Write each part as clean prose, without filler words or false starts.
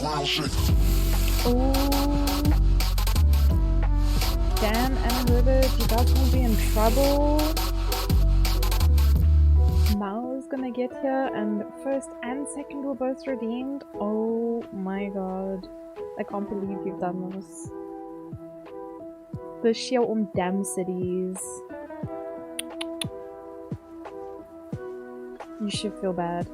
Oh, Dan and Herbert, you guys won't be in trouble. Mao is gonna get here, and first and second were both redeemed. Oh my god. I can't believe you've done this. The sheer damsities. You should feel bad.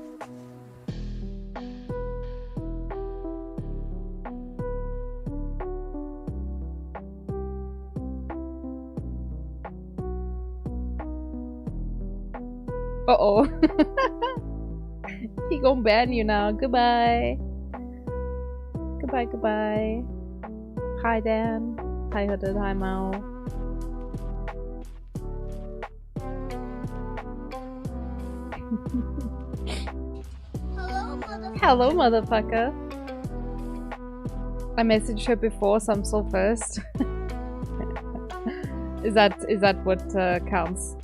Uh-oh. He gonna ban you now. Goodbye. Goodbye, goodbye. Hi, Dan. Hi, Hooded. Hi, Mao. Hello, motherfucker. I messaged her before, so I'm still first. Is that what counts?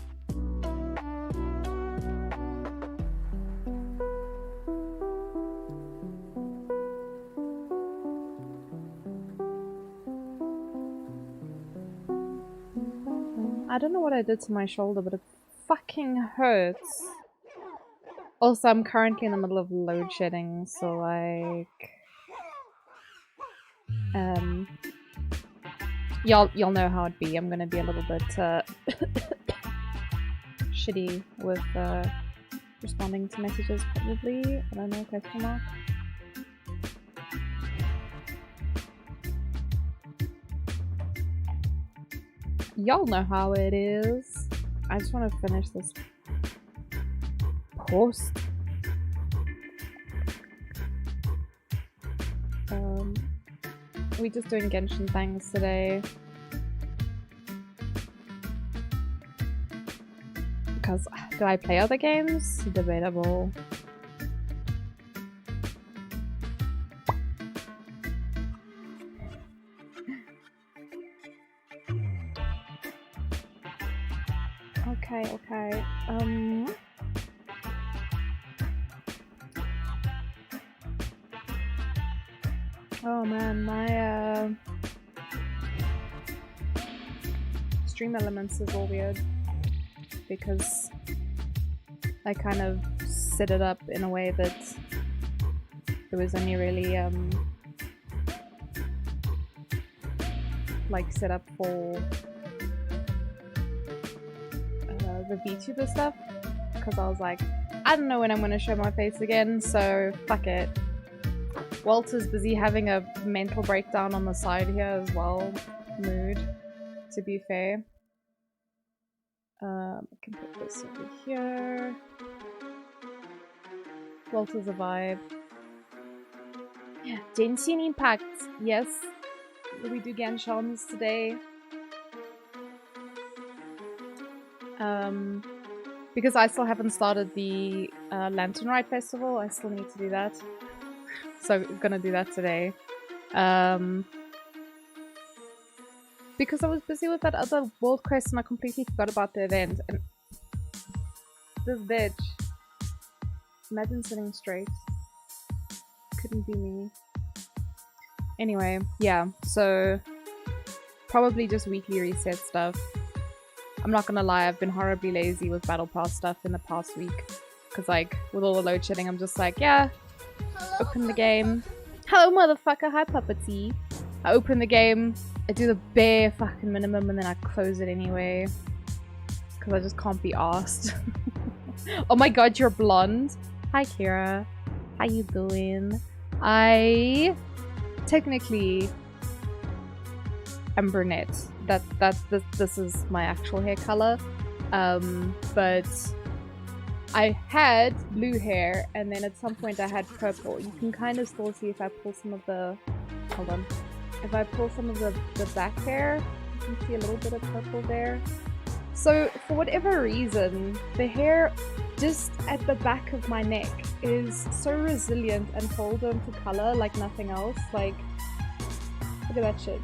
I don't know what I did to my shoulder, but it fucking hurts. Also, I'm currently in the middle of load shedding, so like, y'all know how it be. I'm gonna be a little bit shitty with responding to messages, probably. I don't know, question mark. Y'all know how it is. I just want to finish this post. We just doing Genshin things today. Because do I play other games? Debatable. Okay. Oh man, my stream elements is all weird because I kind of set it up in a way that it was only really like set up for the VTuber stuff, because I was like, I don't know when I'm going to show my face again, so fuck it. Walter's busy having a mental breakdown on the side here as well. Mood, to be fair. I can put this over here. Walter's a vibe. Genshin Impact, yes. We do Genshins today. Because I still haven't started the Lantern Ride Festival, I still need to do that. So I'm gonna do that today. Because I was busy with that other world quest and I completely forgot about the event. And this bitch. Imagine sitting straight. Couldn't be me. Anyway, yeah, so probably just weekly reset stuff. I'm not gonna lie, I've been horribly lazy with Battle Pass stuff in the past week. Because like, with all the load shedding, I'm just like, yeah, open the game. Hello motherfucker, hi Puppety. I open the game, I do the bare fucking minimum and then I close it anyway. Because I just can't be arsed. Oh my god, you're blonde. Hi Kira. How you doing? I technically am brunette. This is my actual hair color. But I had blue hair and then at some point I had purple. You can kind of still see if I pull some of the... Hold on. If I pull some of the back hair, you can see a little bit of purple there. So for whatever reason, the hair just at the back of my neck is so resilient and holds on to color like nothing else. Like, look at that shit.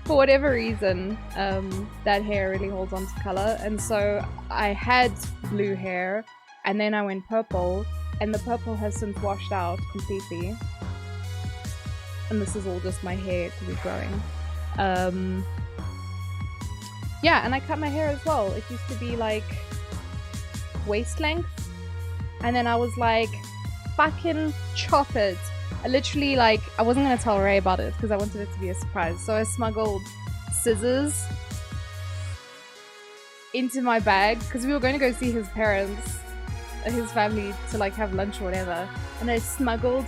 For whatever reason, that hair really holds on to color. And so I had blue hair and then I went purple and the purple has since washed out completely. And this is all just my hair regrowing. Yeah, and I cut my hair as well. It used to be like waist length, and then I was like, fucking chop it. I literally, like, I wasn't gonna tell Ray about it because I wanted it to be a surprise, so I smuggled scissors into my bag because we were going to go see his parents, his family, to like have lunch or whatever, and I smuggled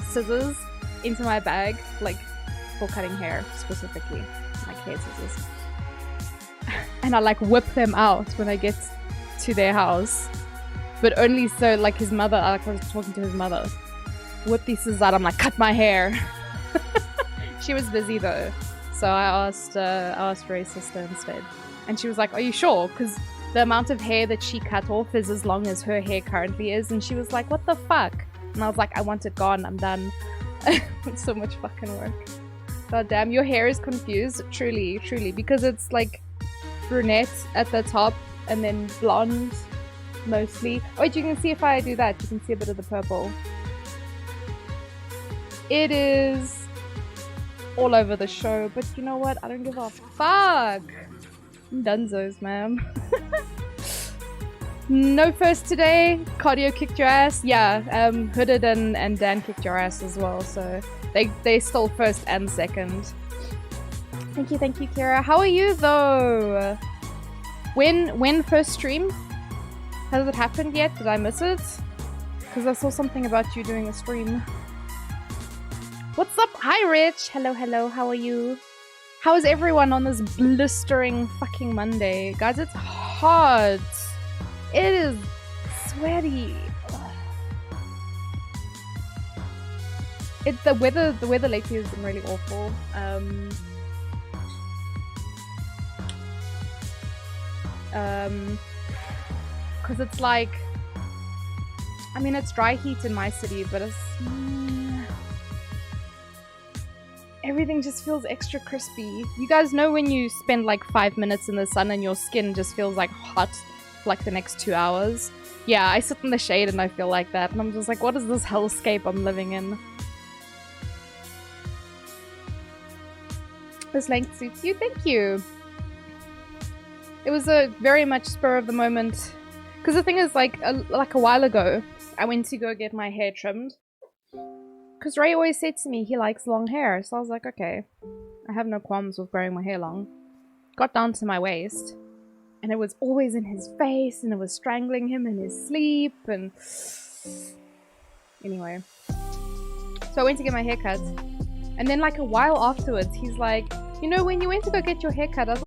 scissors into my bag, like for cutting hair specifically, like hair scissors, and I like whip them out when I get to their house, but only so like his mother, like I was talking to his mother, whip these scissors out, I'm like, cut my hair. She was busy though, so I asked Ray's sister instead, and she was like, are you sure? Because the amount of hair that she cut off is as long as her hair currently is, and she was like, what the fuck? And I was like, I want it gone, I'm done. It's so much fucking work. God damn, your hair is confused, truly, because it's like brunette at the top and then blonde mostly. Oh, wait, you can see if I do that, you can see a bit of the purple. It is all over the show, but you know what? I don't give a fuck. I'm dunzos, man. No first today. Cardio kicked your ass. Yeah, Hooded and Dan kicked your ass as well, so they stole first and second. Thank you, Kira. How are you though? When first stream? Has it happened yet? Did I miss it? Because I saw something about you doing a stream. What's up? Hi, Rich. Hello. How are you? How is everyone on this blistering fucking Monday? Guys, it's hot. It is sweaty. The weather lately has been really awful. Because it's like, I mean, it's dry heat in my city, but it's everything just feels extra crispy. You guys know when you spend like 5 minutes in the sun and your skin just feels like hot for like the next 2 hours? Yeah, I sit in the shade and I feel like that, and I'm just like, what is this hellscape I'm living in? This length suits you, thank you. It was a very much spur of the moment, because the thing is, like a while ago, I went to go get my hair trimmed. Because Ray always said to me he likes long hair, so I was like, okay, I have no qualms with growing my hair long. Got down to my waist, and it was always in his face, and it was strangling him in his sleep, and... Anyway. So I went to get my hair cut, and then like a while afterwards, he's like, you know, when you went to go get your hair cut, I was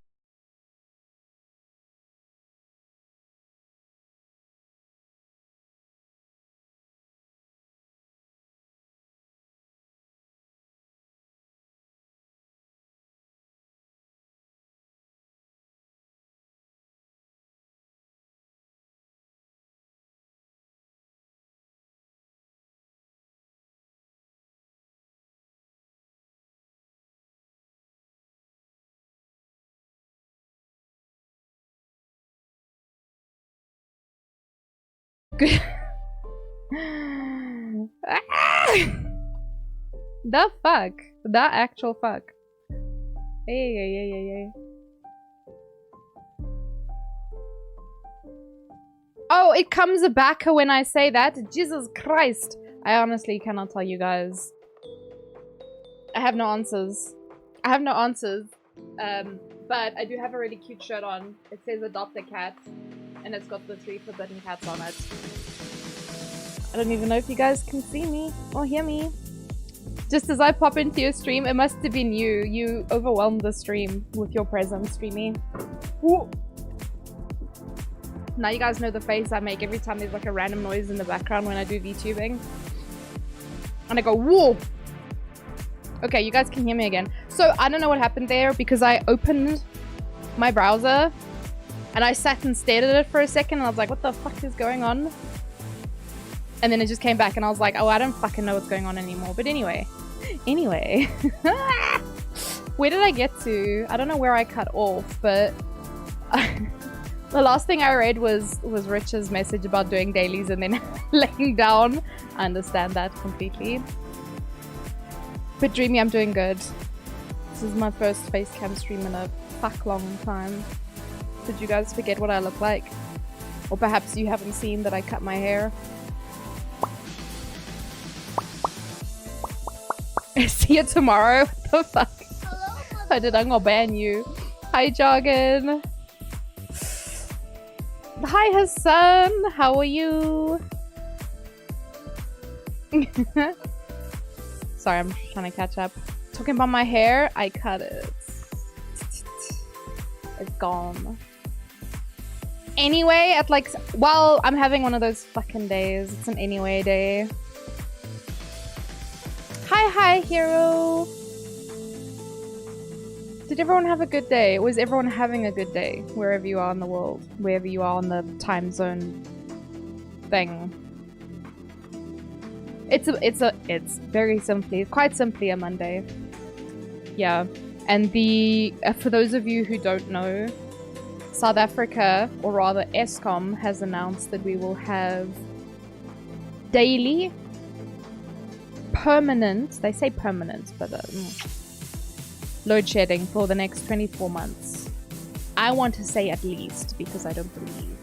The fuck? The actual fuck? Hey. Oh, it comes back when I say that? Jesus Christ! I honestly cannot tell you guys. I have no answers. But I do have a really cute shirt on. It says adopt a cat, and it's got the 3 forbidden cats on it. I don't even know if you guys can see me or hear me. Just as I pop into your stream, it must have been you. You overwhelmed the stream with your presence, streamy. Ooh. Now you guys know the face I make every time there's like a random noise in the background when I do VTubing. And I go, whoa! Okay, you guys can hear me again. So, I don't know what happened there because I opened my browser and I sat and stared at it for a second and I was like, what the fuck is going on? And then it just came back and I was like, oh, I don't fucking know what's going on anymore. But anyway. Where did I get to? I don't know where I cut off, but The last thing I read was Rich's message about doing dailies and then laying down. I understand that completely. But Dreamy, I'm doing good. This is my first face cam stream in a fuck long time. Did you guys forget what I look like? Or perhaps you haven't seen that I cut my hair? See you tomorrow. What the fuck? I did. I'm gonna ban you. Hi, Jargon. Hi, Hassan. How are you? Sorry, I'm trying to catch up. Talking about my hair, I cut it. It's gone. Anyway, at like, well, I'm having one of those fucking days. It's an anyway day. Hi, hero. Did everyone have a good day? Was everyone having a good day wherever you are in the world, wherever you are on the time zone thing? It's very simply, quite simply a Monday. Yeah, and for those of you who don't know, South Africa, or rather Eskom, has announced that we will have daily, permanent, they say permanent, but load shedding for the next 24 months. I want to say at least, because I don't believe.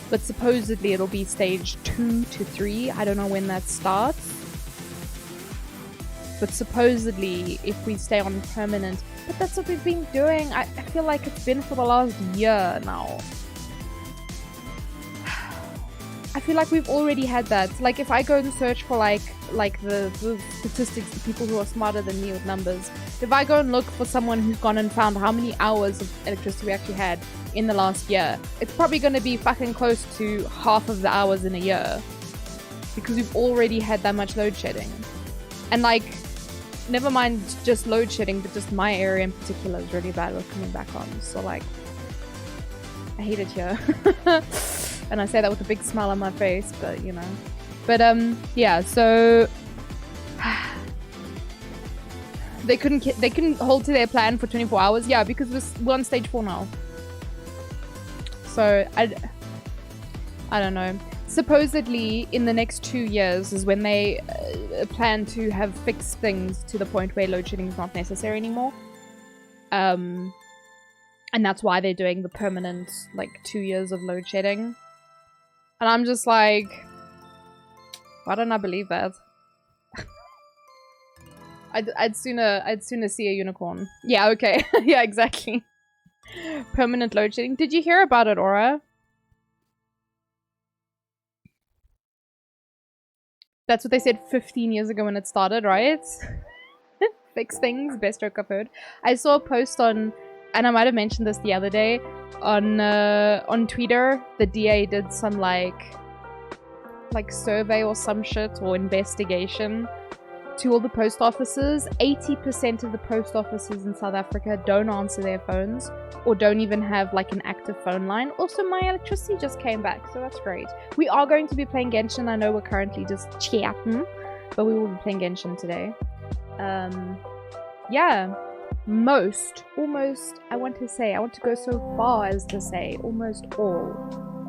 But supposedly it'll be stage 2 to 3. I don't know when that starts. But supposedly, if we stay on permanent... But that's what we've been doing. I feel like it's been for the last year now. I feel like we've already had that. Like, if I go and search for like the statistics, the people who are smarter than me with numbers, if I go and look for someone who's gone and found how many hours of electricity we actually had in the last year, it's probably going to be fucking close to half of the hours in a year. Because we've already had that much load shedding. And like, never mind just load shedding, but just my area in particular is really bad with coming back on. So like, I hate it here. And I say that with a big smile on my face, but you know. But yeah, so they couldn't hold to their plan for 24 hours. Yeah, because we're on stage 4 now. So I don't know. Supposedly in the next 2 years is when they plan to have fixed things to the point where load shedding is not necessary anymore. And that's why they're doing the permanent, like, 2 years of load shedding. And I'm just like, why don't I believe that? I'd sooner see a unicorn. Yeah, okay. Yeah, exactly. Permanent load shedding. Did you hear about it, Aura? That's what they said 15 years ago when it started, right? Fix things, best joke I've heard. I saw a post on, and I might have mentioned this the other day, on Twitter. The DA did some like survey or some shit or investigation to all the post offices. 80% of the post offices in South Africa don't answer their phones or don't even have like an active phone line. Also, my electricity just came back, so that's great. We are going to be playing Genshin. I know we're currently just chatting, but we will be playing Genshin today. Yeah, almost, I want to go so far as to say almost all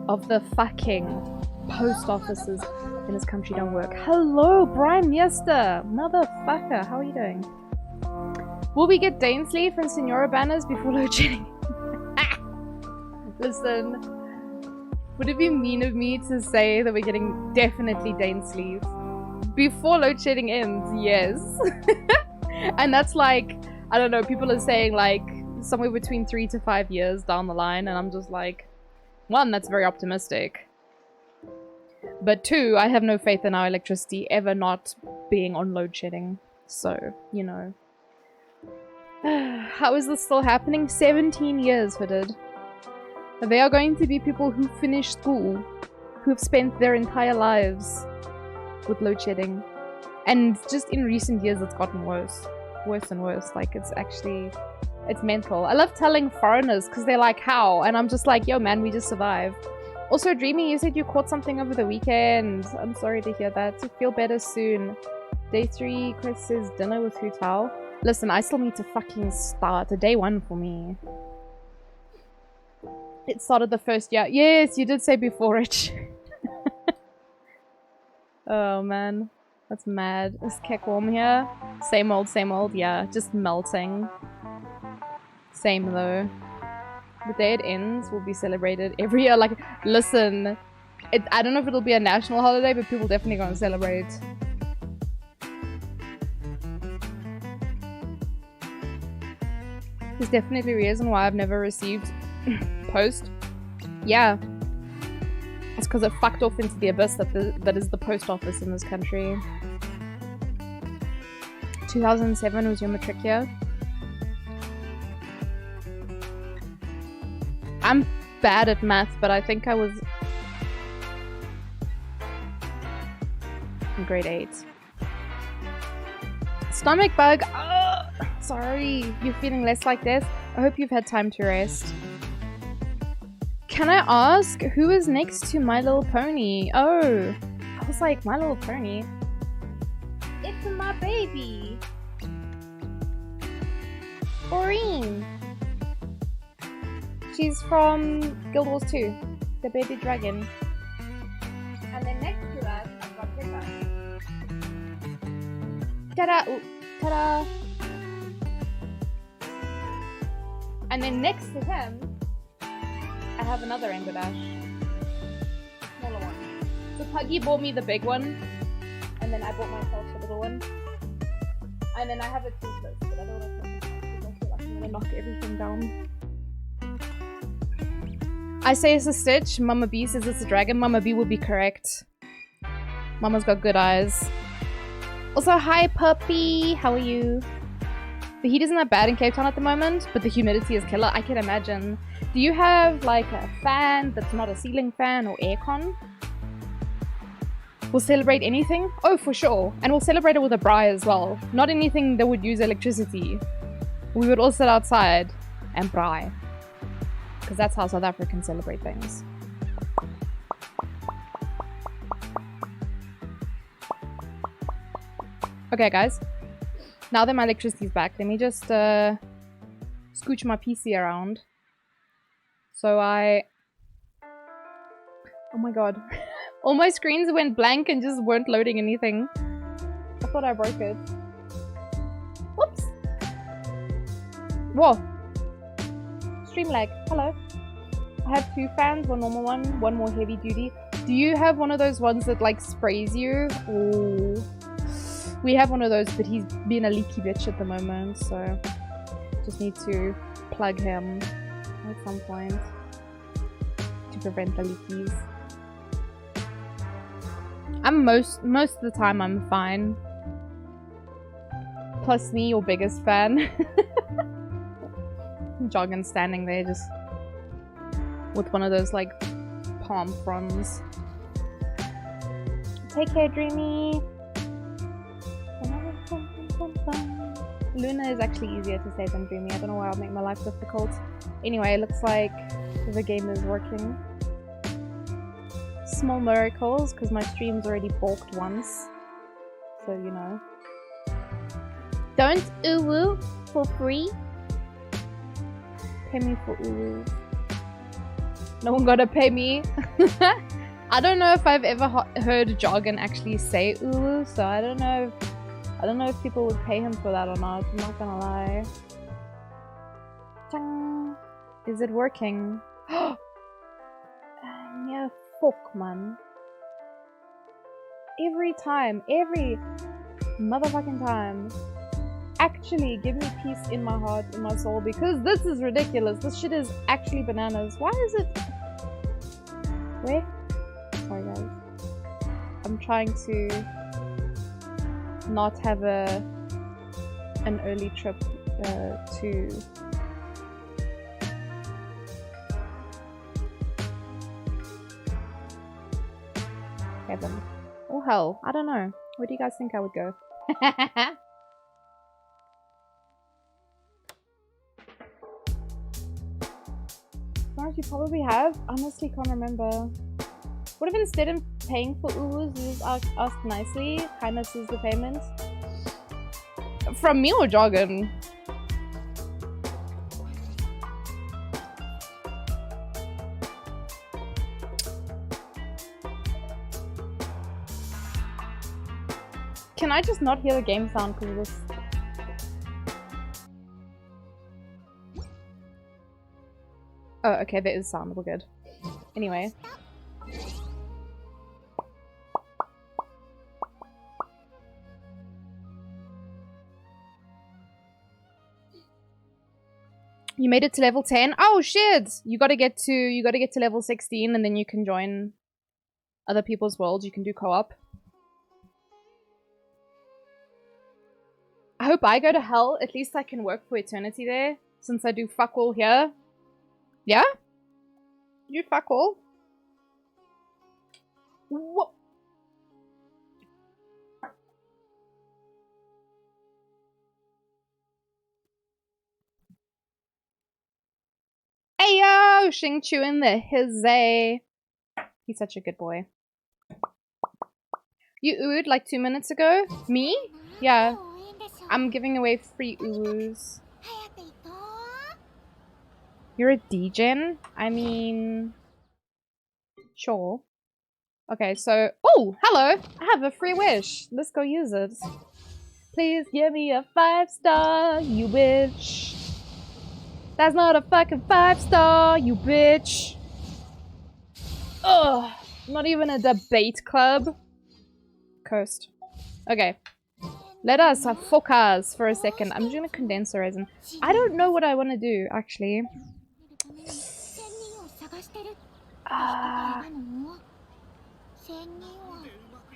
of the fucking post offices in this country don't work. Hello, Brian Miester! Motherfucker, how are you doing? Will we get Dane Sleeve and Senora banners before load shedding? Listen, would it be mean of me to say that we're getting definitely Dane Sleeve before load shedding ends? Yes. And that's like, I don't know, people are saying like somewhere between 3 to 5 years down the line, and I'm just like, 1, that's very optimistic. But 2, I have no faith in our electricity ever not being on load shedding. So, you know. How is this still happening? 17 years, Hooded. There are going to be people who finish school, who have spent their entire lives with load shedding. And just in recent years, it's gotten worse. Worse and worse. Like, it's mental. I love telling foreigners, because they're like, how? And I'm just like, yo, man, we just survived. Also, Dreamy, you said you caught something over the weekend. I'm sorry to hear that. So feel better soon. Day 3, Chris says dinner with Hutal. Listen, I still need to fucking start. Day 1 for me. It started the first year. Yes, you did say before it. Oh man, that's mad. Is Keck warm here? Same old, yeah, just melting. Same though. The day it ends will be celebrated every year. Like, listen, I don't know if it'll be a national holiday, but people definitely gonna celebrate. There's definitely a reason why I've never received post. Yeah. It's because it fucked off into the abyss that is the post office in this country. 2007 was your matric year. I'm bad at math, but I think I was in grade 8. Stomach bug. Oh, sorry, you're feeling less like this. I hope you've had time to rest. Can I ask who is next to My Little Pony? Oh, I was like, My Little Pony? It's my baby. Maureen. She's from Guild Wars 2, the baby dragon. And then next to that, I've got Pippa. Ta-da! Ooh, ta-da! And then next to him, I have another Rainbow Dash. Smaller one. So Puggy bought me the big one, and then I bought myself the little one. And then I have a toothless, but I don't know if I feel like I'm gonna knock everything down. I say it's a Stitch, Mama B says it's a dragon. Mama B would be correct. Mama's got good eyes. Also, hi puppy, how are you? The heat isn't that bad in Cape Town at the moment, but the humidity is killer, I can imagine. Do you have like a fan that's not a ceiling fan or aircon? We'll celebrate anything? Oh, for sure. And we'll celebrate it with a braai as well. Not anything that would use electricity. We would all sit outside and braai. Because that's how South Africans celebrate things. Okay, guys. Now that my electricity's back, let me just scooch my PC around. So oh my god. All my screens went blank and just weren't loading anything. I thought I broke it. Whoops! Whoa! Stream lag. Hello. I have 2 fans, one normal one more heavy duty. Do you have one of those ones that like sprays you? Ooh. We have one of those, but he's being a leaky bitch at the moment, so just need to plug him at some point to prevent the leakies. Most of the time I'm fine. Plus me, your biggest fan. Jogging standing there just with one of those like palm fronds. Take care, Dreamy. Luna is actually easier to say than Dreamy. I don't know why I'll make my life difficult. Anyway, it looks like the game is working. Small miracles, because my stream's already balked once. So, you know. Don't uwu for free. Pay me for uwu. No one gotta pay me. I don't know if I've ever heard Jargon actually say uwu, so I don't know if people would pay him for that or not. I'm not gonna lie. Chang. Is it working? Yeah, fuck, man. Every motherfucking time. Actually, give me peace in my heart, in my soul, because this is ridiculous. This shit is actually bananas. Why is it... Where? Sorry, guys. I'm trying to not have an early trip to... heaven. Or hell. I don't know. Where do you guys think I would go? You probably have. Honestly, can't remember. What if instead of paying for Uwus, you just ask nicely? Kindness is the payment. From me or Jargon? Can I just not hear the game sound because of this? Oh, okay, there is sound. We're good. Anyway. You made it to level 10? Oh shit! You gotta get to level 16 and then you can join other people's worlds. You can do co-op. I hope I go to hell. At least I can work for eternity there. Since I do fuck all here. Yeah? You fuck all? What? Ayo! Xing Chu in the hizzy. He's such a good boy. You oohed like 2 minutes ago? Me? Yeah. I'm giving away free oohs. You're a degen? I mean... Sure. Okay, so... Oh! Hello! I have a free wish. Let's go use it. Please give me a 5-star, you bitch. That's not a fucking 5-star, you bitch. Ugh. Not even a debate club. Cursed. Okay. Let us focus for a second. I'm just gonna condense the resin. I don't know what I want to do, actually.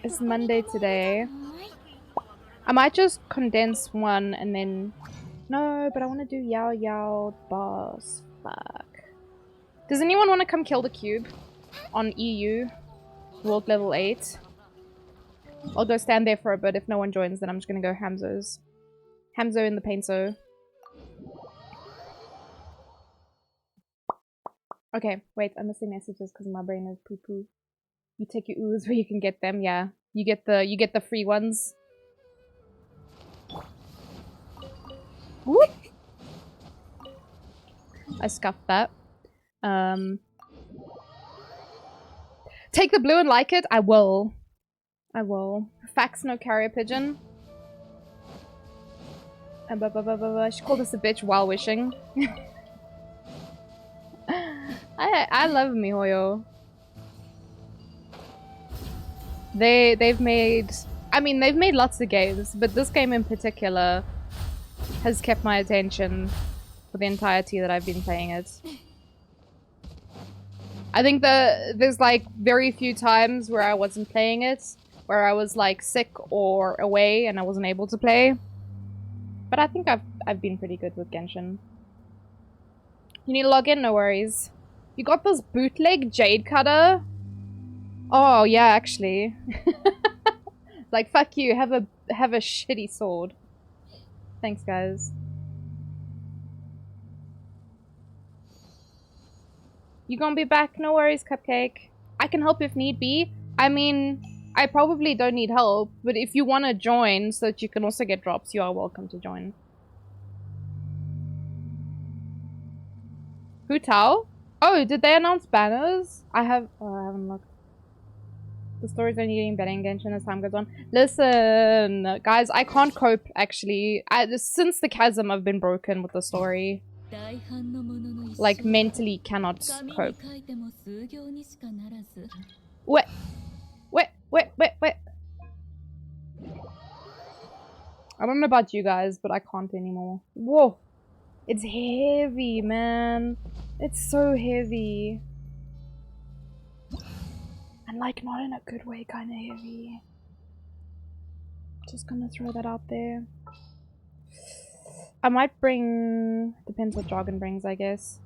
It's Monday today. I might just condense one and then... No, but I want to do Yao Yao boss. Fuck. Does anyone want to come kill the cube? On EU. World level 8. I'll go stand there for a bit. If no one joins, then I'm just gonna go Hamzo's. Hamzo in the Painso. Okay, wait, I'm missing messages because my brain is poo-poo. You take your ooze where you can get them, yeah. You get the free ones. Whoop! I scuffed that. Take the blue and like it? I will. I will. Fax no carrier pigeon. She called us a bitch while wishing. I love MiHoYo. They've made... I mean, they've made lots of games, but this game in particular has kept my attention for the entirety that I've been playing it. I think there's like very few times where I wasn't playing it, where I was like sick or away and I wasn't able to play. But I think I've been pretty good with Genshin. You need to log in? No worries. You got this bootleg Jade Cutter? Oh yeah, actually. Like fuck you, have a shitty sword. Thanks guys. You gonna be back? No worries, Cupcake. I can help if need be. I mean, I probably don't need help, but if you want to join so that you can also get drops, you are welcome to join. Hu Tao? Oh, did they announce banners? I haven't looked. The story's only getting better in Genshin as time goes on. Listen, guys, I can't cope, actually. Since the chasm, I've been broken with the story. Like, mentally cannot cope. Wait. I don't know about you guys, but I can't anymore. Whoa. It's heavy, man. It's so heavy. And like, not in a good way, kind of heavy. Just gonna throw that out there. I might bring... Depends what Jargon brings, I guess.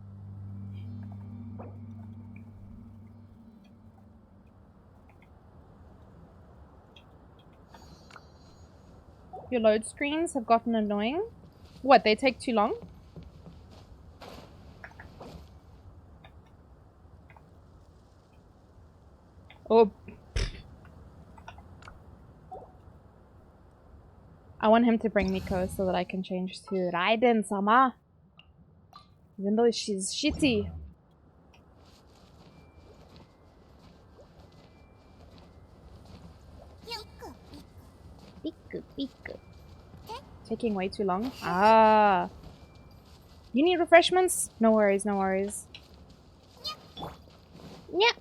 Your load screens have gotten annoying? What, they take too long? Oh. I want him to bring Miko so that I can change to Raiden-sama. Even though she's shitty. Piku, piku. Taking way too long. Ah. You need refreshments? No worries, no worries. Yeah.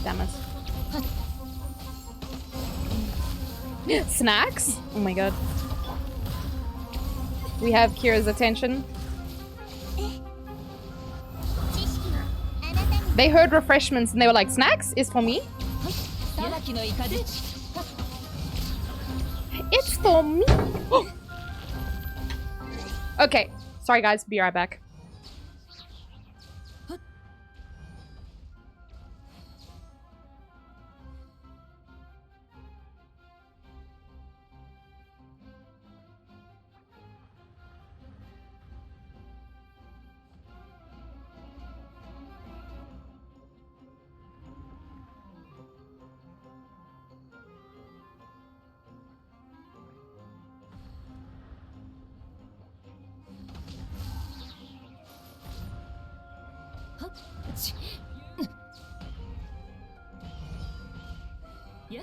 Damn it. Snacks? Oh my god. We have Kira's attention. They heard refreshments and they were like, snacks is for me? It's for me! Okay. Sorry guys, be right back. Yeah.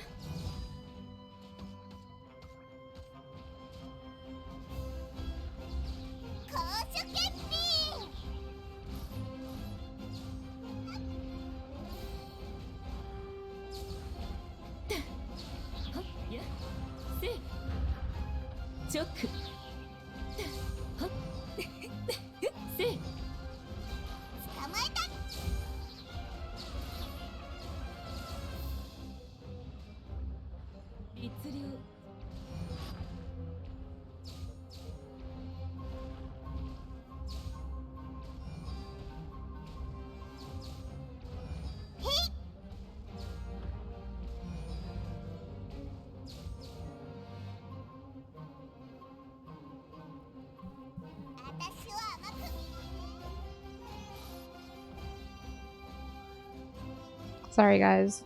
Sorry guys.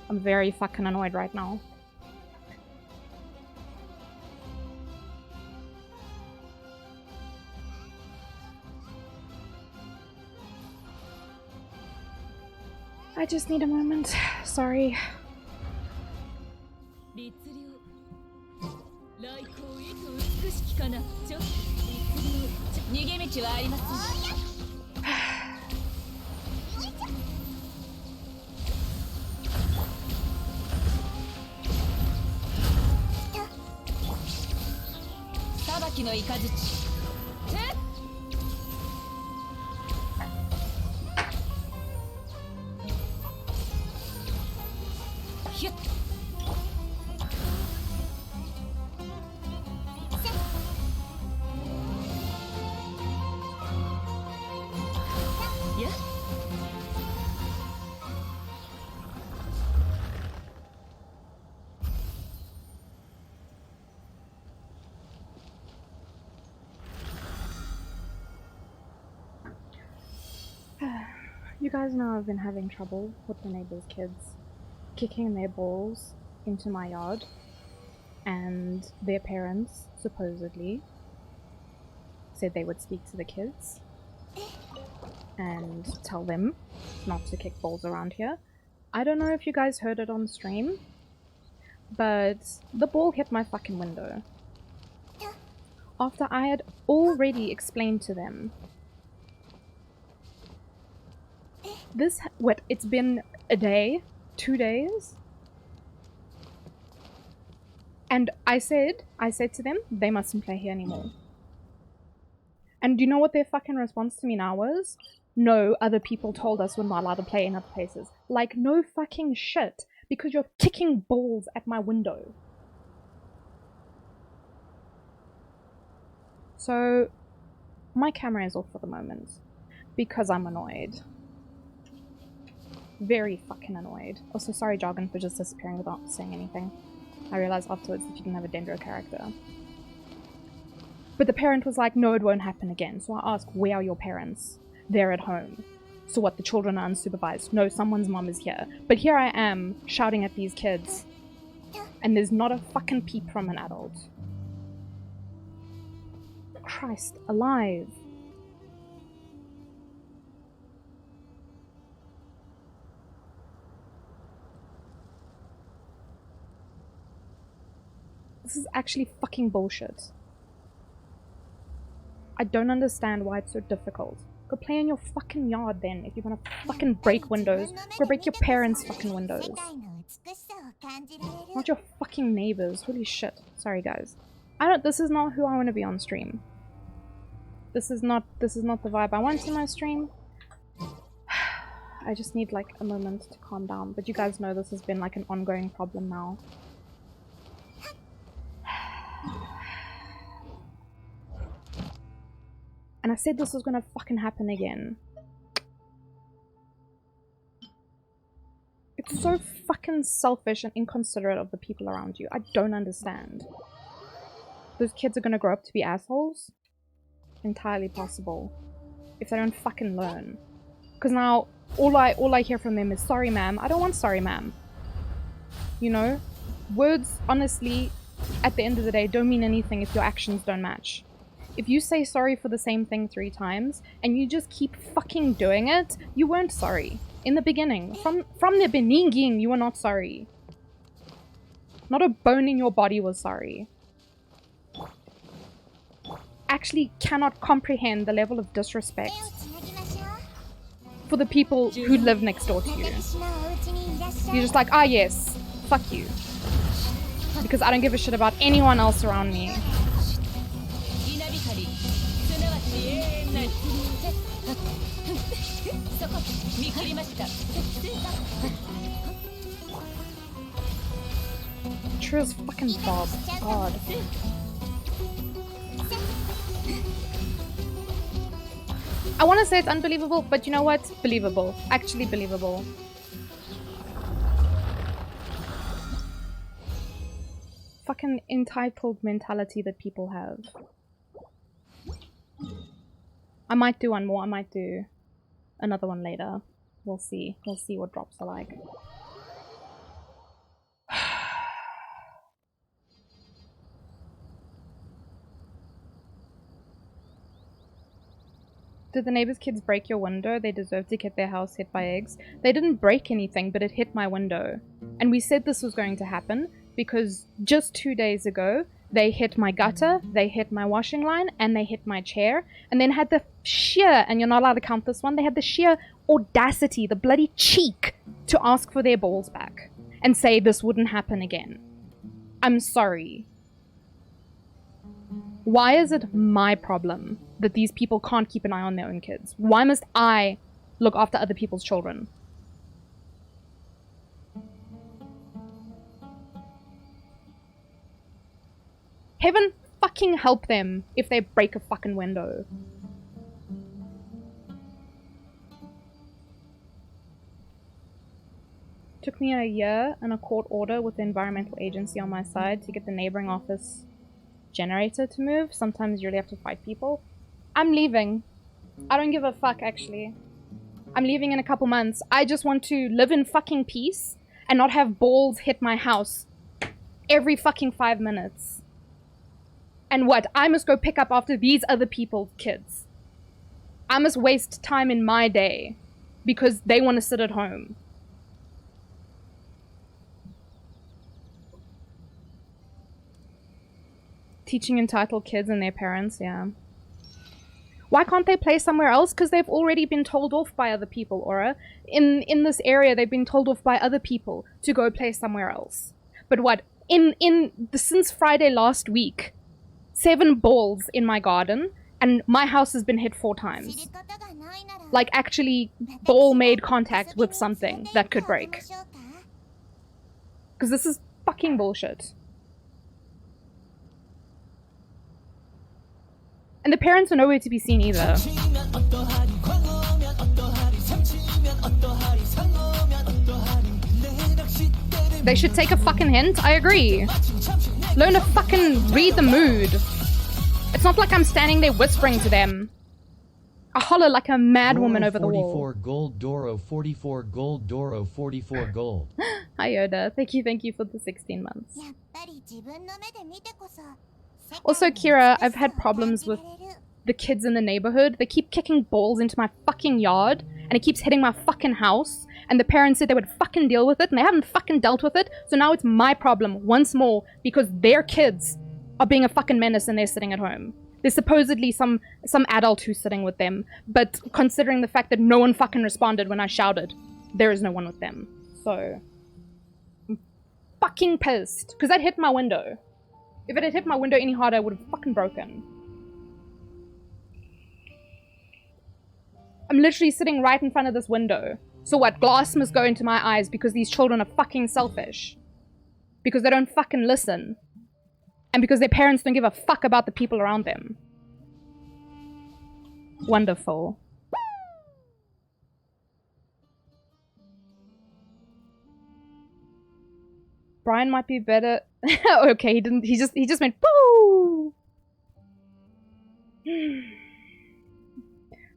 I'm very fucking annoyed right now. I just need a moment. Sorry. You guys know I've been having trouble with the neighbors' kids kicking their balls into my yard, and their parents supposedly said they would speak to the kids and tell them not to kick balls around here. I don't know if you guys heard it on stream, but the ball hit my fucking window. After I had already explained to them. It's been a day, 2 days? And I said to them, they mustn't play here anymore. And do you know what their fucking response to me now was? No, other people told us we're not allowed to play in other places. Like, no fucking shit, because you're kicking balls at my window. So, my camera is off for the moment, because I'm annoyed. Very fucking annoyed. Also, sorry Jargon for just disappearing without saying anything. I realized afterwards that you didn't have a Dendro character. But the parent was like, no, it won't happen again. So I asked, where are your parents? They're at home. So what, the children are unsupervised? No, someone's mom is here. But here I am, shouting at these kids. And there's not a fucking peep from an adult. Christ alive. This is actually fucking bullshit. I don't understand why it's so difficult. Go play in your fucking yard then, if you're gonna fucking break windows. Go break your parents' fucking windows. Not your fucking neighbors. Holy shit. Sorry guys. This is not who I want to be on stream. This is not the vibe I want in my stream. I just need like a moment to calm down. But you guys know this has been like an ongoing problem now. And I said this was gonna fucking happen again. It's so fucking selfish and inconsiderate of the people around you. I don't understand. Those kids are gonna grow up to be assholes? Entirely possible. If they don't fucking learn. Because now, all I hear from them is, sorry ma'am. I don't want sorry ma'am. You know? Words, honestly, at the end of the day, don't mean anything if your actions don't match. If you say sorry for the same thing 3 times, and you just keep fucking doing it, you weren't sorry. In the beginning. From the beginning, you were not sorry. Not a bone in your body was sorry. Actually cannot comprehend the level of disrespect for the people who live next door to you. You're just like, ah yes, fuck you. Because I don't give a shit about anyone else around me. True as fucking Bob. God. I want to say it's unbelievable, but you know what? Believable. Actually believable. Fucking entitled mentality that people have. I might do one more. I might do another one later. We'll see. We'll see what drops are like. Did the neighbor's kids break your window? They deserve to get their house hit by eggs. They didn't break anything, but it hit my window. And we said this was going to happen because just 2 days ago, they hit my gutter, they hit my washing line, and they hit my chair. And then had the sheer, and you're not allowed to count this one, they had the sheer audacity, the bloody cheek, to ask for their balls back. And say this wouldn't happen again. I'm sorry. Why is it my problem that these people can't keep an eye on their own kids? Why must I look after other people's children? Heaven fucking help them if they break a fucking window. Took me a year and a court order with the environmental agency on my side to get the neighboring office generator to move. Sometimes you really have to fight people. I'm leaving. I don't give a fuck, actually. I'm leaving in a couple months. I just want to live in fucking peace and not have balls hit my house every fucking 5 minutes. And what? I must go pick up after these other people's kids. I must waste time in my day because they want to sit at home. Teaching entitled kids and their parents, yeah. Why can't they play somewhere else? Because they've already been told off by other people, Aura. In this area, they've been told off by other people to go play somewhere else. But what? Since Friday last week, 7 balls in my garden, and my house has been hit 4 times. Like, actually, ball made contact with something that could break. Because this is fucking bullshit. And the parents are nowhere to be seen either. They should take a fucking hint. I agree. Learn to fucking read the mood. It's not like I'm standing there whispering to them. I holler like a mad woman over the wall. 44 gold, Doro 44 gold, Doro 44 gold. Hi Yoda, thank you for the 16 months. Also, Kira, I've had problems with the kids in the neighborhood. They keep kicking balls into my fucking yard, and it keeps hitting my fucking house, and the parents said they would fucking deal with it, and they haven't fucking dealt with it, so now it's my problem once more because their kids are being a fucking menace and they're sitting at home. There's supposedly some adult who's sitting with them, but considering the fact that no one fucking responded when I shouted, there is no one with them. So, I'm fucking pissed, because that hit my window. If it had hit my window any harder, I would have fucking broken. I'm literally sitting right in front of this window. So what, glass must go into my eyes because these children are fucking selfish. Because they don't fucking listen. And because their parents don't give a fuck about the people around them. Wonderful. Brian might be better. Okay, he didn't. He just went boo.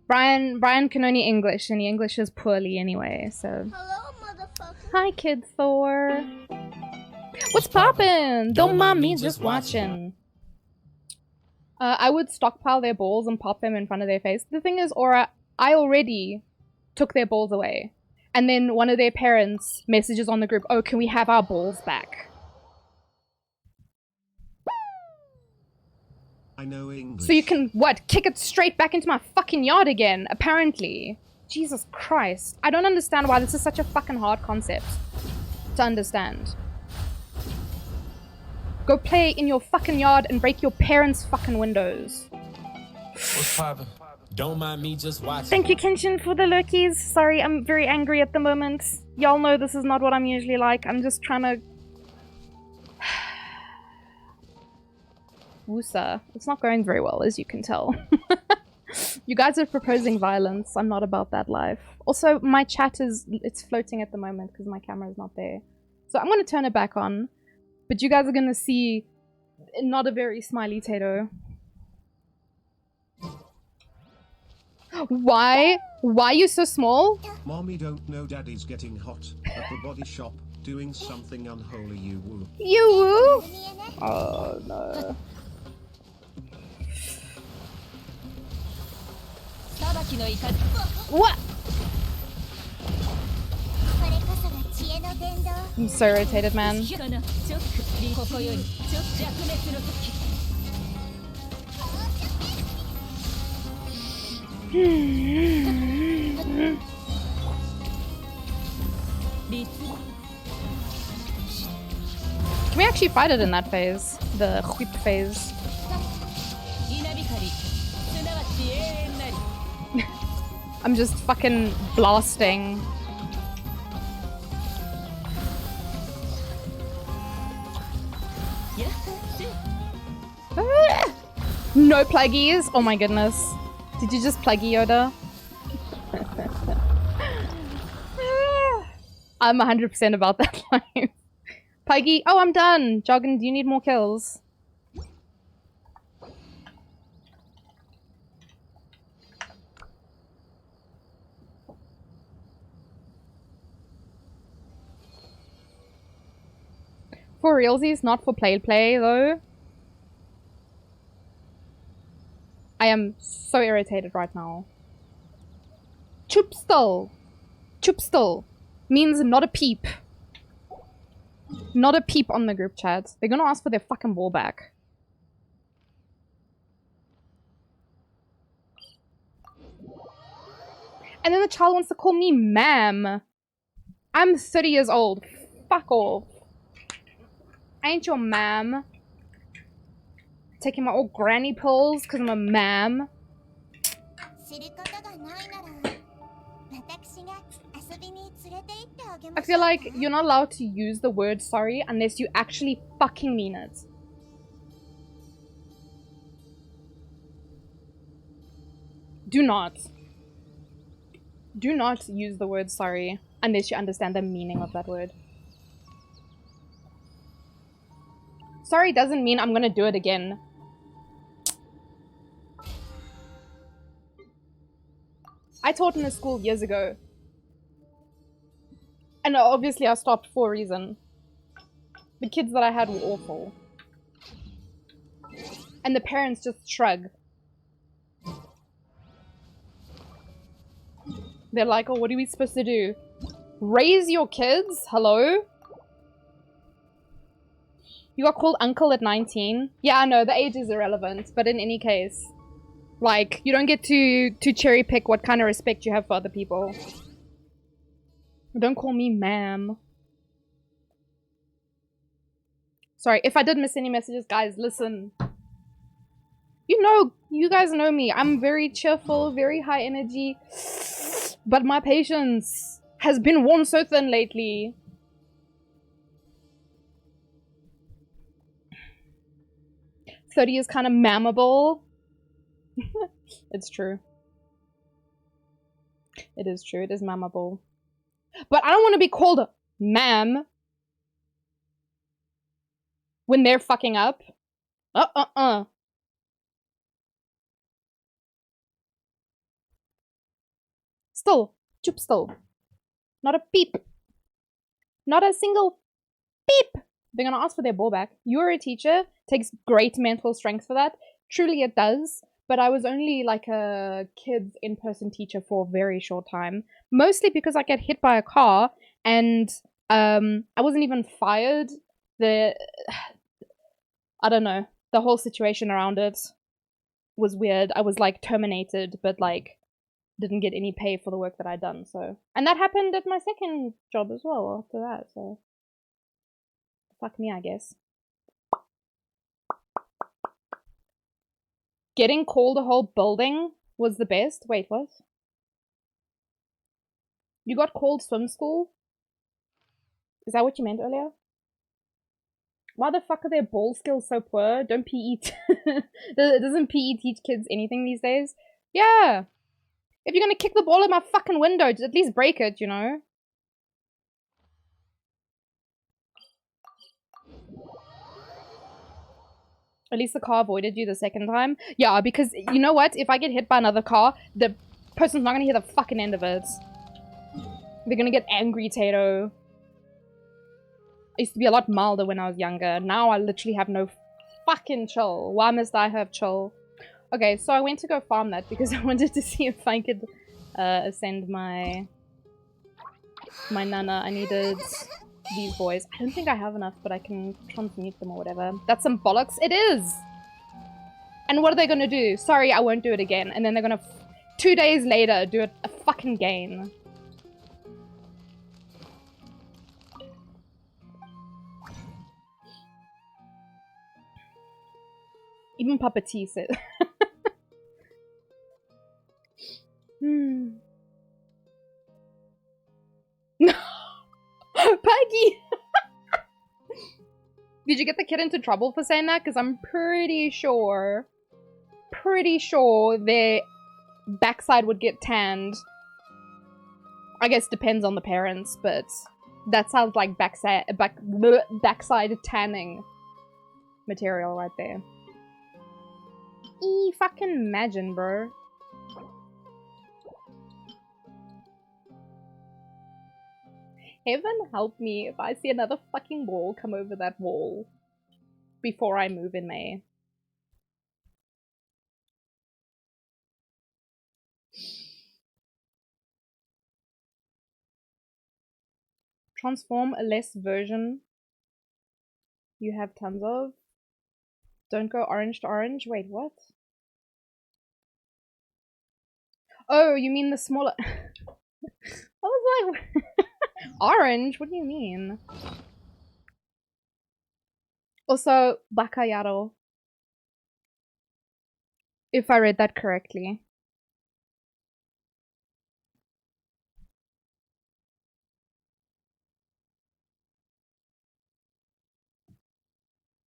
Brian can only English, and he Englishes poorly anyway. So. Hello, motherfucker. Hi, Kid Thor. What's poppin'? Don't mind me, just watching. I would stockpile their balls and pop them in front of their face. The thing is, Aura, I already took their balls away. And then one of their parents messages on the group, oh, can we have our balls back? I know English. So you can, what, kick it straight back into my fucking yard again, apparently. Jesus Christ. I don't understand why this is such a fucking hard concept to understand. Go play in your fucking yard and break your parents' fucking windows. What's poppin'? Don't mind me, just watching. Thank you, Genshin, for the lurkies. Sorry, I'm very angry at the moment. Y'all know this is not what I'm usually like. I'm just trying to... Woosa. It's not going very well, as you can tell. You guys are proposing violence. I'm not about that life. Also, my chat is... It's floating at the moment because my camera is not there. So I'm going to turn it back on. But you guys are going to see not a very smiley Tato. Why? Why are you so small? Mommy don't know daddy's getting hot at the body shop doing something unholy, you woo. You woo? Oh no. What? I'm so irritated, man. Can we actually fight it in that phase? The whip phase. I'm just fucking blasting. No pluggies? Oh my goodness. Did you just pluggy Yoda? I'm 100% about that life. Puggy, oh, I'm done. Joggin, do you need more kills? For realsies, not for play though. I am so irritated right now. Chupstal. Chupstal means not a peep. Not a peep on the group chat. They're gonna ask for their fucking ball back. And then the child wants to call me ma'am. I'm 30 years old. Fuck off. I ain't your ma'am. Taking my old granny pills because I'm a ma'am. I feel like you're not allowed to use the word sorry unless you actually fucking mean it. Do not. Do not use the word sorry unless you understand the meaning of that word. Sorry doesn't mean I'm gonna do it again. I taught in a school years ago. And obviously I stopped for a reason. The kids that I had were awful. And the parents just shrug. They're like, oh, what are we supposed to do? Raise your kids? Hello? You got called uncle at 19? Yeah, I know, the age is irrelevant, but in any case. Like, you don't get to cherry pick what kind of respect you have for other people. Don't call me ma'am. Sorry, if I did miss any messages, guys, listen. You guys know me. I'm very cheerful, very high energy. But my patience has been worn so thin lately. "30 is kind of mammable." It's true. It is true. It is mammable. But I don't want to be called ma'am when they're fucking up. Still. Chup still. Not a peep. Not a single beep. They're gonna ask for their ball back. You're a teacher. Takes great mental strength for that. Truly it does. But I was only like a kids in-person teacher for a very short time. Mostly because I got hit by a car and I wasn't even fired. I don't know. The whole situation around it was weird. I was like terminated, but like didn't get any pay for the work that I'd done. So, and that happened at my second job as well after that. So fuck me, I guess. Getting called a whole building was the best. Wait, what? You got called swim school? Is that what you meant earlier? Why the fuck are their ball skills so poor? Don't PE... Doesn't PE teach kids anything these days? Yeah! If you're gonna kick the ball at my fucking window, just at least break it, you know? At least the car avoided you the second time. Yeah, because you know what? If I get hit by another car, the person's not gonna hear the fucking end of it. They're gonna get angry, Tato. I used to be a lot milder when I was younger. Now I literally have no fucking chill. Why must I have chill? Okay, so I went to go farm that because I wanted to see if I could ascend my nana. I needed these boys. I don't think I have enough, but I can transmute them or whatever. That's some bollocks. It is! And what are they gonna do? Sorry, I won't do it again. And then they're gonna 2 days later do it a fucking again. Even Papa T said. No. Peggy! Did you get the kid into trouble for saying that? Because I'm pretty sure their backside would get tanned. I guess depends on the parents, but that sounds like backside tanning material right there. Fucking imagine, bro. Heaven help me if I see another fucking wall come over that wall before I move in May. Transform a less version you have tons of. Don't go orange to orange. Wait, what? Oh, you mean the smaller... I was like... Orange? What do you mean? Also, Bacallado. If I read that correctly.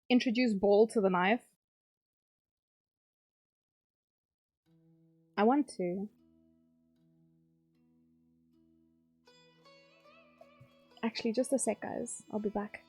Introduce ball to the knife. I want to. Actually, just a sec, guys. I'll be back.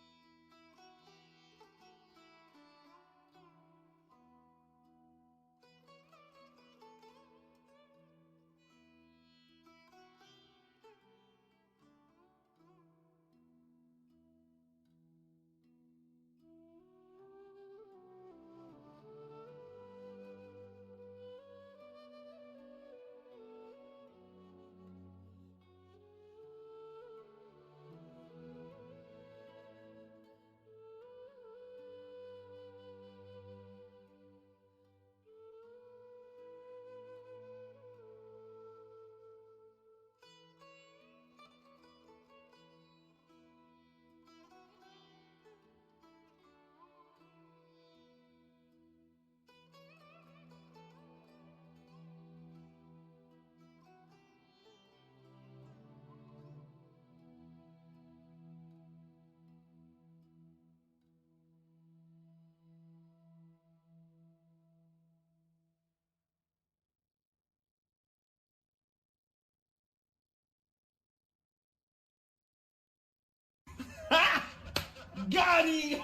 Got him!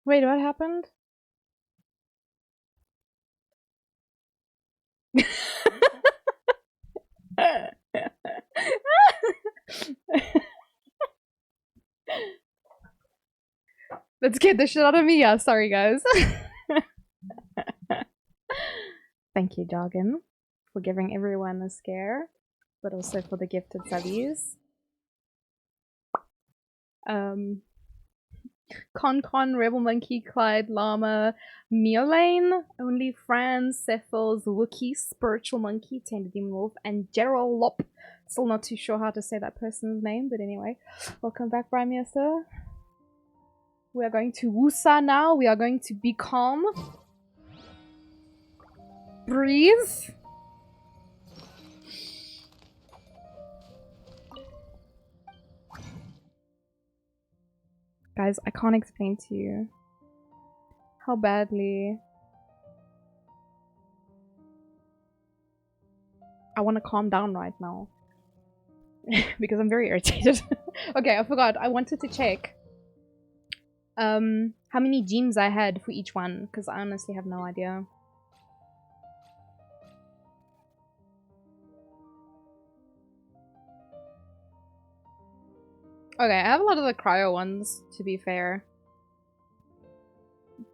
Wait, what happened? That scared the shit out of me. Yeah, sorry guys. Thank you, Jargon, for giving everyone a scare, but also for the gifted subbies. Con, Rebel Monkey, Clyde, Llama, Miolane, Only Franz, Cephals, Wookie, Spiritual Monkey, Tender Demon Wolf, and Gerald Lop. Still not too sure how to say that person's name, but anyway. Welcome back, Brimiester. We are going to Wusa now. We are going to be calm. Breathe. Guys, I can't explain to you how badly I want to calm down right now. Because I'm very irritated. Okay, I forgot. I wanted to check how many gems I had for each one, because I honestly have no idea. Okay, I have a lot of the cryo ones, to be fair.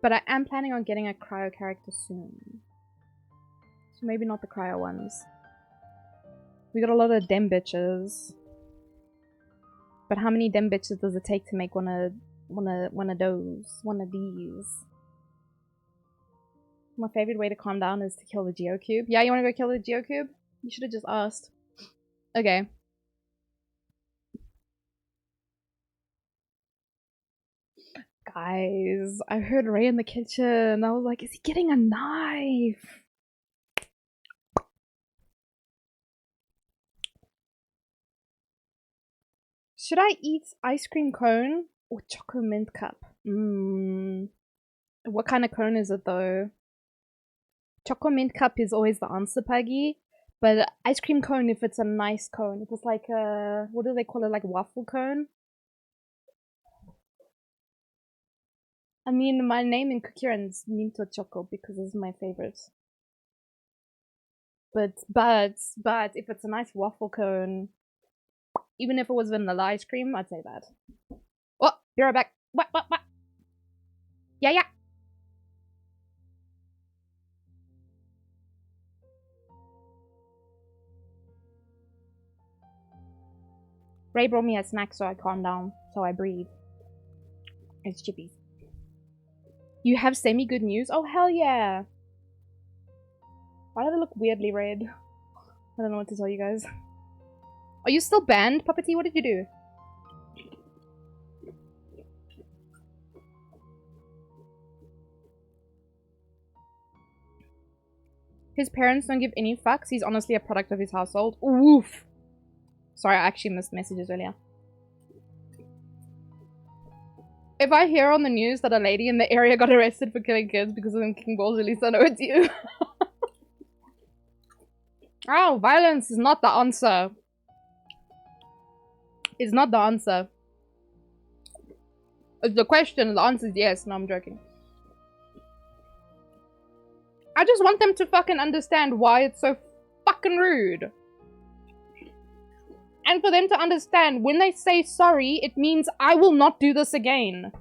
But I am planning on getting a cryo character soon. So maybe not the cryo ones. We got a lot of dem bitches. But how many dem bitches does it take to make one of these? My favorite way to calm down is to kill the Geocube. Yeah, you wanna go kill the Geocube? You should have just asked. Okay. Guys, I heard Ray in the kitchen. I was like, is he getting a knife? Should I eat ice cream cone or choco mint cup? What kind of cone is it though? Choco mint cup is always the answer, Puggy. But ice cream cone, if it's a nice cone. If it's like a, what do they call it, like waffle cone? I mean, my name in Kukiran is Minto Choco because it's my favorite. But if it's a nice waffle cone, even if it was vanilla ice cream, I'd say that. Oh, be right back. What? Yeah. Ray brought me a snack so I calm down, so I breathe. It's chippies. You have semi-good news? Oh, hell yeah! Why do they look weirdly red? I don't know what to tell you guys. Are you still banned, Puppety? What did you do? His parents don't give any fucks. He's honestly a product of his household. Oof! Sorry, I actually missed messages earlier. If I hear on the news that a lady in the area got arrested for killing kids because of them kicking balls, at least I know it's you. Oh, violence is not the answer. It's not the answer. It's the question, the answer is yes. No, I'm joking. I just want them to fucking understand why it's so fucking rude. And for them to understand when they say sorry, it means I will not do this again.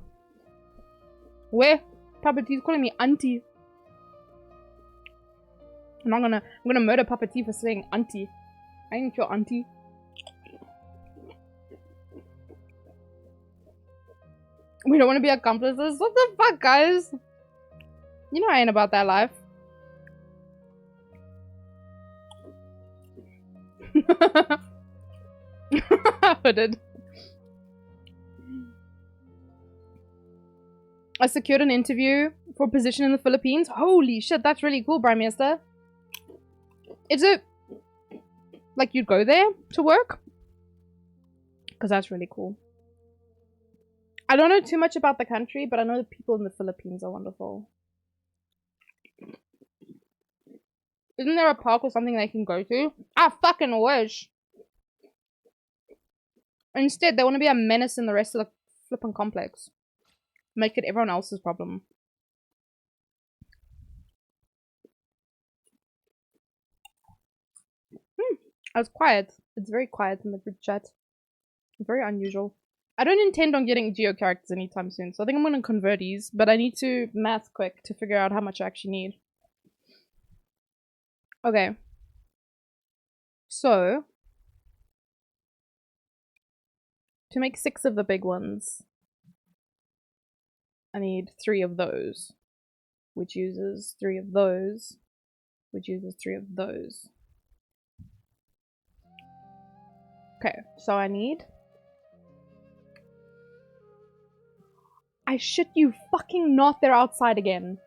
Where? Puppetee's calling me auntie. I'm gonna murder Puppetee for saying auntie. I ain't your auntie. We don't want to be accomplices? What the fuck, guys? You know I ain't about that life. Hooded. I secured an interview for a position in the Philippines. Holy shit, that's really cool, Brimiester. Is it like you'd go there to work? Because that's really cool. I don't know too much about the country, but I know the people in the Philippines are wonderful. Isn't there a park or something they can go to? I fucking wish. Instead, they want to be a menace in the rest of the flippin' complex. Make it everyone else's problem. I was quiet. It's very quiet in the group chat. Very unusual. I don't intend on getting geo characters anytime soon, so I think I'm going to convert these, but I need to math quick to figure out how much I actually need. Okay. So, to make 6 of the big ones, I need 3 of those, which uses 3 of those, which uses 3 of those. Okay, so I need... I shit you fucking not, they're outside again.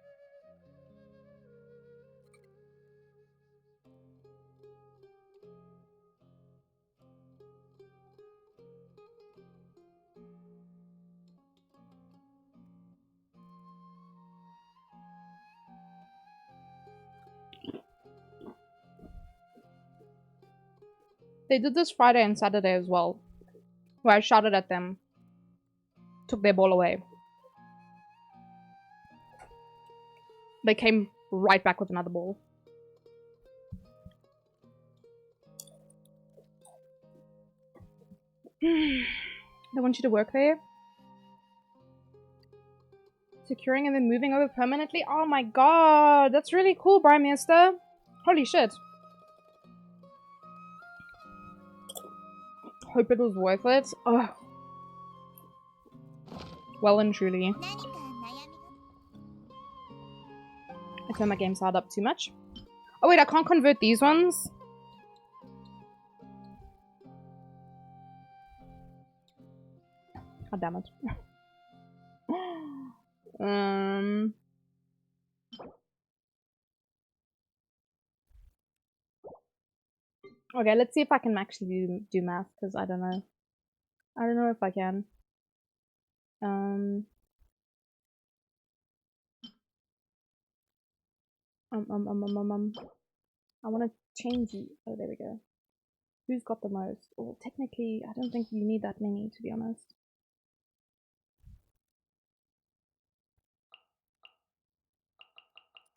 They did this Friday and Saturday as well, where I shouted at them, took their ball away. They came right back with another ball. They want you to work there. Securing and then moving over permanently. Oh my god, that's really cool, Brymeister. Holy shit. Hope it was worth it. Oh. Well and truly. I turned my game side up too much. Oh wait, I can't convert these ones. God damn it. Okay, let's see if I can actually do math, because I don't know. I don't know if I can. I want to change you. Oh, there we go. Who's got the most? Well, technically, I don't think you need that many, to be honest.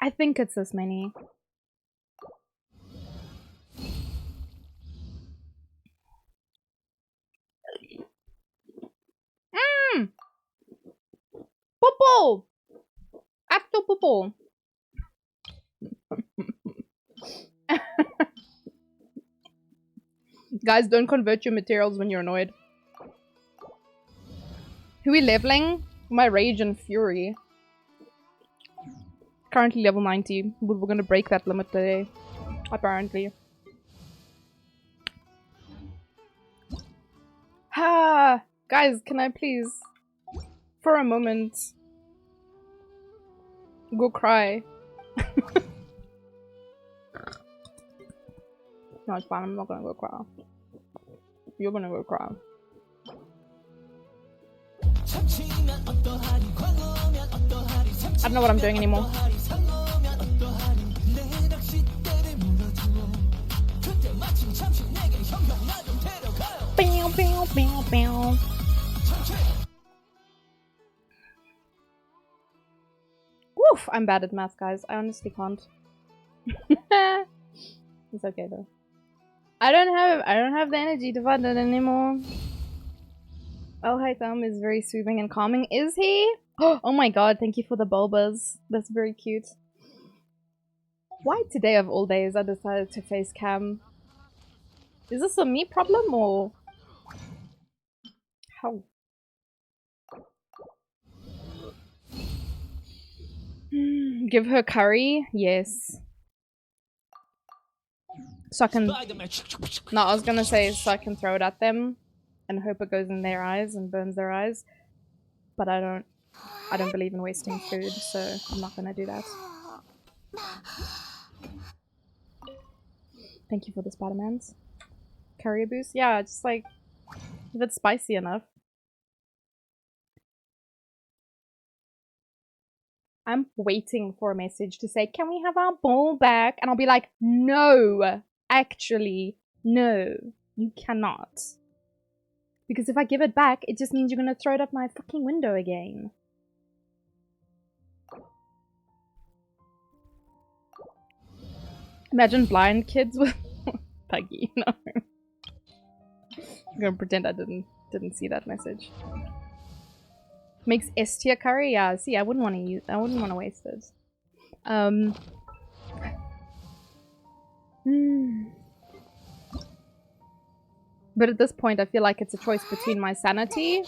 I think it's this many. Purple! After purple! Guys, don't convert your materials when you're annoyed. Who are we leveling? My Rage and Fury. Currently level 90. We're gonna break that limit today. Apparently. Ah, guys, can I please, for a moment, go cry? No, it's fine. I'm not gonna go cry. You're gonna go cry. I don't know what I'm doing anymore. Woof! I'm bad at math, guys. I honestly can't. It's okay though. I don't have the energy to find it anymore. Oh, hi Thumb is very soothing and calming. Is he? Oh my god, thank you for the bulbas. That's very cute. Why today of all days I decided to face cam? Is this a me problem or how? Give her curry? Yes. So I can... No, I was gonna say so I can throw it at them and hope it goes in their eyes and burns their eyes. But I don't believe in wasting food, so I'm not gonna do that. Thank you for the Spider-Mans. Curry boost? Yeah, just like if it's spicy enough. I'm waiting for a message to say, can we have our ball back? And I'll be like, no, actually, no, you cannot. Because if I give it back, it just means you're gonna throw it up my fucking window again. Imagine blind kids with Puggy. No. I'm gonna pretend I didn't see that message. Makes S tier curry? Yeah, see, I wouldn't want to waste it. But at this point, I feel like it's a choice between my sanity.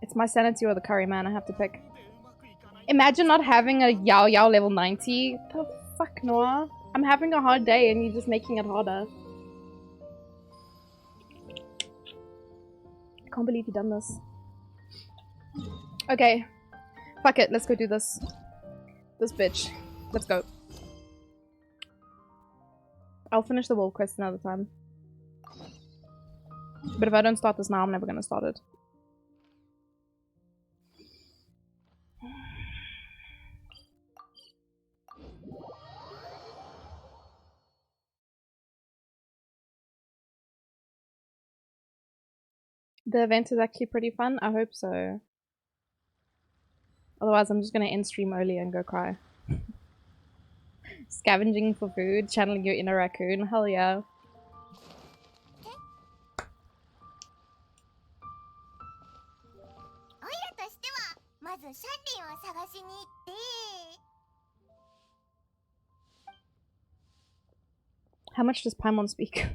It's my sanity or the curry, man. I have to pick. Imagine not having a Yao Yao level 90. The fuck, Noah? I'm having a hard day and you're just making it harder. I can't believe you've done this. Okay. Fuck it, let's go do this. This bitch. Let's go. I'll finish the world quest another time. But if I don't start this now, I'm never gonna start it. The event is actually pretty fun. I hope so. Otherwise, I'm just gonna end stream early and go cry. Scavenging for food, channeling your inner raccoon. Hell yeah. How much does Paimon speak?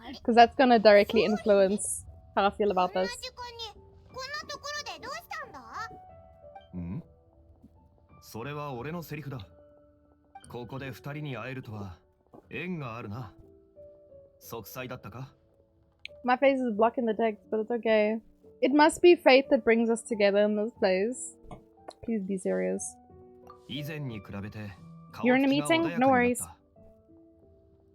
Because that's gonna directly influence how I feel about this. それは俺のセリフだ。ここで二人に会えるとは縁があるな。息災だったか? My face is blocking the text, but it's okay. It must be fate that brings us together in this place. Please be serious. 以前に比べて You're in a meeting? No worries.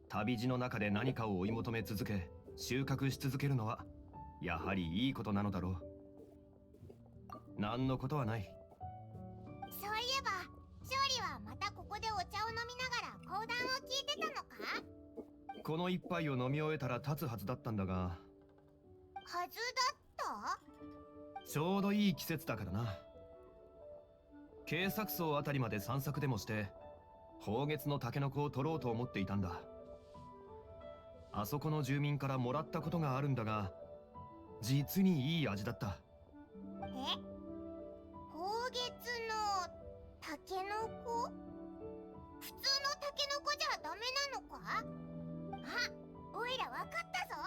旅路の中で何かを追い求め続け、収穫し続けるのはやはりいいことなのだろう。何のことはない。そういえば、勝利はまたここでお茶を飲みながら講談を聞いてたのか？この一杯を飲み終えたら立つはずだったんだが。はずだった？ちょうどいい季節だからな。渓索層あたりまで散策でもして、宝月のタケノコを取ろうと思っていたんだ。あそこの住民からもらったことがあるんだが、実にいい味だった。え？宝月のタケノコ？普通のタケノコじゃダメなのか？あ、おいらわかったぞ。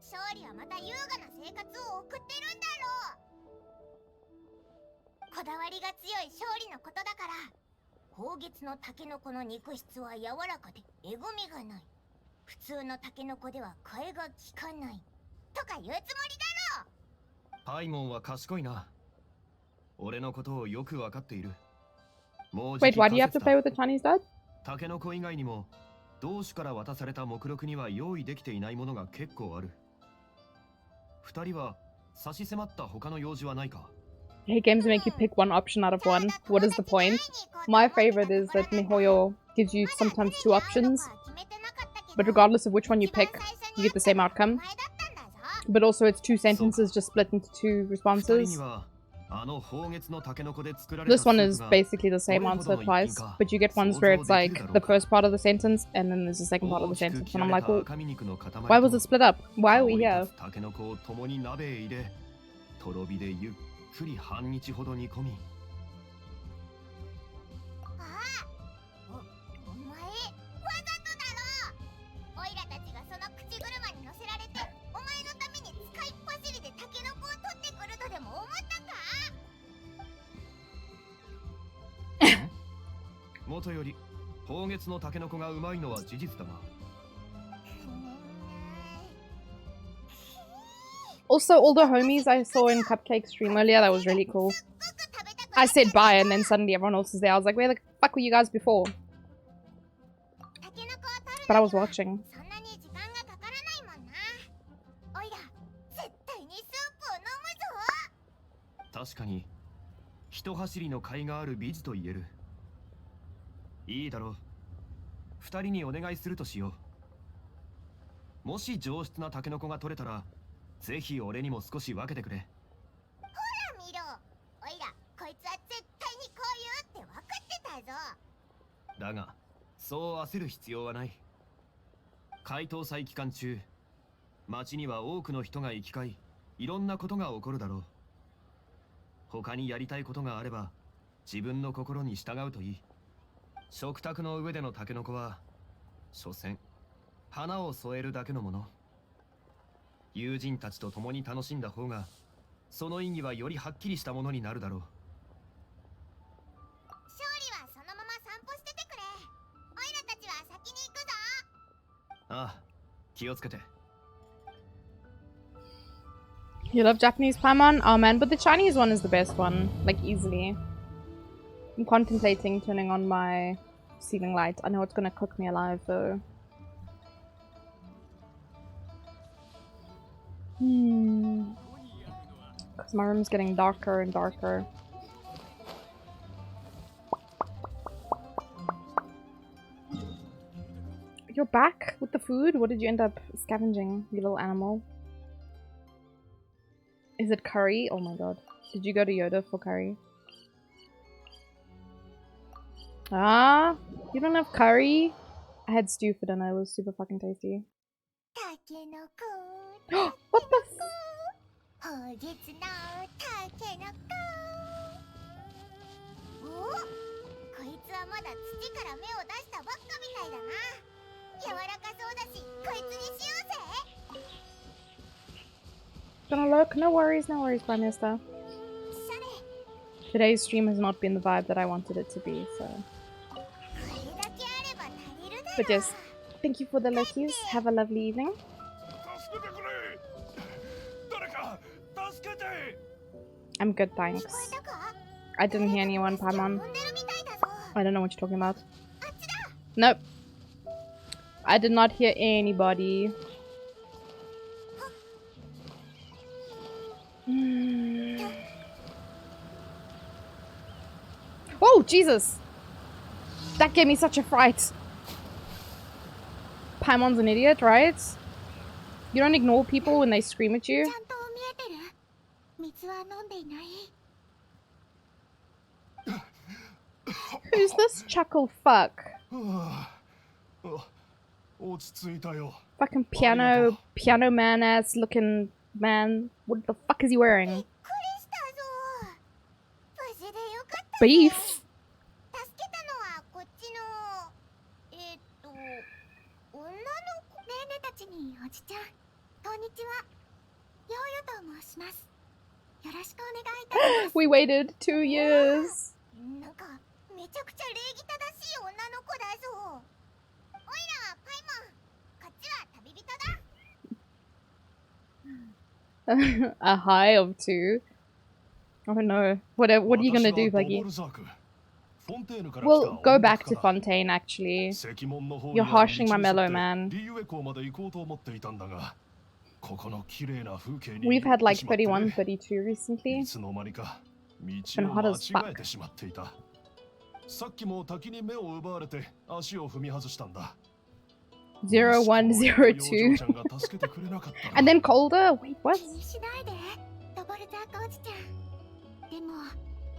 勝利はまた優雅な生活を送ってるんだろう。こだわりが強い勝利のことだから。宝月のタケノコの肉質は柔らかでえぐみがない。普通のタケノコでは替えが利かない。とか言うつもりだろう。パイモンは賢いな。俺のことをよくわかっている。Wait, why do you have to play with the Chinese dad? タケノコ以外にも、同種から渡された目録には用意できていないものが結構ある。二人は差し迫った他の用事はないか? I hate games that make you pick one option out of one. What is the point? My favorite is that miHoYo gives you sometimes two options, but regardless of which one you pick, you get the same outcome. But also it's two sentences just split into two responses. This one is basically the same answer twice, but you get ones where it's like the first part of the sentence and then there's the second part of the sentence. And I'm like, well, why was it split up? Why are we here? くり半日ほど煮込み。ああ、お前、わざとだろ。オイラたちがその口車に乗せられて、お前のために使いっ走りでタケノコを取ってくるとでも思ったか？元より宝月のタケノコがうまいのは事実だが。Also, all the homies I saw in Cupcake stream earlier, that was really cool. I said bye and then suddenly everyone else was there. I was like, where the fuck were you guys before? But I was watching. 確かに人走りの甲斐がある美女と言える。いいだろう。二人にお願いするとしよう。もし上質なタケノコが取れたら、ぜひ俺にも少し分けてくれ。ほら見ろ。おいらこいつは絶対にこう言うって分かってたぞ。だが、そう焦る必要はない。解凍祭期間中、町には多くの人が行き交い、いろんなことが起こるだろう。他にやりたいことがあれば、自分の心に従うといい。食卓の上でのタケノコは、所詮、花を添えるだけのもの。友人たちと共に楽しんだ方が、その意義はよりはっきりしたものになるだろう。勝利はそのまま散歩しててくれ。おいらたちは先に行くぞ。ああ、気をつけて。You love Japanese Paimon? Oh man, but the Chinese one is the best one. Like, easily. I'm contemplating turning on my ceiling light. I know it's gonna cook me alive though. Because my room's getting darker and darker. You're back with the food? What did you end up scavenging, you little animal? Is it curry? Oh my god. Did you go to Yoda for curry? Ah, you don't have curry? I had stew for dinner. It was super fucking tasty. タケノコ What the f- 法律のタケノコ。お、こいつはまだ土から芽を出したばっかみたいだな。柔らかそうだし、こいつにしようぜ。 Gonna look? No worries, Prime Minister. それ、 Today's stream has not been the vibe that I wanted it to be, so. これだけあれば足りるだろう。 But yes, thank you for the Lokis. Have a lovely evening. I'm good, thanks. 聞こえたか？ I didn't hear anyone, 呼ん Paimon. でるみたいだぞ。 I don't know what you're talking about. あっちだ。 Nope. I did not hear anybody. Oh, Jesus! That gave me such a fright. Paimon's an idiot, right? You don't ignore people when they scream at ち you. ゃんと見えてる？水は飲んでいない？ Who's this chuckle fuck? 落ち着いたよ。 Fucking piano man ass looking man. What the fuck is he びっ wearing? くりしたぞ。無事でよかったね。 Beef? 助けたのはこっちの女の子。ねえねたちにおじちゃん、こんにちは。ヨーヨと申します。よろしくお願いいたします。 We waited 2 years. なんかめちゃくちゃ礼儀正しい女の子だぞ。おいらはパイモン。こっちは旅人だ。 A high of 2. Oh no. What are you gonna do, Buggy? We'll go back to Fontaine, actually. You're harshing my mellow, man. We've had like 31, 32 recently. It's been hot as fuck. 0102. And then colder? Wait, what? 気にしないで、ドボルザークおじちゃん。でも、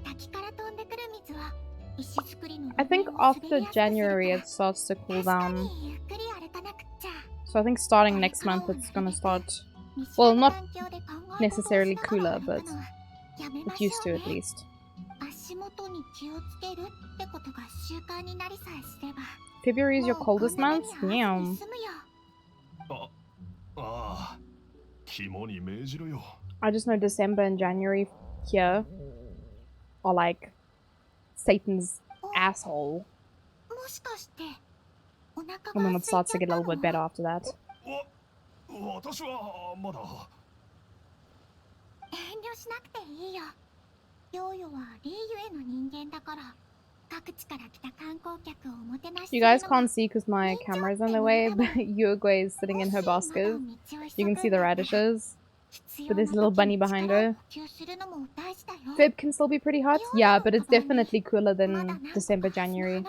滝から飛んでくる水は石造りの I think after January it starts to cool 確か down. にゆっくり歩かなくっちゃ。 So I think starting next month it's gonna start well, not necessarily cooler, but get used to it at least. 足元に気をつけるってことが習慣になりさえすれば。 February is your coldest month? もうこんな目に遭わ Damn. ずに済むよ。ああ、肝に銘じろよ。 I just know December and January here are like Satan's asshole. もしかしてお腹が And then it 空い starts ちゃ to っ get a た little の？ bit better after that. 私はまだ。遠慮しなくていいよ。ヨーヨはリーユへの人間だから、各地から来た観光客をおもてなしす You る guys のが can't see because my camera's in the way, but Uruguay is sitting in her basket. You can see the radishes. With this little bunny behind her. Feb can still be pretty hot. Yeah, but it's definitely cooler than December, January.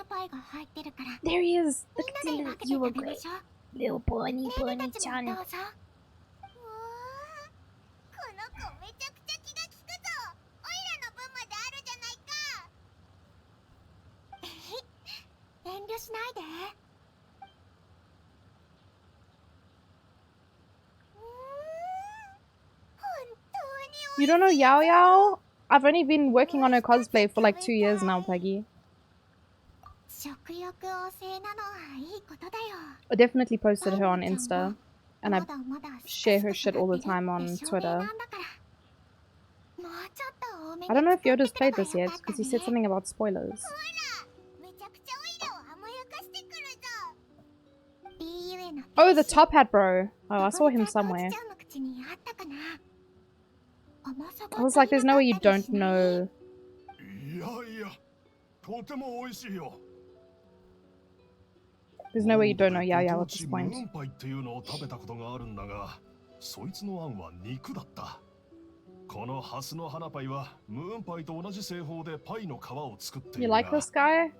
There he is. Look at him. You were great. Little bunny, bunny-chan. この子めちゃくちゃ気が利くぞ。オイラの分まであるじゃないか。遠慮しないで。You don't know Yao Yao? I've only been working on her cosplay for like 2 years now, Peggy. 食欲旺盛なのはいいことだよ。 I definitely posted her on Insta. And I share her shit all the time on Twitter. I don't know if Yoda's played this yet, because he said something about spoilers. Oh, the top hat bro. Oh, I saw him somewhere. I was like, there's no way you don't know. いやいや、とても美味しいよ。 There's no way you don't know Yao Yao at this point. ムーンパイっていうのを食べたことがあるんだが、そいつのあんは肉だった。このハスの花パイはムーンパイと同じ製法でパイの皮を作ってい You る like が、 this guy?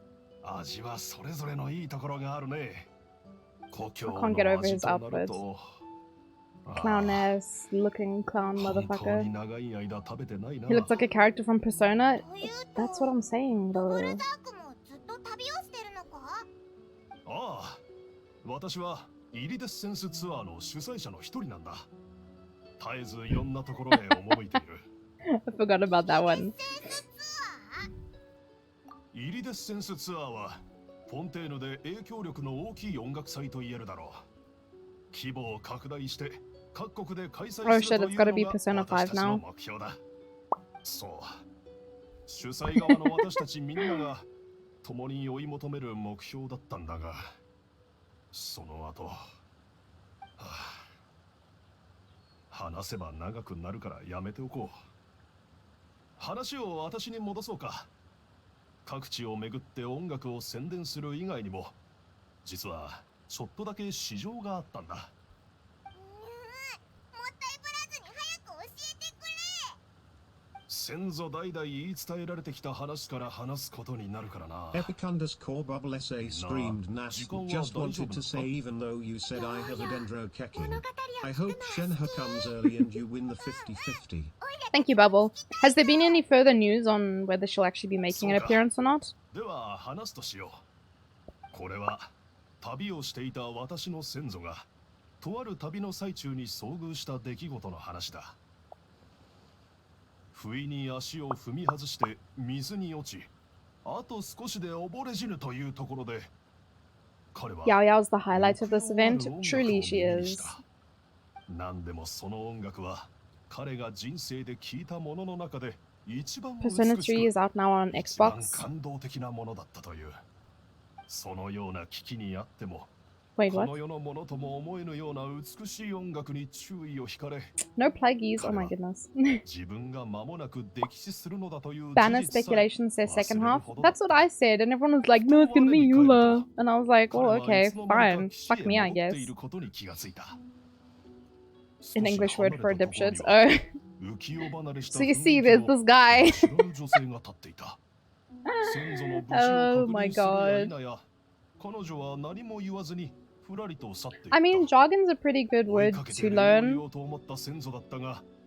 味はそれぞれのいいところがあるね。故郷 I の can't get over 味 his となる outfit. と、Clown ass looking clown 本当 motherfucker. に長い間食べてないな。 He looks like a character from Persona. That's what I'm saying, though. ああ、私はイリデッセンスツアーの主催者の一人なんだ。絶えずいろんなところへ赴いている。I forgot about that one. イリデッセンスツアーはフォンテーヌで影響力の大きい音楽祭と言えるだろう。規模を拡大して各国で開催する Oh と shit, いう it's の gotta be が Persona 5私たちの now. 目標だ。そう。主催側の私たちみんなが共に追い求める目標だったんだが、その後、話せば長くなるからやめておこう。話を私に戻そうか。各地を巡って音楽を宣伝する以外にも、実はちょっとだけ市場があったんだ。もったいぶらずに早く教えてくれ。先祖代々言い伝えられてきた話から話すことになるからな。Epic_bubble essay streamed Nas just wanted to say even though you said I have a dendro kecking. I hope Shenhe comes early and you win the 50-50. Thank you, Bubble. Has there been any further news on whether she'll actually be making an appearance or not? では話すとしよう。これは旅をしていた私の先祖がとある旅の最中に遭遇した出来事の話だ。不意に足を踏み外して水に落ち、あと少しで溺れ死ぬというところで、彼は Yao Yao's the highlight of this event. Truly she is. 何でもその音楽は彼が人生で聴いたものの中で一番 Persona 3 is out now on 一番 Xbox. 感動的なものだったという。そのような危機にあっても、 Wait, こ what? の世のものとも思えぬような美しい音楽に注意を惹かれ、 No pluggies. Oh my goodness. 自分が間もなく溺死するのだという Banner 事実さえ speculation says second 忘れる half. ほどだ。 That's what I said, and everyone was like, no, it's gonna be Eula. And I was like, oh, okay, fine. Fuck me, I guess. An English word for a dipshit. Oh. So you see, there's this guy. Oh my god. I mean, jargon's a pretty good word to learn,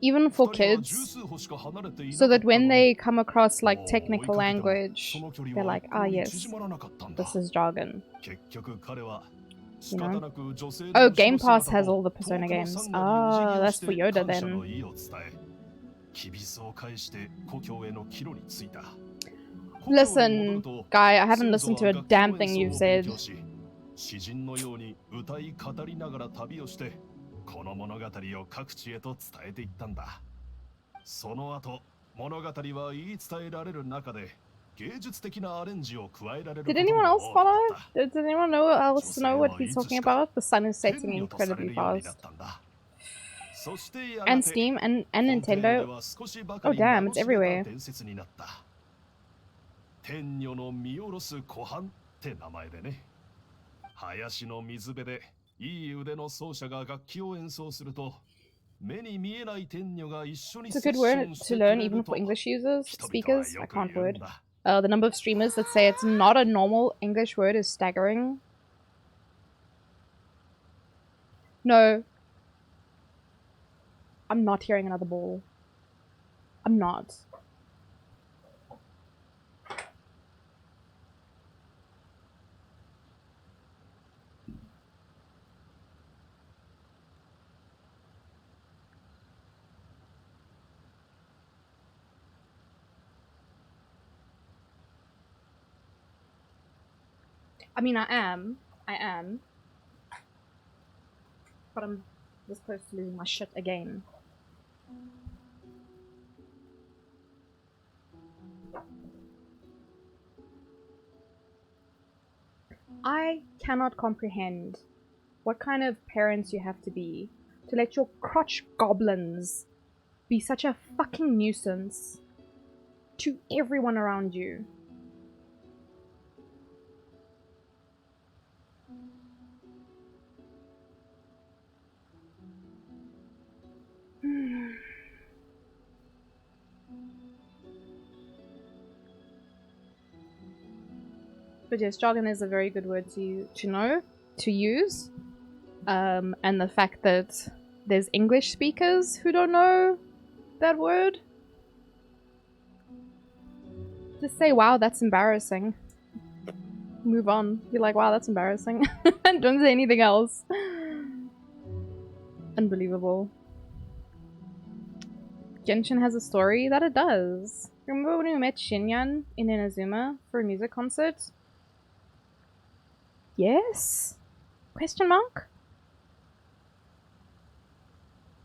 even for kids, so that when they come across like technical language, they're like, ah yes, this is jargon. You know? Oh, Game Pass has all the Persona games. Ah, that's for Yoda then. Listen, guy, I haven't listened to a damn thing you've said. 詩人のように歌い語りながら旅をしてこの物語を各地へと伝えていったんだ。その後物語は言い伝えられる中で芸術的なアレンジを加えられること Did も anyone 多 else かっ follow? た。 Did anyone else know what he's talking about? The sun is setting incredibly fast. And Steam and Nintendo. Oh damn, it's everywhere. 天女の見下ろす湖畔って名前でね。林の水辺でいい腕の奏者が楽器を演奏すると It's a good word to learn even for English users, speakers. I can't word. The number of streamers that say it's not a normal English word is staggering. No. I'm not hearing another ball. I'm not. I mean, I am. But I'm this close to losing my shit again. I cannot comprehend what kind of parents you have to be to let your crotch goblins be such a fucking nuisance to everyone around you. But yes, jargon is a very good word to know, to use. And the fact that there's English speakers who don't know that word. Just say, wow, that's embarrassing. Move on. You're like, wow, that's embarrassing. And don't say anything else. Unbelievable. Genshin has a story that it does. Remember when we met Shinyan in Inazuma for a music concert? Yes? Question mark?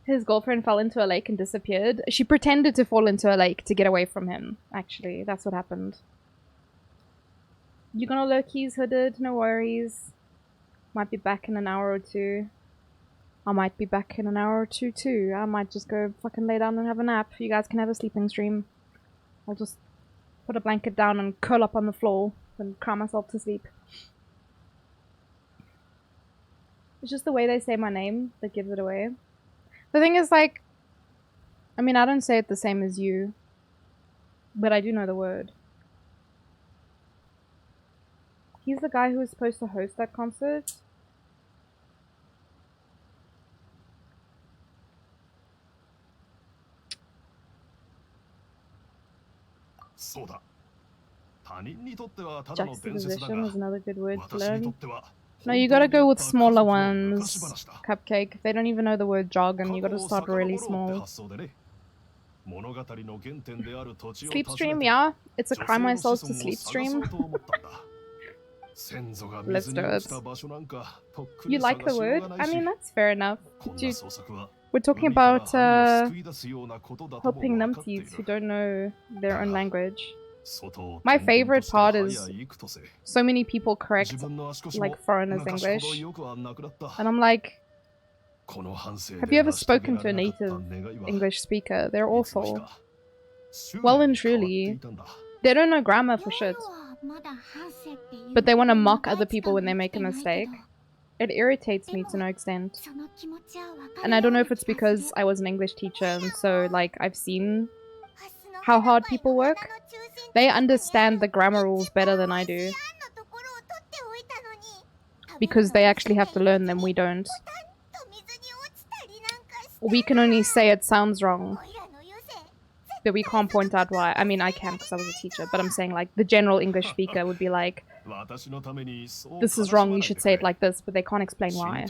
His girlfriend fell into a lake and disappeared. She pretended to fall into a lake to get away from him, actually. That's what happened. You're gonna low-keys hooded, no worries. Might be back in an hour or two. I might be back in an hour or two too. I might just go fucking lay down and have a nap. You guys can have a sleeping stream. I'll just put a blanket down and curl up on the floor and cry myself to sleep. It's just the way they say my name that gives it away. The thing is, like, I mean, I don't say it the same as you, but I do know the word. He's the guy who was supposed to host that concert. Juxtaposition is another good word to learn. No, you gotta go with smaller ones, Cupcake. If they don't even know the word jargon, you gotta start really small. Sleep stream, yeah. It's a cry myself to sleep stream. Let's do it. You like the word? I mean, that's fair enough. Dude, we're talking about helping numpties who don't know their own language. My favorite part is so many people correct like foreigners' English, and I'm like, have you ever spoken to a native English speaker? They're awful. Well and truly, they don't know grammar for shit, but they want to mock other people when they make a mistake. It irritates me to no extent. And I don't know if it's because I was an English teacher and so like I've seen how hard people work. They understand the grammar rules better than I do. Because they actually have to learn them, we don't. We can only say it sounds wrong. But we can't point out why. I mean, I can because I was a teacher, but I'm saying like the general English speaker would be like, this is wrong, you should say it like this, but they can't explain why.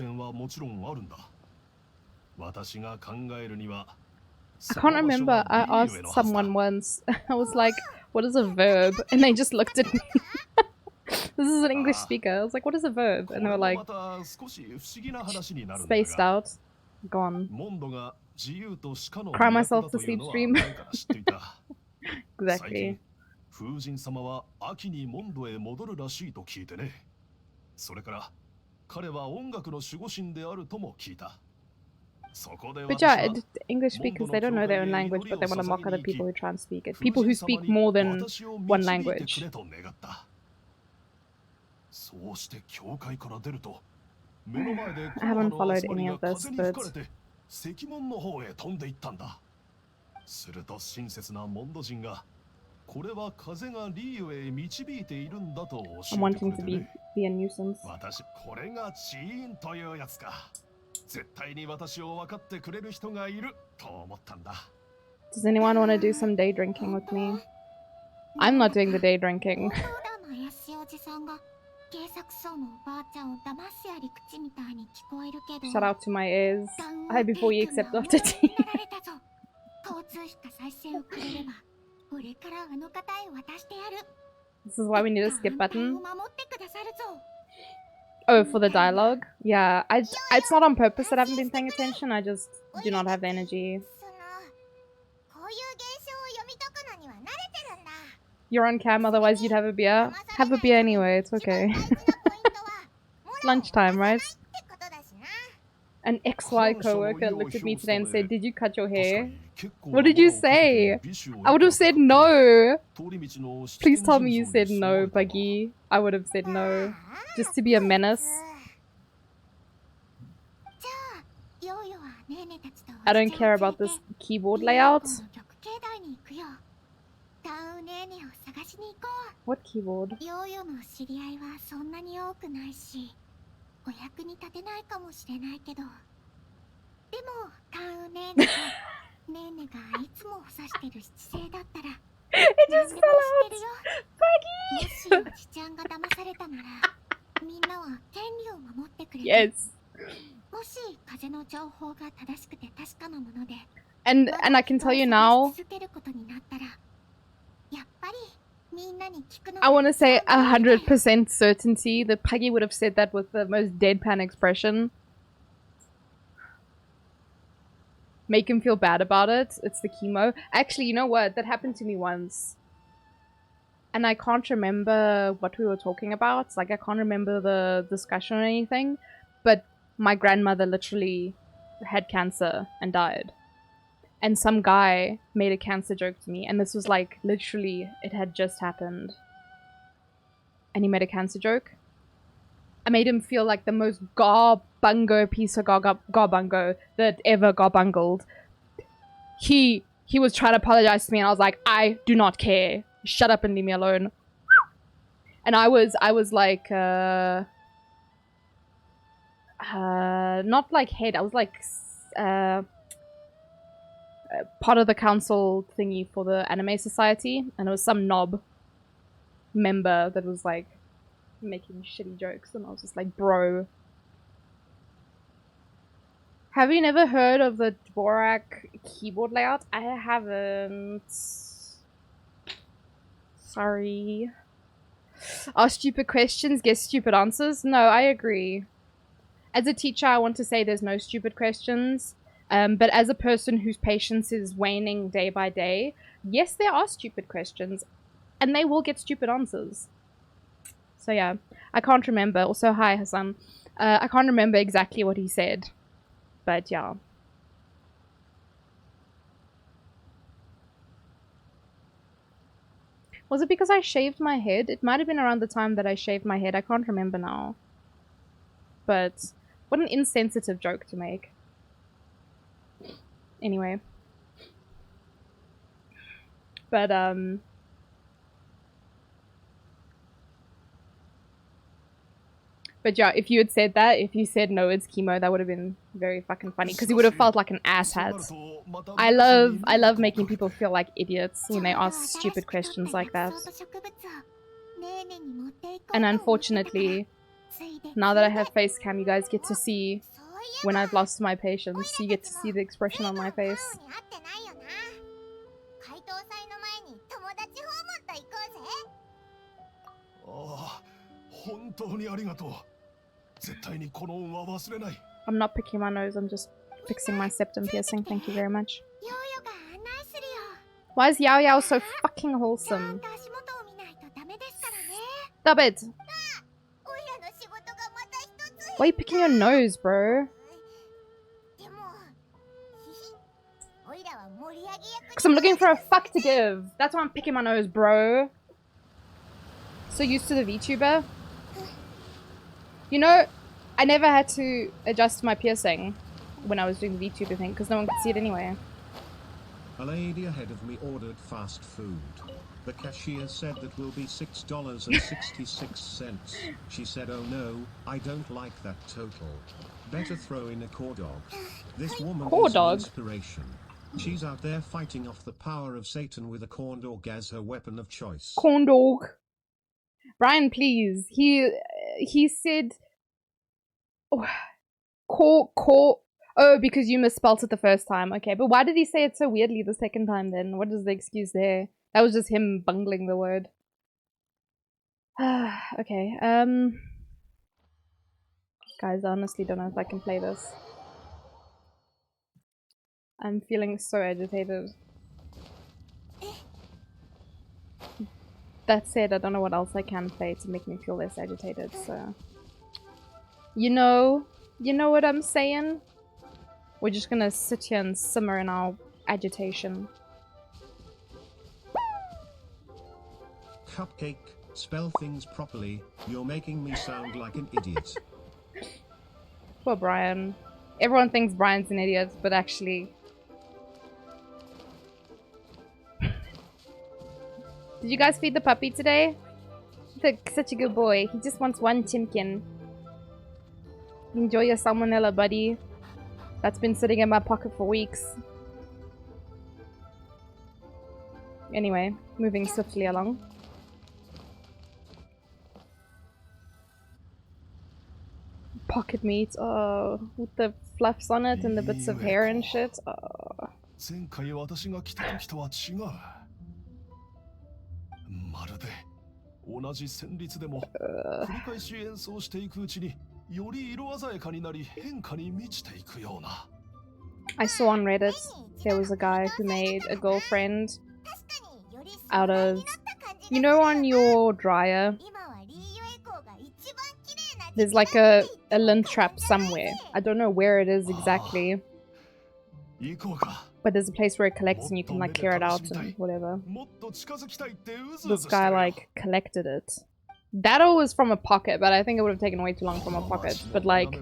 I can't remember, I asked someone once, I was like, what is a verb? And they just looked at me. This is an English speaker. I was like, what is a verb? And they were like, spaced out, gone. Cry myself to sleep stream. Exactly. But yeah, English speakers, they don't know their own language, but they want to mock other people who try and speak it. People who speak more than one language. I haven't followed any of this, but 石門の方へ飛んでいったんだ。すると親切なモンド人が、これは風がリーウェイへ導いているんだと教 I'm えてく wanting れ to て be ね。 be a nuisance. 私、これがチーンというやつか。絶対に私を分かってくれる人がいると思ったんだ。 Does anyone want to do some day drinking with me? I'm not doing the day drinking. 本当だの怪しいおじさんが警察署のおばあちゃんを騙すやり口みたいに聞こえるけど Shout out to my ears. Hi, before you accept after tea. 交通費か再生をくれれば俺からあの方へ渡してやる。 This is why we need a skip あんたを button. 守ってくださるぞ。 Oh, for the dialogue? Yeah, it's not on purpose that I haven't been paying attention. I just do not have the energy. そのこういう現象を読み解くのには慣れてるんだ。 You're on cam, otherwise you'd have a beer. Have a beer anyway, it's okay. 一番大事なポイントは Lunchtime, right? ってことだしな。 An XY coworker looked at me today and said, "Did you cut your hair?" What did you say? I would have said no. Please tell me you said no, Buggy. I would have said no. Just to be a menace. じゃあヨーヨーはネーネたちと I don't care about this keyboard layout. 曲境内に行くよ。タウンネーネを探しに行こ What keyboard? う。ヨーヨーの知り合いはそんなに多くないしお役に立てないかもしれないけど、でもタウンネーネがネーネがいつも指してる七星だったら It 何 just で fell も知ってる out. よ。 Buggy! もしおじちゃんが騙されたならみんなは権利を守ってくれる。 Yes. もし風の情報が正しくて確かなもので And I can tell you now, 続けることになったらやっぱりみんなに聞くの I want to say 100% certainty that Puggy would have said that with the most deadpan expression. Make him feel bad about it. It's the chemo. Actually, you know what? That happened to me once. And I can't remember what we were talking about. Like, I can't remember the discussion or anything. But my grandmother literally had cancer and died. And some guy made a cancer joke to me. And this was like, literally, it had just happened. And he made a cancer joke. I made him feel like the most garbungo piece of garbungo that ever garbungled. He was trying to apologize to me and I was like, I do not care. Shut up and leave me alone. And I was like, not like head, I was like, part of the council thingy for the anime society. And it was some knob member that was like, making shitty jokes and I was just like, bro. Have you never heard of the Dvorak keyboard layout? I haven't. Sorry. Ask stupid questions, get stupid answers? No, I agree. As a teacher, I want to say there's no stupid questions. But as a person whose patience is waning day by day, yes, there are stupid questions. And they will get stupid answers. So yeah, I can't remember. Also, hi Hassan. I can't remember exactly what he said. But yeah. Was it because I shaved my head? It might have been around the time that I shaved my head. I can't remember now. But what an insensitive joke to make. Anyway. But yeah, if you had said that, if you said no, it's chemo, that would have been very fucking funny because you would have felt like an asshat. I love making people feel like idiots when they ask stupid questions like that. And unfortunately, now that I have face cam, you guys get to see when I've lost my patience. You get to see the expression on my face. 本当にありがとう。絶対にこの恩は忘れない。 I'm not picking my nose, I'm just fixing my septum piercing. Thank you very much. Why is Yao Yao so fucking wholesome? Stop it! Why are you picking your nose, bro? Because I'm looking for a fuck to give. That's why I'm picking my nose, bro. So used to the VTuber. You know, I never had to adjust my piercing. when I was doing the VTuber thing, because no one could see it anyway. A lady ahead of me ordered fast food. The cashier said that will be $6.66. She said, oh no, I don't like that total. Better throw in a core dog. This woman Core is an dog? inspiration. She's out there fighting off the power of Satan with a corn dog as her weapon of choice. Corn dog. Brian, please. He said... Oh, core... Oh, because you misspelled it the first time. Okay, but why did he say it so weirdly the second time then? What is the excuse there? That was just him bungling the word. Okay, guys, I honestly don't know if I can play this. I'm feeling so agitated. That said, I don't know what else I can play to make me feel less agitated, so... You know what I'm saying? We're just gonna sit here and simmer in our agitation. Cupcake, spell things properly. You're making me sound like an idiot. Poor Brian. Everyone thinks Brian's an idiot, but actually... Did you guys feed the puppy today? Such a good boy. He just wants one Timkin. Enjoy your salmonella, buddy. That's been sitting in my pocket for weeks. Anyway, moving swiftly along. Pocket meat, oh, with the fluffs on it and the bits of hair and shit. Oh. 前回私が来た時とは違う。まるで同じ旋律でも繰り返し演奏していくうちにより色鮮やかになり変化に満ちていくような。I saw on Reddit there was a guy who made a girlfriend out of, you know, on your dryer there's like a lint trap somewhere. I don't know where it is exactly, but there's a place where it collects and you can like clear it out and whatever. This guy like collected it. That all was from a pocket, but I think it would have taken way too long from a pocket. But like,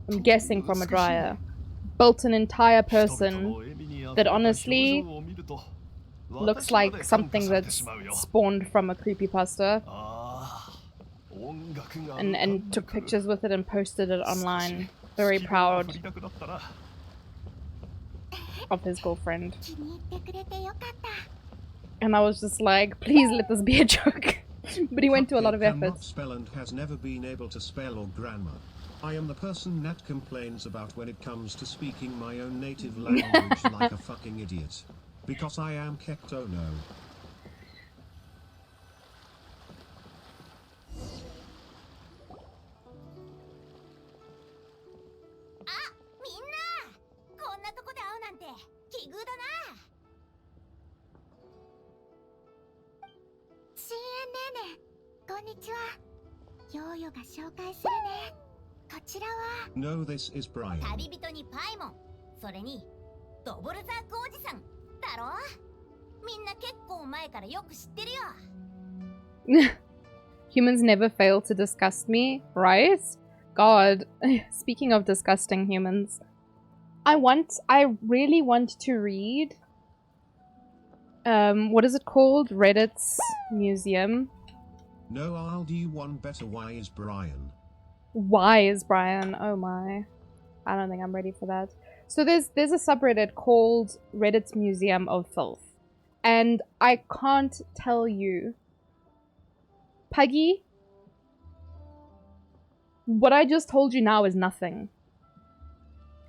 I'm guessing from a dryer. Built an entire person that honestly looks like something that's spawned from a creepypasta. And took pictures with it and posted it online. Very proud of his girlfriend. And I was just like, please let this be a joke. But he went to a lot of effort. Cannot spell and has never been able to spell or grammar. I am the person Nat complains about when it comes to speaking my own native language like a fucking idiot. Because I am Kektono. No, this is Brian. Humans never fail to disgust me, right? God, speaking of disgusting humans, I really want to read, what is it called? Reddit's museum. No, I'll do one better. Why is Brian? Why is Brian? Oh my. I don't think I'm ready for that. So there's a subreddit called Reddit's Museum of Filth. And I can't tell you, Puggy, what I just told you now is nothing.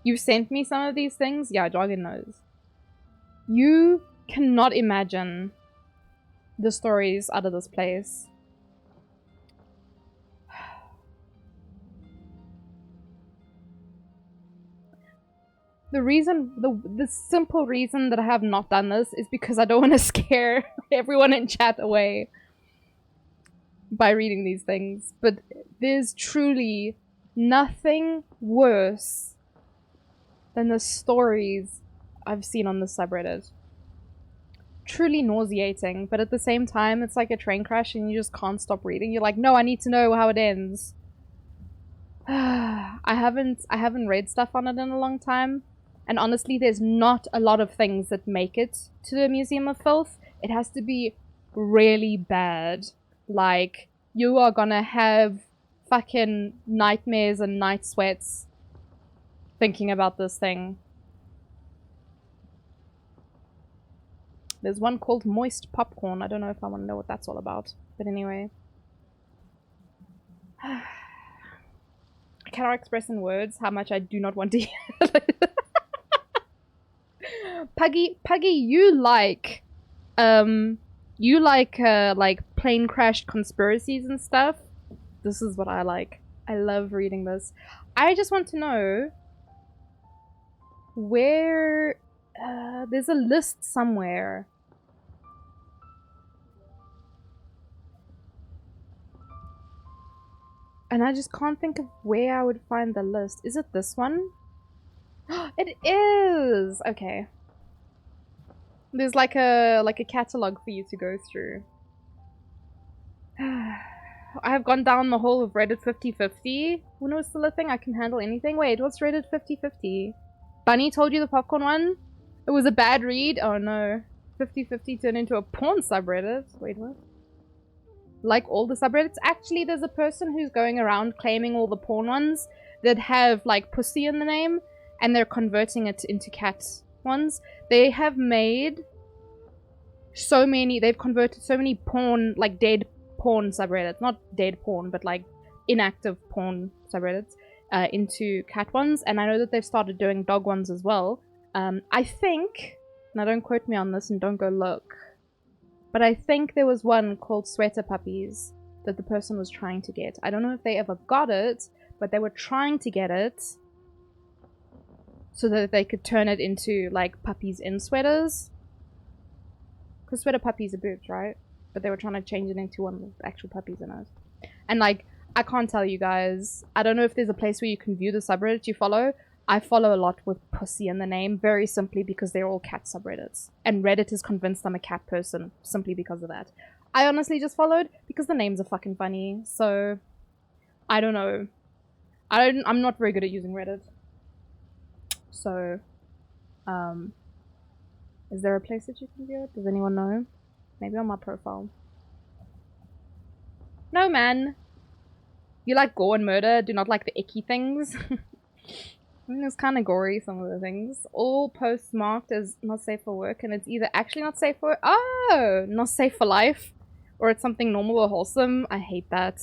You sent me some of these things? Yeah, Dragon knows. You cannot imagine the stories out of this place. The simple reason that I have not done this is because I don't want to scare everyone in chat away by reading these things. But there's truly nothing worse than the stories I've seen on the subreddit. Truly nauseating, but at the same time, it's like a train crash and you just can't stop reading. You're like, no, I need to know how it ends. I haven't read stuff on it in a long time. And honestly, there's not a lot of things that make it to the Museum of Filth. It has to be really bad. Like, you are gonna have fucking nightmares and night sweats thinking about this thing. There's one called Moist Popcorn. I don't know if I want to know what that's all about. But anyway. I cannot express in words how much I do not want to hear. Puggy, you like plane crash conspiracies and stuff. This is what I like. I love reading this. I just want to know where there's a list somewhere. And I just can't think of where I would find the list. Is it this one? It is! Okay. There's like a catalog for you to go through. I have gone down the hole of Reddit 50/50. When it was still a thing, I can handle anything. Wait, what's Reddit 50/50? Bunny told you the popcorn one? It was a bad read? Oh no. 50/50 turned into a porn subreddit. Wait, what? Like all the subreddits? Actually, there's a person who's going around claiming all the porn ones that have like pussy in the name, and they're converting it into cat ones. They have made so many, they've converted so many porn, like dead porn subreddits, not dead porn, but like inactive porn subreddits, into cat ones. And I know that they've started doing dog ones as well. I think, now don't quote me on this and don't go look, but I think there was one called Sweater Puppies that the person was trying to get. I don't know if they ever got it, but they were trying to get it so that they could turn it into like puppies in sweaters. Because sweater puppies are boobs, right? But they were trying to change it into one with actual puppies in it. And like, I can't tell you guys. I don't know if there's a place where you can view the subreddit you follow. I follow a lot with pussy in the name, very simply because they're all cat subreddits. And Reddit is convinced I'm a cat person simply because of that. I honestly just followed because the names are fucking funny. So, I don't know. I'm not very good at using Reddit. So, is there a place that you can view it? Does anyone know? Maybe on my profile. No, man. You like gore and murder, do not like the icky things. I mean, it's kind of gory, some of the things. All posts marked as not safe for work, and it's either actually not safe for— oh! Not safe for life. Or it's something normal or wholesome. I hate that.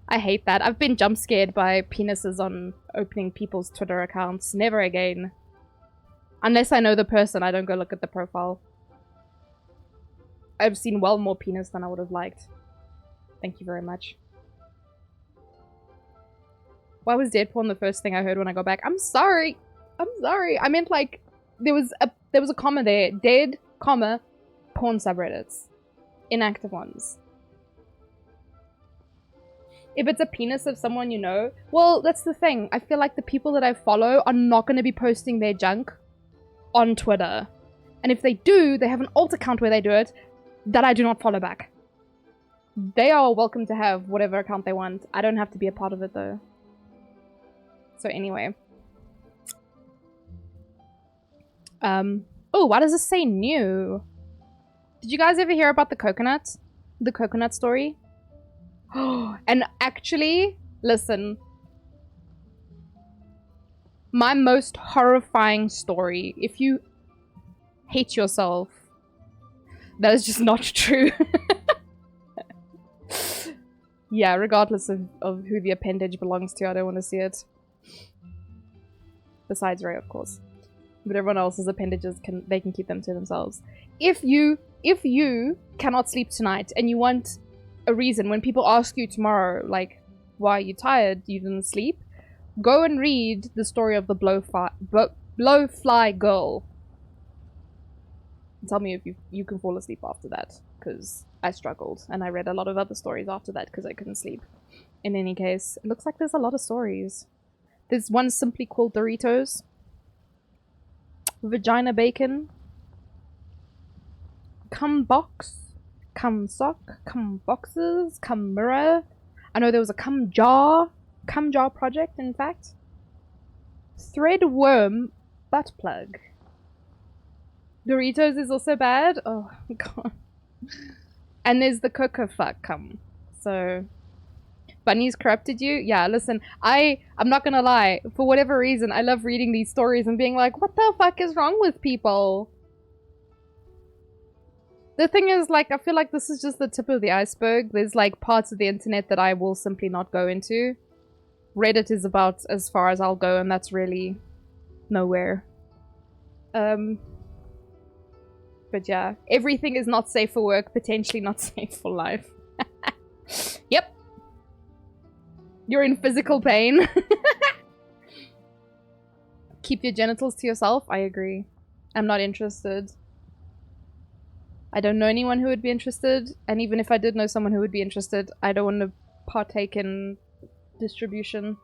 I hate that. I've been jump scared by penises on opening people's Twitter accounts. Never again. Unless I know the person, I don't go look at the profile. I've seen well more penis than I would have liked. Thank you very much. Why was dead porn the first thing I heard when I got back? I'm sorry. I'm sorry. I meant like there was a comma there. Dead, comma, porn subreddits. Inactive ones. If it's a penis of someone you know, well, that's the thing. I feel like the people that I follow are not going to be posting their junk on Twitter. And if they do, they have an alt account where they do it that I do not follow back. They are welcome to have whatever account they want. I don't have to be a part of it though. So anyway. Oh, why does this say new? Did you guys ever hear about the coconut? The coconut story? And actually, listen. My most horrifying story, if you hate yourself, that is just not true. Yeah, regardless of who the appendage belongs to, I don't want to see it. Besides Ray, of course. But everyone else's appendages, they can keep them to themselves. If you cannot sleep tonight and you want a reason, when people ask you tomorrow, like, why are you tired? You didn't sleep? Go and read the story of the blowfly girl. And tell me if you can fall asleep after that, because I struggled, and I read a lot of other stories after that because I couldn't sleep. In any case, it looks like there's a lot of stories. There's one simply called Doritos. Vagina bacon. Cum box. Cum sock. Cum boxes. Cum mirror. I know there was a cum jar. cum jar project, in fact. Thread worm butt plug. Doritos is also bad. Oh god. And there's the cocoa fuck cum. So Bunnies corrupted you? Yeah, listen, I'm not gonna lie. For whatever reason, I love reading these stories and being like, what the fuck is wrong with people? The thing is, like, I feel like this is just the tip of the iceberg. There's, like, parts of the internet that I will simply not go into. Reddit is about as far as I'll go, and that's really nowhere. But yeah, everything is not safe for work, potentially not safe for life. Yep. You're in physical pain. Keep your genitals to yourself. I agree. I'm not interested. I don't know anyone who would be interested, and even if I did know someone who would be interested, I don't want to partake in distribution.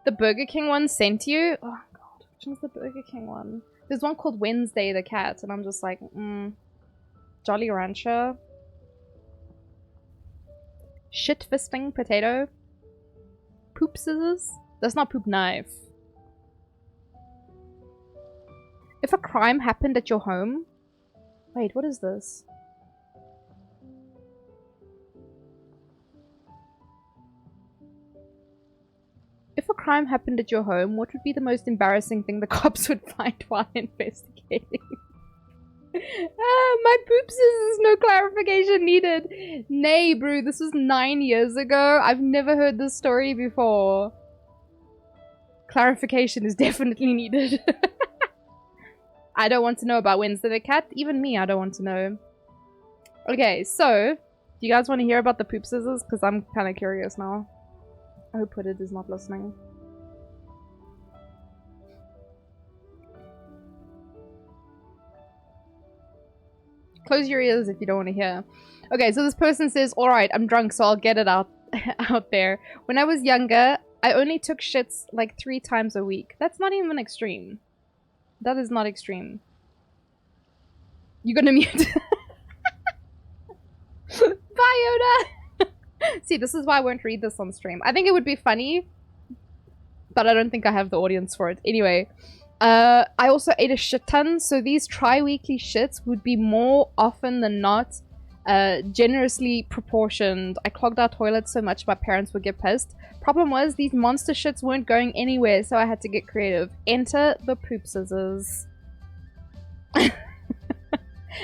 The Burger King one sent you? Oh god, which one's the Burger King one? There's one called Wednesday the Cat, and I'm just like, Jolly Rancher. Shit fisting potato. Poop scissors? That's not poop knife. If a crime happened at your home... Wait, what is this? If a crime happened at your home, what would be the most embarrassing thing the cops would find while investigating? My poop scissors, no clarification needed. Nay, bro, this was 9 years ago. I've never heard this story before. Clarification is definitely needed. I don't want to know about Wednesday the Cat. Even me, I don't want to know. Okay, so, do you guys want to hear about the poop scissors? Because I'm kind of curious now. I hope Hooded is not listening. Close your ears if you don't want to hear. Okay, so this person says, alright, I'm drunk, so I'll get it out there. When I was younger, I only took shits like 3 times a week. That's not even extreme. That is not extreme. You're gonna mute. Bye, Yoda! See, this is why I won't read this on stream. I think it would be funny, but I don't think I have the audience for it. Anyway, I also ate a shit ton, so these tri-weekly shits would be more often than not generously proportioned. I clogged our toilets so much my parents would get pissed. Problem was, these monster shits weren't going anywhere, so I had to get creative. Enter the poop scissors.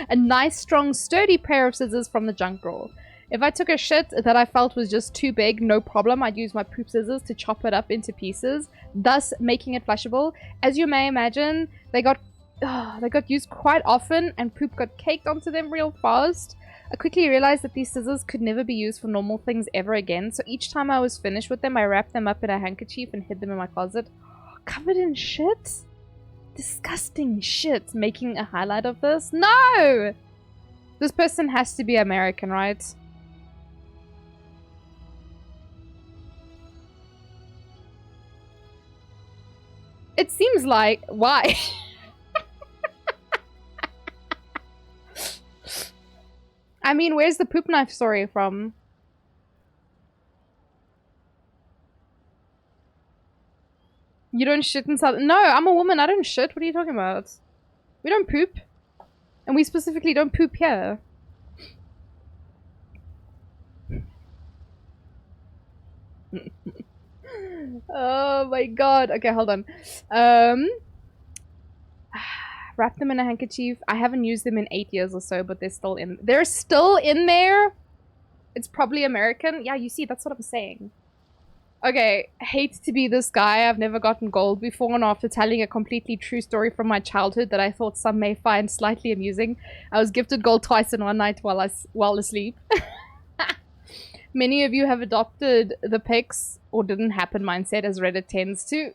A nice, strong, sturdy pair of scissors from the junk drawer. If I took a shit that I felt was just too big, no problem, I'd use my poop scissors to chop it up into pieces, thus making it flushable. As you may imagine, they got used quite often, and poop got caked onto them real fast. I quickly realized that these scissors could never be used for normal things ever again, so each time I was finished with them, I wrapped them up in a handkerchief and hid them in my closet. Covered in shit? Disgusting shit. Making a highlight of this? No! This person has to be American, right? It seems like... Why? I mean, where's the poop knife story from? You don't shit in South... No, I'm a woman. I don't shit. What are you talking about? We don't poop. And we specifically don't poop here. Oh my god. Okay, hold on. Wrap them in a handkerchief. I haven't used them in 8 years or so, but they're still in... They're still in there? It's probably American. Yeah, you see, that's what I'm saying. Okay, hate to be this guy. I've never gotten gold before, and after telling a completely true story from my childhood that I thought some may find slightly amusing, I was gifted gold twice in one night while asleep. Many of you have adopted the pics or didn't happen mindset as Reddit tends to,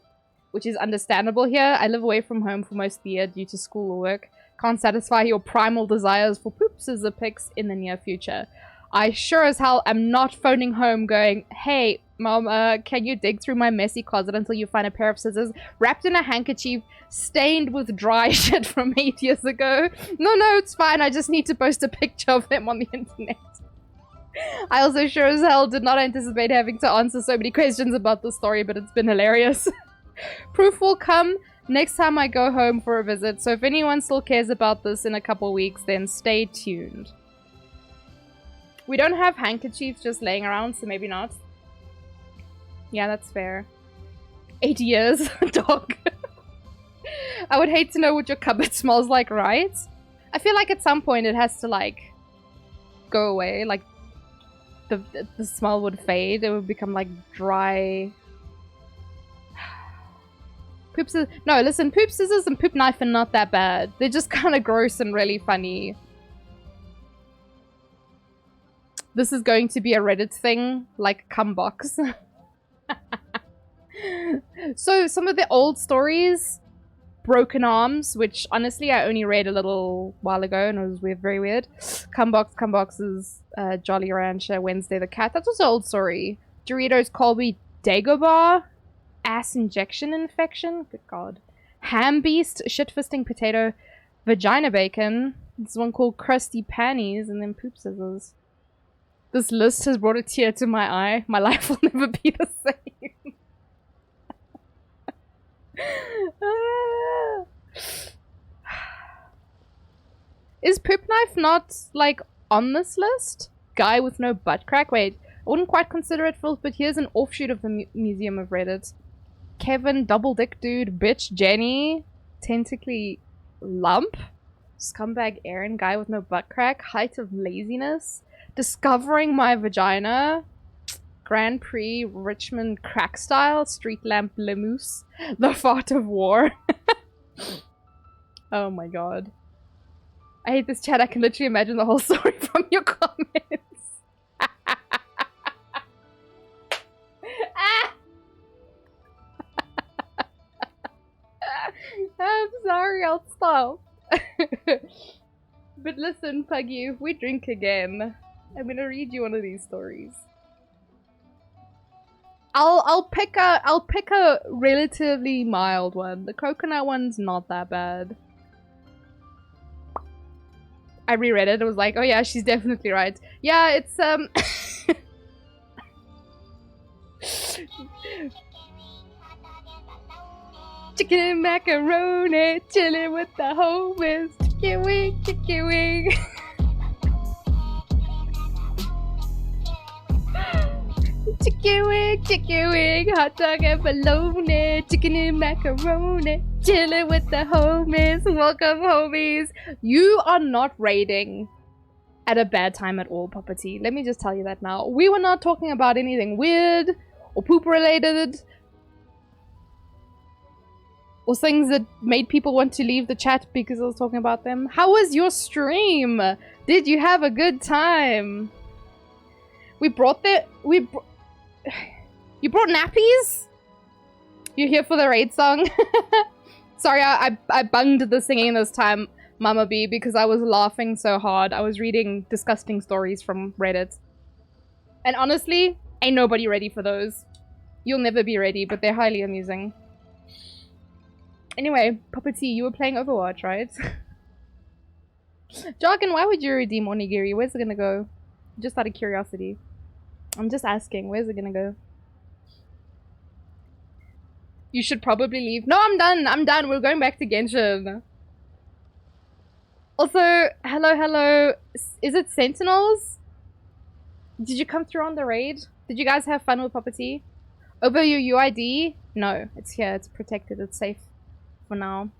which is understandable here. I live away from home for most of the year due to school or work. Can't satisfy your primal desires for poop scissor pics in the near future. I sure as hell am not phoning home going, hey, Mom, can you dig through my messy closet until you find a pair of scissors wrapped in a handkerchief, stained with dry shit from 8 years ago? No, it's fine. I just need to post a picture of them on the internet. I also sure as hell did not anticipate having to answer so many questions about the story, but it's been hilarious. Proof will come next time I go home for a visit, so if anyone still cares about this in a couple weeks, then stay tuned. We don't have handkerchiefs just laying around, so maybe not. Yeah, that's fair. 8 years, dog. I would hate to know what your cupboard smells like, right? I feel like at some point it has to, like, go away. Like, the smell would fade. It would become, like, dry. Poop scissors. No, listen, poop scissors and poop knife are not that bad. They're just kind of gross and really funny. This is going to be a Reddit thing, like cum box. So, some of the old stories, Broken Arms, which honestly I only read a little while ago and it was weird, very weird. Cumbox is Jolly Rancher, Wednesday the Cat. That's also an old story. Doritos Colby Dagobah, Ass Injection Infection, good god. Ham Beast, Shit-Fisting Potato, Vagina Bacon. This one called Crusty Panties, and then Poop Scissors. This list has brought a tear to my eye. My life will never be the same. Is Poop Knife not, like, on this list? Guy with no butt crack? Wait, I wouldn't quite consider it filth, but here's an offshoot of the Museum of Reddit. Kevin, Double Dick Dude, Bitch, Jenny, Tentacly Lump, Scumbag Aaron, Guy with no butt crack, Height of Laziness, Discovering My Vagina, Grand Prix, Richmond Crack Style, Street Lamp Lemoose, The Fart of War. Oh my god. I hate this chat. I can literally imagine the whole story from your comments. I'm sorry, I'll stop. But listen, Puggy, if we drink again, I'm gonna read you one of these stories. I'll pick a relatively mild one. The coconut one's not that bad. I reread it. It was like, oh yeah, she's definitely right. Yeah, it's chicken and macaroni, chilling with the homies. Chicken wing, chicken wing. Chicken wing, hot dog and bologna, chicken and macaroni, chilling with the homies. Welcome, homies. You are not raiding at a bad time at all, Papa T. Let me just tell you that now. We were not talking about anything weird or poop related or things that made people want to leave the chat because I was talking about them. How was your stream? Did you have a good time? You brought nappies? You're here for the raid song? Sorry, I bunged the singing this time, Mama B, because I was laughing so hard. I was reading disgusting stories from Reddit. And honestly, ain't nobody ready for those. You'll never be ready, but they're highly amusing. Anyway, Papa T, you were playing Overwatch, right? Jargon, why would you redeem Onigiri? Where's it gonna go? Just out of curiosity. I'm just asking, where's it gonna go? You should probably leave. No, I'm done. I'm done. We're going back to Genshin. Also, hello. Is it Sentinels? Did you come through on the raid? Did you guys have fun with Papa T? Over your UID? No, it's here. It's protected. It's safe for now.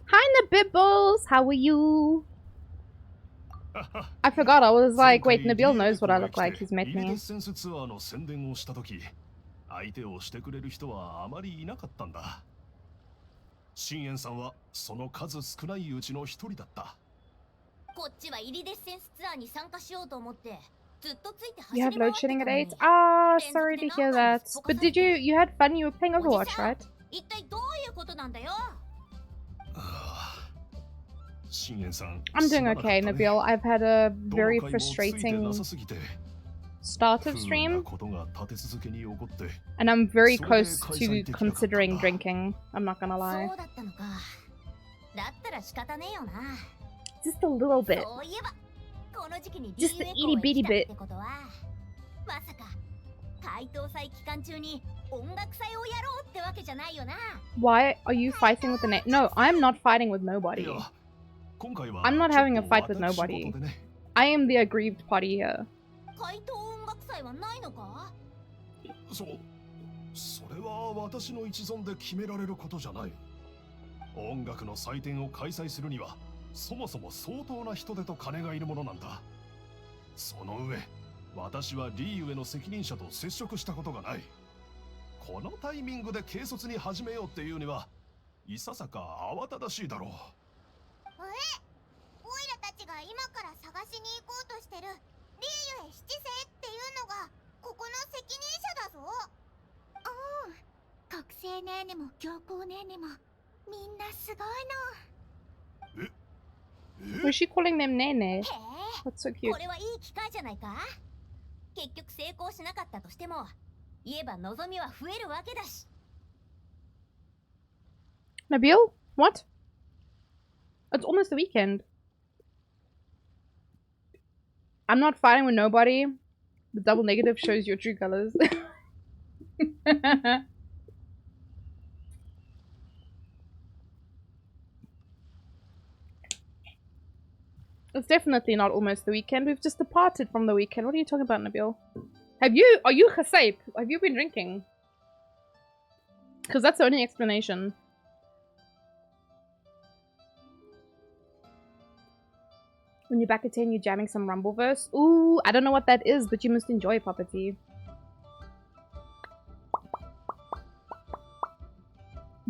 Hi, Nabibbles. How are you? I forgot. I was like, wait, Nabil knows what I look like. He's met me. 相手をしてくれる人はあまりいなかったんだ。深淵さんはその数少ないうちの一人だった。こっちはイリデッセンスツアーに参加しようと思ってずっとついて走 You り had 回 load ってた shedding の at に。 8? Ah, sorry to hear that. But you had fun, you were playing Overwatch, right? 一体どういうことなんだよ。深淵さん。I'm doing okay, Nabil. I've had a very frustrating start of stream. And I'm very close to considering drinking. I'm not gonna lie. そうだったのか。だったら仕方ねえよな。Just a little bit. そういえば、ここの時期に Just DU the エコーへ itty bitty 来たっ bit. てことは、まさか解凍祭期間中に音楽祭をやろうってわけじゃないよな。 Why are you fighting with the net? No, I'm not fighting with い nobody. や、今回は I'm not ちょっ having a と fight with 私 nobody. 事でね。I am the aggrieved party here. 解凍音楽祭はないのか？それは私の一存で決められることじゃない。音楽の祭典を開催するには、そもそも相当な人手と金がいるものなんだ。その上、私はリーウェの責任者と接触したことがない。このタイミングで軽率に始めようっていうには、いささか慌ただしいだろう。オイラたちが今から探しに行こうとしてるリーユエ七世っていうのがここの責任者だぞ。うん、覚醒ネーネも強行ネーネもみんなすごいの。 Was she calling them Nene? へえ、 That's so cute. これはいい機会じゃないか。結局成功しなかったとしても言えば望みは増えるわけだし。 Nabil? What? It's almost the weekend. I'm not fighting with nobody. The double negative shows your true colors. It's definitely not almost the weekend. We've just departed from the weekend. What are you talking about, Nabil? Are you Khasaip? Have you been drinking? Because that's the only explanation. When you're back at 10, you're jamming some Rumbleverse. Ooh, I don't know what that is, but you must enjoy Puppety.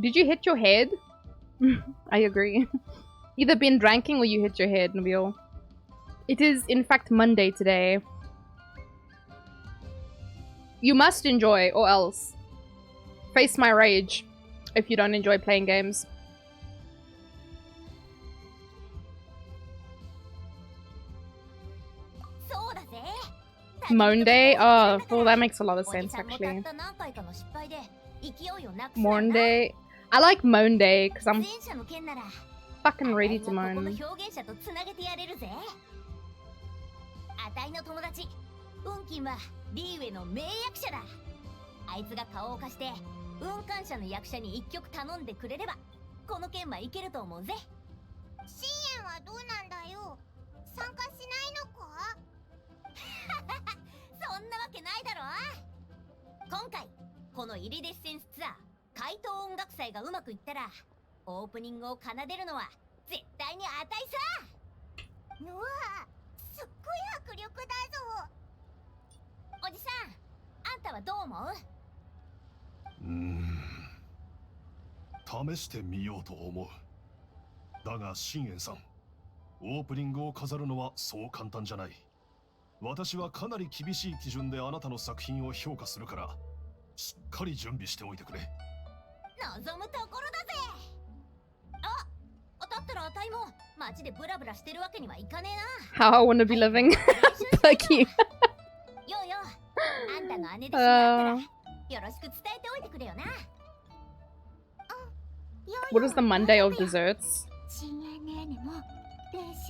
Did you hit your head? I agree. Either been drinking or you hit your head, Nabil. It is, in fact, Monday today. You must enjoy, or else. Face my rage if you don't enjoy playing games. Monday? Oh, well, that makes a lot of sense, actually. Monday. I like Monday because I'm fucking ready to moan. あたいの友達、ウンキンはリーウェの名役者だ。あいつが顔を貸して運感者の役者に一曲頼んでくれればこの件はいけると思うぜ。支援はどうなんだよ。参加しないのか？そんなわけないだろ。今回このイリデッセンスツアー怪盗音楽祭がうまくいったらオープニングを奏でるのは絶対にあたいさ。うわ、すっごい迫力だぞ。おじさん、あんたはどう思う？試してみようと思う。だが信玄さん、オープニングを飾るのはそう簡単じゃない。私はかなり厳しい基準であなたの作品を評価するから、しっかり準備しておいてくれ。望むところだぜ。あ、だったらあたいも街でブラブラしてるわけにはいかねえな。 How I wanna be living. Like you. ようよ、あんたの姉弟子があったらよろしく伝えておいてくれよな。What is the Monday of desserts?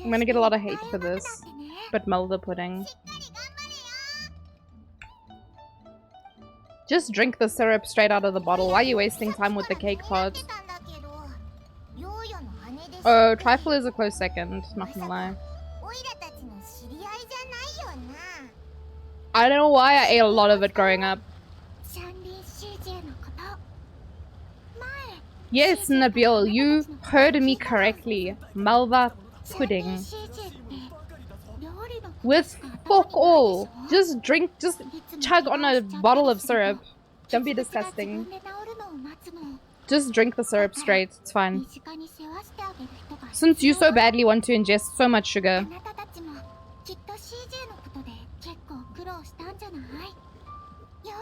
I'm gonna get a lot of hate for this. But Melda pudding. Just drink the syrup straight out of the bottle. Why are you wasting time with the cake part? Oh, trifle is a close second, not gonna lie. I don't know why I ate a lot of it growing up. Yes, Nabil, you heard me correctly. Malva pudding. With fuck all. Just drink, just chug on a bottle of syrup. Don't be disgusting. Just drink the syrup straight, it's fine. Since you so badly want to ingest so much sugar.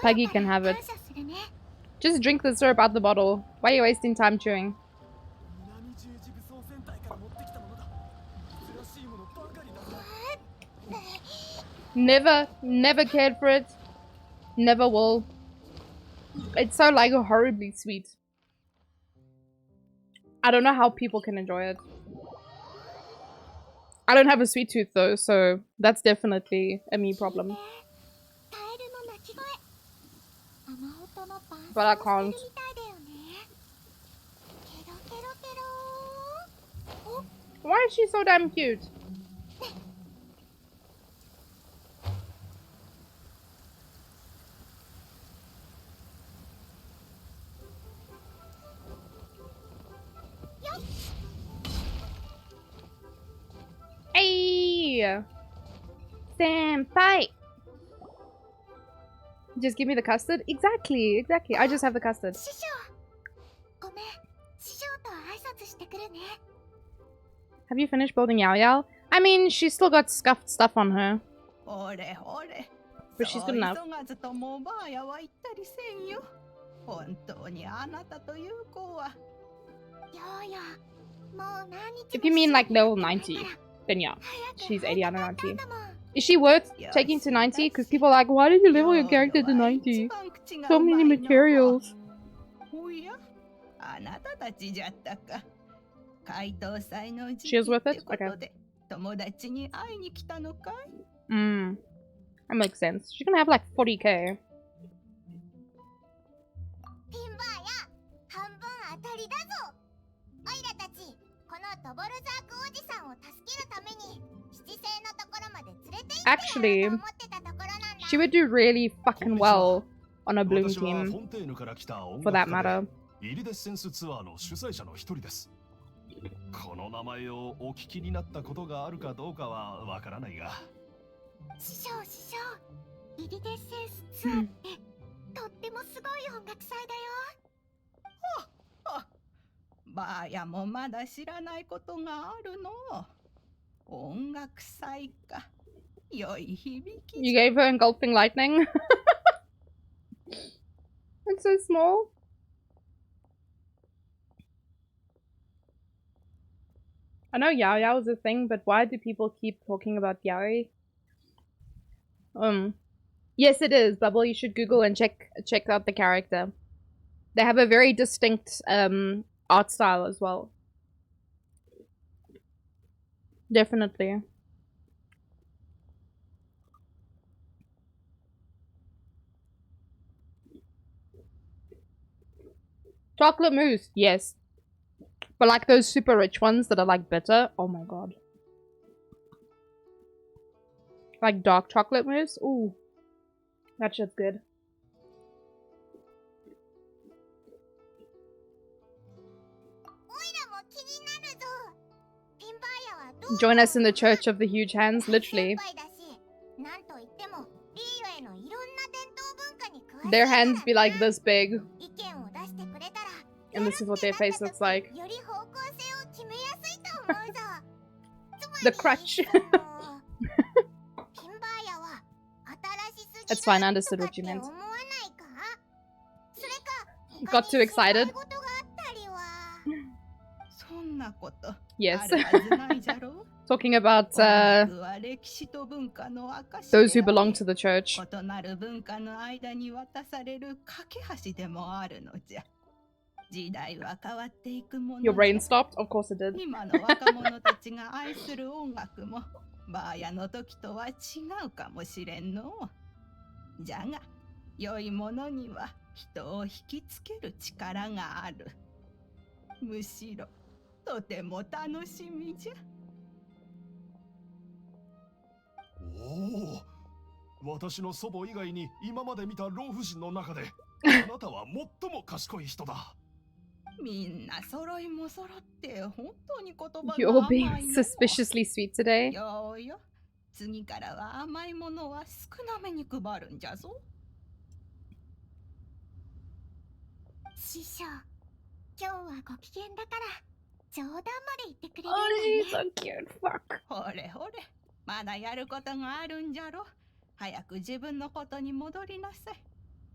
Peggy can have it. Just drink the syrup out the bottle. Why are you wasting time chewing? Never cared for it. Never will. It's so like horribly sweet. I don't know how people can enjoy it. I don't have a sweet tooth though, so that's definitely a me problem. カエルの鳴き声。雨音の伴奏 But I を can't. してるみたいだよね。ケロケロケロ。お、 Why is she so damn cute? Hey! Senpai! Just give me the custard? Exactly, exactly. I just have the custard. 師匠。ごめん。師匠と挨拶してくるね。 Have you finished building Yao Yao? I mean, she's still got scuffed stuff on her. ほれほれ。 But she's good enough. そう急がずともばあやは言ったりせんよ。本当にあなたという子は。ようよ。もう何日 If you mean like level 90, then yeah, she's 80 out of 90. Is she worth taking to 90? Because people are like, why did you level your character to 90? So many materials. おや、あなたたちじゃったか。解答祭の時 She was 期 worth って it? こ Okay. とで、友達に会いに来たのかい？ That makes sense. She's gonna have like 40k. ピンバーや半分当たりだぞ。オイラたちこのドボルザークおじさんを助けるために七星のところまで連れて行ってやろうと思ってたところなんだ。 She would do really fucking well on a Bloom 私は team, フォンテーヌから来た音 for 楽 that 家で matter. イリデッセンスツアーの主催者の一人です。この名前をお聞きになったことがあるかどうかはわからないが。師匠師匠、イリデッセンスツアーってとってもすごい音楽祭だよ。ばあやもまだ知らないことがあるの。音楽祭か。良い響き。 You gave her engulfing lightning? It's so small. I know Yao Yao is a thing, but why do people keep talking about Yaoi? Yes, it is. Bubble, you should Google and check out the character. They have a very distinct art style as well. Definitely. Chocolate mousse, yes. But like those super rich ones that are like bitter. Oh my god. Like dark chocolate mousse. Ooh. That shit's good. Join us in the Church of the Huge Hands, literally. Their hands be like this big. And this is what their face looks like. The crutch. That's fine, I understood what you meant. Got too excited. Yes. Talking about those who belong to the church. Your brain stopped? Of course it did. 今の若者たちが愛する音楽もバーヤの時とは違うかもしれんの。じゃが良いものには人を引きつける力がある。むしろとても楽しみじゃ。おお、私の祖母以外に今まで見た老婦人の中であなたは最も賢い人だ。みんな揃いも揃って本当に言葉が You're 甘い being の。 suspiciously sweet today. よよ、次からは甘いものは少なめに配るんじゃぞ。師匠、今日はご機嫌だから冗談まで言ってくれるん Oh, だね。 she's so cute. Fuck. ほれほれ、まだやることがあるんじゃろ。早く自分のことに戻りなさい。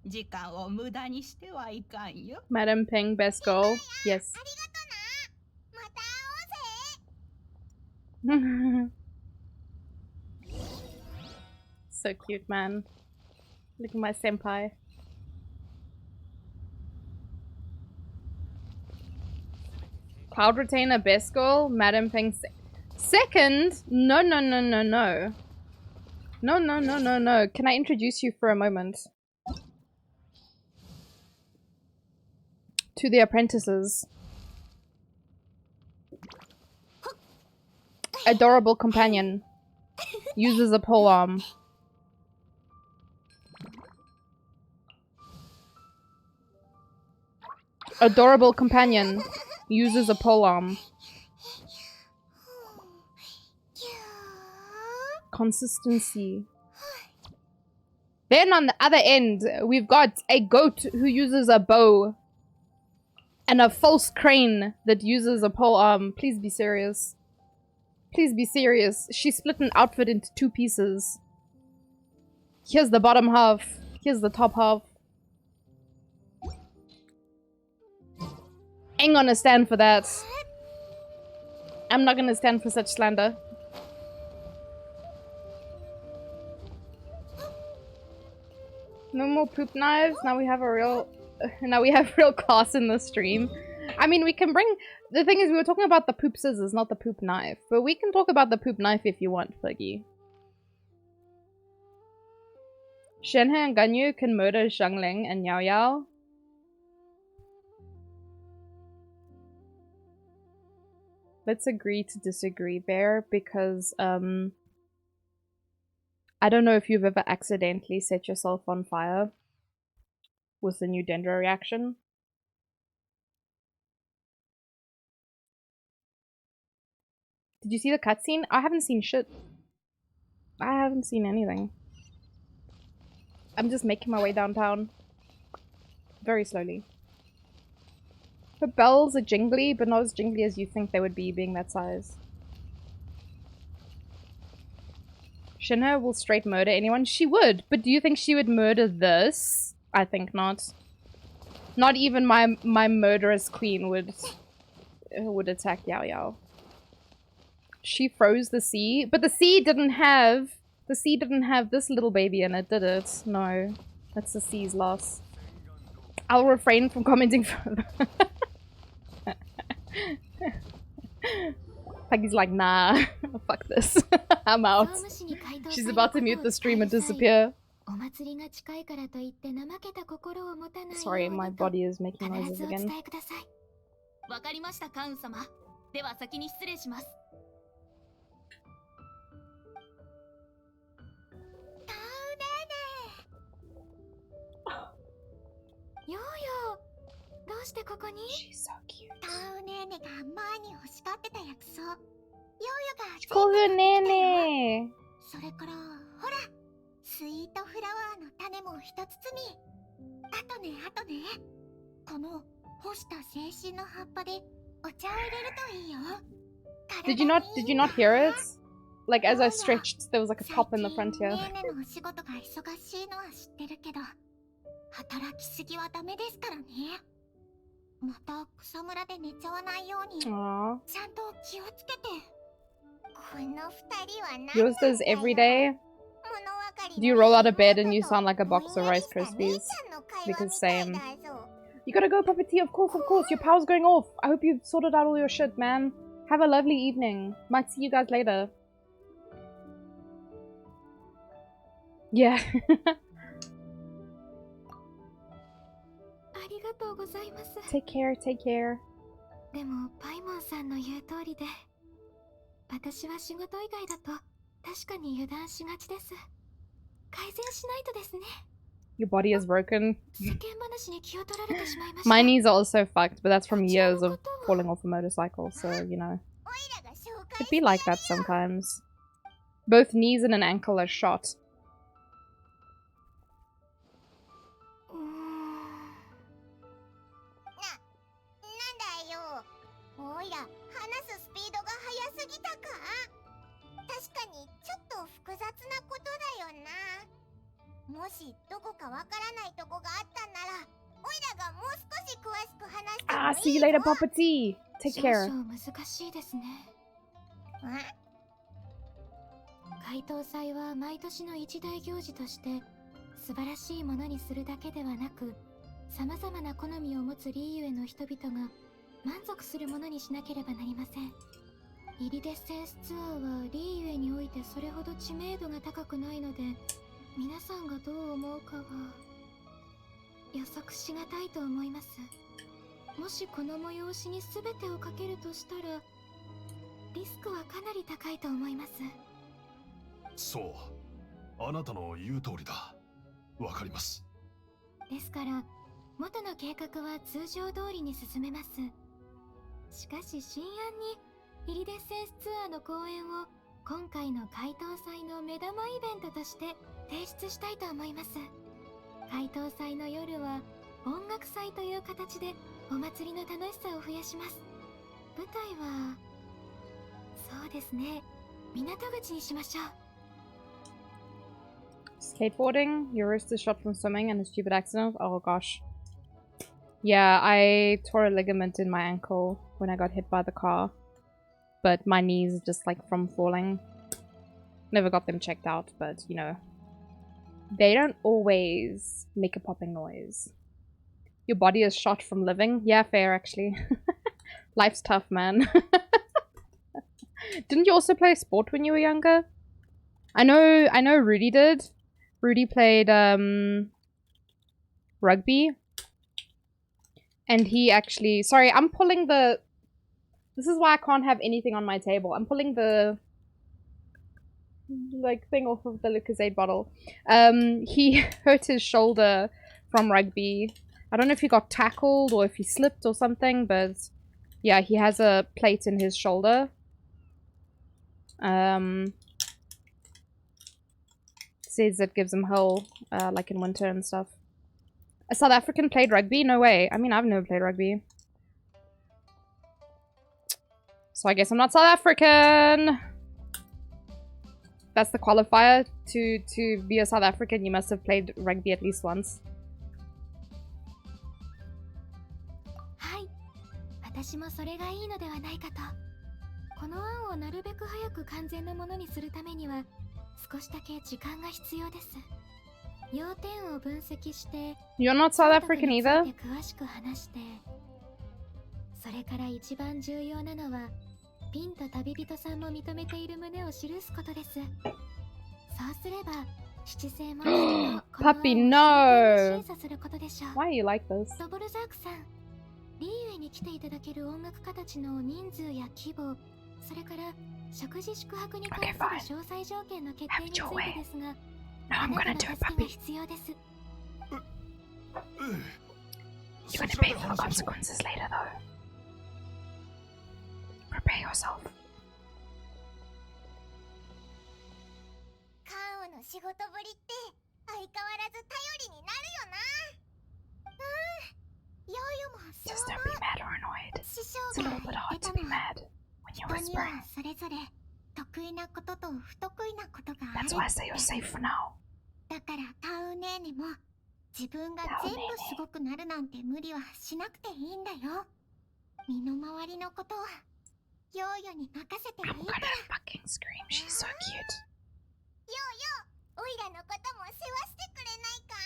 時間を無駄にしてはいかんよ。Madam Ping, best goal. Yes. ありがとな。また会おうぜ。 So cute, man. Look at my senpai. Cloud Retainer, best goal. Madam Ping. Second? No, no, no, no, no. No, no, no, no, no. Can I introduce you for a moment? To the apprentices. Adorable companion. Uses a polearm. Adorable companion. Uses a polearm. Consistency. Then on the other end, we've got a goat who uses a bow. And a false crane that uses a polearm. Please be serious. Please be serious. She split an outfit into 2 pieces. Here's the bottom half. Here's the top half. Ain't gonna stand for that. I'm not gonna stand for such slander. No more poop knives. Now we have a real... Now we have real class in the stream. I mean, we can bring... The thing is, we were talking about the poop scissors, not the poop knife. But we can talk about the poop knife if you want, Puggy. Shenhe and Ganyu can murder Xiangling and Yao Yao. Let's agree to disagree, Bear, because, I don't know if you've ever accidentally set yourself on fire with the new Dendro reaction. Did you see the cutscene? I haven't seen shit. I haven't seen anything. I'm just making my way downtown. Very slowly. Her bells are jingly, but not as jingly as you think they would be, being that size. Shinha will straight murder anyone? She would, but do you think she would murder this? I think not. Not even my murderous queen would attack Yao Yao. She froze the sea, but the sea didn't have this little baby in it, did it? No. That's the sea's loss. I'll refrain from commenting further. Peggy's like, nah, fuck this. I'm out. She's about to mute the stream and disappear. Sorry, my body is making noises again. She's so cute. She calls her Nene. それからほらスイートフラワーの種も一包みあとねこの干した精神の葉っぱでお茶を入れるといいよ Did you not hear it? Like as I stretched, there was like a pop in the front here. ネネのお仕事が忙しいのは知ってるけど働きすぎはダメですからねまた草むらで寝ちゃわないようにちゃんと気をつけて Yours does every day? Do you roll out of bed and you sound like a box of Rice Krispies? Because same. You gotta go, Puppeteer, of course, your power's going off. I hope you've sorted out all your shit, man. Have a lovely evening. Might see you guys later. Yeah. Take care, take care. でもパイモンさんの言う通りで私は仕事以外だと確かに油断しがちです改善しないとですね Your body is broken. My knees are also fucked, but that's from years of falling off a motorcycle, so, you know. It'd be like that sometimes. Both knees and an ankle are shot. Ah, see you later, Puppeteer. Take care. 解答祭は毎年の一大行事として素晴らしいものにするだけではなく様々な好みを持つリーユへの人々が満足するものにしなければなりませんイリデッセンスツアーはリーゆえにおいてそれほど知名度が高くないので、皆さんがどう思うかは予測しがたいと思います。もしこの催しに全てをかけるとしたら、リスクはかなり高いと思います。そう。あなたの言う通りだ。わかります。ですから元の計画は通常通りに進めます。しかし新案にイリデッセンスツアーの公演を今回の解答祭の目玉イベントとして提出したいと思います。解答祭の夜は音楽祭という形でお祭りの楽しさを増やします。舞台はそうですね、港口にしましょう。 Skateboarding, your wrist is shot from swimming and a stupid accident. Oh gosh. Yeah, I tore a ligament in my ankle when I got hit by the car. But my knees just like from falling. Never got them checked out, but you know. They don't always make a popping noise. Your body is shot from living. Yeah, fair actually. Life's tough, man. Didn't you also play sport when you were younger? I know Rudy did. Rudy played rugby. And he actually... Sorry, I'm pulling the... This is why I can't have anything on my table. I'm pulling the... like thing off of the Lucozade bottle. He hurt his shoulder from rugby. I don't know if he got tackled or if he slipped or something, but yeah, he has a plate in his shoulder. Says it gives him hell, like in winter and stuff. A South African played rugby? No way. I mean, I've never played rugby. So I guess I'm not South African. That's the qualifier. To be a South African, you must have played rugby at least once. はい、私もそれがいいのではないかと。この案をなるべく早く完全なものにするためには少しだけ時間が必要です。要点を分析して、You're not South African either? 詳しく話して、それから一番重要なのはピンと旅人さんも認めている旨を記すことです。そうすれば七星もPuppy, no! 審査することでしょう。 Why are you like this? ドボルザークさん、リーユエに来ていただける音楽家たちの人数や規模、それから食事宿泊に関する詳細条件の決定についてですが、あなたの助けが必要です。You're gonna pay for the consequences later, though. Prepare yourself. カーオの仕事ぶりって相変わらず頼りになるよな。ヨーヨもそう Just don't be mad or annoyed. 師 It's 匠 a が little 言 bit っ hard て to た be の。 mad when you're 人には whispering. それぞれ得意なことと不得意なことがある That's why I say you're safe for now. だからタウネーネも自分が全部すごくなるなんて無理はしなくていいんだよ。身の回りのことはヨーヨに任せていい I'm から。 gonna fucking scream. She's so cute. ヨーヨ、オイラのことも世話してくれないか？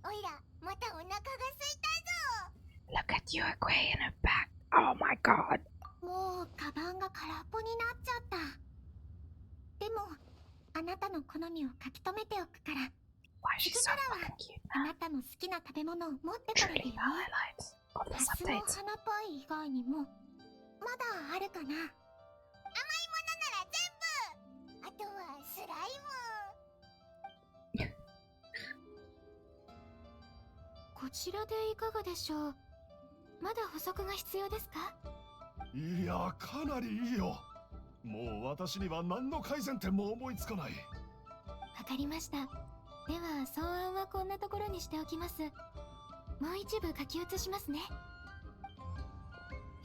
オイラまたお腹が空いたぞ。 Look at you, Aquay in her back. Oh my god. もうカバンが空っぽになっちゃった。でもあなたの好みを書き留めておくから、 Why is she 次 so からは fucking cute あ now? なたの好きな食べ物を持ってくれ Truly るよ。 the highlight of ハ this スの update. 花パイ以外にもまだあるかな。甘いものなら全部。あとはスライム。こちらでいかがでしょう。まだ補足が必要ですか？いや、かなりいいよ。もう私には何の改善点も思いつかない。わかりました。では草案はこんなところにしておきます。もう一部書き写しますね。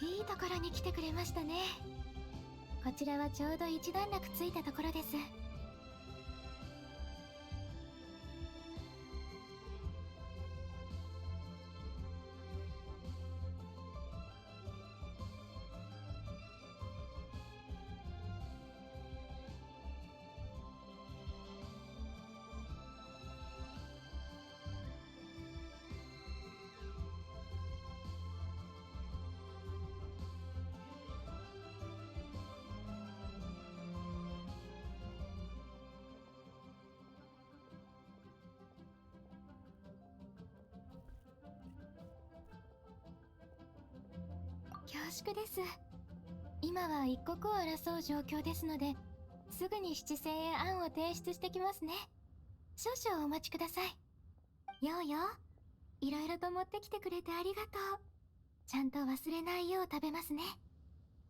いいところに来てくれましたね。こちらはちょうど一段落ついたところです。縮です。今は一刻を争う状況ですので、すぐに七戦へ案を提出してきますね。少々お待ちください。ようよ、いろいろと持ってきてくれてありがとう。ちゃんと忘れないよう食べますね。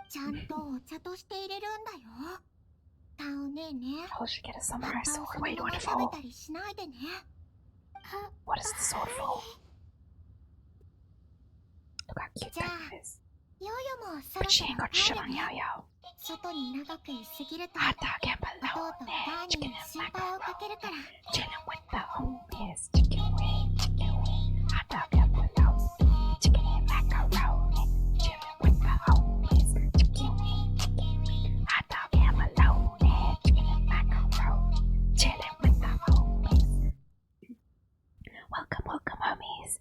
ちゃんとお茶として入れるんだよ。タオねえね。 How should get a 葉っ samurai ぱを sword? その Wait, ま what ま if 食べ all? たりしないでね。What is the sword for? Look how cute じゃあ that is. ヨーヨもそ But ろ she そろ ain't got 帰 shit る on ね。 Yo-Yo. 外に長くいすぎると Hot dog and 弟 bologna, とダーニ chicken に and 心配をかけるから。 chilling with the homies, chicken wing, hot dog and bologna, chicken and macaroni, chilling with the homies, chicken wing, hot dog and bologna, chicken and macaroni, chilling with the homies. Welcome, welcome, homies.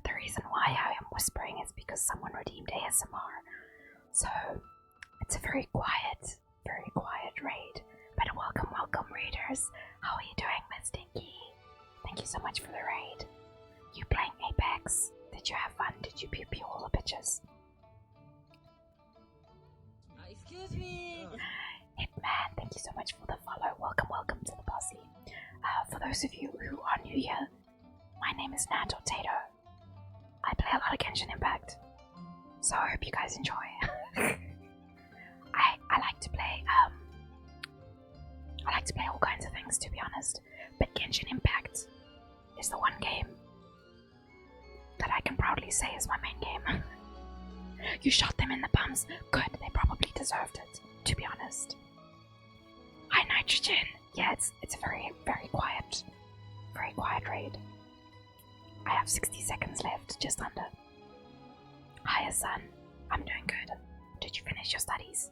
The reason why I am whispering is because someone redeemed ASMR, so it's a very quiet raid. But welcome, welcome, raiders. How are you doing, Miss Dinky? Thank you so much for the raid. You playing Apex? Did you have fun? Did you pew pew all the bitches? Excuse me. Hitman, thank you so much for the follow. Welcome, welcome to the posse. For those of you who are new here, my name is Nat or Tato. I play a lot of Genshin Impact, so I hope you guys enjoy. I like to play all kinds of things, to be honest, but Genshin Impact is the one game that I can proudly say is my main game. You shot them in the bums. Good, they probably deserved it, to be honest. Hi, Nitrogen. Yeah, it's a very quiet raid. I have 60 seconds left, just under. Hiya, son. I'm doing good. Did you finish your studies?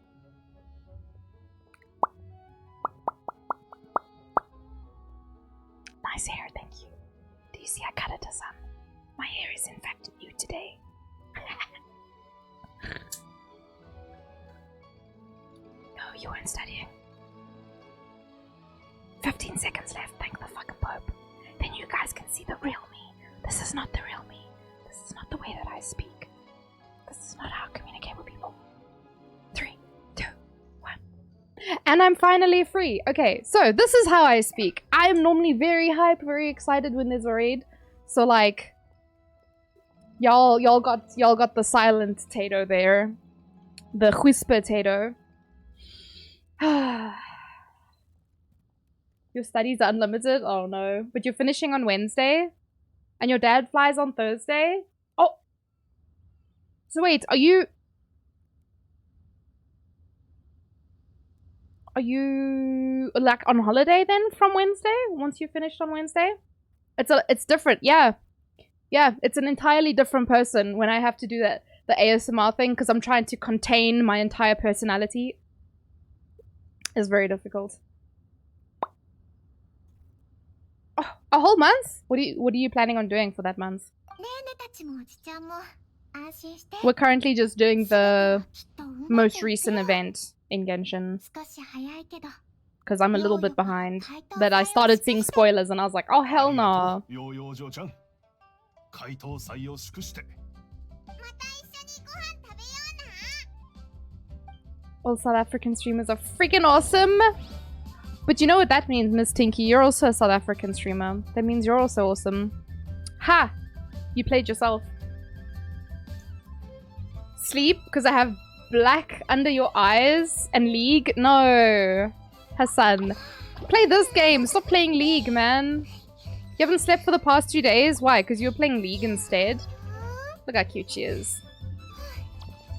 Nice hair, thank you. Do you see I cut it, son? My hair is in fact new today. No, you weren't studying. 15 seconds left, thank the fucking Pope. Then you guys can see the real me. This is not the real me. This is not the way that I speak. This is not how I communicate with people. 3, 2, 1. And I'm finally free. Okay, so this is how I speak. I am normally very hype, very excited when there's a raid. So like, y'all got the silent Tato there, the whisper Tato. Your studies are unlimited? Oh no. But you're finishing on Wednesday? And your dad flies on Thursday? Oh! So wait, are you like on holiday then from Wednesday? Once you finished on Wednesday? It's different, yeah. Yeah, it's an entirely different person when I have to do the ASMR thing because I'm trying to contain my entire personality. It's very difficult. Oh, a whole month? What are you planning on doing for that month? We're currently just doing the most recent event in Genshin. Because I'm a little bit behind. But I started seeing spoilers and I was like, oh hell no. All South African streamers are freaking awesome. But you know what that means, Miss Tinky? You're also a South African streamer. That means you're also awesome. Ha! You played yourself. Sleep? Because I have black under your eyes and League? No. Hassan. Play this game. Stop playing League, man. You haven't slept for the past 2 days? Why? Because you were playing League instead? Look how cute she is.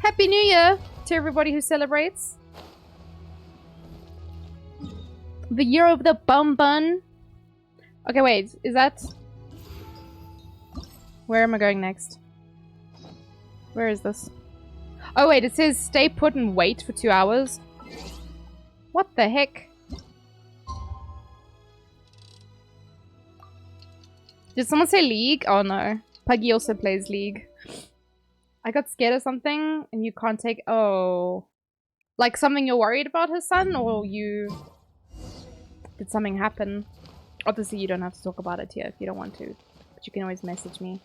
Happy New Year to everybody who celebrates. The year of the bum bun. Okay, wait. Is that... Where am I going next? Where is this? Oh, wait. It says stay put and wait for 2 hours. What the heck? Did someone say League? Oh, no. Puggy also plays League. I got scared of something and you can't take... Oh. Like something you're worried about, his son? Or you... Did something happen? Obviously, you don't have to talk about it here if you don't want to. But you can always message me.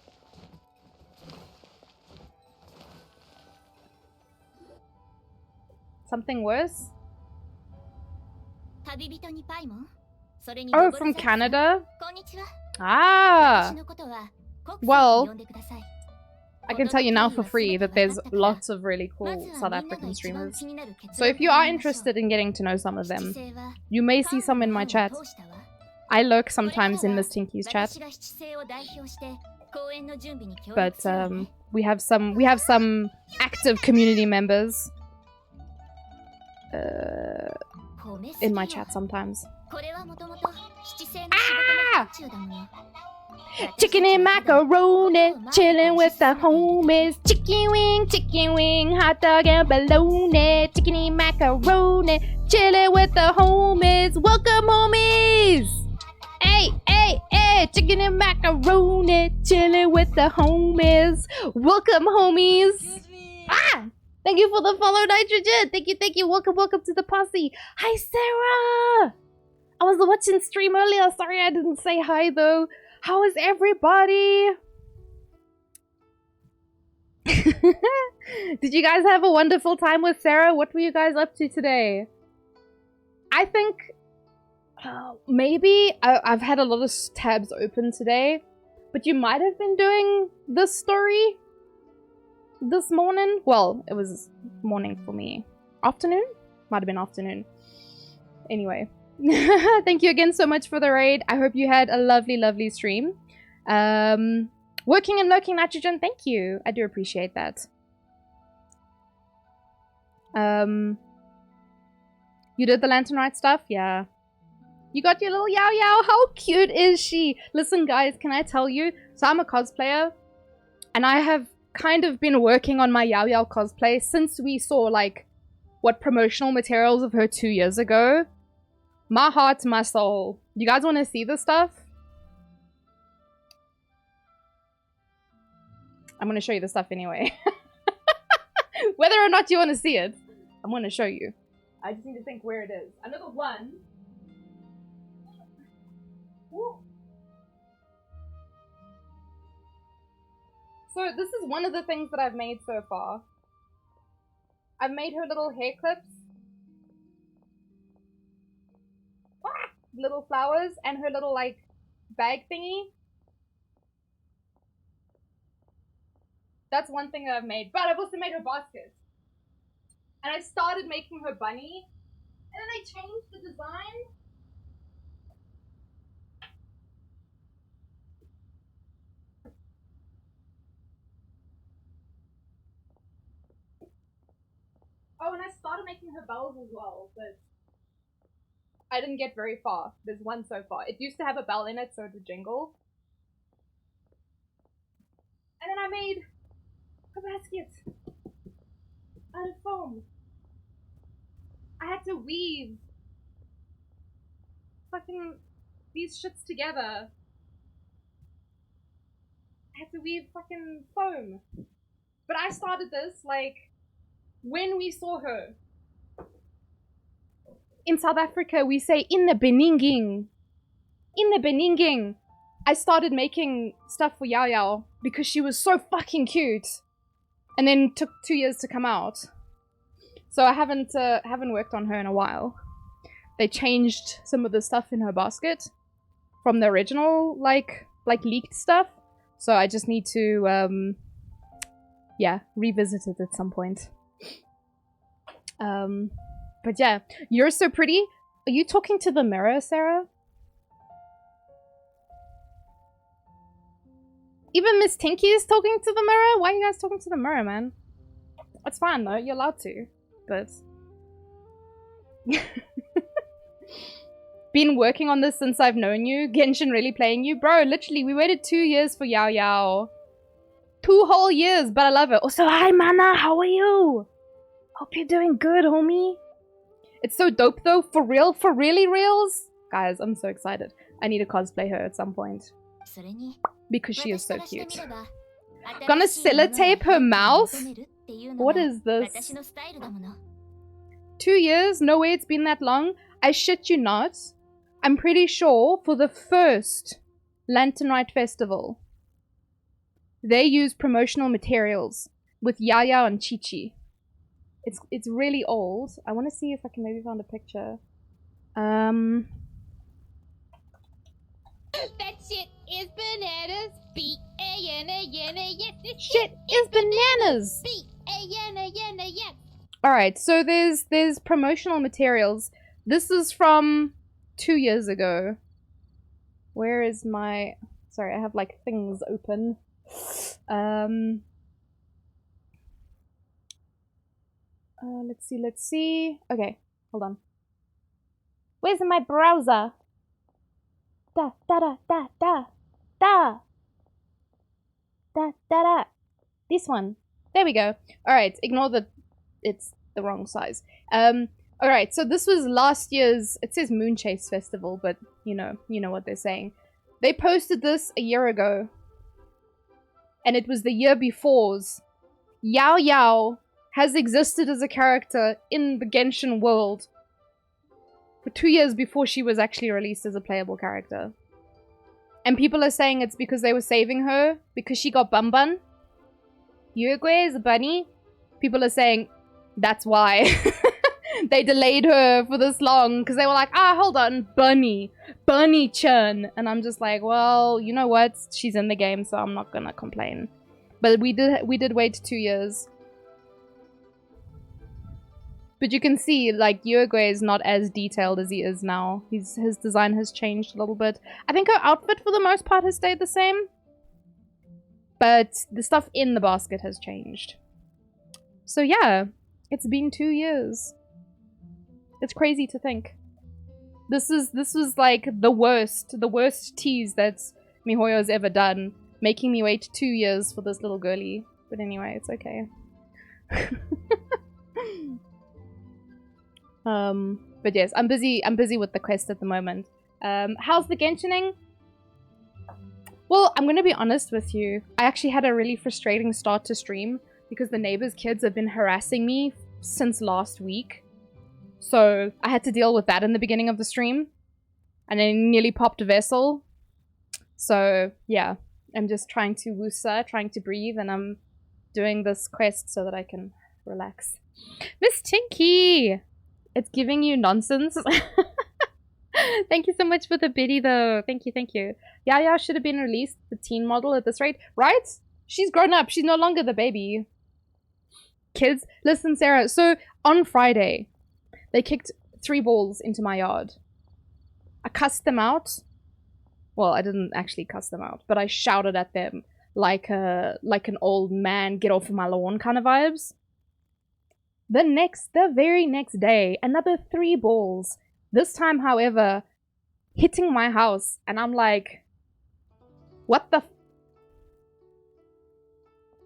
Something worse? 旅人にパイモン、それに Oh, ドボル from ザークさん、 Canada? こんにちは。 Ah! 私のことはコック Well, さんと呼んでください。 I can tell you now for free that there's lots of really cool まずは South みんなが African 一番 streamers. 気になる結 So 論 if you から are 言いましょう。 interested in getting to know some of 七 them, 星は you may カ see ー some ン in の my 案 chat. を通したわ。 I lurk これから sometimes in は Miss Tinky's chat, 私が七星を代表して公演の準備に協 but 力するわね。 we have some active community members 褒めすぎ in よ my chat sometimes. これはもともと七星の仕事の範疇だもの。 Chicken and macaroni, chilling with the homies. Chicken wing, hot dog and bologna. Chicken and macaroni, chilling with the homies. Welcome, homies! Hey, hey, hey! Chicken and macaroni, chilling with the homies. Welcome, homies! Excuse me. Ah! Thank you for the follow, Nitrogen. Thank you. Welcome to the posse. Hi, Sarah. I was watching stream earlier. Sorry I didn't say hi though. How is everybody? Did you guys have a wonderful time with Sarah? What were you guys up to today? I think maybe I've had a lot of tabs open today, but you might have been doing this story this morning. Well, it was morning for me. Afternoon? Might have been afternoon. Anyway. Thank you again so much for the raid. I hope you had a lovely stream. Working and lurking Nitrogen, thank you. I do appreciate that. You did the Lantern Rite stuff? Yeah. You got your little Yao Yao. How cute is she? Listen guys, can I tell you? So I'm a cosplayer and I have kind of been working on my Yao Yao cosplay since we saw like what promotional materials of her 2 years ago. My heart, my soul. You guys want to see this stuff? I'm going to show you the stuff anyway. Whether or not you want to see it, I'm going to show you. I just need to think where it is. Another one. Ooh. So this is one of the things that I've made so far. I've made her little hair clips. Little flowers and her little like bag thingy. That's one thing that I've made. But I've also made her basket. And I started making her bunny. And then I changed the design. Oh, and I started making her bells as well, but I didn't get very far. There's one so far. It used to have a bell in it, so it would jingle. And then I made a basket out of foam. I had to weave fucking these shits together. I had to weave fucking foam. But I started this, like, when we saw her. In South Africa, we say in the Beninging. In the Beninging. I started making stuff for Yao Yao because she was so fucking cute. And then took 2 years to come out. So I haven't worked on her in a while. They changed some of the stuff in her basket from the original, like leaked stuff. So I just need to, yeah, revisit it at some point. But yeah, you're so pretty. Are you talking to the mirror, Sarah? Even Miss Tinky is talking to the mirror? Why are you guys talking to the mirror, man? It's fine though, you're allowed to. But... Been working on this since I've known you. Genshin really playing you. Bro, literally, we waited 2 years for Yao Yao. 2 whole years, but I love it. Also, hi Mana, how are you? Hope you're doing good, homie. It's so dope though, for real, for really reals. Guys, I'm so excited. I need to cosplay her at some point. Because she is so cute. Gonna sellotape her mouth? What is this? 2 years? No way it's been that long. I shit you not. I'm pretty sure for the first Lantern Rite Festival, they used promotional materials with Yaya and Chi-Chi. It's really old. I want to see if I can maybe find a picture. That shit is bananas. B-A-N-A-N-A-S. This Shit is bananas. B-A-N-A-N-A-S. All right, so there's promotional materials. This is from 2 years ago. Where is my? Sorry, I have like things open. Let's see. Okay, hold on. Where's my browser? Da da da da da da da da da. This one. There we go. All right, ignore that it's the wrong size. All right, so this was last year's. It says Moonchase Festival, but you know what they're saying. They posted this a year ago, and it was the year before's. Yao Yao has existed as a character in the Genshin world for 2 years before she was actually released as a playable character. And people are saying it's because they were saving her because she got bun. Uruguay is a bunny. People are saying that's why they delayed her for this long because they were like, hold on, Bunny-chan. And I'm just like, well, you know what? She's in the game, so I'm not gonna complain. But we did wait 2 years. But you can see, like, Uruguay is not as detailed as he is now. His design has changed a little bit. I think her outfit, for the most part, has stayed the same. But the stuff in the basket has changed. So yeah, it's been 2 years. It's crazy to think. This was like the worst tease that MiHoYo's ever done. Making me wait 2 years for this little girlie. But anyway, it's okay. But yes, I'm busy with the quest at the moment. How's the Genshining? Well, I'm gonna be honest with you. I actually had a really frustrating start to stream because the neighbors' kids have been harassing me since last week. So I had to deal with that in the beginning of the stream. And I nearly popped a vessel. So yeah, I'm just trying to woosa, trying to breathe, and I'm doing this quest so that I can relax. Miss Tinky! It's giving you nonsense. Thank you so much for the biddy, though. Thank you. Yaya should have been released, the teen model, at this rate. Right? She's grown up. She's no longer the baby. Kids, listen, Sarah. So, on Friday, they kicked 3 balls into my yard. I cussed them out. Well, I didn't actually cuss them out, but I shouted at them like an old man, get off of my lawn kind of vibes. The very next day, another 3 balls. This time, however, hitting my house, and I'm like, what the f—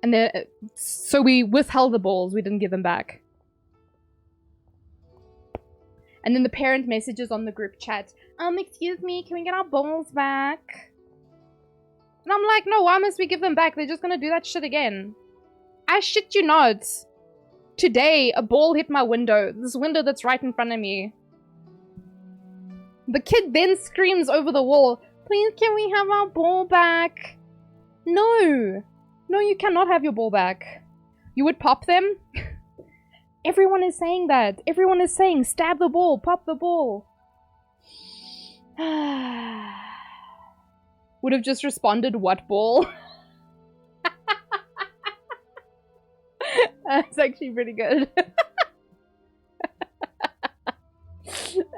And so we withheld the balls, we didn't give them back. And then the parent messages on the group chat, excuse me, can we get our balls back? And I'm like, no, why must we give them back? They're just gonna do that shit again. I shit you not. Today, a ball hit my window. This window that's right in front of me. The kid then screams over the wall, please can we have our ball back? No. No, you cannot have your ball back. You would pop them? Everyone is saying that. Everyone is saying, stab the ball, pop the ball. Would have just responded, what ball? That's actually pretty good.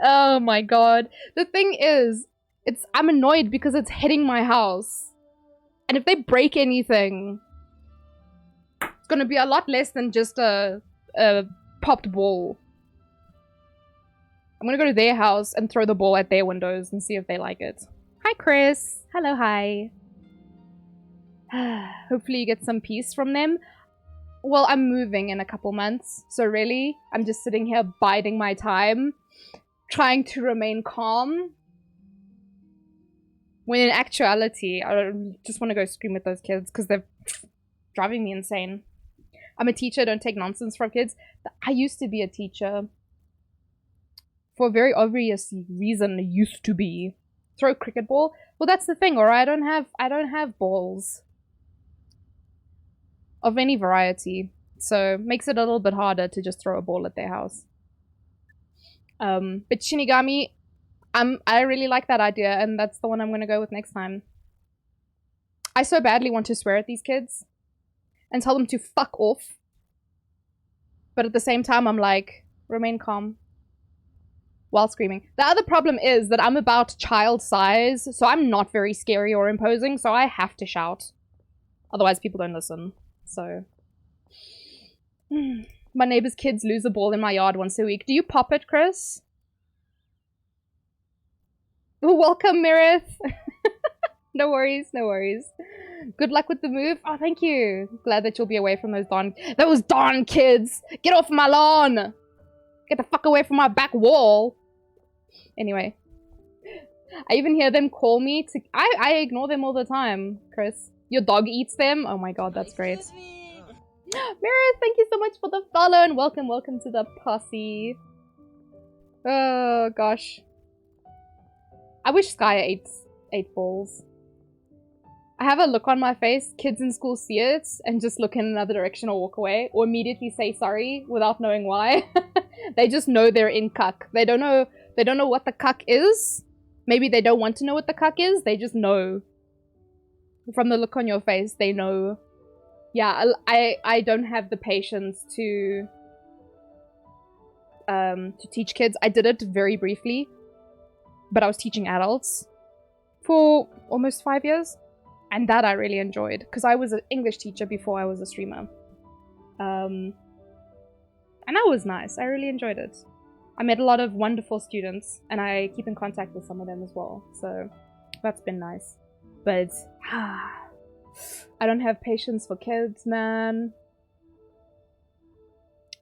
Oh my god. The thing is, I'm annoyed because it's hitting my house. And if they break anything, it's gonna be a lot less than just a popped ball. I'm gonna go to their house and throw the ball at their windows and see if they like it. Hi, Chris. Hello, hi. Hopefully you get some peace from them. Well, I'm moving in a couple months, so really, I'm just sitting here biding my time, trying to remain calm. When in actuality, I just want to go scream at those kids because they're driving me insane. I'm a teacher, don't take nonsense from kids. I used to be a teacher. For a very obvious reason, I used to be. Throw a cricket ball? Well, that's the thing, alright? I don't have balls. Of any variety. So makes it a little bit harder to just throw a ball at their house. But Shinigami, I really like that idea, and that's the one I'm gonna go with next time. I so badly want to swear at these kids and tell them to fuck off. But at the same time, I'm like, remain calm while screaming. The other problem is that I'm about child size, so I'm not very scary or imposing, so I have to shout. Otherwise, people don't listen. So... My neighbor's kids lose a ball in my yard once a week. Do you pop it, Chris? Welcome, Mirith. No worries, no worries. Good luck with the move. Oh, thank you. Glad that you'll be away from those darn kids. Get off my lawn. Get the fuck away from my back wall. Anyway. I even hear them call me to... I ignore them all the time, Chris. Your dog eats them? Oh my god, that's great. Mirith, thank you so much for the follow and welcome to the posse. Oh gosh. I wish Sky ate balls. I have a look on my face, kids in school see it, and just look in another direction or walk away, or immediately say sorry without knowing why. They just know they're in cuck. They don't know what the cuck is. Maybe they don't want to know what the cuck is, they just know. From the look on your face, they know. Yeah, I don't have the patience to teach kids. I did it very briefly, but I was teaching adults for almost 5 years, and that I really enjoyed because I was an English teacher before I was a streamer, and that was nice. I really enjoyed it. I met a lot of wonderful students, and I keep in contact with some of them as well, so that's been nice. But I don't have patience for kids, man.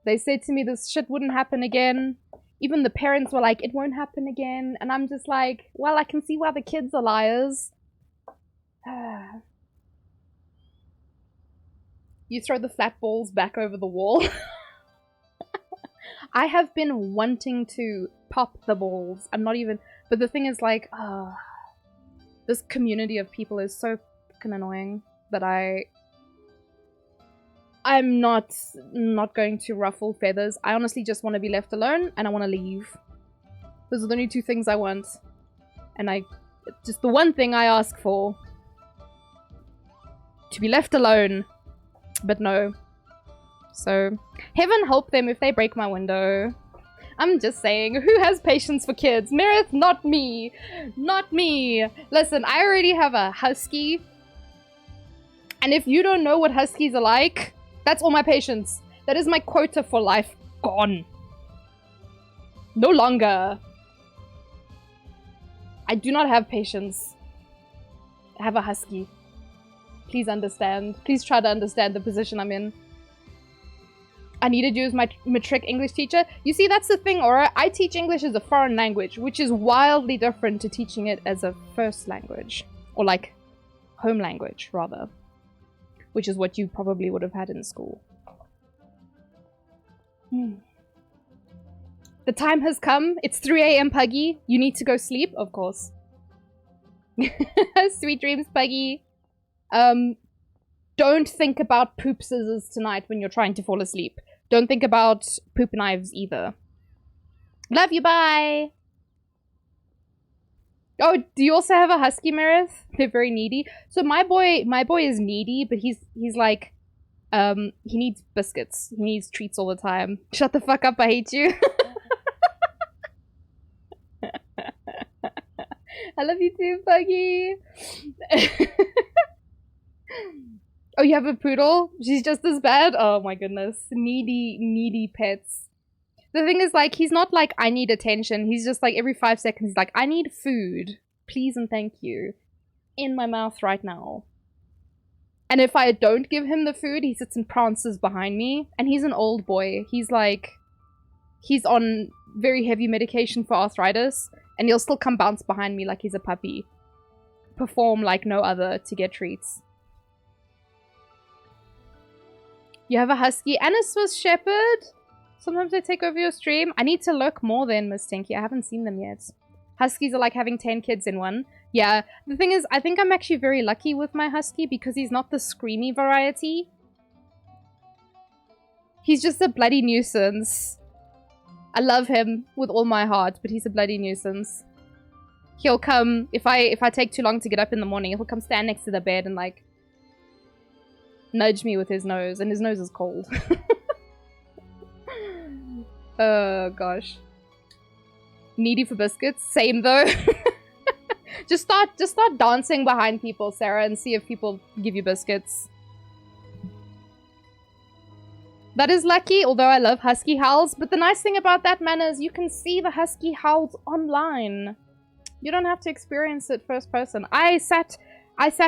They said to me this shit wouldn't happen again. Even the parents were like, it won't happen again. And I'm just like, well, I can see why the kids are liars. You throw the flat balls back over the wall. I have been wanting to pop the balls. I'm not even... But the thing is like, this community of people is so fucking annoying that I'm not going to ruffle feathers. I honestly just want to be left alone and I want to leave. Those are the only two things I want. And just the one thing I ask for. To be left alone. But no. So, heaven help them if they break my window. I'm just saying, who has patience for kids? Mirith, not me. Not me. Listen, I already have a husky. And if you don't know what huskies are like, that's all my patience. That is my quota for life. Gone. No longer. I do not have patience. I have a husky. Please understand. Please try to understand the position I'm in. I needed you as my matric English teacher. You see, that's the thing, Aura. I teach English as a foreign language, which is wildly different to teaching it as a first language. Or like, home language, rather. Which is what you probably would have had in school. The time has come. It's 3 AM, Puggy. You need to go sleep? Of course. Sweet dreams, Puggy. Don't think about poop scissors tonight when you're trying to fall asleep. Don't think about poop knives either. Love you, bye! Oh, do you also have a husky, Mirith? They're very needy. So my boy is needy, but he's like, he needs biscuits. He needs treats all the time. Shut the fuck up, I hate you. I love you too, Buggy. Oh, you have a poodle? She's just as bad? Oh my goodness. Needy pets. The thing is, like, he's not like, I need attention. He's just like, every 5 seconds, he's like, I need food. Please and thank you. In my mouth right now. And if I don't give him the food, he sits and prances behind me. And he's an old boy. He's like, he's on very heavy medication for arthritis. And he'll still come bounce behind me like he's a puppy. Perform like no other to get treats. You have a husky and a Swiss Shepherd? Sometimes they take over your stream. I need to look more then, Miss Tinky. I haven't seen them yet. Huskies are like having 10 kids in one. Yeah, the thing is, I think I'm actually very lucky with my husky because he's not the screamy variety. He's just a bloody nuisance. I love him with all my heart, but he's a bloody nuisance. He'll come, if I take too long to get up in the morning, he'll come stand next to the bed and like nudge me with his nose, and his nose is cold. Oh gosh. Needy for biscuits? Same though. Just start dancing behind people, Sarah, and see if people give you biscuits. That is lucky, although I love husky howls. But the nice thing about that, man, is you can see the husky howls online. You don't have to experience it first person. I sat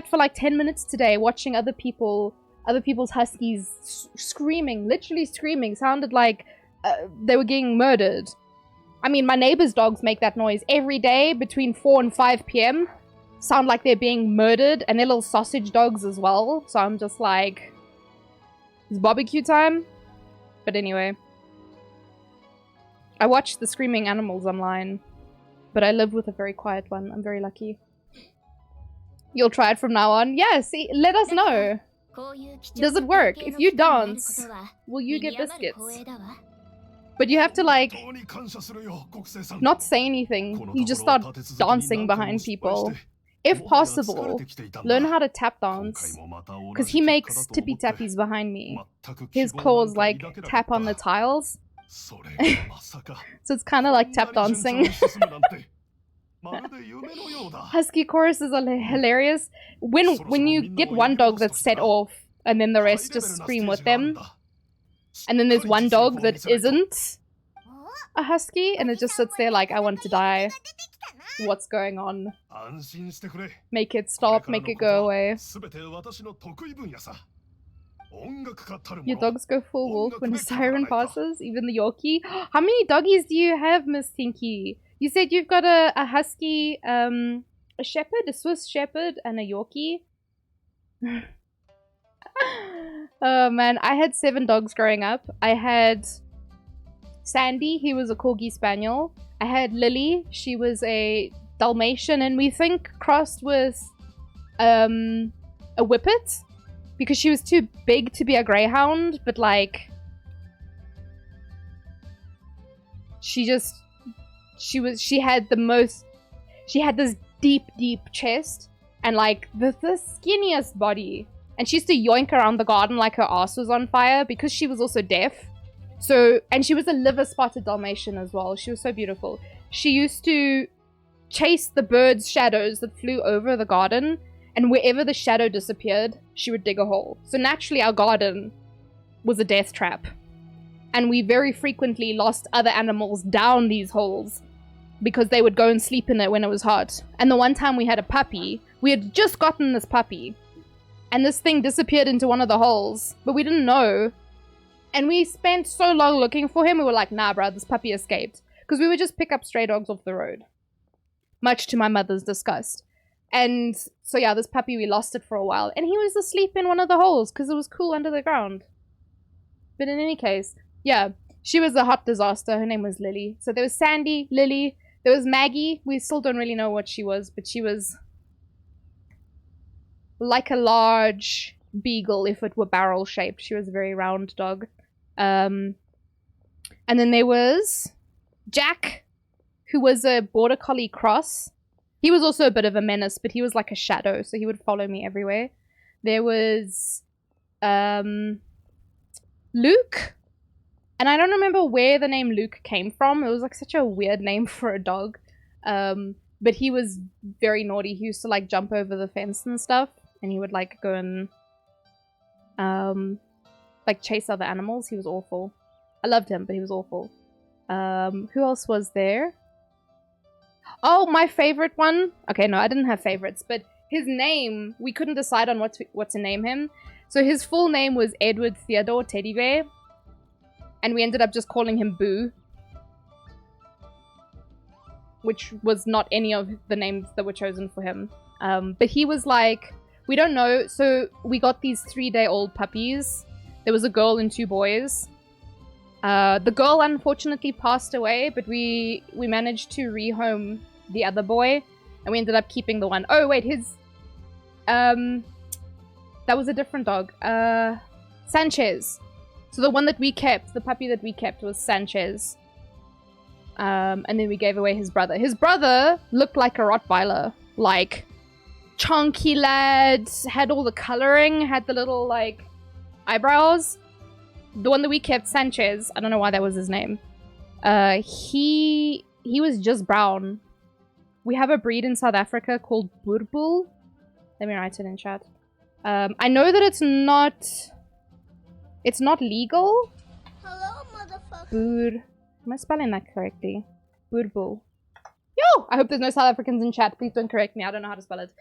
for like 10 minutes today watching other people's huskies screaming, literally screaming. Sounded like they were getting murdered. I mean, my neighbor's dogs make that noise every day between 4 and 5 p.m. Sound like they're being murdered, and they're little sausage dogs as well. So I'm just like, it's barbecue time. But anyway, I watch the screaming animals online, but I live with a very quiet one. I'm very lucky. You'll try it from now on? Yeah, see, let us know. Does it work? If you dance, will you get biscuits? But you have to, like, not say anything. You just start dancing behind people. If possible, learn how to tap dance. Because he makes tippy tappies behind me. His claws, like, tap on the tiles. So it's kind of like tap dancing. Husky choruses are hilarious. When you get one dog that's set off, and then the rest just scream with them. And then there's one dog that isn't a husky, and it just sits there like, I want to die. What's going on? Make it stop, make it go away. Your dogs go full wolf when a siren passes, even the Yorkie. How many doggies do you have, Miss Tinky? You said you've got a husky, a shepherd, a Swiss shepherd, and a Yorkie. Oh man, I had 7 dogs growing up. I had Sandy, he was a Corgi Spaniel. I had Lily, she was a Dalmatian, and we think crossed with a Whippet, because she was too big to be a greyhound, but like she had this deep chest and like the skinniest body. And she used to yoink around the garden like her ass was on fire because she was also deaf. So, and she was a liver-spotted Dalmatian as well. She was so beautiful. She used to chase the birds' shadows that flew over the garden, and wherever the shadow disappeared, she would dig a hole. So naturally, our garden was a death trap. And we very frequently lost other animals down these holes because they would go and sleep in it when it was hot. And the one time we had a puppy, we had just gotten this puppy, and this thing disappeared into one of the holes, but we didn't know. And we spent so long looking for him, we were like, nah, bro, this puppy escaped. Because we would just pick up stray dogs off the road. Much to my mother's disgust. And so yeah, this puppy, we lost it for a while. And he was asleep in one of the holes because it was cool under the ground. But in any case, yeah, she was a hot disaster. Her name was Lily. So there was Sandy, Lily, there was Maggie. We still don't really know what she was, but she was like a large beagle if it were barrel shaped. She was a very round dog. And then there was Jack, who was a border collie cross. He was also a bit of a menace, but he was like a shadow, so he would follow me everywhere. There was Luke, and I don't remember where the name Luke came from. It was like such a weird name for a dog. But he was very naughty. He used to like jump over the fence and stuff, and he would like go and like chase other animals. He was awful. I loved him, but he was awful. Who else was there? Oh, my favorite one. Okay, no, I didn't have favorites, but his name, we couldn't decide on what to name him. So his full name was Edward Theodore Teddy Bear, and we ended up just calling him Boo, which was not any of the names that were chosen for him. But he was like, we don't know. So we got these 3-day-old puppies. There was a girl and 2 boys. The girl unfortunately passed away, but we managed to rehome the other boy, and we ended up keeping the one. Oh wait, his that was a different dog. Sanchez. So the one that we kept, the puppy that we kept was Sanchez. And then we gave away his brother. His brother looked like a Rottweiler. Like, chunky lad, had all the coloring, had the little, like, eyebrows. The one that we kept, Sanchez, I don't know why that was his name. He was just brown. We have a breed in South Africa called Burbul. Let me write it in chat. I know that it's not legal. Hello, motherfucker. Am I spelling that correctly? Burbul. Yo! I hope there's no South Africans in chat. Please don't correct me. I don't know how to spell it.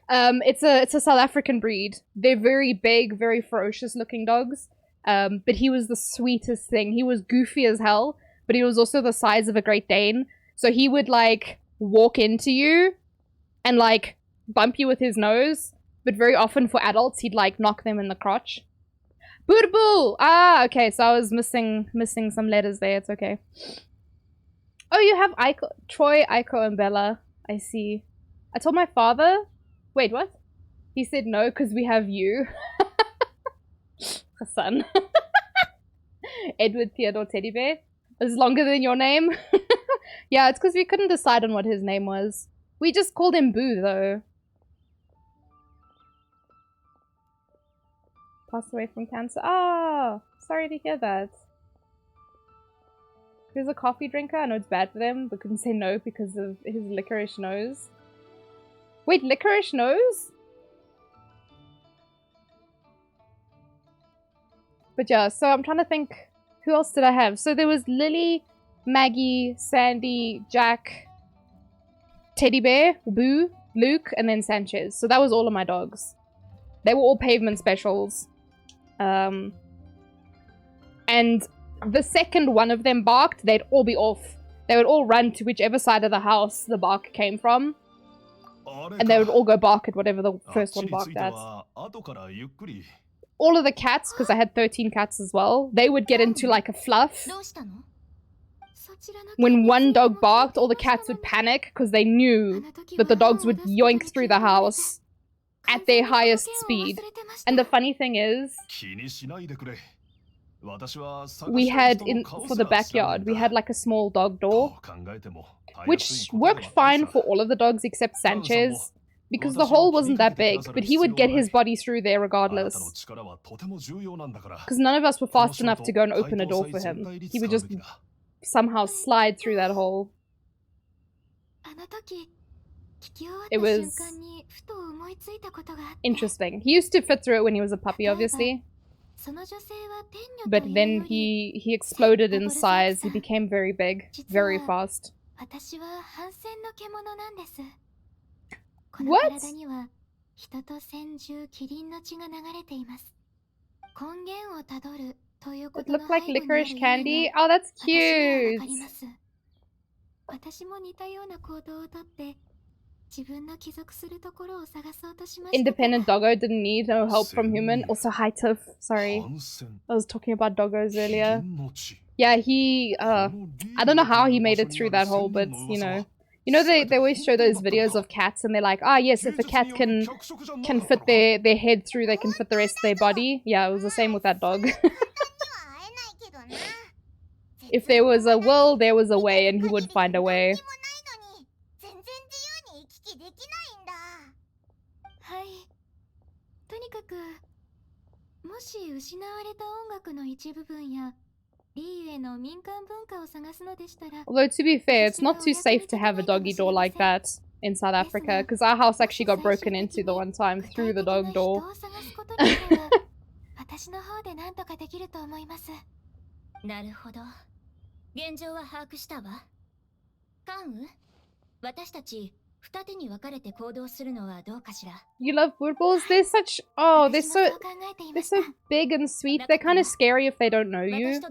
It's a South African breed. They're very big, very ferocious looking dogs. But he was the sweetest thing. He was goofy as hell, but he was also the size of a Great Dane. So he would, like, walk into you and, like, bump you with his nose. But very often for adults, he'd, like, knock them in the crotch. Burbul! Ah, okay, so I was missing some letters there. It's okay. Oh, you have Troy, Aiko, and Bella. I see. I told my father... Wait, what? He said no, because we have you. Hassan. Edward Theodore Teddy Bear. It's longer than your name. Yeah, it's because we couldn't decide on what his name was. We just called him Boo, though. Passed away from cancer. Oh, sorry to hear that. He was a coffee drinker. I know it's bad for them, but couldn't say no because of his licorice nose. Wait, licorice nose? But yeah, so I'm trying to think, who else did I have? So there was Lily, Maggie, Sandy, Jack, Teddy Bear, Boo, Luke, and then Sanchez. So that was all of my dogs. They were all pavement specials. And the second one of them barked, they'd all be off. They would all run to whichever side of the house the bark came from. And they would all go bark at whatever the first one barked at. All of the cats, because I had 13 cats as well, they would get into like a fluff. When one dog barked, all the cats would panic because they knew that the dogs would yoink through the house at their highest speed. And the funny thing is, we had, for the backyard, we had like a small dog door, which worked fine for all of the dogs except Sanchez, because the hole wasn't that big, but he would get his body through there regardless. Because none of us were fast enough to go and open a door for him. He would just somehow slide through that hole. It was interesting. He used to fit through it when he was a puppy, obviously. But then he exploded in size. He became very big, very fast. What? It looked like licorice candy. Oh, that's cute. Independent doggo didn't need no help from human. Also, hi Tiff. Sorry. I was talking about doggos earlier. Yeah, he, I don't know how he made it through that hole, but, you know, they always show those videos of cats and they're like, ah, yes, if a cat can fit their head through, they can fit the rest of their body. Yeah, it was the same with that dog. If there was a will, there was a way, and he would find a way. Although, to be fair, it's not too safe to have a doggy door like that in South Africa, because our house actually got broken into the one time through the dog door. You love Burbles? They're such... Oh, they're so big and sweet. They're kind of scary if they don't know you.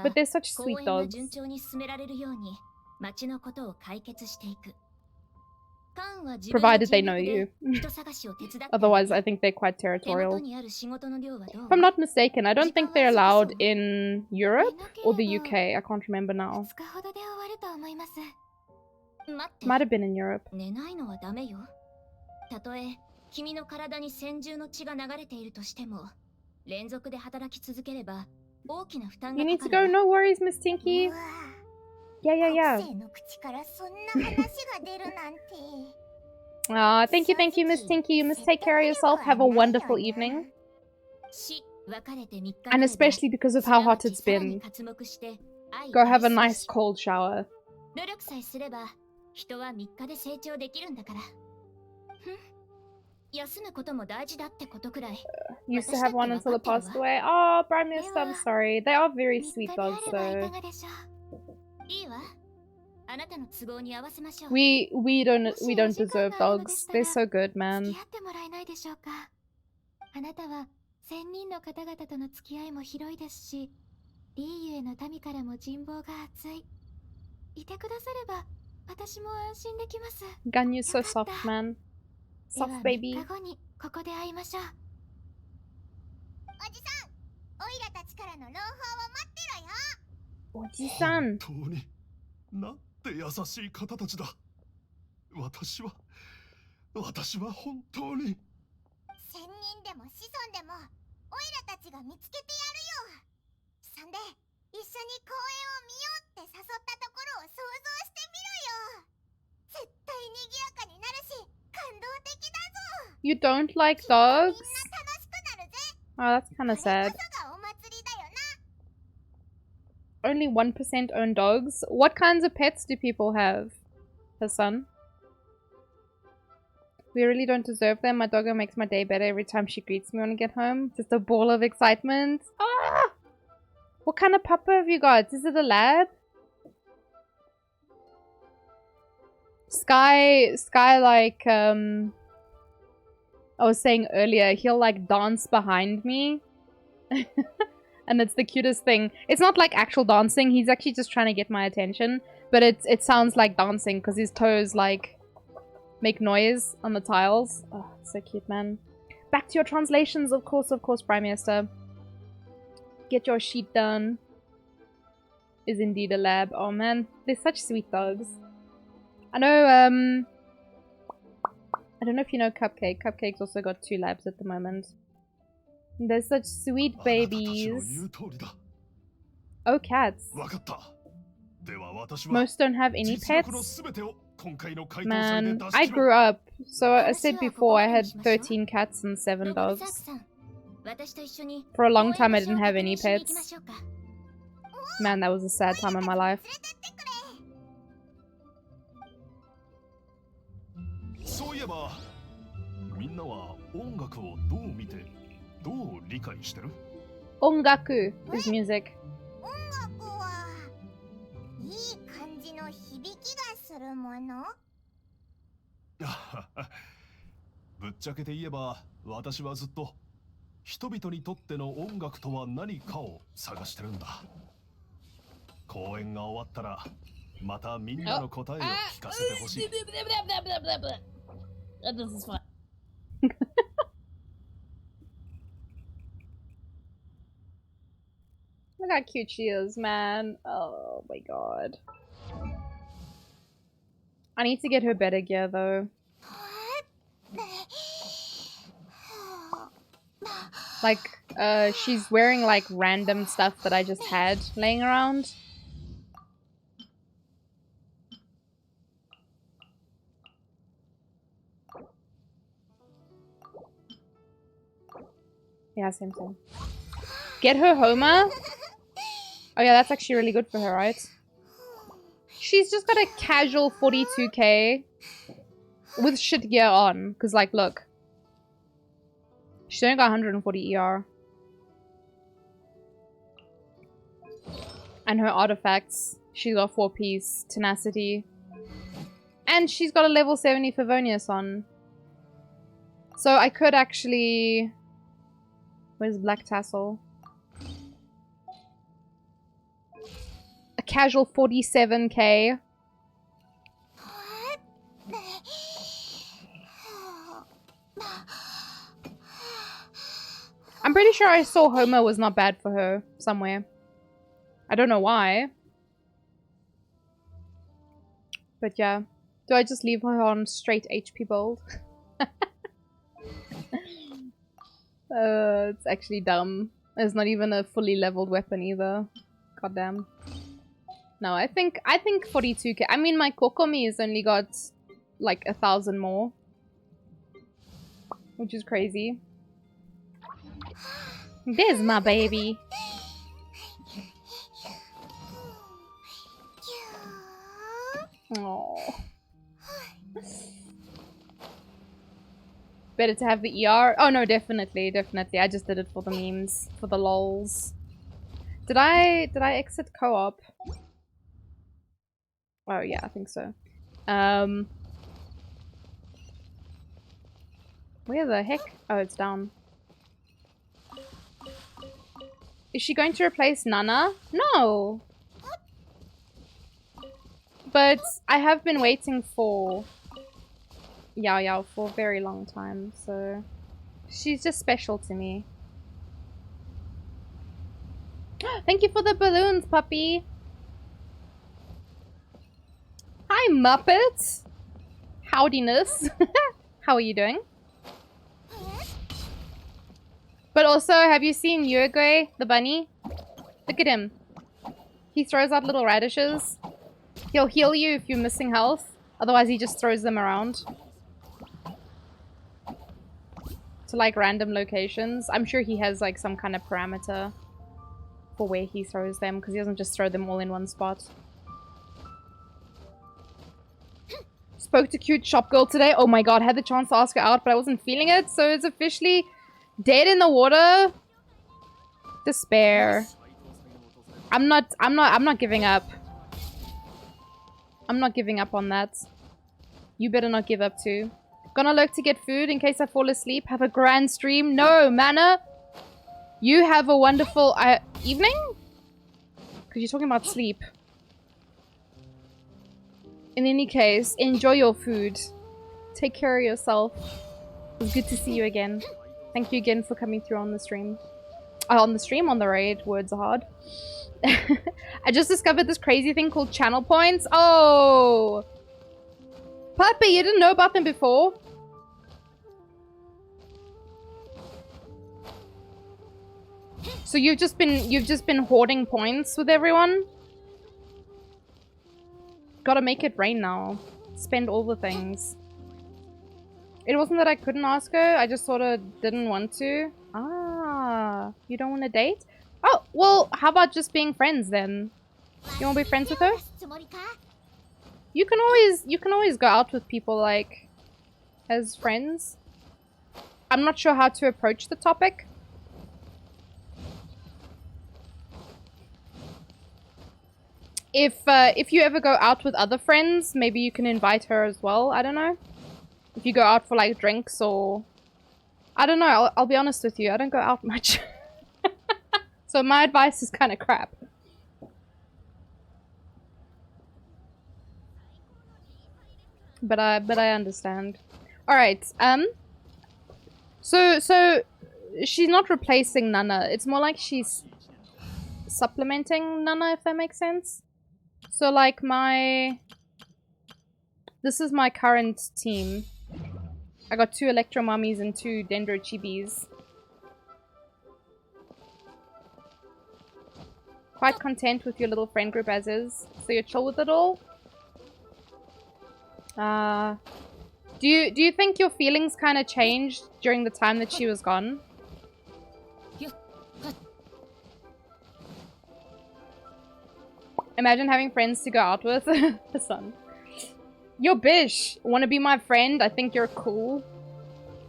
But they're such sweet dogs. Provided they know you. Otherwise, I think they're quite territorial. If I'm not mistaken, I don't think they're allowed in Europe or the UK. I can't remember now. Might have been in Europe. 大きな負担 You が need か to かる go? わ。 No worries, Miss Tinky. うわ Yeah, yeah, 国 yeah. 生の口からそんな話が出るなんて。 Aw, thank you, Miss Tinky. You must take care of yourself. Have a wonderful evening. し別れて3日 And 経てば especially because of how hot it's すなわちさらに been, 刮目して愛 go have a 愛 nice すべし cold shower. 努力さえすれば人は3日で成長できるんだから。ふん、休むことも大事だってことくらい。 Used to have one until it passed away. Oh, Brimius, I'm sorry. They are very 3 sweet 日であ dogs, ればい though. かがでしょう。いいわ。あなたの都合に合わせましょう。 We don't もし we お don't 時間 deserve があるので dogs. したら They're so good, 付 man. き合ってもらえないでしょうか。あなたは1000人の方々との付き合いも広いですし、リーユへの民からも人望が厚い。いてくだされば私も安心できます。 Ganyu's so よかった soft, man. では Soft 3 baby. 日後にここで会いましょう。おじさん、オイラたちからの朗報を待ってろよ。 Oji-san. 本当になんて優しい方たちだ。私は本当に。1000人でも子孫でもオイラたちが見つけてやるよ。そんで一緒に公園を見ようって誘ったところを想像してみろよ。絶対賑やかになるし感動的だぞ。 You don't like きっとみんな dogs? 楽しくなるぜ。 Oh, that's kind of これ sad. こそがお祭りだよな。 Only 1% own dogs. What kinds of pets do people have? Her son. We really don't deserve them. My doggo makes my day better every time she greets me when I get home. Just a ball of excitement. Ah! What kind of pupper have you got? Is it a lab? Sky like, I was saying earlier, he'll like dance behind me. And it's the cutest thing. It's not like actual dancing. He's actually just trying to get my attention. But it sounds like dancing because his toes like make noise on the tiles. Oh, it's so cute, man. Back to your translations, of course, Prime Minister. Get your sheet done. Is indeed a lab. Oh man, they're such sweet dogs. I know, I don't know if you know Cupcake. Cupcake's also got 2 labs at the moment. They're such sweet あなたたちの babies. 言う通りだ。 Oh, cats. わかった。では私は Most don't have any 実力の pets. すべてを今回の回答祭で Man, 出し I 切ろう。 grew up. So I said before I had 13 cats and 7 ロブルザーク dogs. さん、私と一緒に For a long 公園 time, I の場所を didn't have 確 any 認しに行きま pets. しょうか。 Man, that was a sad time in my life. そういえば、みんなは音楽をどう見て、どう理解してる？ Ongaku is music. 音楽はいい感じの響きがするもの。ぶっちゃけて言えば、私はずっと人々にとっての音楽とは何かを探してるんだ。公演が終わったら、またみんなの答えを聞かせてほしい。This is fun. Look how cute she is, man. Oh my god. I need to get her better gear though. Like, she's wearing like random stuff that I just had laying around. Yeah, same. Get her Homer? Oh yeah, that's actually really good for her, right? She's just got a casual 42k with shit gear on. Because, like, look. She's only got 140 ER. And her artifacts. She's got 4-piece, tenacity. And she's got a level 70 Favonius on. So I could actually... Where's Black Tassel? A casual 47k. I'm pretty sure I saw Homer was not bad for her somewhere. I don't know why. But yeah. Do I just leave her on straight HP bold? It's actually dumb. It's not even a fully leveled weapon either. Goddamn. No, I think 42k. I mean, my Kokomi has only got like 1,000 more, which is crazy. There's my baby. Oh. Better to have the ER. Oh no, definitely. I just did it for the memes, for the lols. Did I exit co-op? Oh yeah, I think so. Where the heck? Oh, it's down. Is she going to replace Nana? No. But I have been waiting for Yao Yao for a very long time, so she's just special to me. Thank you for the balloons, puppy. Hi, Muppet. Howdiness. How are you doing? But also, have you seen Uruguay, the bunny? Look at him. He throws out little radishes. He'll heal you if you're missing health. Otherwise, he just throws them around to like random locations. I'm sure he has like some kind of parameter for where he throws them, because he doesn't just throw them all in one spot. Spoke to cute shop girl today. Oh my god, had the chance to ask her out, but I wasn't feeling it, so it's officially dead in the water. Despair. I'm not giving up. I'm not giving up on that. You better not give up too. Gonna lurk to get food in case I fall asleep. Have a grand stream. No, Mana. You have a wonderful evening? Because you're talking about sleep. In any case, enjoy your food. Take care of yourself. It was good to see you again. Thank you again for coming through on the stream. On the stream, on the raid. Words are hard. I just discovered this crazy thing called channel points. Oh! Puppy, you didn't know about them before? So you've just been hoarding points with everyone? Gotta make it rain now. Spend all the things. It wasn't that I couldn't ask her, I just sort of didn't want to. Ah, you don't want to date? Oh, well, how about just being friends then? You want to be friends with her? You can always go out with people like as friends. I'm not sure how to approach the topic. If you ever go out with other friends, maybe you can invite her as well. I don't know. If you go out for like drinks or... I don't know. I'll be honest with you. I don't go out much. So my advice is kind of crap. But I understand. All right. So she's not replacing Nana. It's more like she's supplementing Nana, if that makes sense. So like this is my current team. I got 2 Electro Mummies and 2 Dendro Chibis. Quite content with your little friend group as is. So you're chill with it all? Do you think your feelings kind of changed during the time that she was gone? Imagine having friends to go out with. Son. Yo, Bish, wanna be my friend? I think you're cool.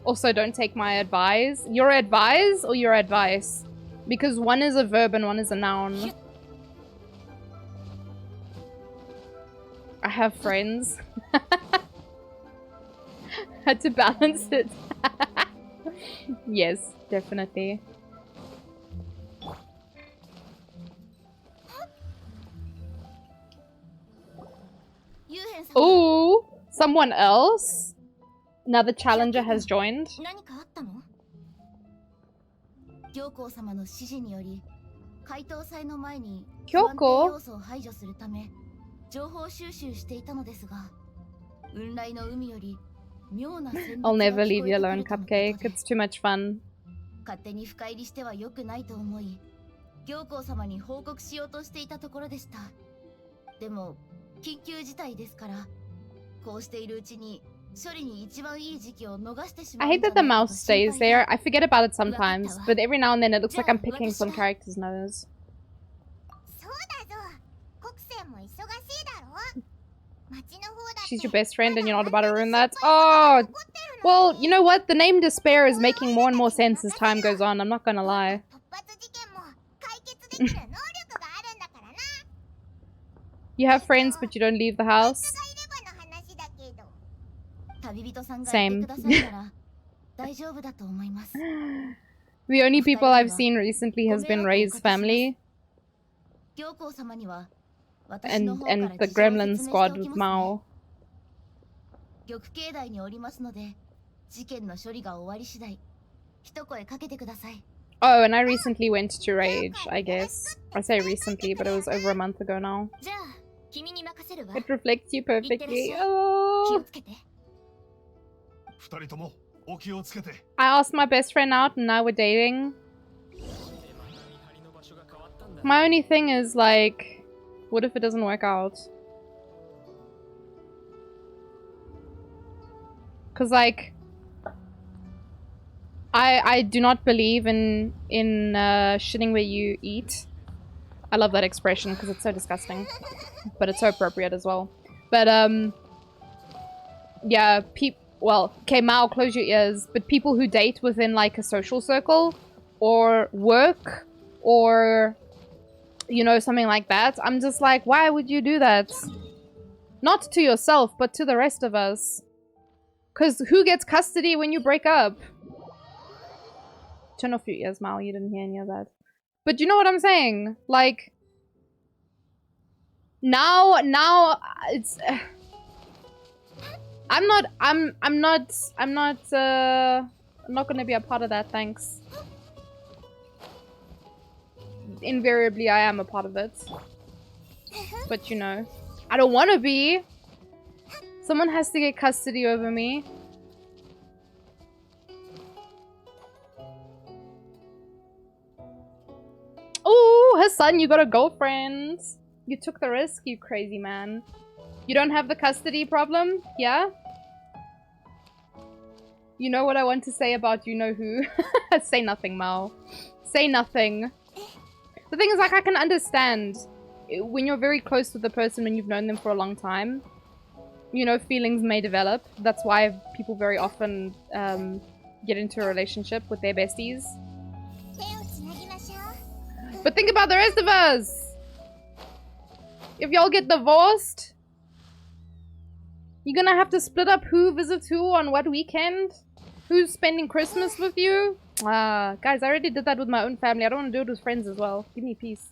Also, don't take my advice. Your advice or your advice? Because one is a verb and one is a noun. I have friends. Had to balance it. Yes, definitely. Ooh, someone else? Another challenger has joined. Kyoko? I'll never leave you alone, Cupcake. It's too much fun. 勝手に深入りしては良くないと思い、行幸様に報告しようとしていたところでした。でも緊急事態ですから、こうしているうちに処理に一番いい時期を逃してしま I うんじ hate ゃ that the ないか mouse と心 stays 配で。 there. I forget about it sometimes, but every now and then it looks like I'm picking some character's nose. そうだぞ。国政も忙しいだろ。町の方だって She's your best friend and you're not about to ruin that? Oh! Well, you know what? The name Despair is making more and more sense as time goes on, I'm not gonna lie. 突発事件も解決できる能力があるんだからな。 You have friends, but you don't leave the house? がいればの話だけど。旅人さんがいてくださるなら大丈夫だと思います。 The only people I've seen recently has been Ray's family 行幸様には私の and 方から the 事情を Gremlin 説明して squad おき with ますね。 Mao. 玉境内におりますので、事件の処理が終わり次第、一声かけてください。 Oh, and I recently went to Rage, I guess. I say recently, but it was over a month ago now. じゃあ、君に任せるわ。 It reflects you いってらっしゃ perfectly. い。気 Oh. をつけて。二人ともお気をつけて。 I asked my best friend out and now we're dating. My only thing is like, what if it doesn't work out? Cause like, I do not believe in shitting where you eat. I love that expression because it's so disgusting, but it's so appropriate as well. But yeah, well, okay, Mao, close your ears. But people who date within like a social circle or work or, you know, something like that, I'm just like, why would you do that? Not to yourself, but to the rest of us. Because who gets custody when you break up? Turn off your ears, Mao. You didn't hear any of that. But you know what I'm saying? Like, now it's... I'm not gonna be a part of that, thanks. Invariably, I am a part of it. But you know, I don't want to be. Someone has to get custody over me. Oh, her son, you got a girlfriend. You took the risk, you crazy man. You don't have the custody problem? Yeah? You know what I want to say about you know who? Say nothing, Mao. Say nothing. The thing is, like, I can understand when you're very close with the person, when you've known them for a long time, you know, feelings may develop. That's why people very often get into a relationship with their besties. But think about the rest of us! If y'all get divorced, you're gonna have to split up who visits who on what weekend? Who's spending Christmas with you? Guys, I already did that with my own family. I don't want to do it with friends as well. Give me peace.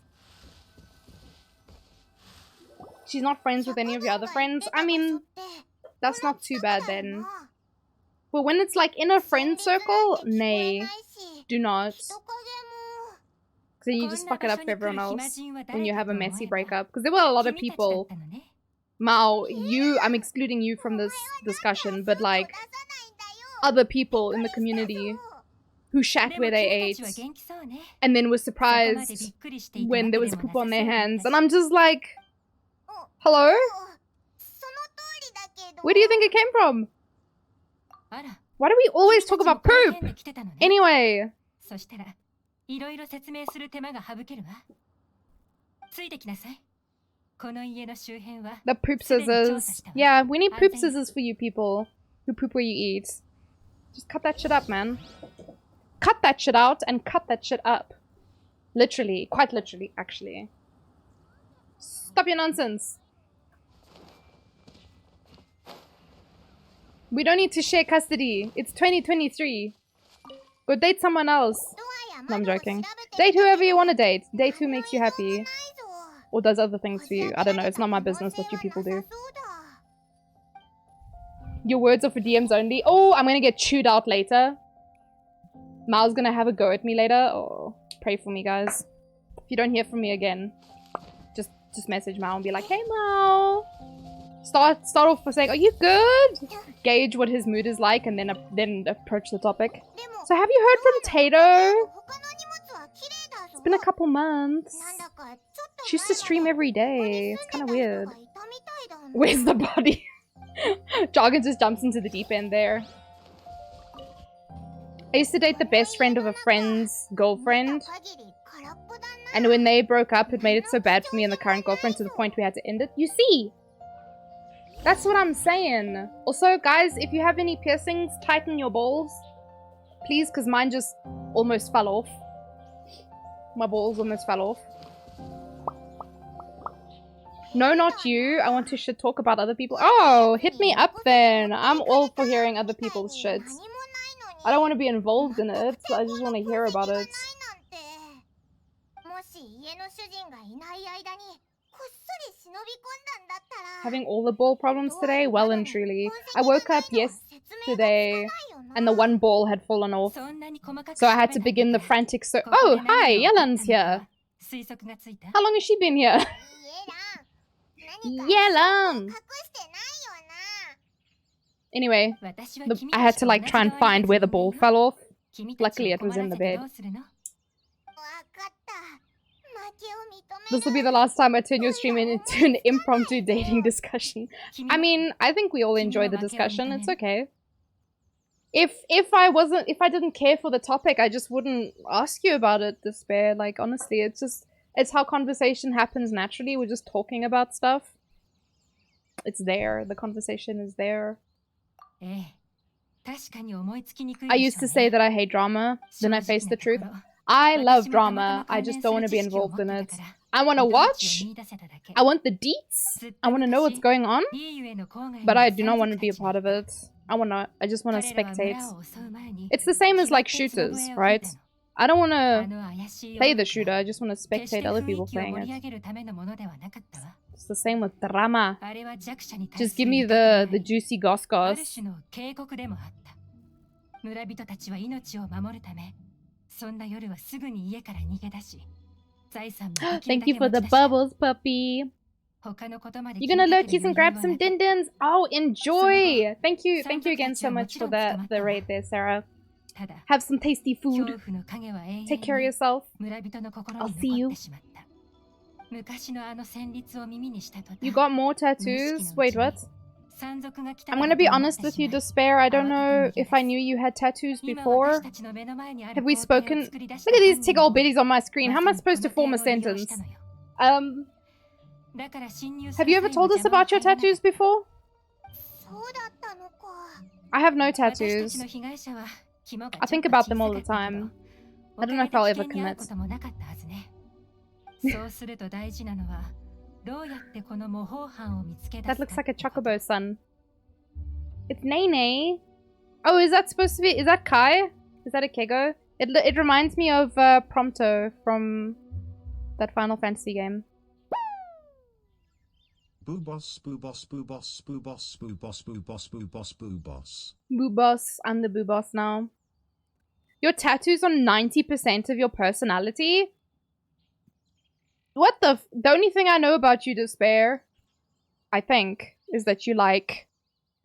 She's not friends with any of your other friends? I mean, that's not too bad then. But when it's like in a friend circle, nay. Do not. Because then you just fuck it up for everyone else when you have a messy breakup. Because there were a lot of people... Mao, I'm excluding you from this discussion, but like... other people in the community who shat where they ate and then were surprised when there was poop on their hands. And I'm just like... Hello? Where do you think it came from? Why do we always talk about poop? Anyway. The poop scissors. Yeah, we need poop scissors for you people who poop where you eat. Just cut that shit up, man. Cut that shit out and cut that shit up. Literally. Quite literally, actually. Stop your nonsense. We don't need to share custody. It's 2023. Go date someone else. No, I'm joking. Date whoever you want to date. Date who makes you happy. Or does other things for you. I don't know. It's not my business what you people do. Your words are for DMs only. Oh, I'm gonna get chewed out later. Mao's gonna have a go at me later. Oh, pray for me, guys. If you don't hear from me again, just message Mao and be like, hey, Mao. Start off by saying, "Are you good?" Gauge what his mood is like, and then approach the topic. So have you heard from Tato? It's been a couple months. She used to stream every day. It's kind of weird. Where's the body? Jargon just jumps into the deep end there. I used to date the best friend of a friend's girlfriend. And when they broke up, it made it so bad for me and the current girlfriend to the point we had to end it. You see? That's what I'm saying. Also, guys, if you have any piercings, tighten your balls. Please, because mine just almost fell off. My balls almost fell off. No, not you. I want to shit talk about other people. Oh, hit me up then. I'm all for hearing other people's shit. I don't want to be involved in it. I just want to hear about it. Having all the ball problems today? Well and truly. I woke up yesterday and the one ball had fallen off. So I had to begin the frantic Oh, hi! Yelan's here. How long has she been here? Yelan! Anyway, I had to like try and find where the ball fell off. Luckily it was in the bed. This will be the last time I turn your stream into an impromptu dating discussion. I mean, I think we all enjoy the discussion. It's okay. If I didn't care for the topic, I just wouldn't ask you about it, Despair. Like, honestly, it's how conversation happens naturally. We're just talking about stuff. It's there. The conversation is there. I used to say that I hate drama, then I face the truth. I love drama, I just don't want to be involved in it. I want to watch, I want the deets, I want to know what's going on, but I do not want to be a part of it. I just want to spectate. It's the same as like shooters, right? I don't want to play the shooter, I just want to spectate other people playing it. It's the same with drama. Just give me the juicy goss. Thank you for the bubbles, puppy. You're gonna lurkies and grab some din-dins? Oh, enjoy! Thank you again so much for the raid there, Sarah. Have some tasty food. Take care of yourself. I'll see you. You got more tattoos? Wait, what? I'm gonna be honest with you, Despair. I don't know if I knew you had tattoos before. Have we spoken? Look at these tick old biddies on my screen. How am I supposed to form a sentence? Have you ever told us about your tattoos before? I have no tattoos. I think about them all the time. I don't know if I'll ever commit. That looks like a chocobo son. It's Nene. Oh, is that supposed to be? Is that Kai? Is that a Kego? It reminds me of Prompto from that Final Fantasy game. Boo boss, boo boss, boo boss, boo boss, boo boss, boo boss, boo boss, boo boss. Boo boss. I'm the boo boss now. Your tattoos on 90% of your personality? What the only thing I know about you, Despair, I think, is that you like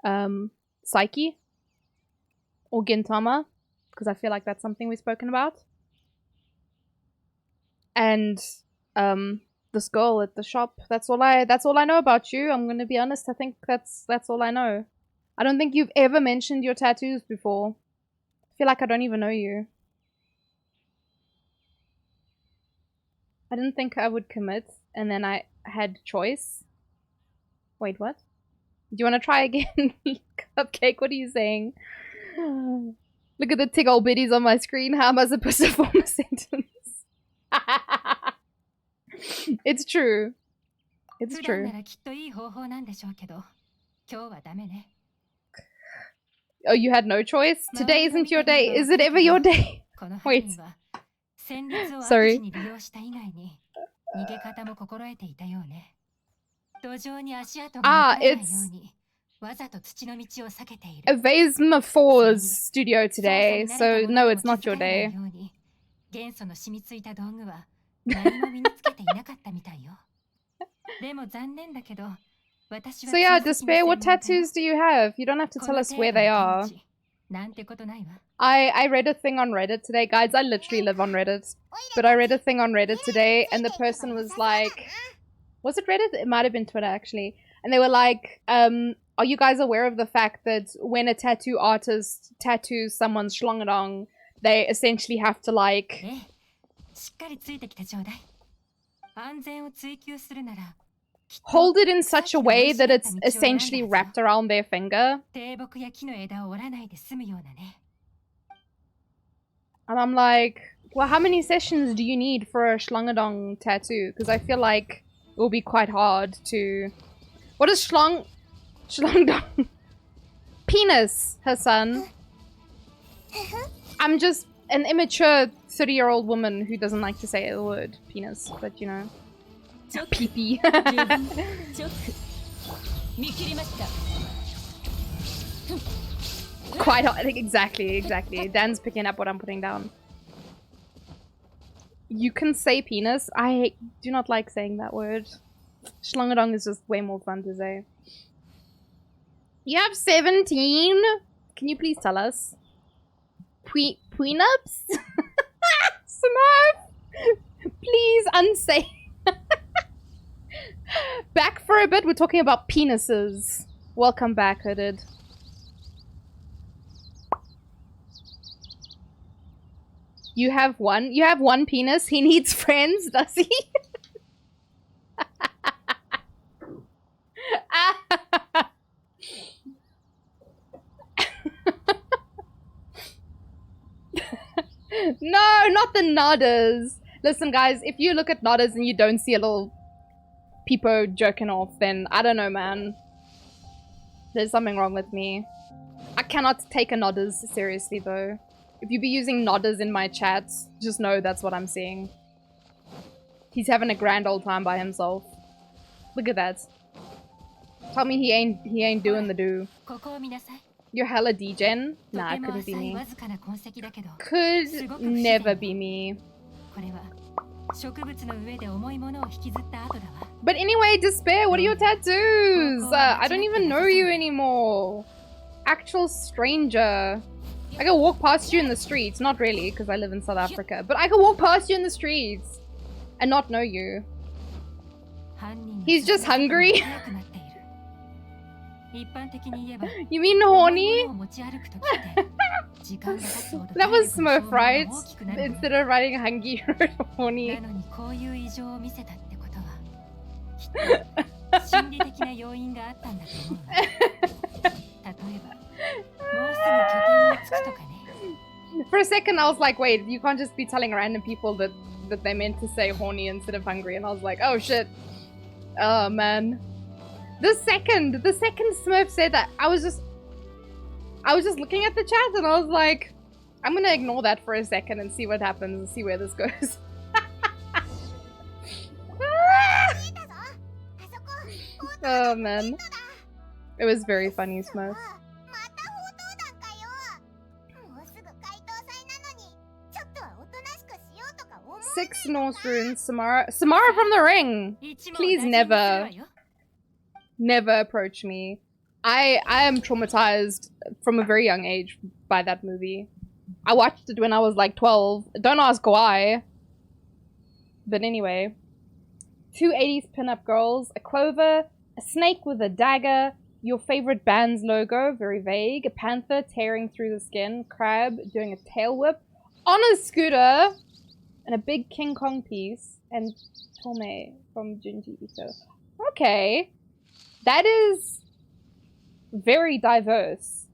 Psyche or Gintama, because I feel like that's something we've spoken about. And this girl at the shop. That's all I know about you. I'm gonna be honest. I think that's all I know. I don't think you've ever mentioned your tattoos before. I feel like I don't even know you. I didn't think I would commit, and then I had choice. Wait, what? Do you want to try again? Cupcake, what are you saying? Look at the tick old biddies on my screen. How am I supposed to form a sentence? It's true. It's true. Oh, you had no choice? Today isn't your day. Is it ever your day? Wait. Sorry. Ah, it's Avasma 4's studio today, so no, it's not your day. So yeah, Despair, what tattoos do you have? You don't have to tell us where they are. I read a thing on Reddit today. Guys, I literally live on Reddit. But I read a thing on Reddit today, and the person was like... Was it Reddit? It might have been Twitter, actually. And they were like, are you guys aware of the fact that when a tattoo artist tattoos someone's schlongedong, they essentially have to, like... hold it in such a way that it's essentially wrapped around their finger? And I'm like, well, how many sessions do you need for a schlongedong tattoo? Because I feel like it will be quite hard to... What is schlongedong? Penis, her son. I'm just an immature 30-year-old woman who doesn't like to say the word penis, but you know. Pee-pee. Quite hard. Exactly. Dan's picking up what I'm putting down. You can say penis. I do not like saying that word. Schlongedong is just way more fun to say. You have 17? Can you please tell us? Prenups? Smurf? Please unsay. Back for a bit, we're talking about penises. Welcome back, Hooded. You have one? You have one penis? He needs friends, does he? No, not the nodders. Listen, guys, if you look at nodders and you don't see a little peepo jerking off, then I don't know, man. There's something wrong with me. I cannot take a nodders seriously, though. If you be using nodders in my chats, just know that's what I'm seeing. He's having a grand old time by himself. Look at that. Tell me he ain't doing the do. You're hella degen? Nah, it couldn't be me. Could never be me. But anyway, Despair, what are your tattoos? I don't even know you anymore. Actual stranger. I can walk past you in the streets. Not really, because I live in South Africa. But I can walk past you in the streets and not know you. He's just hungry. You mean horny? That was Smurf, right? Instead of writing hungry, you wrote horny. For a second I was like, wait, you can't just be telling random people that they meant to say horny instead of hungry, and I was like, oh shit. Oh man. The second Smurf said that, I was just looking at the chat and I was like, I'm gonna ignore that for a second and see what happens and see where this goes. Oh man. It was very funny, Smurf. 6 Norse runes, Samara from the ring! Please never approach me. I am traumatized from a very young age by that movie. I watched it when I was like 12. Don't ask why. But anyway. 2 80s pinup girls, a clover, a snake with a dagger, your favorite band's logo, very vague, a panther tearing through the skin, crab doing a tail whip, on a scooter, and a big King Kong piece, and Tomei from Junji Ito. Okay. That is very diverse.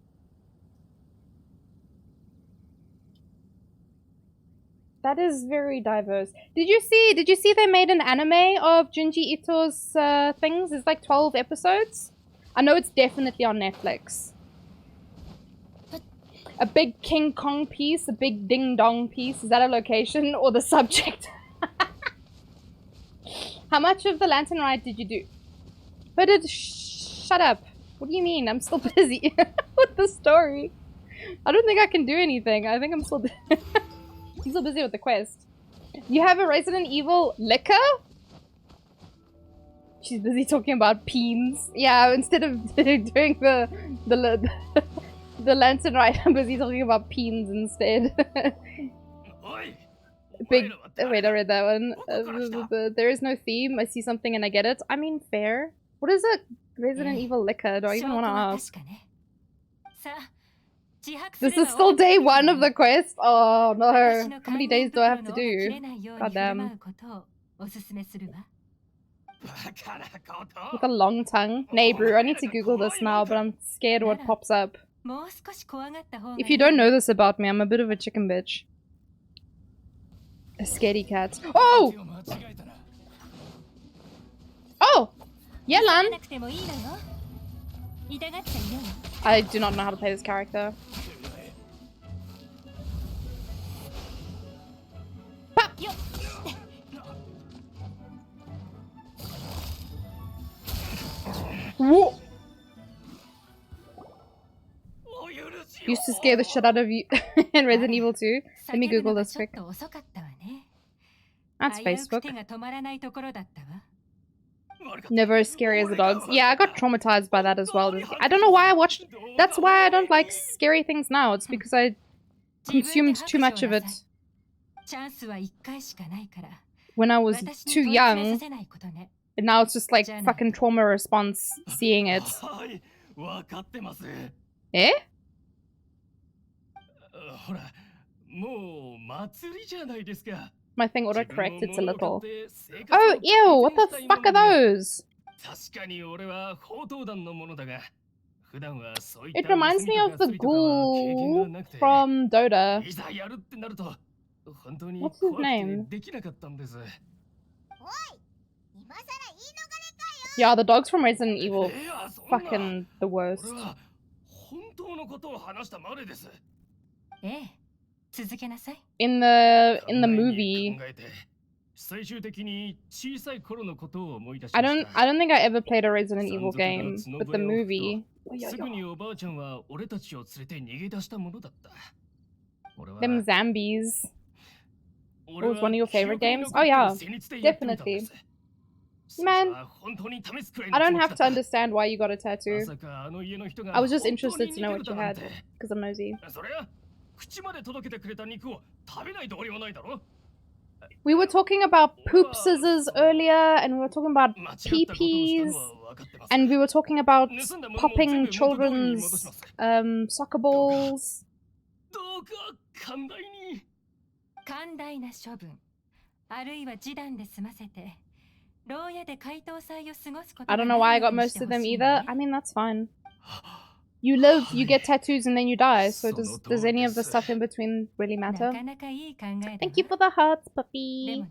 That is very diverse. Did you see they made an anime of Junji Ito's things? It's like 12 episodes. I know it's definitely on Netflix. A big King Kong piece, a big ding dong piece. Is that a location or the subject? How much of the lantern ride did you do? Shut up. What do you mean? I'm still busy with the story. I don't think I can do anything. I think I'm still I'm still busy with the quest. You have a Resident Evil liquor? She's busy talking about peens. Yeah, instead of doing the the lantern ride, I'm busy talking about peens instead. Big. Wait, I read that one. There is no theme. I see something and I get it. I mean, fair. What is a Resident Evil liquor? Do I even want to ask? This is still day 1 of the quest. Oh no. How many days do I have to do? Goddamn. With a long tongue. Nay, bro, I need to Google this now, but I'm scared what pops up. If you don't know this about me, I'm a bit of a chicken bitch. A scaredy cat. Oh! Oh! Yeah, Lan! I do not know how to play this character. Pop! Whoa! Used to scare the shit out of you in Resident Evil 2. Let me Google this quick. That's Facebook. Never as scary as the dogs. Yeah, I got traumatized by that as well. I don't know why I watched... That's why I don't like scary things now. It's because I consumed too much of it when I was too young. And now it's just like fucking trauma response seeing it. Eh? My thing autocorrects it's a little. Oh, ew! What the fuck are those? It reminds me of the ghoul from Dota. What's his name? Yeah, the dogs from Resident Evil, fucking the worst. In the movie, I don't think I ever played a Resident Evil game, but the movie. Them zombies. What was one of your favorite games? Oh yeah, definitely. Man, I don't have to understand why you got a tattoo. I was just interested to know what you had, because I'm nosy. We were talking about poop scissors earlier, and we were talking about pee-pees, and we were talking about popping children's soccer balls. I don't know why I got most of them either. I mean, that's fine. You live, you get tattoos, and then you die. So does any of the stuff in between really matter? Thank you for the hearts, puppy.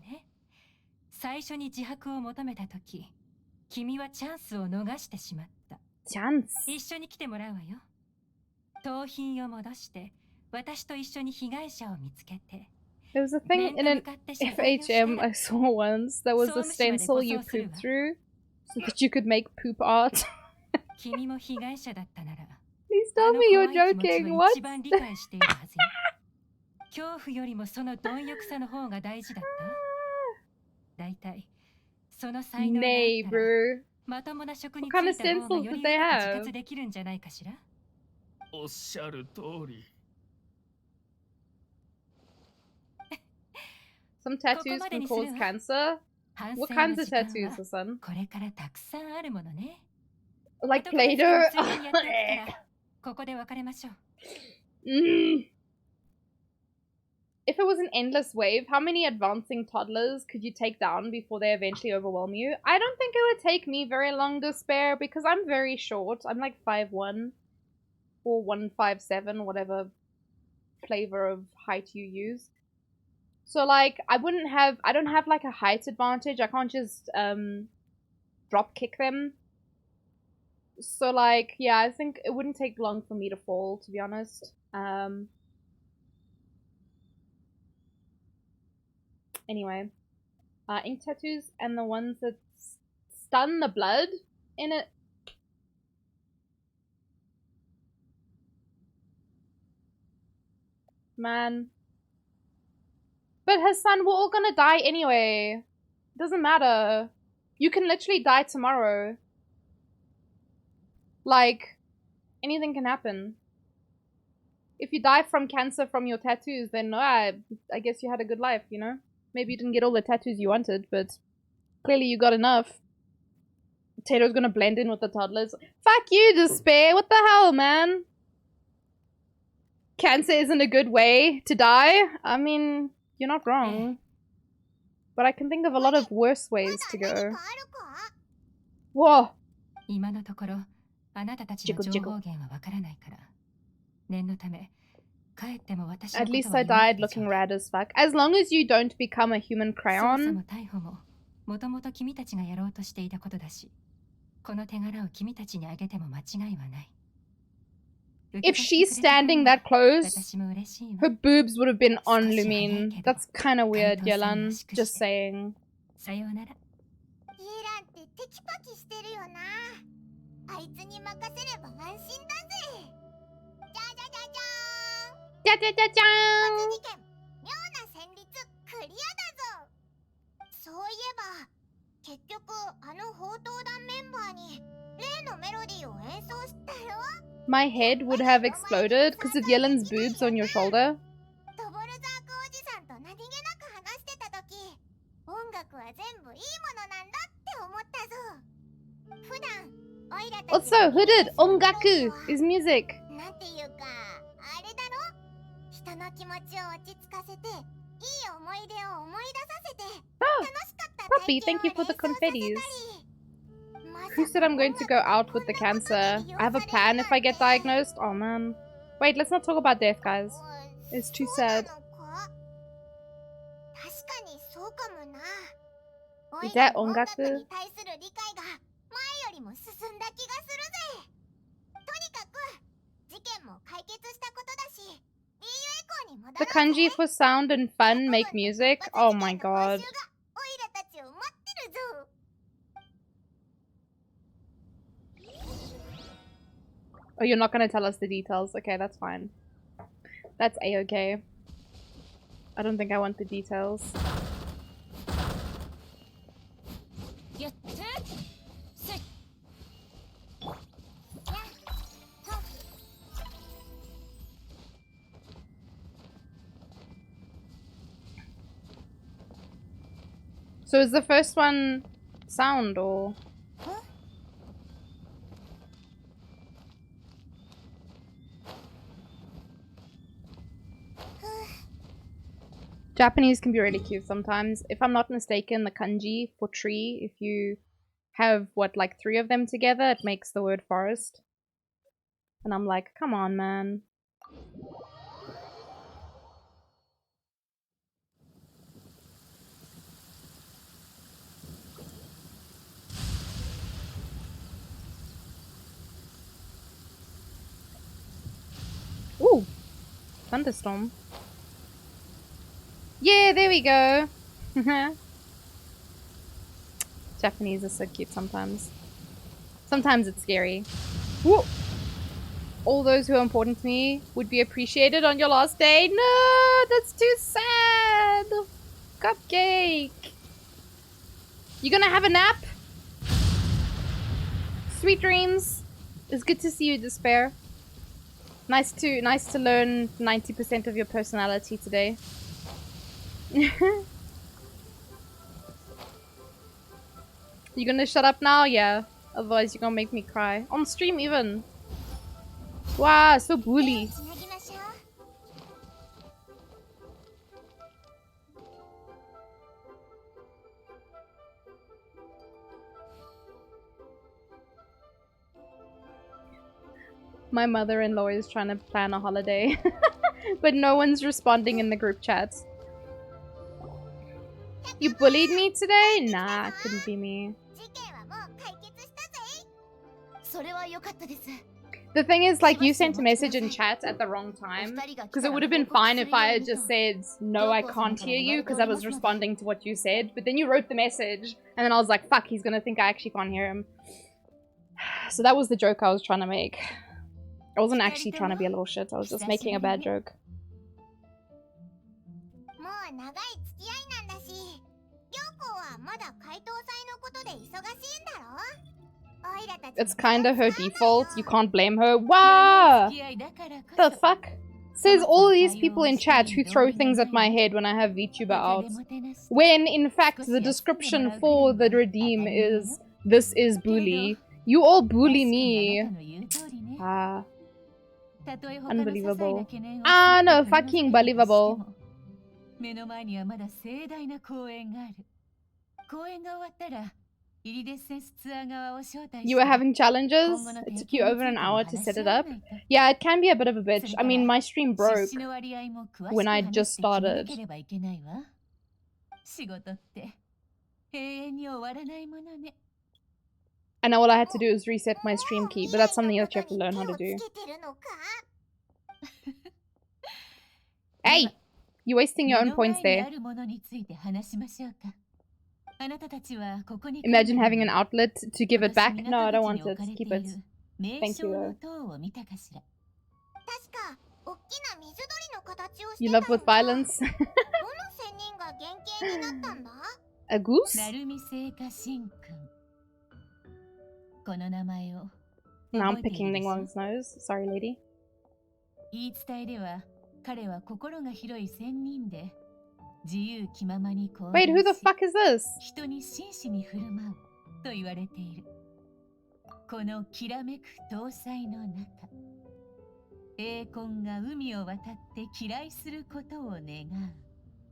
Chance. There was a thing in an FHM I saw once. There was a stencil you pooped through so that you could make poop art. Please tell me you're joking. What? Nay, bro. What kind of stencils did they have? Some tattoos can cause cancer? What kinds of tattoos, Hassan? Like Play-Doh? If it was an endless wave, how many advancing toddlers could you take down before they eventually overwhelm you? I don't think it would take me very long to spare because I'm very short. I'm like 5'1" or 157, whatever flavor of height you use. So like I don't have like a height advantage. I can't just drop kick them. So like yeah, I think it wouldn't take long for me to fall, to be honest. Anyway, ink tattoos and the ones that stun the blood in it. Man. But Hassan, we're all gonna die anyway. Doesn't matter. You can literally die tomorrow. Like, anything can happen. If you die from cancer from your tattoos, then I guess you had a good life, you know? Maybe you didn't get all the tattoos you wanted, but clearly you got enough. Potato's gonna blend in with the toddlers. Fuck you, Despair! What the hell, man? Cancer isn't a good way to die? I mean, you're not wrong. But I can think of a lot of worse ways to go. Whoa! 今のところあなたたちの情報源はわからないから念のため帰っても私の At こと least は I 言わない died でちょ looking うだい rad as fuck. As long as you don't become a human 捜査 crayon. も逮捕ももともと君たちがやろうとしていたことだしこの手柄を君たちにあげても間違いはない If she's standing that close, 私も嬉しいわ her boobs would have been on 少し早い Lumine. けど That's kind of weird, 担当さんら Yelan. しくして Just saying. さようならイエランってテキパキしてるよな。あいつに任せれば安心だぜ。じゃじゃじゃじゃーん。 Ja, ja, ja, 一発 ja. 事件妙な旋律クリアだぞ。そういえば結局あの報道団メンバーに例のメロディーを演奏したよ。 My head would have exploded because of Yelan's boobs on your shoulder. ドボルザークおじさんと何気なく話してた時音楽は全部いいものなんだって思ったぞ。普段オイラたち Also, hooded ongaku is music. なんていうかあれだろ、人の気持ちを落ち着かせていい思い出を思い出させて Oh, 楽しかった Puppy, 体 thank 験 you を for the 連想させたり confettis. まさ Who said I'm going to go out with the こんなこと cancer? に利用 I have a される plan なん if I get て diagnosed. Oh man. Wait, let's not talk about death, guys. It's too そうな sad. のか？確かにそうかもな。 Is オイラ that の音楽 ongaku? に対する理解が前よりも進んだ気がするぜ。とにかく事件も解決したことだし、EU エコーに戻ろう The ぜ。 kanji for sound and fun make music? Oh my god. オイラたちを待ってるぞ。 Oh, you're not gonna tell us the details. Okay, that's fine. That's a-okay. I don't think I want the details. やってせっ So is the first one sound or? Japanese can be really cute sometimes. If I'm not mistaken, the kanji for tree, if you have, what, like 3 of them together, it makes the word forest. And I'm like, come on, man. Ooh! Thunderstorm. Yeah, there we go. Japanese are so cute sometimes. Sometimes it's scary. Whoa! All those who are important to me would be appreciated on your last day. No, that's too sad. Cupcake. You gonna have a nap? Sweet dreams. It's good to see you, Despair. Nice to learn 90% of your personality today. You gonna shut up now? Yeah. Otherwise you're gonna make me cry. On stream even. Wow, so bully. つなぎましょう。 My mother-in-law is trying to plan a holiday. But no one's responding in the group chats. You bullied me today? Nah, it couldn't be me. 事件はもう解決したぜ。それは良かったです。 The thing is, like, you sent a message in chat at the wrong time. Because it would have been fine if I had just said, no, I can't hear you, because I was responding to what you said. But then you wrote the message, and then I was like, fuck, he's gonna think I actually can't hear him. So that was the joke I was trying to make. I wasn't actually trying to be a little shit, I was just making a bad joke. もう長い付き合いなんだし、良 It's kinda her default. You can't blame her. Wow! The fuck? Says all these people in chat who throw things at my head when I have VTuber out. When, in fact, the description for the redeem is, "This is bully." You all bully me. Ah. Unbelievable. Ah, no, fucking believable. 目の前にはまだ盛大な公演がある。公演が終わったら、イリデッセンスツアー側を招待して。 You were having challenges? It took you over an hour to set it up? Yeah, it can be a bit of a bitch. I mean, my stream broke when I just started. 仕事って永遠に終わらないものね。 And all I had to do was reset my stream key, but that's something that you have to learn how to do. Hey! You're wasting your own points there. Imagine having an outlet to give it back. No, I don't want it. Keep it. Thank you. You love with violence? A goose? No, I'm picking Ningguang's nose. Sorry, lady. 言い伝えでは彼は心が広い仙人で自由気ままに行動し Wait, who the fuck is this? 人に真摯に振る舞うと言われている。このきらめく搭載の中、栄魂が海を渡って飛来することを願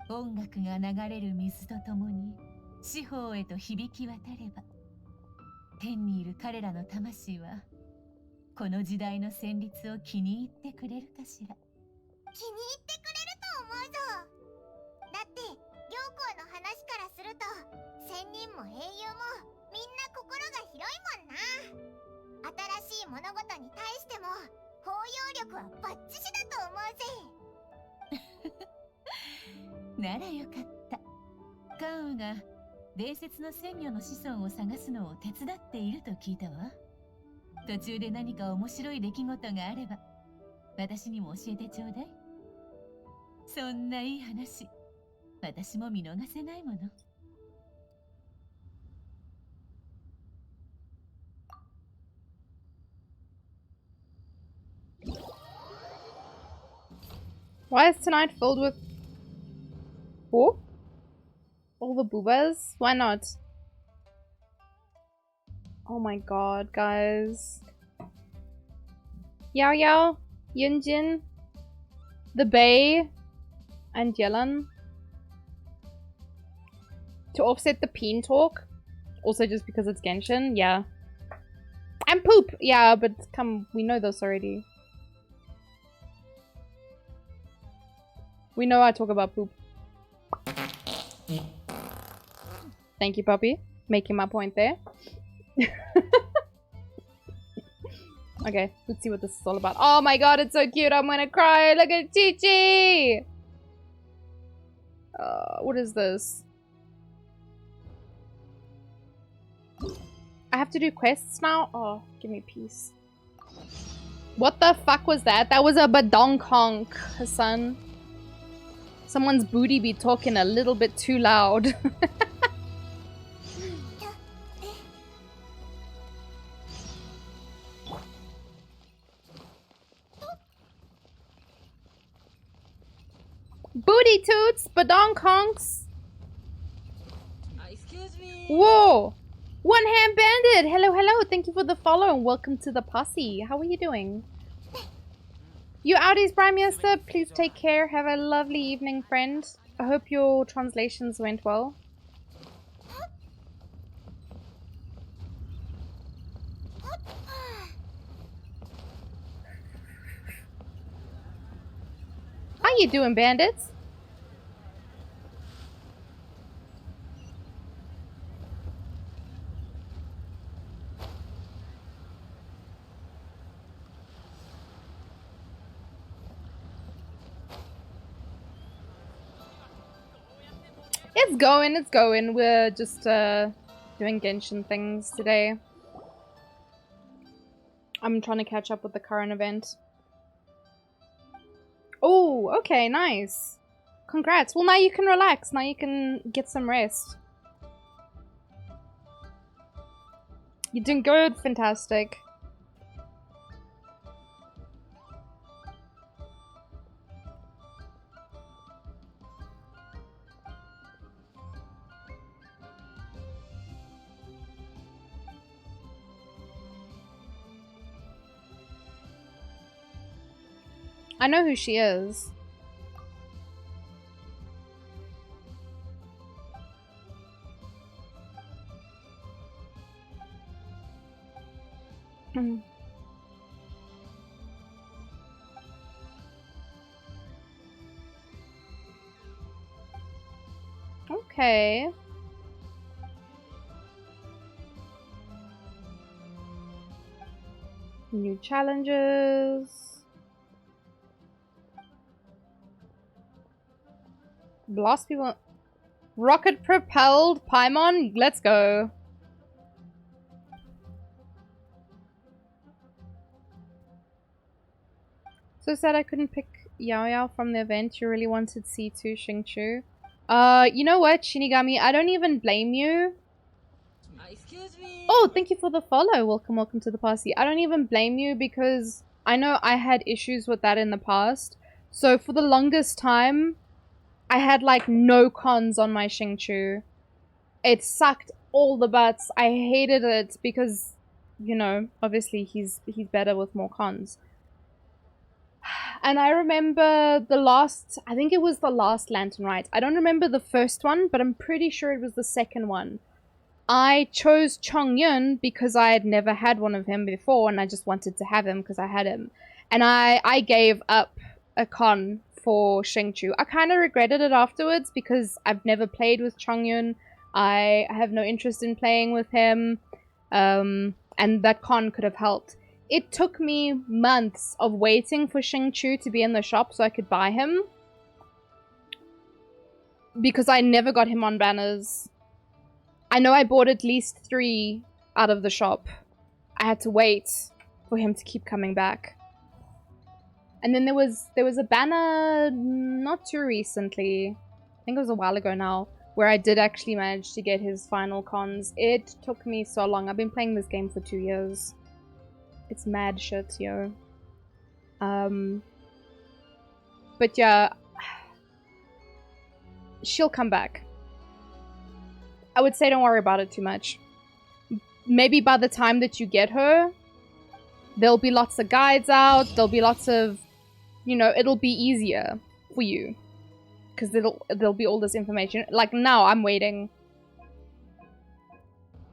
う。音楽が流れる水とともに四方へと響き渡れば、天にいる彼らの魂はこの時代の旋律を気に入ってくれるかしら。気に入ってくれると思うぞ。だって行幸の話からすると仙人も英雄もみんな心が広いもんな。新しい物事に対しても包容力はバッチシだと思うぜ。ならよかった。関羽が伝説の仙女の子孫を探すのを手伝っていると聞いたわ。途中で何か面白い出来事があれば私にも教えてちょうだい。そんないい話、私も見逃せないもの。Why is tonight filled with... Who? All the boobas? Why not? Oh my god, guys. Yao Yao, Yunjin, the Bay, and Yelan. To offset the peen talk. Also just because it's Genshin, yeah. And poop! Yeah, but come, we know this already. We know I talk about poop. Thank you, puppy. Making my point there. Okay, let's see what this is all about. Oh my god, it's so cute. I'm gonna cry. Look at Chi-Chi! What is this? I have to do quests now? Oh, give me peace. What the fuck was that? That was a badonk honk, Hassan. Someone's booty be talking a little bit too loud. Booty toots, badonk honks. Excuse me. Whoa! One hand bandit! Hello, hello. Thank you for the follow and welcome to the posse. How are you doing? You outies, Brimiester, please take care. Have a lovely evening, friend. I hope your translations went well. How you doing, bandits? It's going, it's going. We're just doing Genshin things today. I'm trying to catch up with the current event. Oh, okay, nice. Congrats. Well, now you can relax. Now you can get some rest. You're doing good, fantastic. I know who she is. Okay. New challenges. Blast people. Rocket propelled Paimon. Let's go. So sad I couldn't pick Yao Yao from the event. You really wanted C2 Xingqiu. You know what, Shinigami? I don't even blame you. Excuse me. Oh, thank you for the follow. Welcome, welcome to the party. I don't even blame you because I know I had issues with that in the past. So for the longest time, I had like no cons on my Xingqiu. It sucked all the butts. I hated it because, you know, obviously he's better with more cons. And I remember the last, I think it was the last Lantern Rite. I don't remember the first one, but I'm pretty sure it was the second one. I chose Chongyun because I had never had one of him before and I just wanted to have him because I had him. And I gave up a con for Xingqiu. I kind of regretted it afterwards because I've never played with Chongyun. I have no interest in playing with him. And that con could have helped. It took me months of waiting for Xingqiu to be in the shop so I could buy him. Because I never got him on banners. I know I bought at least 3 out of the shop. I had to wait for him to keep coming back. And then there was a banner not too recently. I think it was a while ago now. Where I did actually manage to get his final cons. It took me so long. I've been playing this game for 2 years. It's mad shit, yo. But yeah. She'll come back. I would say don't worry about it too much. Maybe by the time that you get her, there'll be lots of guides out. There'll be lots of, you know, it'll be easier for you. Because there'll be all this information. Like now, I'm waiting.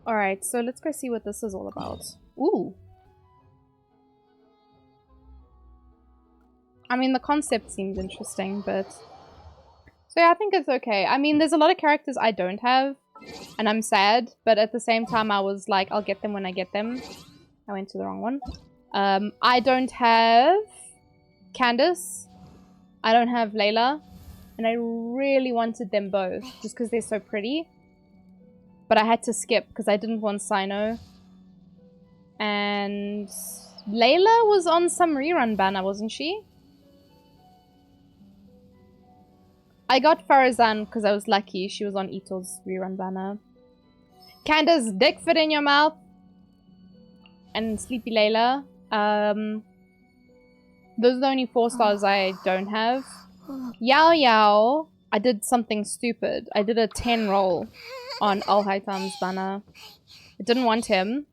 Alright, so let's go see what this is all about. Ooh. I mean, the concept seems interesting, but... So yeah, I think it's okay. I mean, there's a lot of characters I don't have. And I'm sad, but at the same time I was like, I'll get them when I get them. I went to the wrong one. I don't have Candace. I don't have Layla. And I really wanted them both, just because they're so pretty. But I had to skip, because I didn't want Sino. And Layla was on some rerun banner, wasn't she? I got Farazan because I was lucky. She was on Ito's rerun banner. Candace, dick fit in your mouth. And Sleepy Layla. Those are the only 4 stars I don't have. Yao Yao, I did something stupid. I did a 10 roll on Al-Haitam's banner. I didn't want him.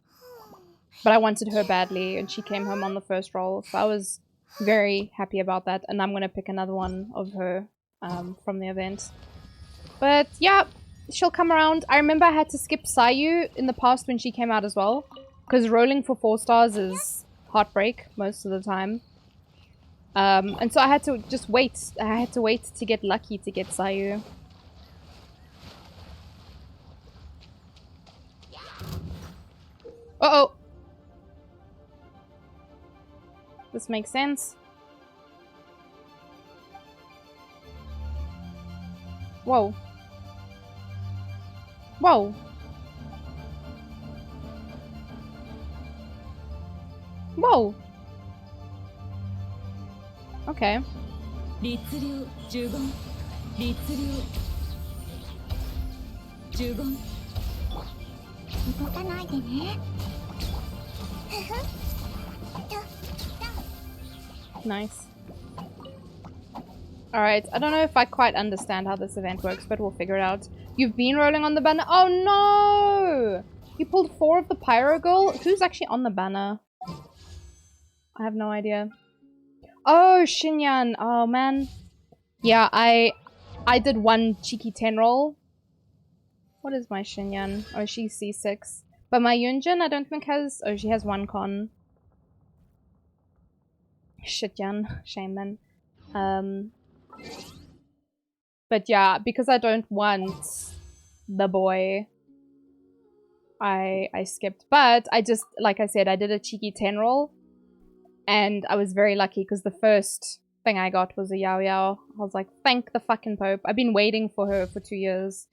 But I wanted her badly. And she came home on the first roll. So I was very happy about that. And I'm going to pick another one of her. From the event. But yeah, she'll come around. I remember I had to skip Sayu in the past when she came out as well. Because rolling for 4 stars is heartbreak most of the time. And so I had to just wait. I had to wait to get lucky to get Sayu. Uh-oh. This makes sense. Whoa. Whoa. Whoa. Okay. 律令呪言律令呪言動かないでね Nice. Alright, I don't know if I quite understand how this event works, but we'll figure it out. You've been rolling on the banner? Oh no! You pulled 4 of the Pyro Girl? Who's actually on the banner? I have no idea. Oh, Shinyan. Oh man. Yeah, I did 1 cheeky 10 roll. What is my Shinyan? Oh, she's C6. But my Yunjin, I don't think has... Oh, she has 1 con. Shit, Yan. Shame then. But yeah, because I don't want the boy, I skipped. But I just, like I said, I did a cheeky 10 roll. And I was very lucky because the first thing I got was a Yao Yao. I was like, thank the fucking Pope. I've been waiting for her for 2 years.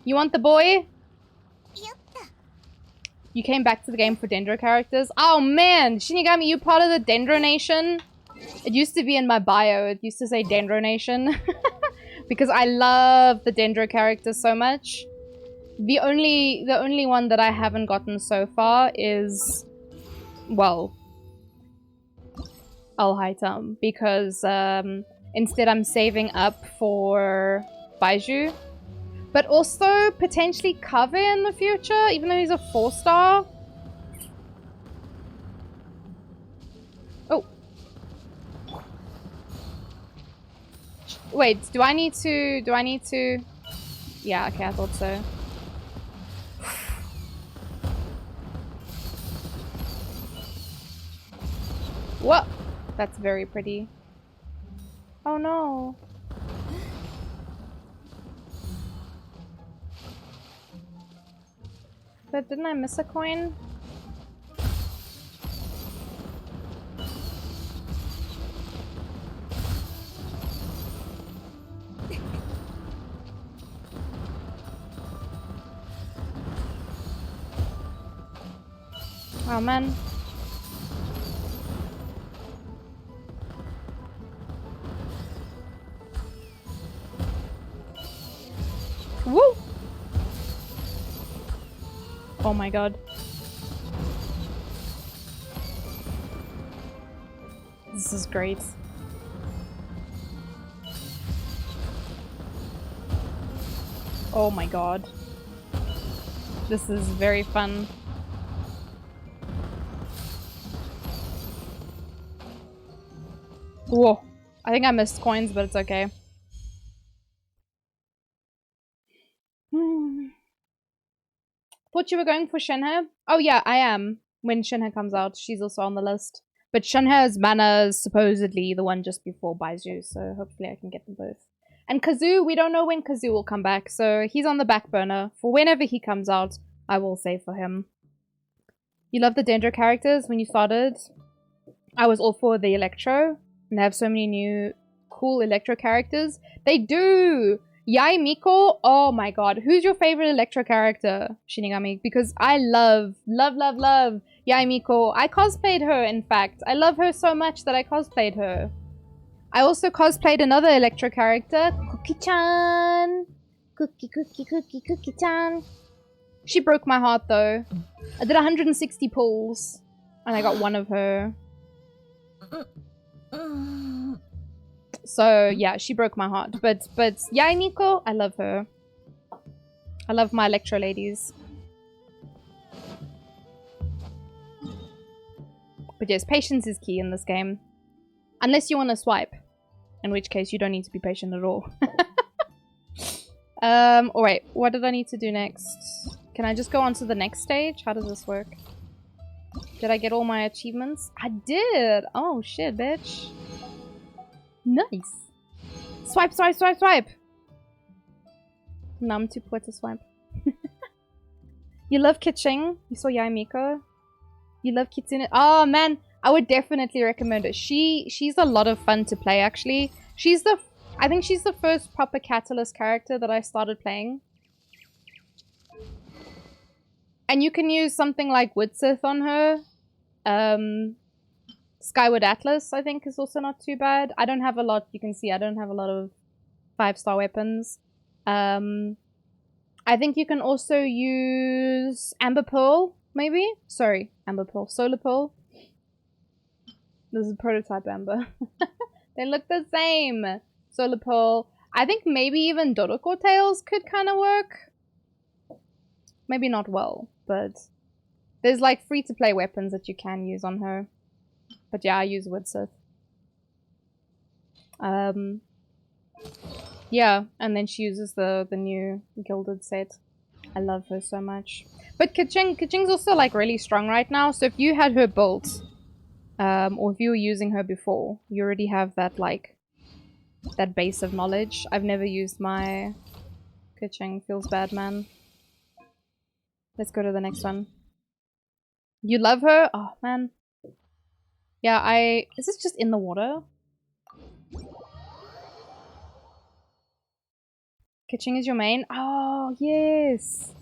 You want the boy? You came back to the game for Dendro characters? Oh man, Shinigami, you part of the Dendro Nation? It used to be in my bio. It used to say Dendro Nation. Because I love the Dendro characters so much. The only one that I haven't gotten so far is, well, Alhaitam. Because instead I'm saving up for Baiju. But also potentially Kave in the future, even though he's a 4-star. Oh. Wait, do I need to... Yeah, okay, I thought so. What? That's very pretty. Oh no. But didn't I miss a coin? Oh man. Woo! Oh my god. This is great. Oh my god. This is very fun. Whoa. I think I missed coins, but it's okay. Thought you were going for Shenhe? Oh yeah, I am. When Shenhe comes out, she's also on the list. But Shenhe's mana is supposedly the one just before Baiju, so hopefully I can get them both. And Kazoo, we don't know when Kazoo will come back, so he's on the back burner. For whenever he comes out, I will save for him. You love the Dendro characters when you started? I was all for the Electro, and they have so many new cool Electro characters. They do! Yai Miko, oh my god. Who's your favorite Electro character, Shinigami? Because I love Yai Miko. I cosplayed her, in fact. I love her so much that I cosplayed her. I also cosplayed another Electro character, Cookie-chan. Cookie-chan. She broke my heart, though. I did 160 pulls, and I got one of her. So, yeah, she broke my heart. But Yai Miko, I love her. I love my Electro ladies. But yes, patience is key in this game. Unless you want to swipe. In which case, you don't need to be patient at all. Alright, what did I need to do next? Can I just go on to the next stage? How does this work? Did I get all my achievements? I did! Oh, shit, bitch. Nice. Swipe, swipe, swipe, swipe! No, I'm too poor to swipe. You love Kiching? You saw Yai Miko? You love Kitsune? Oh, man! I would definitely recommend it. She's a lot of fun to play, actually. I think she's the first proper Catalyst character that I started playing. And you can use something like Woodsith on her. Skyward Atlas, I think, is also not too bad. I don't have a lot, you can see, I don't have a lot of 5-star weapons. I think you can also use Amber Pearl maybe? Sorry, Amber Pearl. Solar Pearl. This is prototype Amber. They look the same. Solar Pearl. I think maybe even Doroko Tails could kind of work. Maybe not well, but there's like free-to-play weapons that you can use on her. But yeah, I use Woodsith. Yeah, and then she uses the new Gilded set. I love her so much. But Kaching's also like really strong right now, so if you had her built, or if you were using her before, you already have that like that base of knowledge. I've never used my Kaching. Feels bad, man. Let's go to the next one. You love her? Oh man. Yeah, is this just in the water? Kaching is your main? Oh, yes.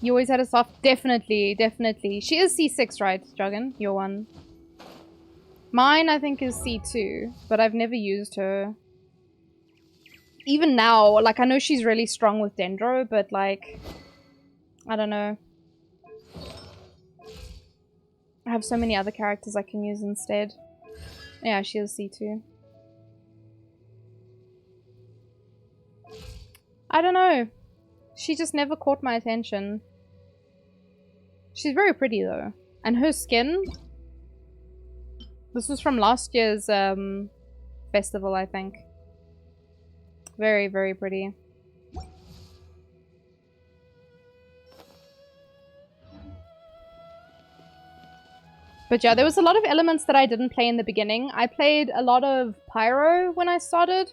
You always had a soft... Definitely, definitely. She is C6, right, Dragon? Your one. Mine, I think, is C2, but I've never used her. Even now, like, I know she's really strong with Dendro, but, like... I don't know. I have so many other characters I can use instead. Yeah, she is C2. I don't know. She just never caught my attention. She's very pretty though. And her skin... This was from last year's festival, I think. Very, very pretty. But yeah, there was a lot of elements that I didn't play in the beginning. I played a lot of Pyro when I started.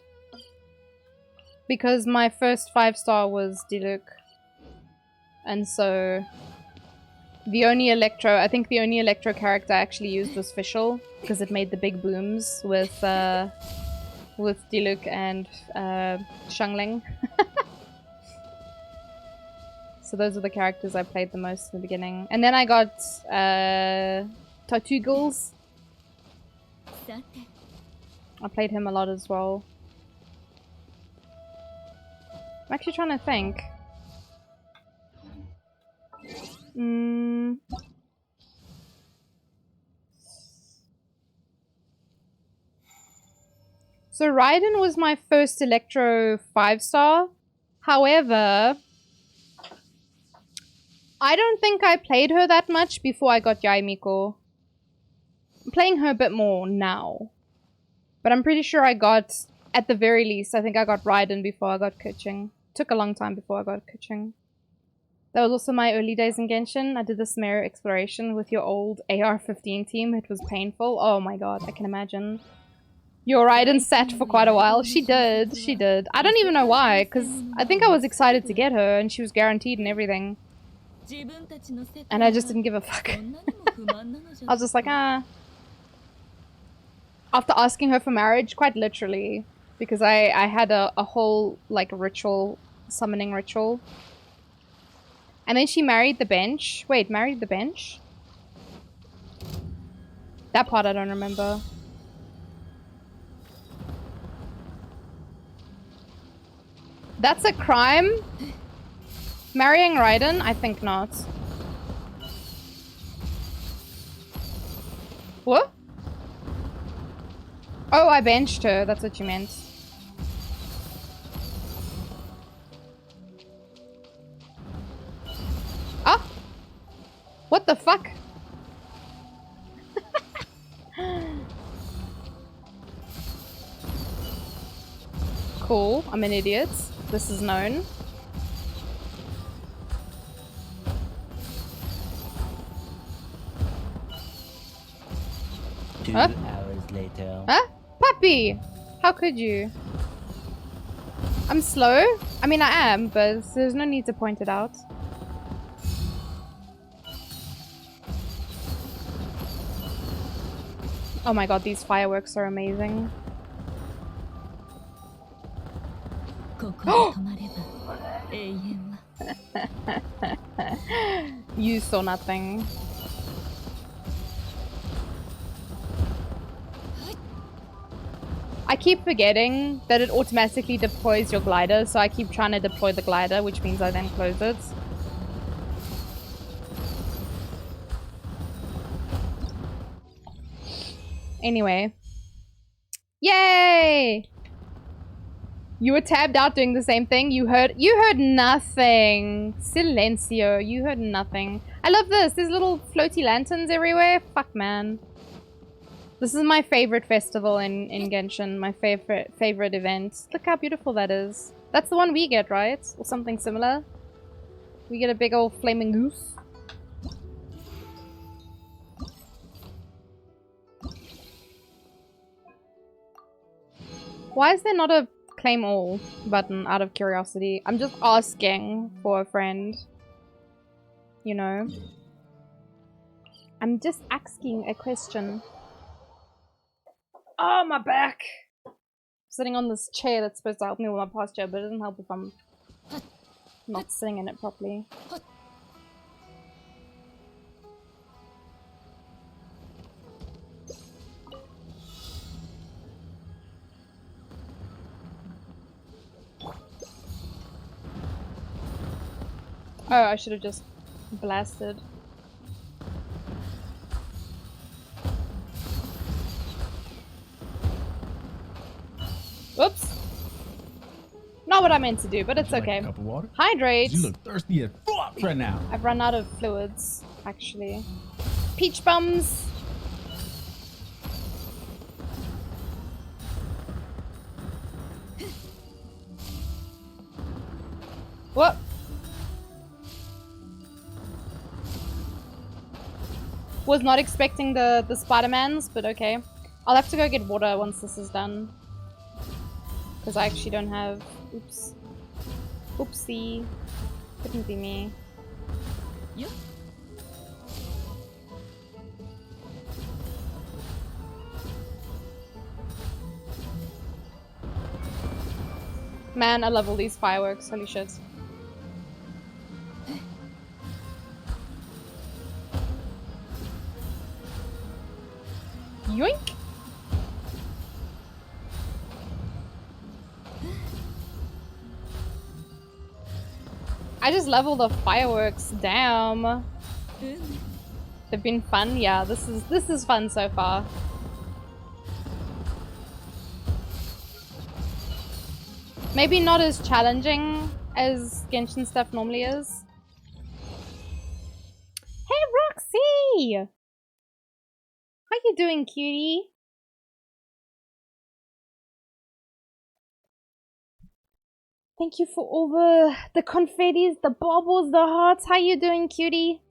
Because my first 5-star was Diluc. And so... I think the only Electro character I actually used was Fischl. Because it made the big booms with Diluc and Xiangling. So those are the characters I played the most in the beginning. And then I got Tortugals. I played him a lot as well. I'm actually trying to think. So Raiden was my first Electro 5-star. However, I don't think I played her that much before I got Yaimiko. I'm playing her a bit more now. But I'm pretty sure I got, at the very least, I think I got Raiden before I got Keqing. Took a long time before I got Keqing. That was also my early days in Genshin. I did the Sumeru exploration with your old AR-15 team. It was painful. Oh my god, I can imagine. Your Raiden sat for quite a while. She did, she did. I don't even know why, because I think I was excited to get her and she was guaranteed and everything. And I just didn't give a fuck. I was just like, ah. After asking her for marriage, quite literally, because I had a whole, like, ritual, summoning ritual. And then she married the bench. Wait, married the bench? That part I don't remember. That's a crime? Marrying Raiden? I think not. What? Oh, I benched her. That's what you meant. Ah! What the fuck? Cool. I'm an idiot. This is known. 2 hours later. Huh? Puppy! How could you? I'm slow? I mean, I am, but there's no need to point it out. Oh my god, these fireworks are amazing. You saw nothing. I keep forgetting that it automatically deploys your glider, so I keep trying to deploy the glider, which means I then close it. Anyway. Yay! You were tabbed out doing the same thing. You heard nothing. Silencio. You heard nothing. I love this. There's little floaty lanterns everywhere. Fuck, man. This is my favorite festival in Genshin. My favorite event. Look how beautiful that is. That's the one we get, right? Or something similar. We get a big old flaming goose. Why is there not a claim all button, out of curiosity? I'm just asking for a friend. You know? I'm just asking a question. Oh, my back! I'm sitting on this chair that's supposed to help me with my posture, but it doesn't help if I'm not sitting in it properly. Oh, I should have just blasted. Whoops. Not what I meant to do, but it's okay. Like a cup of water? Hydrate. You look thirsty as fuck right now. I've run out of fluids, actually. Peach bums. What? Was not expecting the Spider-Mans, but okay. I'll have to go get water once this is done. Because I actually don't have... Oops. Oopsie. Couldn't be me. Yep. Man, I love all these fireworks. Holy shit. Yoink! I just love all the fireworks. Damn. They've been fun. Yeah, this is fun so far. Maybe not as challenging as Genshin stuff normally is. Hey, Roxy! How you doing, cutie? Thank you for all the confettis, the baubles, the hearts. How you doing, cutie?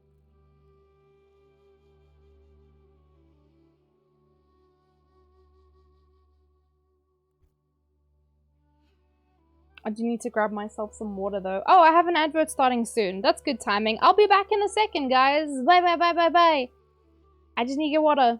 I do need to grab myself some water though. Oh, I have an advert starting soon. That's good timing. I'll be back in a second, guys. Bye, bye, bye, bye, bye. I just need to get water.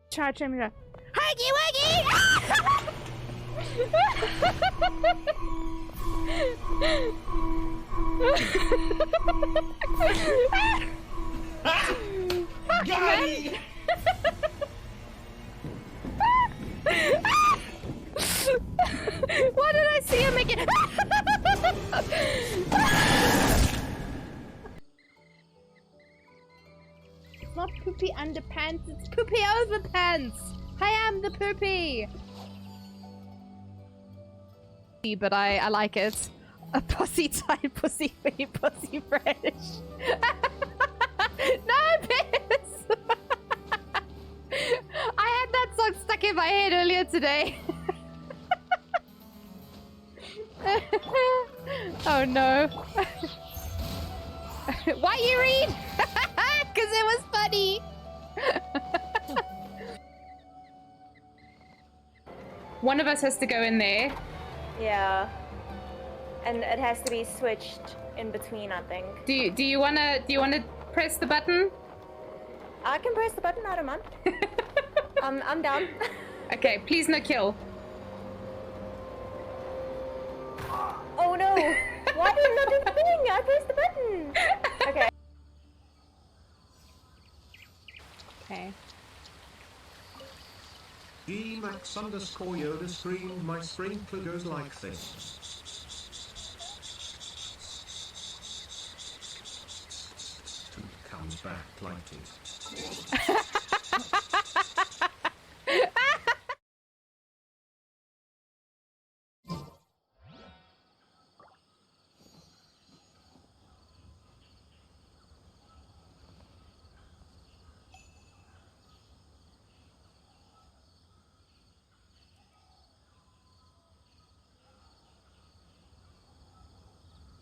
Try me. Huggy wuggy! Got it! Why did I see him again? It's not poopy underpants, it's poopy overpants! I am the poopy! But I like it. A pussy tight pussy feet, pussy fresh. No, piss! I had that song stuck in my head earlier today. Oh no. Why you read? Because it was funny. One of us has to go in there. Yeah. And it has to be switched in between, I think. Do you wanna press the button? I can press the button, I don't mind. I'm down. Okay, please no kill. Oh no! Why did you not do the thing? I pressed the button! Okay. Okay. Emax underscore Yoda screamed my sprinkler goes like this. Comes back like it.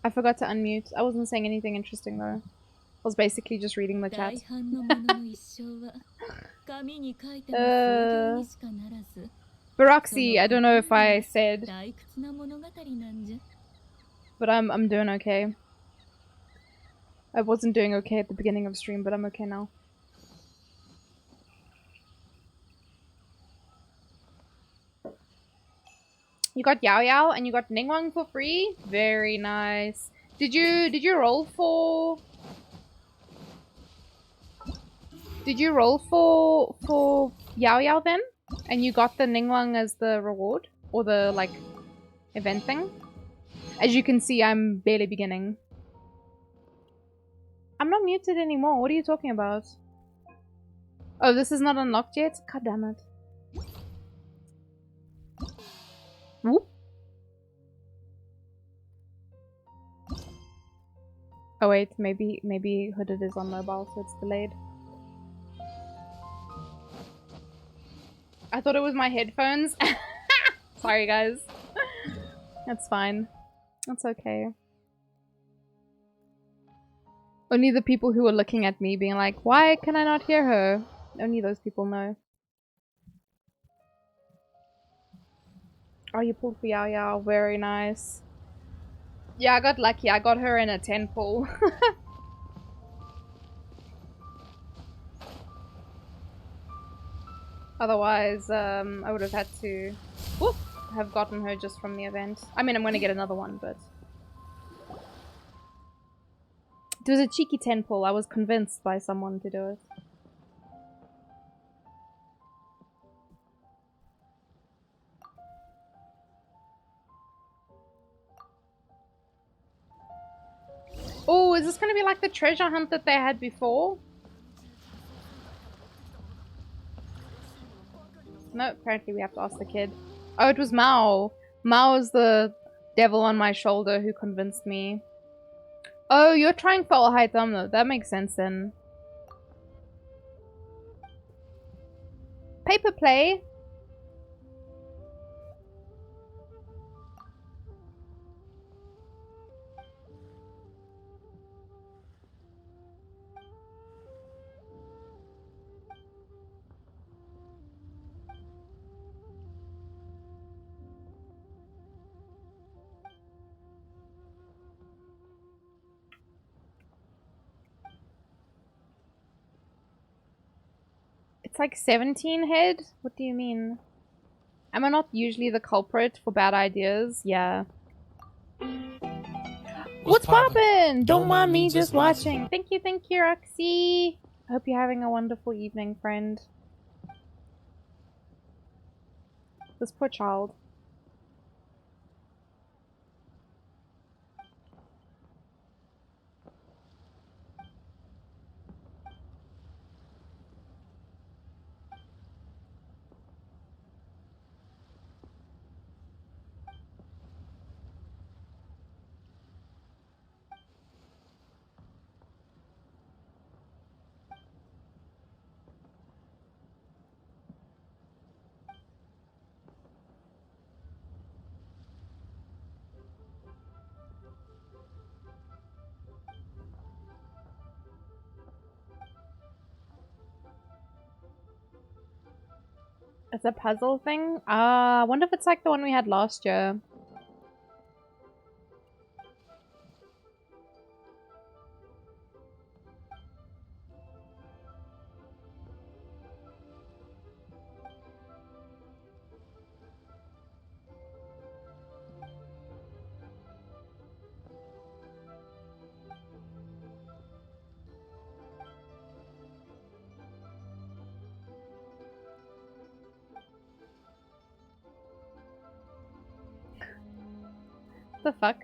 I forgot to unmute. I wasn't saying anything interesting though. I was basically just reading the chat. Baroxy, I don't know if I said, but I'm doing okay. I wasn't doing okay at the beginning of stream, but I'm okay now. You got Yao Yao and you got Ningguang for free? Very nice. Did you roll for Yao Yao then? And you got the Ningguang as the reward? Or the like event thing? As you can see, I'm barely beginning. I'm not muted anymore. What are you talking about? Oh, this is not unlocked yet? God damn it. Whoop. Oh wait, maybe Hooded is on mobile, so it's delayed. I thought it was my headphones. Sorry guys. That's fine. That's okay. Only the people who are looking at me being like, why can I not hear her? Only those people know. Oh, you pulled for Yao Yao. Very nice. Yeah, I got lucky. I got her in a 10 pull. Otherwise, I would have had to have gotten her just from the event. I mean, I'm going to get another one, but... It was a cheeky 10 pull. I was convinced by someone to do it. Oh, is this going to be like the treasure hunt that they had before? No, apparently we have to ask the kid. Oh, it was Mao. Mao is the devil on my shoulder who convinced me. Oh, you're trying for All High Thumb though. That makes sense then. Paper play. It's like 17 head? What do you mean? Am I not usually the culprit for bad ideas? Yeah. What's poppin'? Don't mind me just watching. Thank you, Roxy. I hope you're having a wonderful evening, friend. This poor child. It's a puzzle thing? I wonder if it's like the one we had last year. The fuck?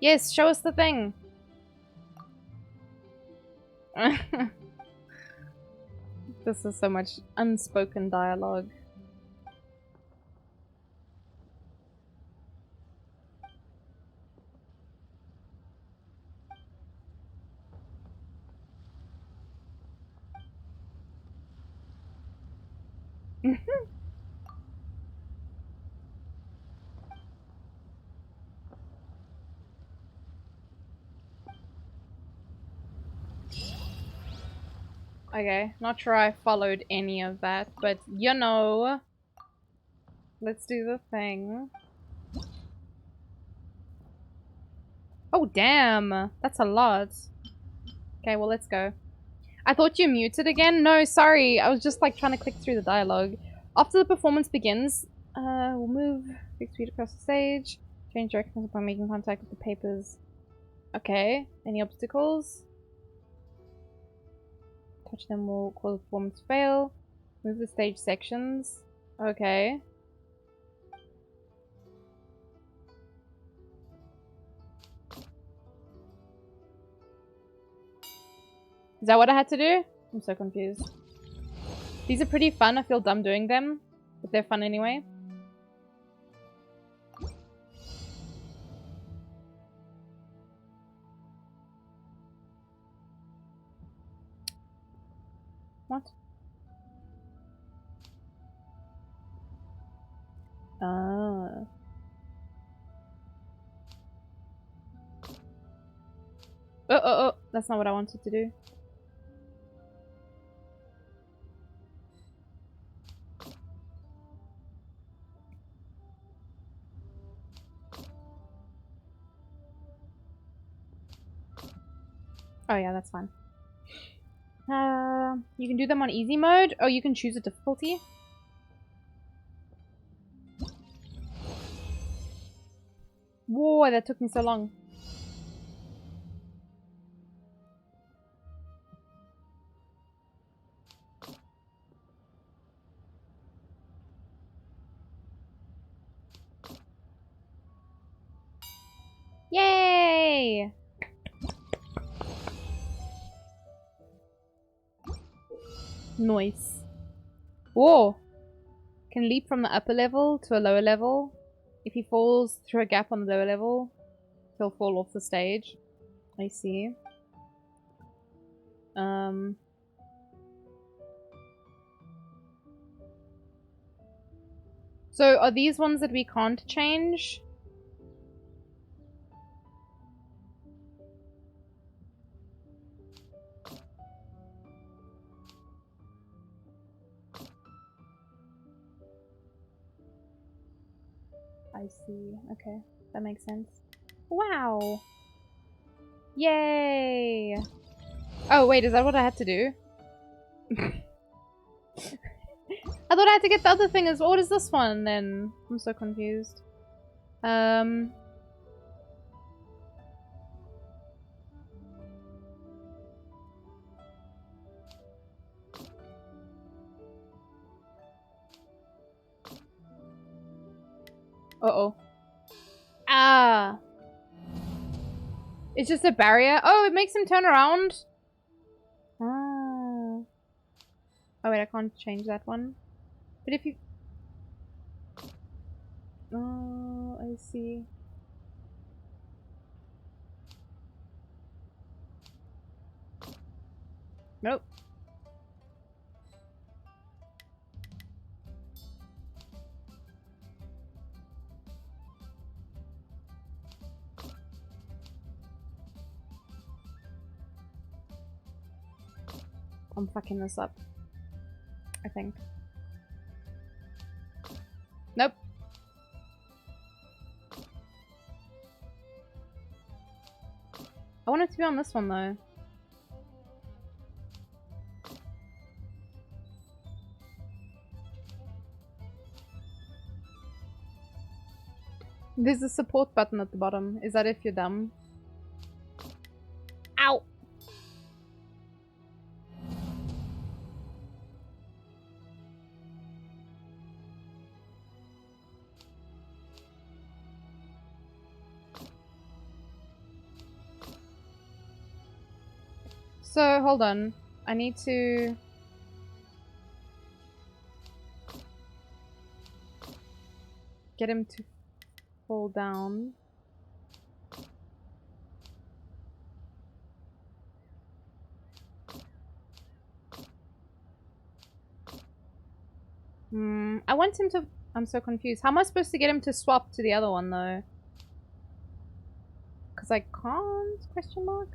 Yes, show us the thing. This is so much unspoken dialogue. Okay, not sure I followed any of that, but you know. Let's do the thing. Oh, damn! That's a lot. Okay, well, let's go. I thought you muted again? No, sorry. I was just like trying to click through the dialogue. After the performance begins, we'll move big speed across the stage. Change directions upon making contact with the papers. Okay. Any obstacles? Touch them will cause the performance to fail. Move the stage sections. Okay. Is that what I had to do? I'm so confused. These are pretty fun. I feel dumb doing them, but they're fun anyway. What? Ah. Oh, that's not what I wanted to do. Oh yeah, that's fine. You can do them on easy mode. Oh, you can choose a difficulty. Whoa, that took me so long. Yay! Nice. Whoa! Can leap from the upper level to a lower level. If he falls through a gap on the lower level, he'll fall off the stage. I see. So are these ones that we can't change? I see. Okay, that makes sense. Wow! Yay! Oh wait, is that what I had to do? I thought I had to get the other thing as well. What is this one then? I'm so confused. Uh-oh. Ah! It's just a barrier? Oh, it makes him turn around? Ah. Oh wait, I can't change that one. But if you... Oh, I see. Nope. I'm fucking this up. I think. Nope. I want it to be on this one though. There's a support button at the bottom. Is that if you're dumb? Ow! So, hold on. I need to... get him to fall down. I want him to... I'm so confused. How am I supposed to get him to swap to the other one, though? Because I can't? Question mark?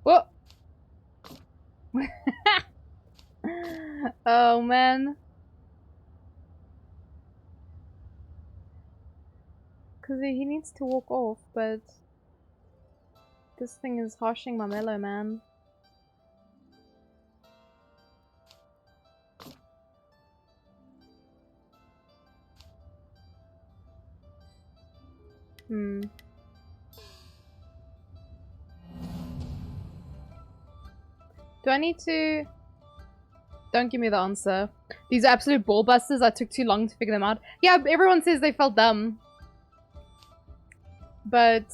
Whoa! Oh, man. Because he needs to walk off, but... this thing is harshing my mellow, man. Do I need to... Don't give me the answer. These are absolute ball busters. I took too long to figure them out. Yeah, everyone says they felt dumb. But...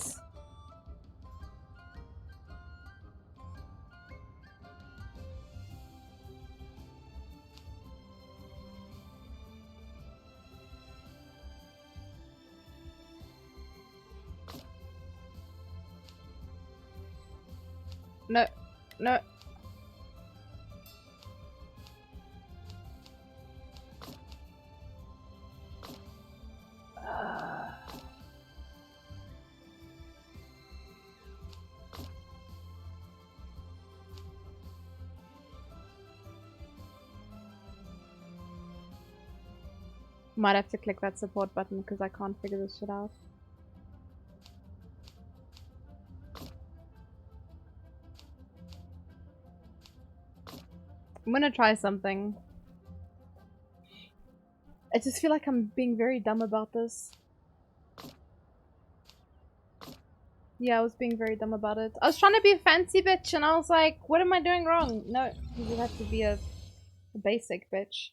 no. No. Might have to click that support button because I can't figure this shit out. I'm gonna try something. I just feel like I'm being very dumb about this. Yeah, I was being very dumb about it. I was trying to be a fancy bitch and I was like, what am I doing wrong? No, you have to be a basic bitch.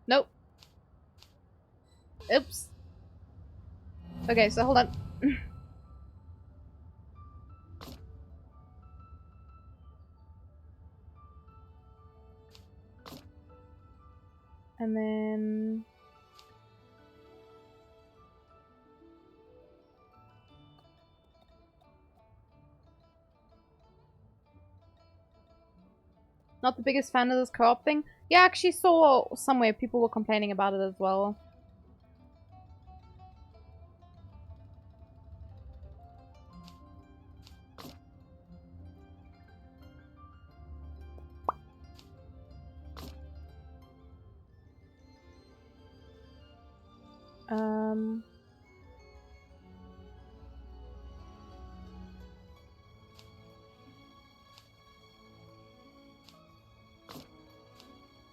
Nope. Oops. Okay, so hold on. And then... not the biggest fan of this co-op thing. Yeah, I actually saw somewhere people were complaining about it as well.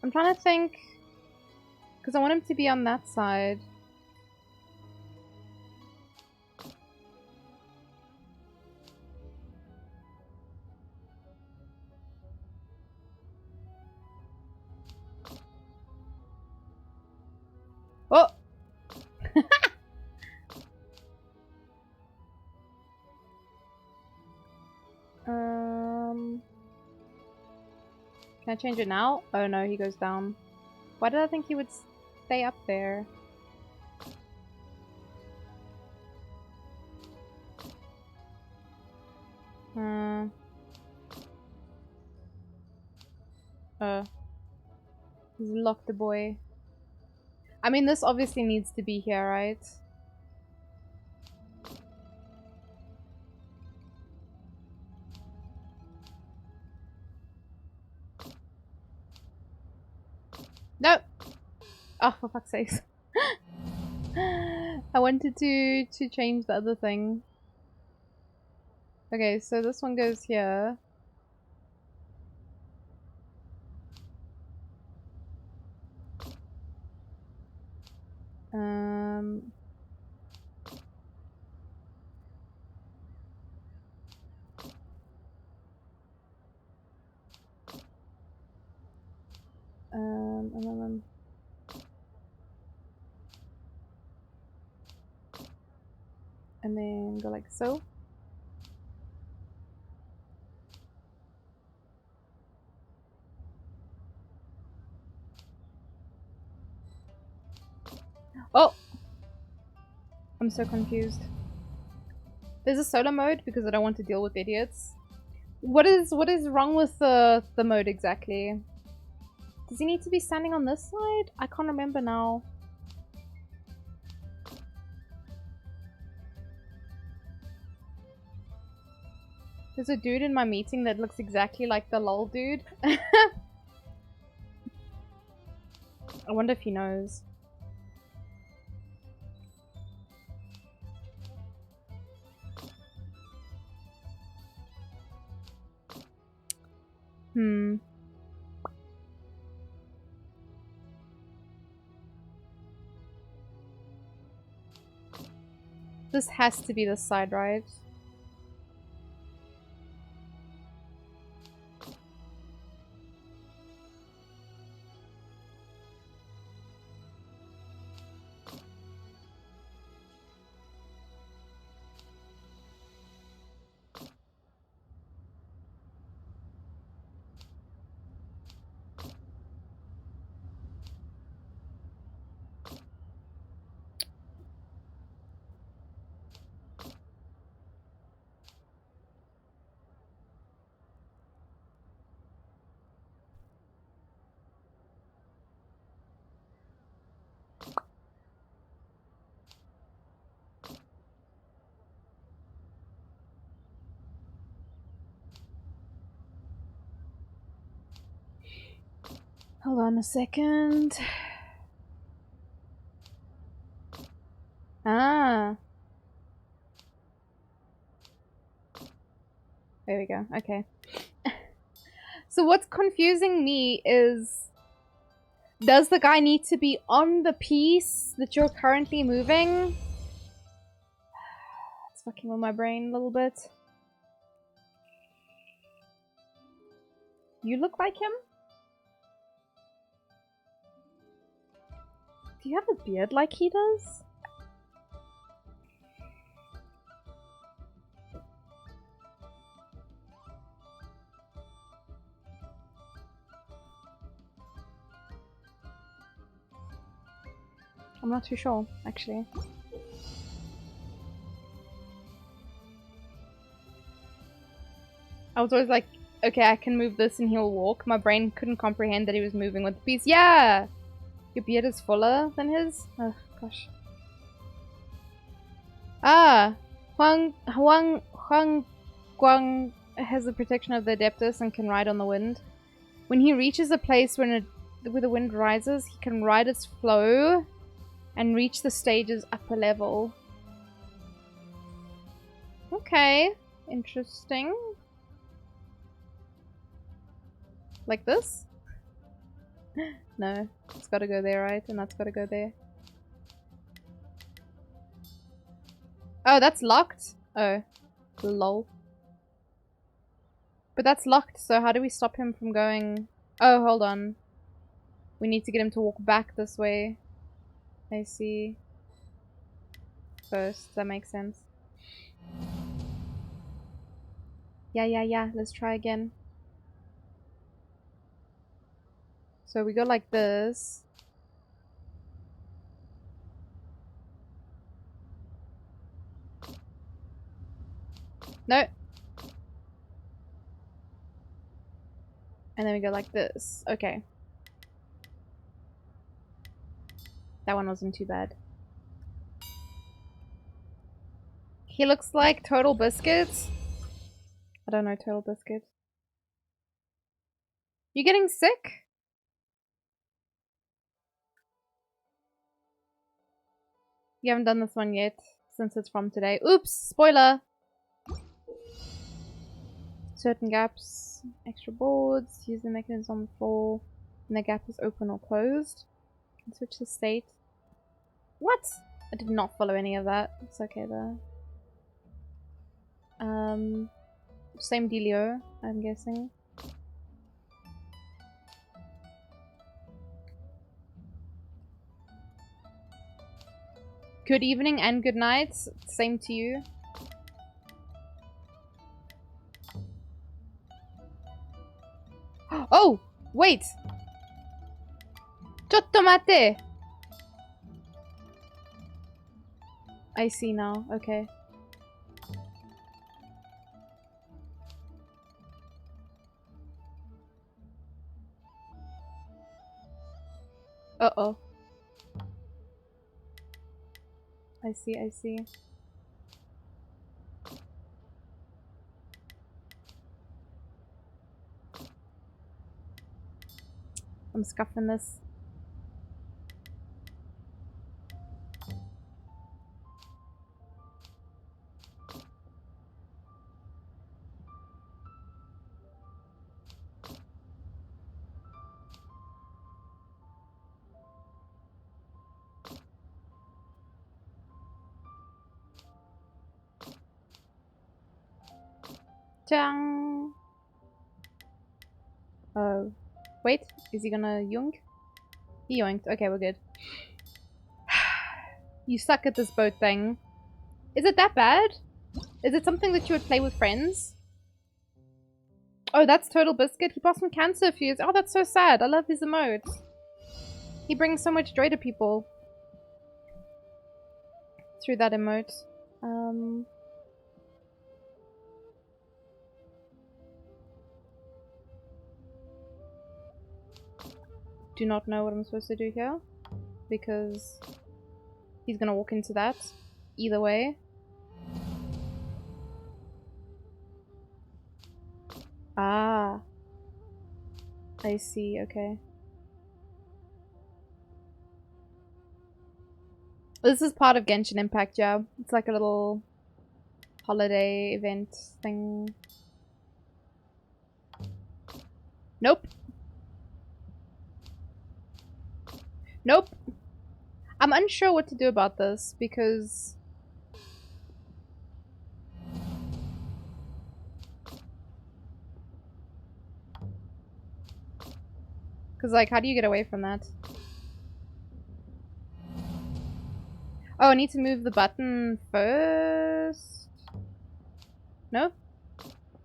I'm trying to think, because I want him to be on that side. Oh! Can I change it now? Oh no, he goes down. Why did I think he would stay up there? He's locked the boy. I mean, this obviously needs to be here, right? No! Oh, for fuck's sake. I wanted to change the other thing. Okay, so this one goes here. Um... and then go like so. Oh! I'm so confused. There's a solo mode because I don't want to deal with idiots. What is wrong with the mode exactly? Does he need to be standing on this side? I can't remember now. There's a dude in my meeting that looks exactly like the lol dude. I wonder if he knows. This has to be this side, right? Hold on a second. Ah. There we go. Okay. So what's confusing me is, does the guy need to be on the piece that you're currently moving? It's fucking with my brain a little bit. You look like him? Do you have a beard like he does? I'm not too sure, actually. I was always like, okay, I can move this and he'll walk. My brain couldn't comprehend that he was moving with the piece. Yeah! Your beard is fuller than his? Oh, gosh. Ah! Huang Guang has the protection of the Adeptus and can ride on the wind. When he reaches a place where the wind rises, he can ride its flow and reach the stage's upper level. Okay. Interesting. Like this? No. It's gotta go there, right? And that's gotta go there. Oh, that's locked? Oh. Lol. But that's locked, so how do we stop him from going... Oh, hold on. We need to get him to walk back this way. I see. First, that makes sense. Yeah. Let's try again. So we go like this. No. And then we go like this. Okay. That one wasn't too bad. He looks like Total Biscuit. I don't know Total Biscuit. You getting sick? You haven't done this one yet, since it's from today. Oops! Spoiler! Certain gaps, extra boards, use the mechanism on the floor, and the gap is open or closed. Can switch the state. What? I did not follow any of that. It's okay though. Same dealio, I'm guessing. Good evening and good night. Same to you. Oh! Wait! Chotto mate! I see now. Okay. Uh-oh. I see, I see. I'm scuffing this. Chang. Oh. Wait, is he gonna yoink? He yoinked. Okay, we're good. You suck at this boat thing. Is it that bad? Is it something that you would play with friends? Oh, that's Total Biscuit. He passed from cancer a few years. Oh, that's so sad. I love his emotes. He brings so much joy to people through that emote. Do not know what I'm supposed to do here because he's gonna walk into that either way. Ah, I see. Okay. This is part of Genshin Impact, yeah. It's like a little holiday event thing. Nope. Nope. I'm unsure what to do about this because like, how do you get away from that? Oh, I need to move the button first. No?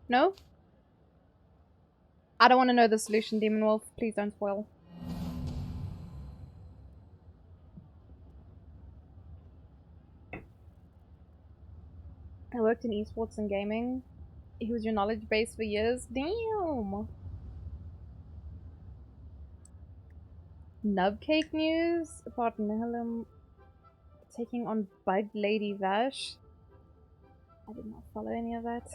No? I don't want to know the solution, Demon Wolf. Please don't spoil. I worked in esports and gaming. He was your knowledge base for years. Damn! Nubcake news about Nihilum taking on Bug Lady Vash. I did not follow any of that.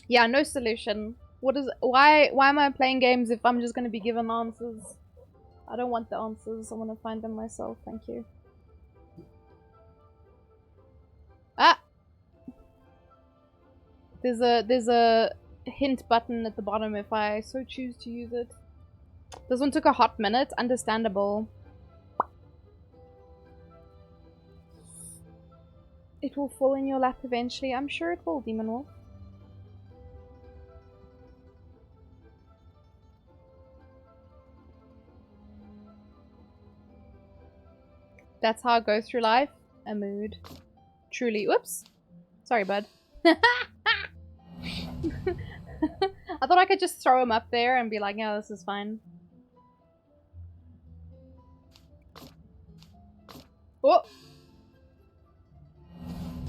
Yeah, no solution. What is why am I playing games if I'm just gonna be given answers? I don't want the answers. I want to find them myself. Thank you. Ah! There's a hint button at the bottom if I so choose to use it. This one took a hot minute. Understandable. It will fall in your lap eventually. I'm sure it will, Demon Wolf. That's how it goes through life. A mood. Truly. Whoops. Sorry, bud. I thought I could just throw him up there and be like, yeah, this is fine. Oh!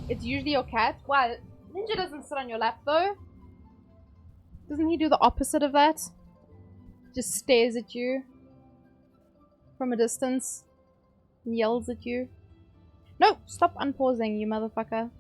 It's usually your cat. Why? Ninja doesn't sit on your lap though. Doesn't he do the opposite of that? Just stares at you from a distance and yells at you. No! Stop unpausing, you motherfucker.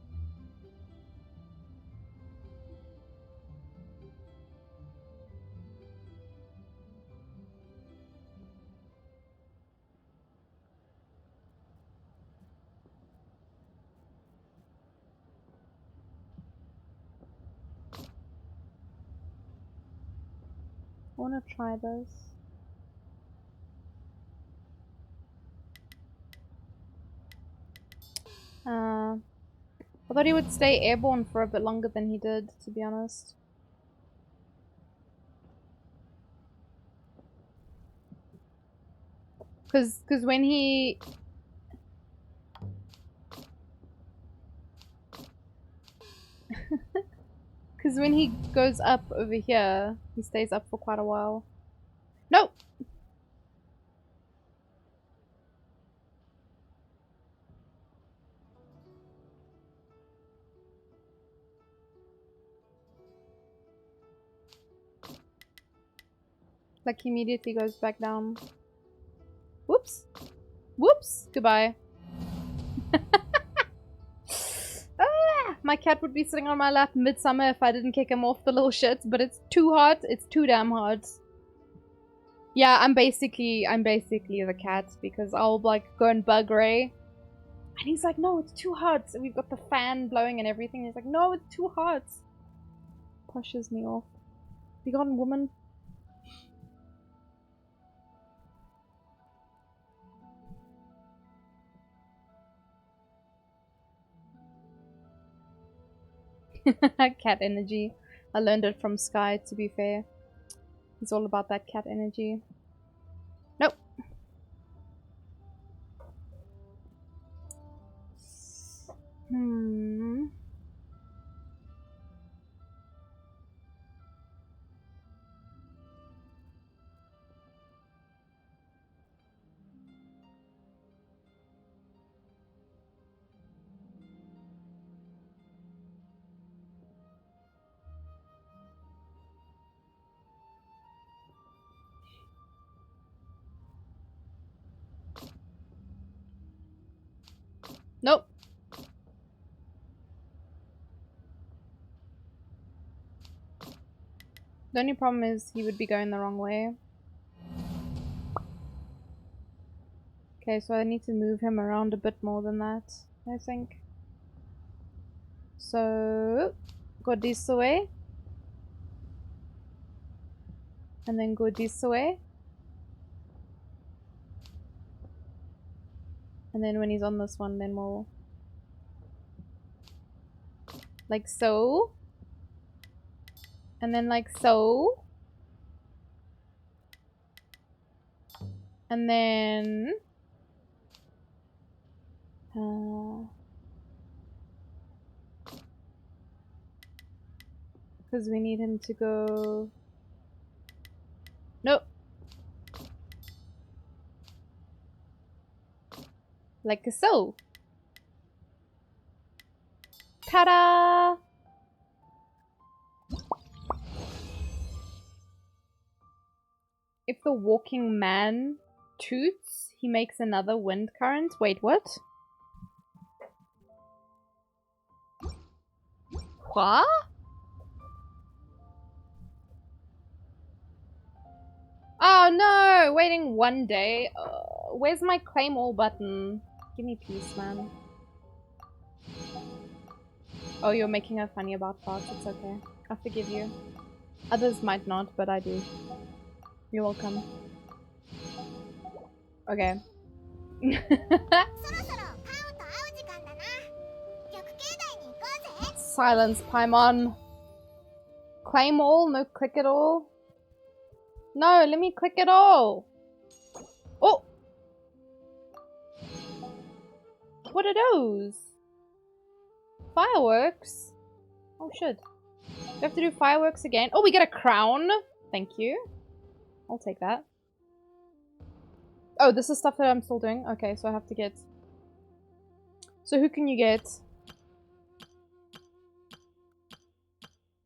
I wanna try this. I thought he would stay airborne for a bit longer than he did, to be honest. Cause when he... Cause when he goes up over here, he stays up for quite a while. No! Like, he immediately goes back down. Whoops! Whoops! Goodbye. Ah, my cat would be sitting on my lap midsummer if I didn't kick him off the little shit, but it's too hot. It's too damn hot. Yeah, I'm basically the cat because I'll like go and bug Ray. And he's like, no, it's too hot. So we've got the fan blowing and everything. He's like, no, it's too hot. Pushes me off. Begone, woman. Cat energy. I learned it from Sky, to be fair. He's all about that cat energy. Nope. Nope. The only problem is he would be going the wrong way. Okay, so I need to move him around a bit more than that, I think. So, go this way. And then go this way. And then when he's on this one, then we'll... like so. And then like so. And then... because we need him to go... Nope. Like so. Ta-da! If the walking man toots, he makes another wind current. Wait, what? What? Oh no! Waiting one day. Where's my claim all button? Give me peace, man. Oh, you're making her funny about parts. It's okay. I forgive you. Others might not, but I do. You're welcome. Okay. Silence, Paimon. Claim all? No click it all? No, let me click it all. Oh! What are those? Fireworks? Oh shit. Do we have to do fireworks again? Oh, we get a crown! Thank you. I'll take that. Oh, this is stuff that I'm still doing? Okay, so I have to get So who can you get?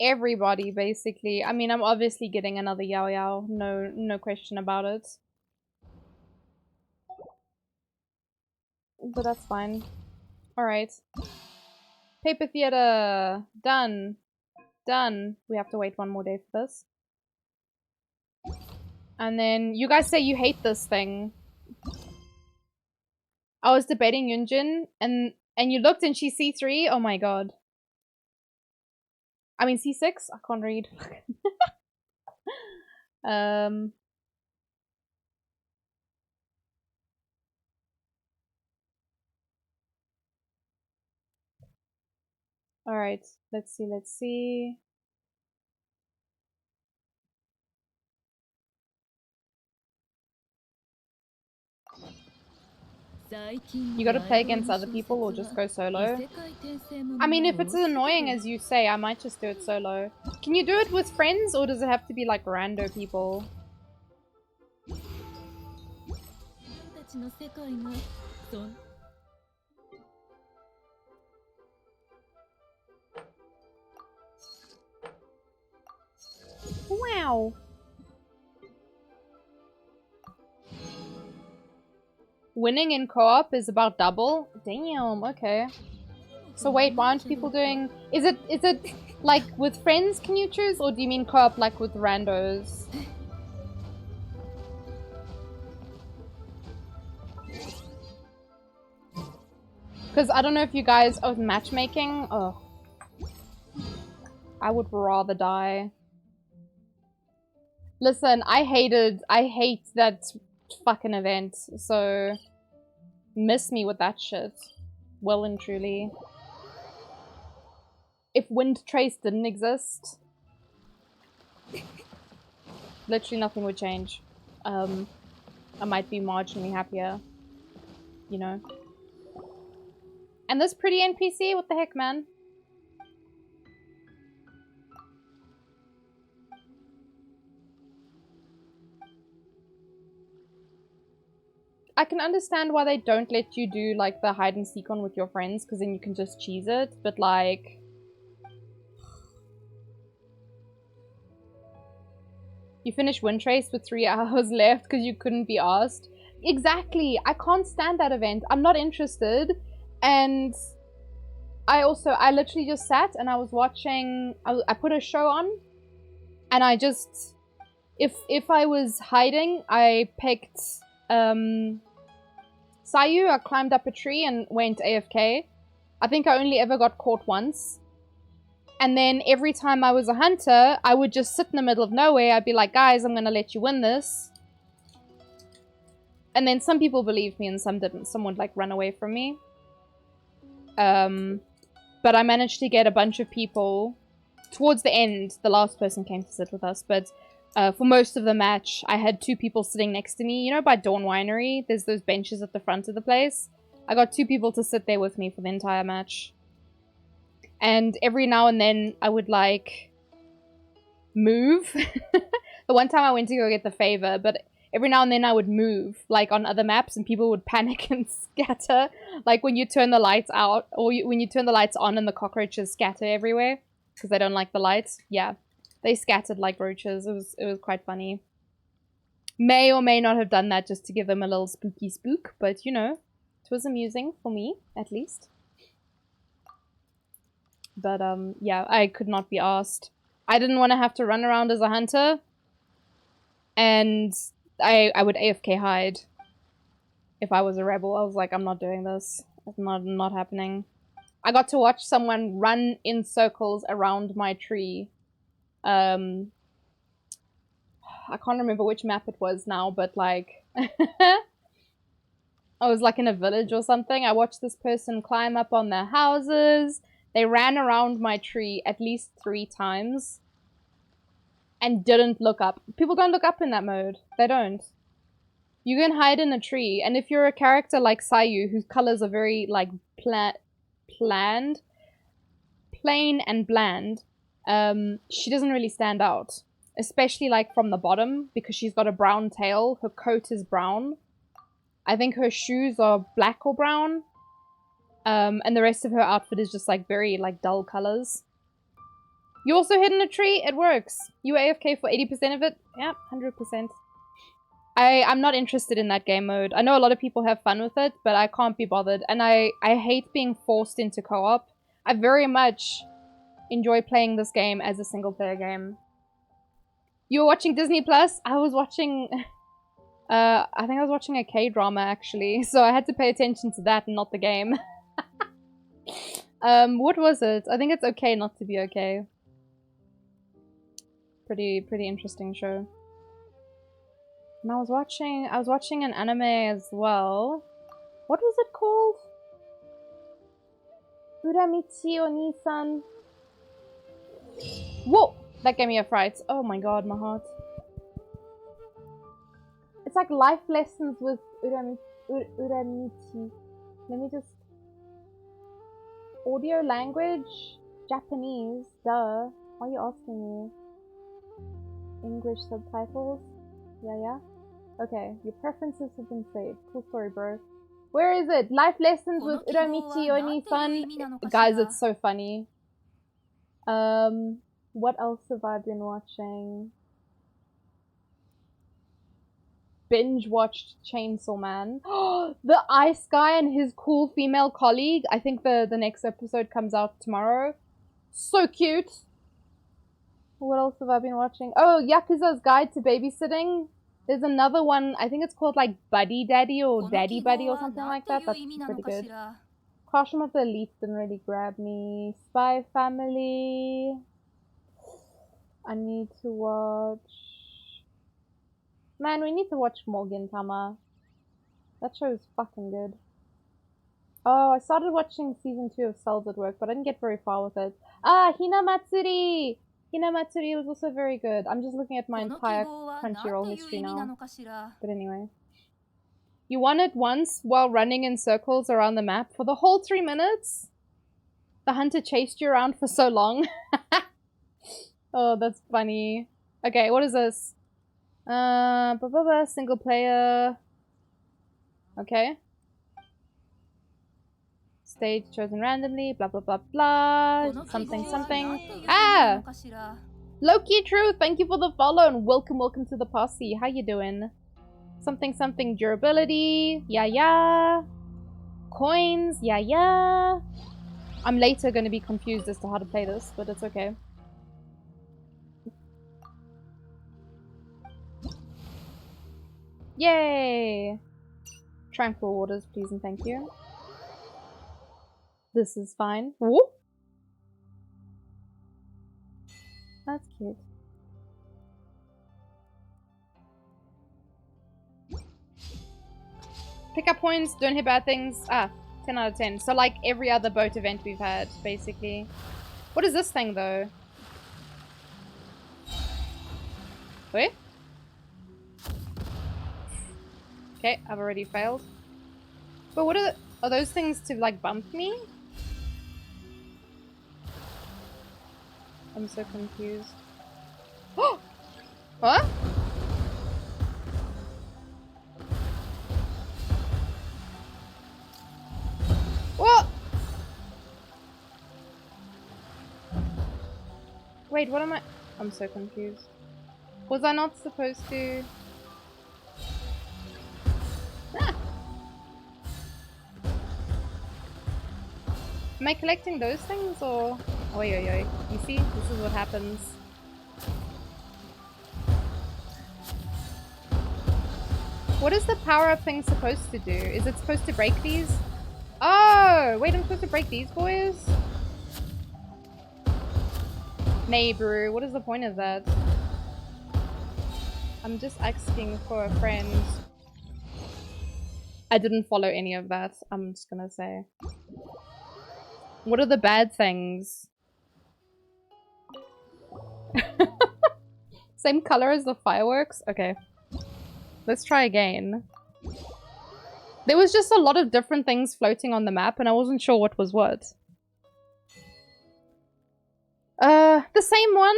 Everybody, basically. I mean, I'm obviously getting another Yao Yao. No question about it. But that's fine. Alright. Paper theater. Done. Done. We have to wait one more day for this. And then you guys say you hate this thing. I was debating Yunjin and you looked and she's C3? Oh my god. I mean C6? I can't read. Alright, let's see. You gotta play against other people or just go solo? I mean, if it's as annoying as you say, I might just do it solo. Can you do it with friends or does it have to be like rando people? Wow. Winning in co-op is about double? Damn, okay. So wait, why aren't people doing... Is it like with friends can you choose? Or do you mean co-op like with randos? Because I don't know if you guys... Oh, matchmaking? Oh. I would rather die. Listen, I hate that fucking event, so... Miss me with that shit. Well and truly. If Wind Trace didn't exist... Literally nothing would change. I might be marginally happier. You know? And this pretty NPC? What the heck, man? I can understand why they don't let you do, like, the hide and seek on with your friends, because then you can just cheese it, but, like... You finish Wind Trace with 3 hours left because you couldn't be asked. Exactly! I can't stand that event. I'm not interested. And... I literally just sat and I was watching... I put a show on. And I just... If I was hiding, I picked... Sayu, I climbed up a tree and went AFK. I think I only ever got caught once. And then every time I was a hunter, I would just sit in the middle of nowhere. I'd be like, guys, I'm gonna let you win this. And then some people believed me and some didn't. Some would like run away from me. But I managed to get a bunch of people. Towards the end, the last person came to sit with us, but for most of the match, I had 2 people sitting next to me. You know, by Dawn Winery, there's those benches at the front of the place. I got 2 people to sit there with me for the entire match. And every now and then, I would, like, move. The one time I went to go get the favor, but every now and then I would move, like, on other maps, and people would panic and scatter. Like, when you turn the lights out, or when you turn the lights on and the cockroaches scatter everywhere, because they don't like the lights. Yeah. They scattered like roaches. It was quite funny. May or may not have done that just to give them a little spooky spook, but you know, it was amusing for me, at least. But yeah, I could not be asked. I didn't want to have to run around as a hunter, and I would AFK hide. If I was a rebel, I was like, I'm not doing this. It's not happening. I got to watch someone run in circles around my tree. I can't remember which map it was now, but like... I was like in a village or something. I watched this person climb up on their houses. They ran around my tree at least 3 times. And didn't look up. People don't look up in that mode. They don't. You can hide in a tree. And if you're a character like Sayu, whose colors are very like plain and bland, she doesn't really stand out. Especially like from the bottom, because she's got a brown tail. Her coat is brown. I think her shoes are black or brown. And the rest of her outfit is just like very like dull colors. You also hid in a tree? It works. You were AFK for 80% of it? Yeah, 100%. I'm not interested in that game mode. I know a lot of people have fun with it, but I can't be bothered. And I hate being forced into co-op. I very much enjoy playing this game as a single player game. You were watching Disney Plus? I was watching... I think I was watching a K-drama actually, so I had to pay attention to that and not the game. What was it? I think it's okay not to be okay. Pretty interesting show. And I was watching an anime as well. What was it called? Uramichi Oni-san. Whoa! That gave me a fright. Oh my god, my heart. It's like life lessons with Uramichi. Let me just... Audio language? Japanese? Duh. Why are you asking me? English subtitles? Yeah? Okay, your preferences have been saved. Cool story, bro. Where is it? Life lessons with Uramichi Oni-san. Guys, it's so funny. What else have I been watching? Binge watched Chainsaw Man. The ice guy and his cool female colleague. I think the next episode comes out tomorrow. So cute. What else have I been watching? Oh, Yakuza's Guide to Babysitting. There's another one. I think it's called like Buddy Daddy or Daddy Buddy or something like that. That's pretty good. Classroom of the Elite didn't really grab me. Spy Family. I need to watch... Man, we need to watch Morgan Tama. That show is fucking good. Oh, I started watching season 2 of Cells at Work, but I didn't get very far with it. Ah, Hinamatsuri! Hinamatsuri was also very good. I'm just looking at my entire Crunchyroll history now. But anyway. You won it once while running in circles around the map for the whole 3 minutes? The hunter chased you around for so long? Oh, that's funny. Okay, what is this? Single player. Okay. Stage chosen randomly, blah blah blah blah. Something. Ah! Loki True, thank you for the follow and welcome to the posse. How you doing? Something durability. Yeah. Coins. Yeah. I'm later gonna be confused as to how to play this, but it's okay. Yay! Tranquil waters, please and thank you. This is fine. Whoop! That's cute. Pick up points, don't hit bad things. Ah, 10 out of 10. So like every other boat event we've had, basically. What is this thing, though? Wait? Okay, I've already failed. But what are those things to, like, bump me? I'm so confused. Oh! What? What? Wait, what am I? I'm so confused. Was I not supposed to... Ah! Am I collecting those things or... Oi. You see? This is what happens. What is the power-up thing supposed to do? Is it supposed to break these? Oh! Wait, I'm supposed to break these boys? Nay, bro. What is the point of that? I'm just asking for a friend. I didn't follow any of that, I'm just gonna say. What are the bad things? Same color as the fireworks? Okay. Let's try again. There was just a lot of different things floating on the map and I wasn't sure what was what. The same one?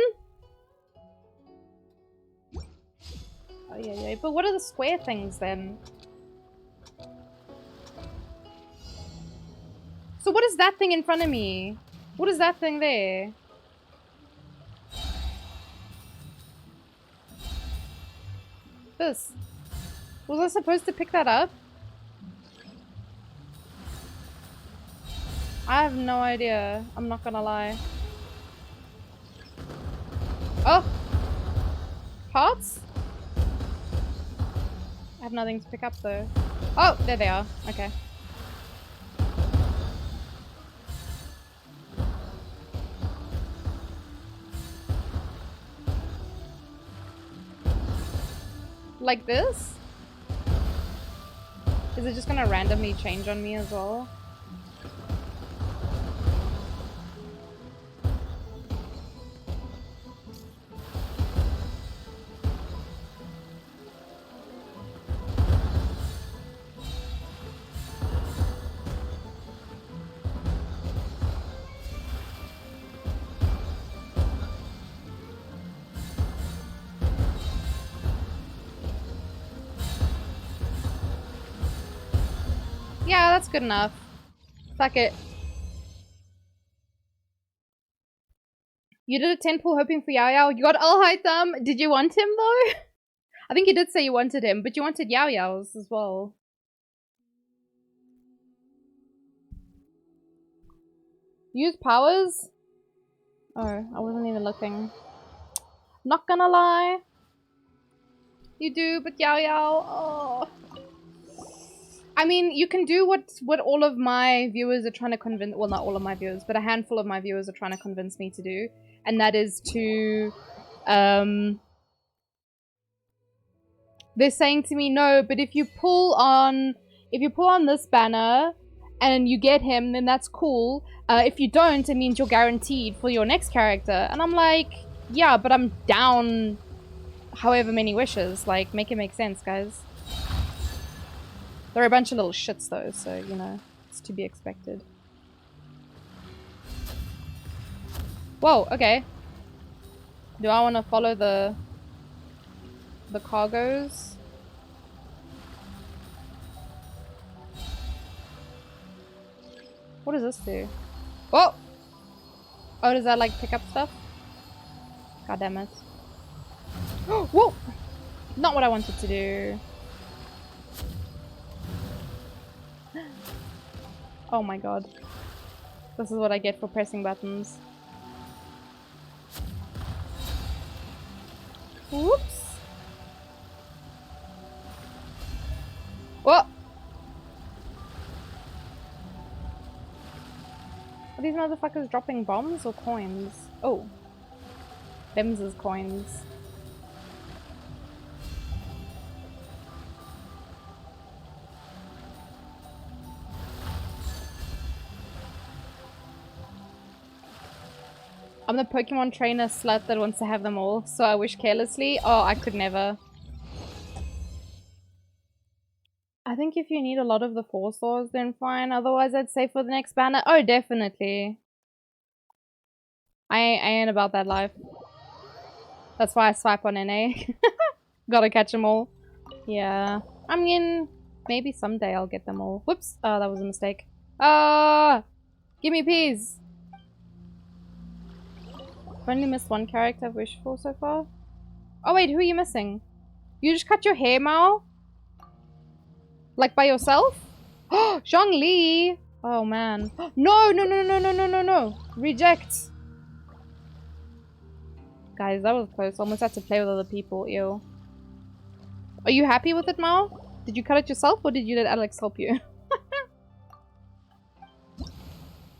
Oh yeah, but what are the square things then? So So what is that thing in front of me? What is that thing there? This. Was I supposed to pick that up? I have no idea. I'm not gonna lie. Oh! Parts? I have nothing to pick up though. Oh, there they are. Okay. Like this? Is it just gonna randomly change on me as well? Yeah, that's good enough. Fuck it. You did a 10 pull hoping for Yao Yao. You got all high thumb. Did you want him though? I think you did say you wanted him, but you wanted Yao Yao's as well. Use powers? Oh, I wasn't even looking. Not gonna lie. You do, but Yao Yao. Oh. I mean, you can do what all of my viewers are trying to convince, well, not all of my viewers, but a handful of my viewers are trying to convince me to do, and that is to, they're saying to me, no, but if you pull on this banner and you get him, then that's cool. If you don't, it means you're guaranteed for your next character. And I'm like, yeah, but I'm down however many wishes. Like, make it make sense, guys. They're a bunch of little shits though, so, you know, it's to be expected. Whoa, okay. Do I want to follow the cargoes? What does this do? Whoa! Oh, does that like pick up stuff? God damn it. Whoa! Not what I wanted to do. Oh my god. This is what I get for pressing buttons. Whoops! Whoa! Are these motherfuckers dropping bombs or coins? Oh. Them's is coins. I'm the Pokemon trainer slut that wants to have them all, so I wish carelessly. Oh, I could never. I think if you need a lot of the 4 stars, then fine. Otherwise, I'd say for the next banner. Oh, definitely. I ain't about that life. That's why I swipe on NA. Gotta catch them all. Yeah. I mean, maybe someday I'll get them all. Whoops. Oh, that was a mistake. Ah! Give me peas! I've only missed one character I've wished for so far. Oh wait, who are you missing? You just cut your hair, Mao? Like by yourself? Oh, Zhongli! Oh man. No, no, no, no, no, no, no, no. Reject. Guys, that was close. Almost had to play with other people. Ew. Are you happy with it, Mao? Did you cut it yourself or did you let Alex help you?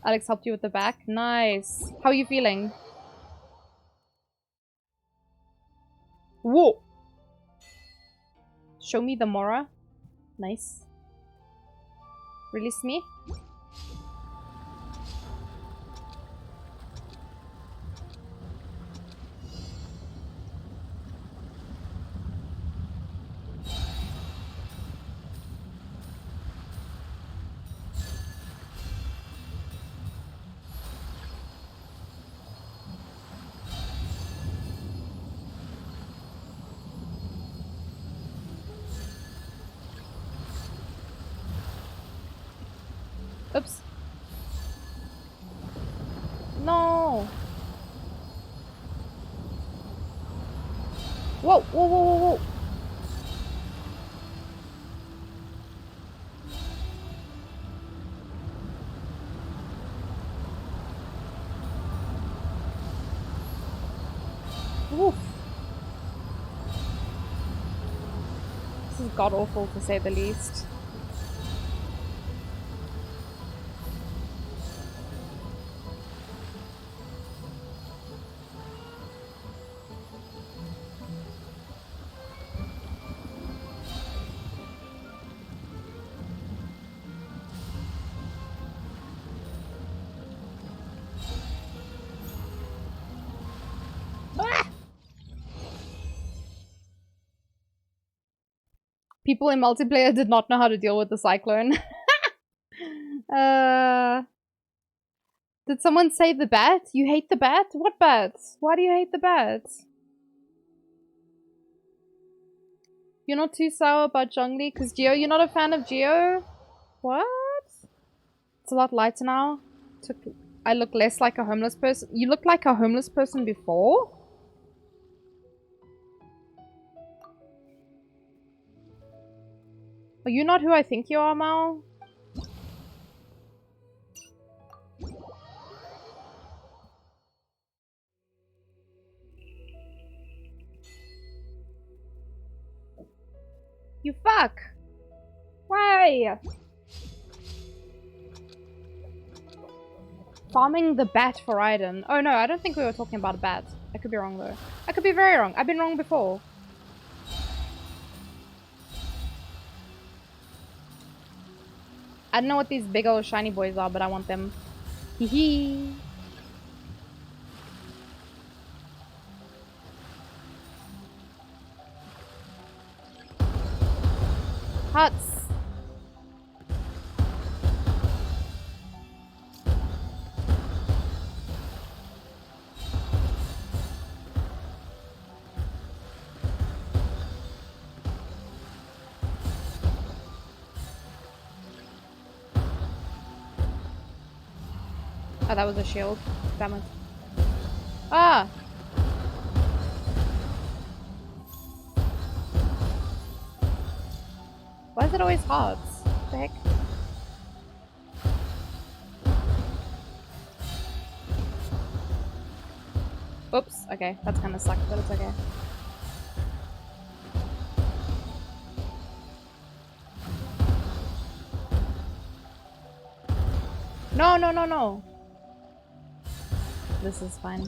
Alex helped you with the back? Nice. How are you feeling? Whoa! Show me the Mora. Nice. Release me. Oops. Whoa, whoa, whoa, whoa, whoa. Oof. This is god awful to say the least. People in multiplayer did not know how to deal with the cyclone. Did someone say the bat? You hate the bat? What bat? Why do you hate the bat? You're not too sour about Zhongli? Because Geo, you're not a fan of Geo? What? It's a lot lighter now. I look less like a homeless person. You looked like a homeless person before? Are you not who I think you are, Mal? You fuck! Why? Farming the bat for Raiden. Oh no, I don't think we were talking about a bat. I could be wrong though. I could be very wrong. I've been wrong before. I don't know what these big old shiny boys are, but I want them. Hee hee. Huts. Oh, that was a shield. Damn it. Ah! Why is it always hearts? What the heck? Oops, okay. That's kind of sucked, but it's okay. No, no, no, no. This is fine.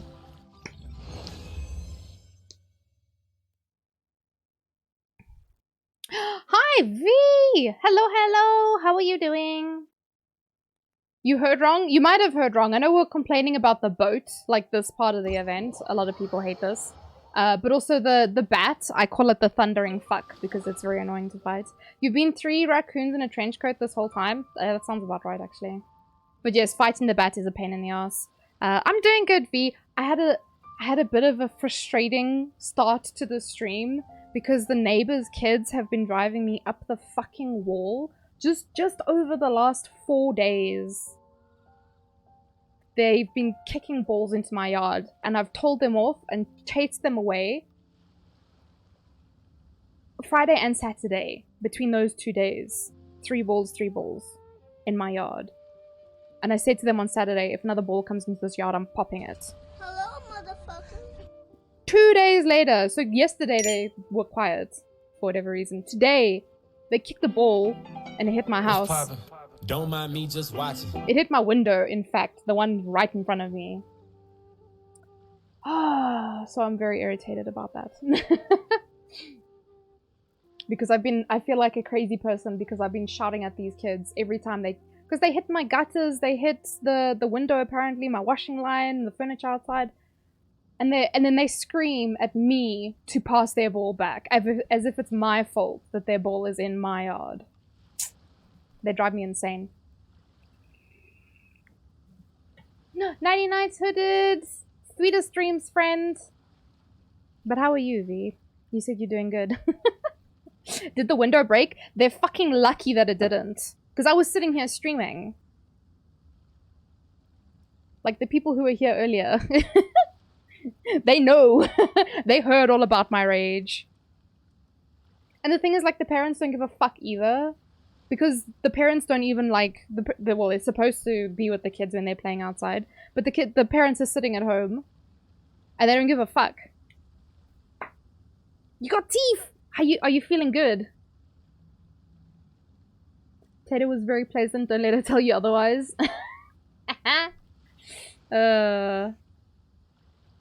Hi, V! Hello, hello! How are you doing? You heard wrong? You might have heard wrong. I know we're complaining about the boat, like this part of the event. A lot of people hate this. But also the bat, I call it the thundering fuck because it's very annoying to fight. You've been 3 raccoons in a trench coat this whole time? That sounds about right, actually. But yes, fighting the bat is a pain in the ass. I'm doing good, V. I had a bit of a frustrating start to the stream because the neighbors' kids have been driving me up the fucking wall just over the last 4 days. They've been kicking balls into my yard, and I've told them off and chased them away. Friday and Saturday, between those 2 days. 3 balls in my yard. And I said to them on Saturday, if another ball comes into this yard, I'm popping it. Hello, motherfucker. 2 days later, so yesterday they were quiet for whatever reason. Today, they kicked the ball and it hit my house. Don't mind me just watching. It hit my window, in fact, the one right in front of me. Ah, so I'm very irritated about that. Because I feel like a crazy person because I've been shouting at these kids every time because they hit my gutters, they hit the window apparently, my washing line, the furniture outside. And then they scream at me to pass their ball back, as if it's my fault that their ball is in my yard. They drive me insane. 99's hooded! Sweetest dreams, friend! But how are you, V? You said you're doing good. Did the window break? They're fucking lucky that it didn't. Because I was sitting here streaming. Like the people who were here earlier. They know. They heard all about my rage. And the thing is, like, the parents don't give a fuck either. Because the parents don't even, like... well, they're supposed to be with the kids when they're playing outside. But the parents are sitting at home. And they don't give a fuck. You got teeth! Are you feeling good? Tato was very pleasant. Don't let her tell you otherwise.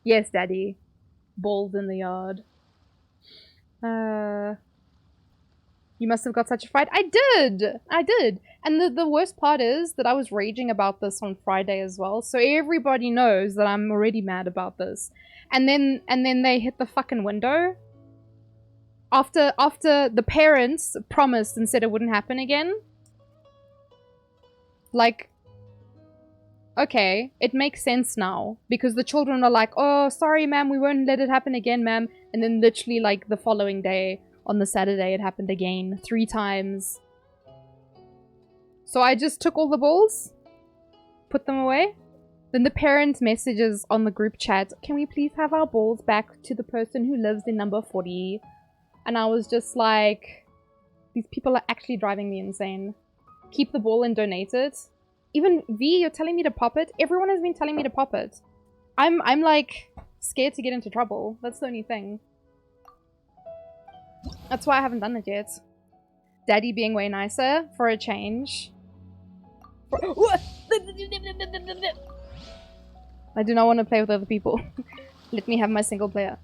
Yes, Daddy. Balls in the yard. You must have got such a fright. I did! I did! And the worst part is that I was raging about this on Friday as well, so everybody knows that I'm already mad about this. And then they hit the fucking window. After the parents promised and said it wouldn't happen again. Like, okay, it makes sense now. Because the children are like, oh, sorry, ma'am, we won't let it happen again, ma'am. And then literally, like, the following day, on the Saturday, it happened again. 3 times. So I just took all the balls, put them away. Then the parent messages on the group chat, can we please have our balls back to the person who lives in number 40? And I was just like, these people are actually driving me insane. Keep the ball and donate it. Even V, you're telling me to pop it? Everyone has been telling me to pop it. I'm like scared to get into trouble. That's the only thing. That's why I haven't done it yet. Daddy being way nicer for a change. I do not want to play with other people. Let me have my single player.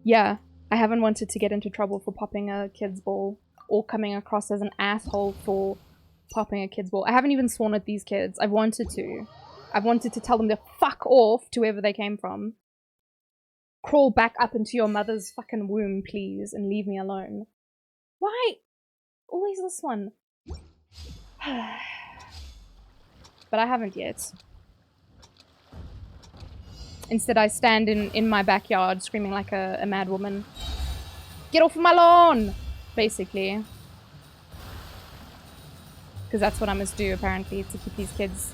Yeah, I haven't wanted to get into trouble for popping a kid's ball or coming across as an asshole for popping a kid's ball. I haven't even sworn at these kids. I've wanted to. I've wanted to tell them to fuck off to wherever they came from. Crawl back up into your mother's fucking womb, please, and leave me alone. Why? Always this one. But I haven't yet. Instead, I stand in my backyard screaming like a mad woman. Get off of my lawn! Basically. Because that's what I must do, apparently, to keep these kids...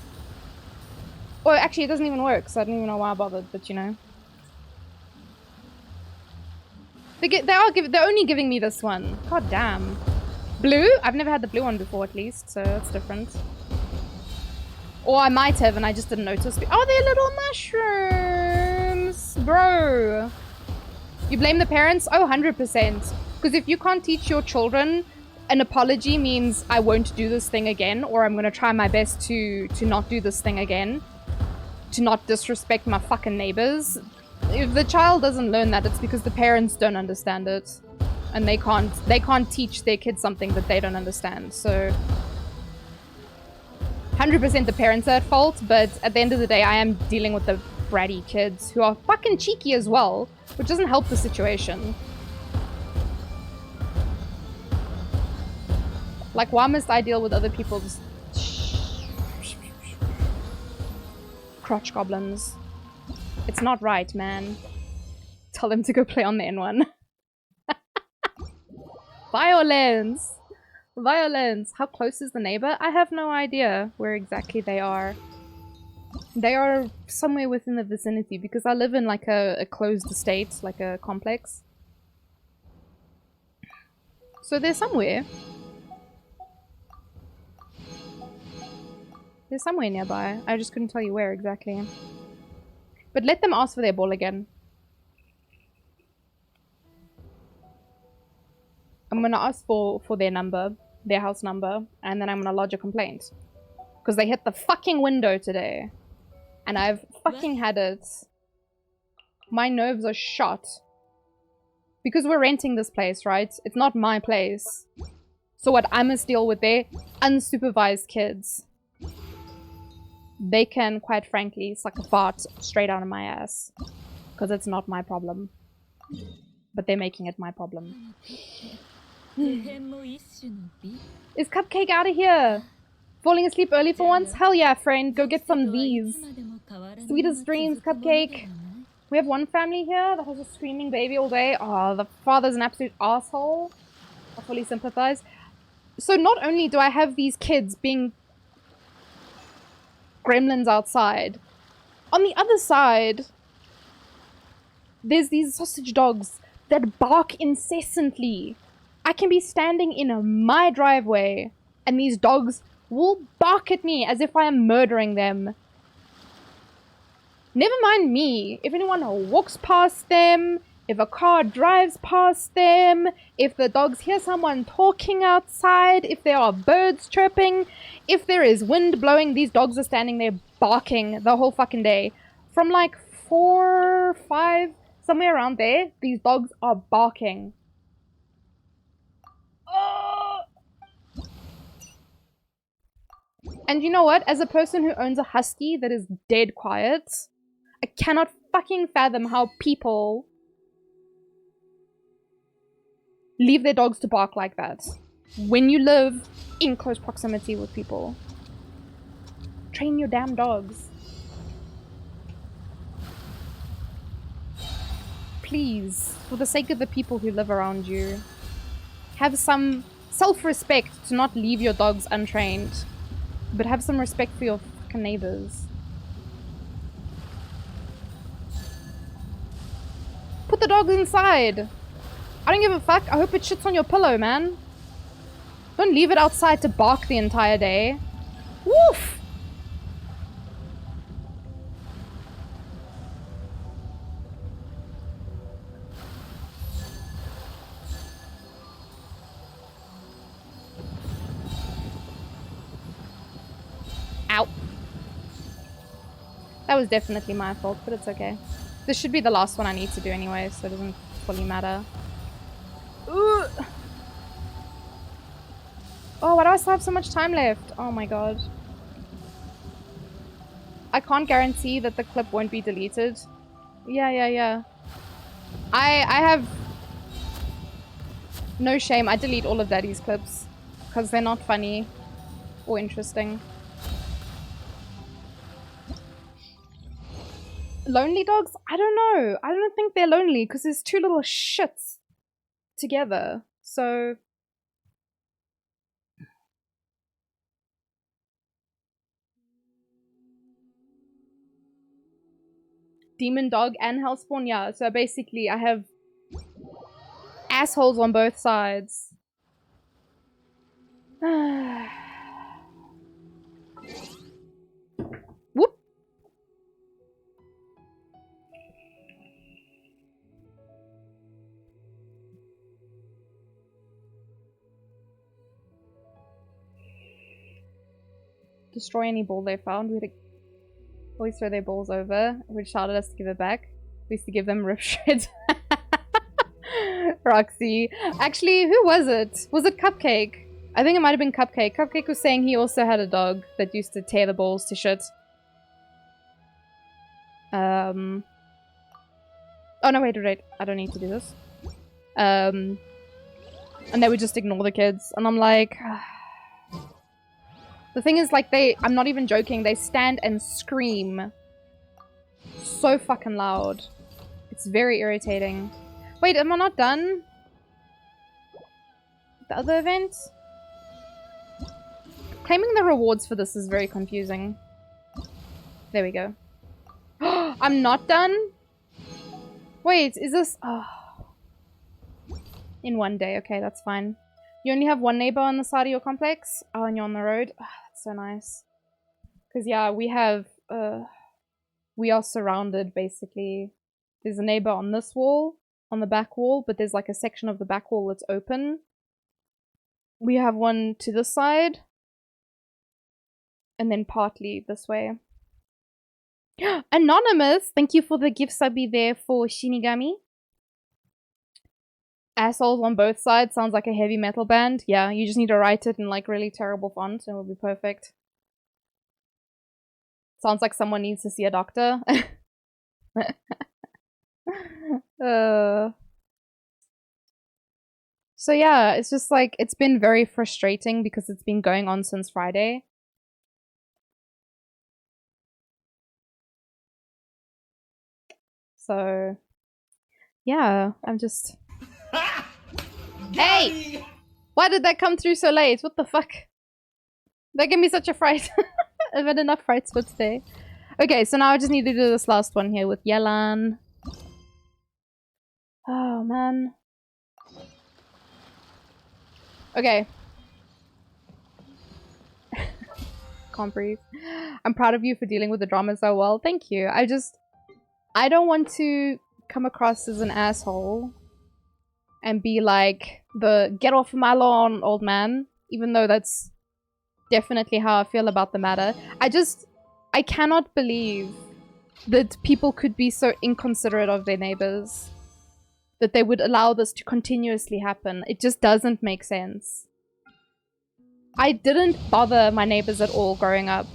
Well, actually, it doesn't even work, so I don't even know why I bothered, but you know. They're only giving me this one. God damn. Blue? I've never had the blue one before, at least, so that's different. Or I might have, and I just didn't notice. Oh, they're little mushrooms! Bro. You blame the parents? Oh, 100%. Because if you can't teach your children, an apology means I won't do this thing again, or I'm gonna try my best to not do this thing again. To not disrespect my fucking neighbors. If the child doesn't learn that, it's because the parents don't understand it. And they can't teach their kids something that they don't understand, so... 100% the parents are at fault, but at the end of the day, I am dealing with the bratty kids who are fucking cheeky as well, which doesn't help the situation. Like, why must I deal with other people's crotch goblins? It's not right, man. Tell them to go play on the N1. Violence! Violence! How close is the neighbor? I have no idea where exactly they are. They are somewhere within the vicinity because I live in like a closed estate, like a complex. So they're somewhere. They're somewhere nearby. I just couldn't tell you where exactly. But let them ask for their ball again. I'm gonna ask for their number, their house number, and then I'm gonna lodge a complaint. Because they hit the fucking window today. And I've fucking had it. My nerves are shot. Because we're renting this place, right? It's not my place. So what, I must deal with their unsupervised kids. They can, quite frankly, suck a fart straight out of my ass. Because it's not my problem. But they're making it my problem. Is Cupcake out of here? Falling asleep early for once? Hell yeah, friend. Go get some V's. Sweetest dreams, Cupcake. We have one family here that has a screaming baby all day. Oh, the father's an absolute asshole. I fully sympathize. So not only do I have these kids being gremlins outside, on the other side, There's these sausage dogs that bark incessantly. I can be standing in my driveway and these dogs will bark at me as if I am murdering them. Never mind me. If anyone walks past them, if a car drives past them, if the dogs hear someone talking outside, if there are birds chirping, if there is wind blowing, these dogs are standing there barking the whole fucking day. From like 4, 5, somewhere around there, these dogs are barking. Oh! And you know what? As a person who owns a husky that is dead quiet, I cannot fucking fathom how people leave their dogs to bark like that when you live in close proximity with people. Train your damn dogs. Please, for the sake of the people who live around you, have some self-respect to not leave your dogs untrained, but have some respect for your fucking neighbors. Put the dog inside. I don't give a fuck. I hope it shits on your pillow, man. Don't leave it outside to bark the entire day. Woof! Ow. That was definitely my fault, but it's okay. This should be the last one I need to do anyway, so it doesn't fully matter. Ooh. Oh, why do I still have so much time left? Oh my god. I can't guarantee that the clip won't be deleted. Yeah. I have no shame. I delete all of Daddy's clips because they're not funny or interesting. Lonely dogs? I don't know. I don't think they're lonely because there's two little shits together. So demon dog and hellspawn, yeah. So basically I have assholes on both sides. Whoop. Destroy any ball they found. We had to always throw their balls over, which shouted us to give it back. We used to give them rip shreds. Roxy. Actually, who was it? Was it Cupcake? I think it might have been Cupcake. Cupcake was saying he also had a dog that used to tear the balls to shit. Oh no, wait. I don't need to do this. And they would just ignore the kids. And I'm like... The thing is, like, I'm not even joking, they stand and scream so fucking loud. It's very irritating. Wait, am I not done? The other event? Claiming the rewards for this is very confusing. There we go. I'm not done? Wait, is this... Oh. In one day, okay, that's fine. You only have one neighbor on the side of your complex? Oh, and you're on the road? Oh, that's so nice. Because, yeah, we have... we are surrounded, basically. There's a neighbor on this wall, on the back wall, but there's like a section of the back wall that's open. We have one to this side. And then partly this way. Anonymous! Thank you for the gift subby there for Shinigami. Assholes on both sides sounds like a heavy metal band. Yeah, you just need to write it in like really terrible font and it'll be perfect. Sounds like someone needs to see a doctor. So yeah, it's just like, it's been very frustrating because it's been going on since Friday. So yeah, I'm just... Hey! Why did that come through so late? What the fuck? That gave me such a fright. I've had enough frights for today. Okay, so now I just need to do this last one here with Yelan. Oh, man. Okay. Can't breathe. I'm proud of you for dealing with the drama so well. Thank you. I don't want to come across as an asshole and be like the get off my lawn old man, even though that's definitely how I feel about the matter. I cannot believe that people could be so inconsiderate of their neighbors, that they would allow this to continuously happen. It just doesn't make sense. I didn't bother my neighbors at all growing up.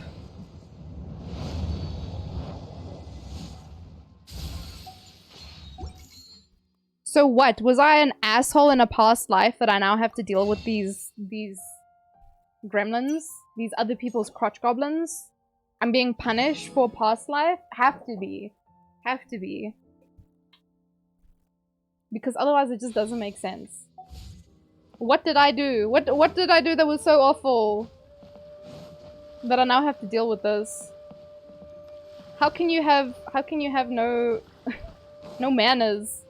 So what? Was I an asshole in a past life that I now have to deal with these gremlins? These other people's crotch goblins? I'm being punished for past life? Have to be. Have to be. Because otherwise it just doesn't make sense. What did I do? What did I do that was so awful that I now have to deal with this? How can you have no no manners?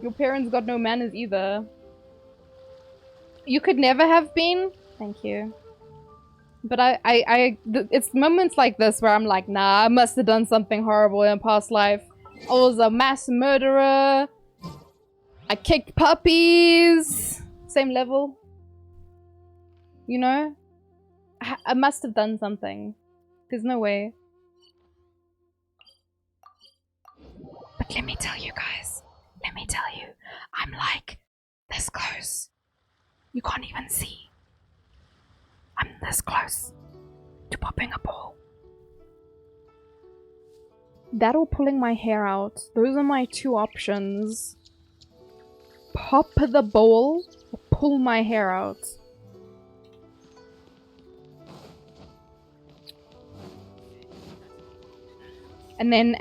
Your parents got no manners either. You could never have been? Thank you. But it's moments like this where I'm like, nah, I must have done something horrible in a past life. I was a mass murderer. I kicked puppies. Same level. You know? I must have done something. There's no way. But let me tell you guys. Let me tell you. I'm like this close. You can't even see. I'm this close to popping a ball. That or pulling my hair out. Those are my two options. Pop the ball or pull my hair out. And then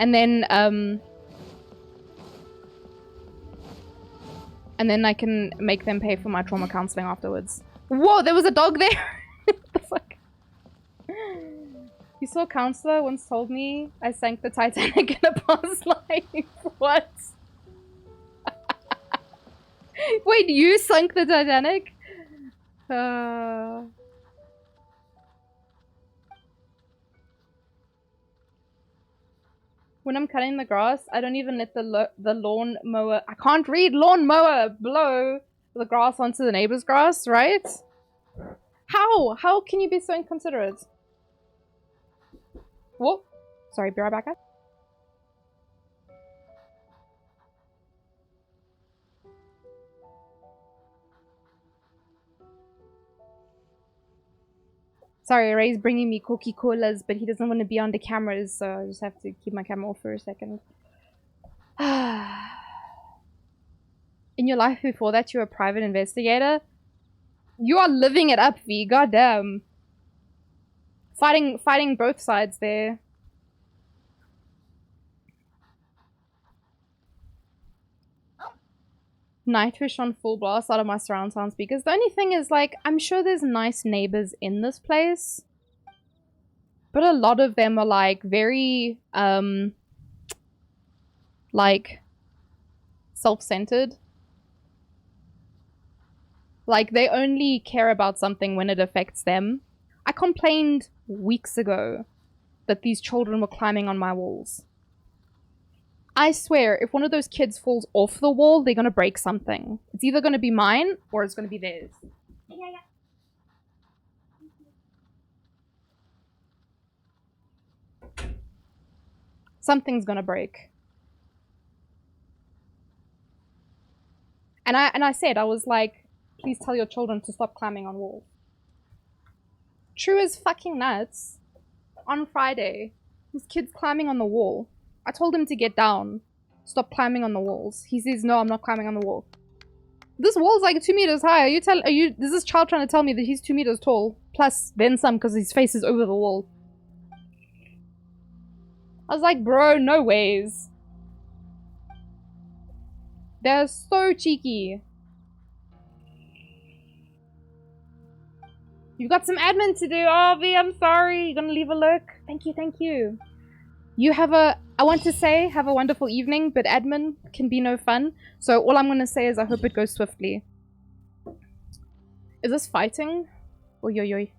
I can make them pay for my trauma counseling afterwards. Whoa, there was a dog there! What the fuck? You saw a counselor once told me I sank the Titanic in a past life. What? Wait, you sunk the Titanic? When I'm cutting the grass, I don't even let the lawn mower... I can't read! Lawn mower! Blow the grass onto the neighbor's grass, right? How? How can you be so inconsiderate? Whoa. Sorry, be right back, guys. Sorry, Ray's bringing me Coca-Colas, but he doesn't want to be on the cameras, so I just have to keep my camera off for a second. In your life before that, you were a private investigator? You are living it up, V. Goddamn. Fighting both sides there. Nightwish on full blast out of my surround sound speakers. The only thing is, like, I'm sure there's nice neighbors in this place. But a lot of them are, like, very, like, self-centered. Like, they only care about something when it affects them. I complained weeks ago that these children were climbing on my walls. I swear, if one of those kids falls off the wall, they're gonna break something. It's either gonna be mine, or it's gonna be theirs. Yeah. Something's gonna break. And I said, I was like, please tell your children to stop climbing on walls. True as fucking nuts. On Friday, this kid's climbing on the wall. I told him to get down. Stop climbing on the walls. He says, no, I'm not climbing on the wall. This wall's like 2 meters high. Is this child trying to tell me that he's 2 meters tall? Plus, then some, because his face is over the wall. I was like, bro, no ways. They're so cheeky. You've got some admin to do. Oh, V, I'm sorry. You're gonna leave a lurk? Thank you, thank you. You have a... I want to say have a wonderful evening, but admin can be no fun. So all I'm going to say is I hope it goes swiftly. Is this fighting? Oi, oi, oi.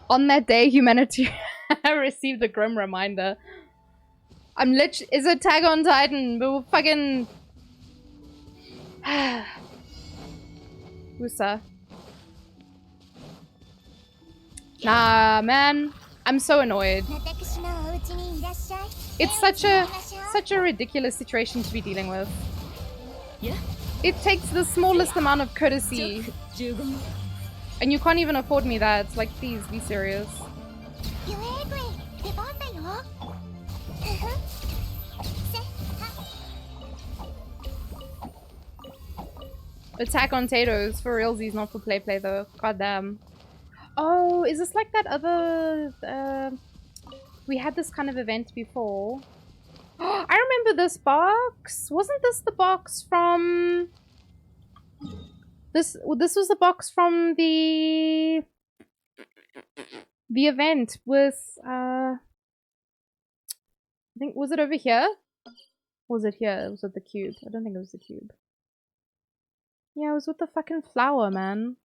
On that day, humanity received a grim reminder. I'm is it Tag on Titan? But we'll fucking... Usa. Nah, man. I'm so annoyed. It's such a ridiculous situation to be dealing with. It takes the smallest amount of courtesy. And you can't even afford me that. Like, please, be serious. Attack on Tatoes. For realsies, not for play though. God damn. Oh, is this like that other... we had this kind of event before. I remember this box. Wasn't this the box from... This was the box from the event with... I think... Was it over here? Or was it here? Was it the cube? I don't think it was the cube. Yeah, it was with the fucking flower, man.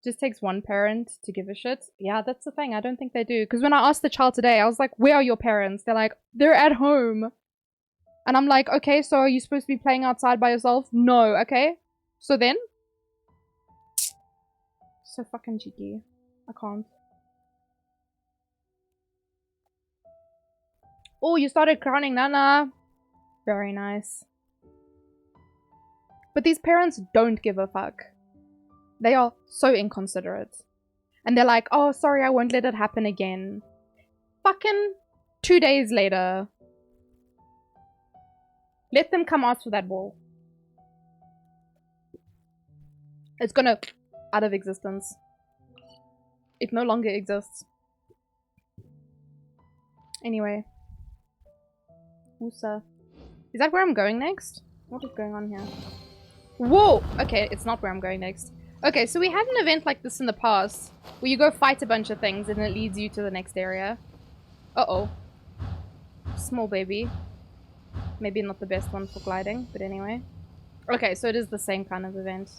Just takes one parent to give a shit. Yeah, that's the thing. I don't think they do. Because when I asked the child today, I was like, where are your parents? They're like, they're at home. And I'm like, okay, so are you supposed to be playing outside by yourself? No, okay. So then? So fucking cheeky. I can't. Oh, you started crowning Nana. Very nice. But these parents don't give a fuck. They are so inconsiderate. And they're like, oh, sorry, I won't let it happen again. Fucking 2 days later. Let them come ask for that ball. It's gonna... out of existence. It no longer exists. Anyway. Usa. Is that where I'm going next? What is going on here? Whoa! Okay, it's not where I'm going next. Okay, so we had an event like this in the past, where you go fight a bunch of things and it leads you to the next area. Uh-oh. Small baby. Maybe not the best one for gliding, but anyway. Okay, so it is the same kind of event.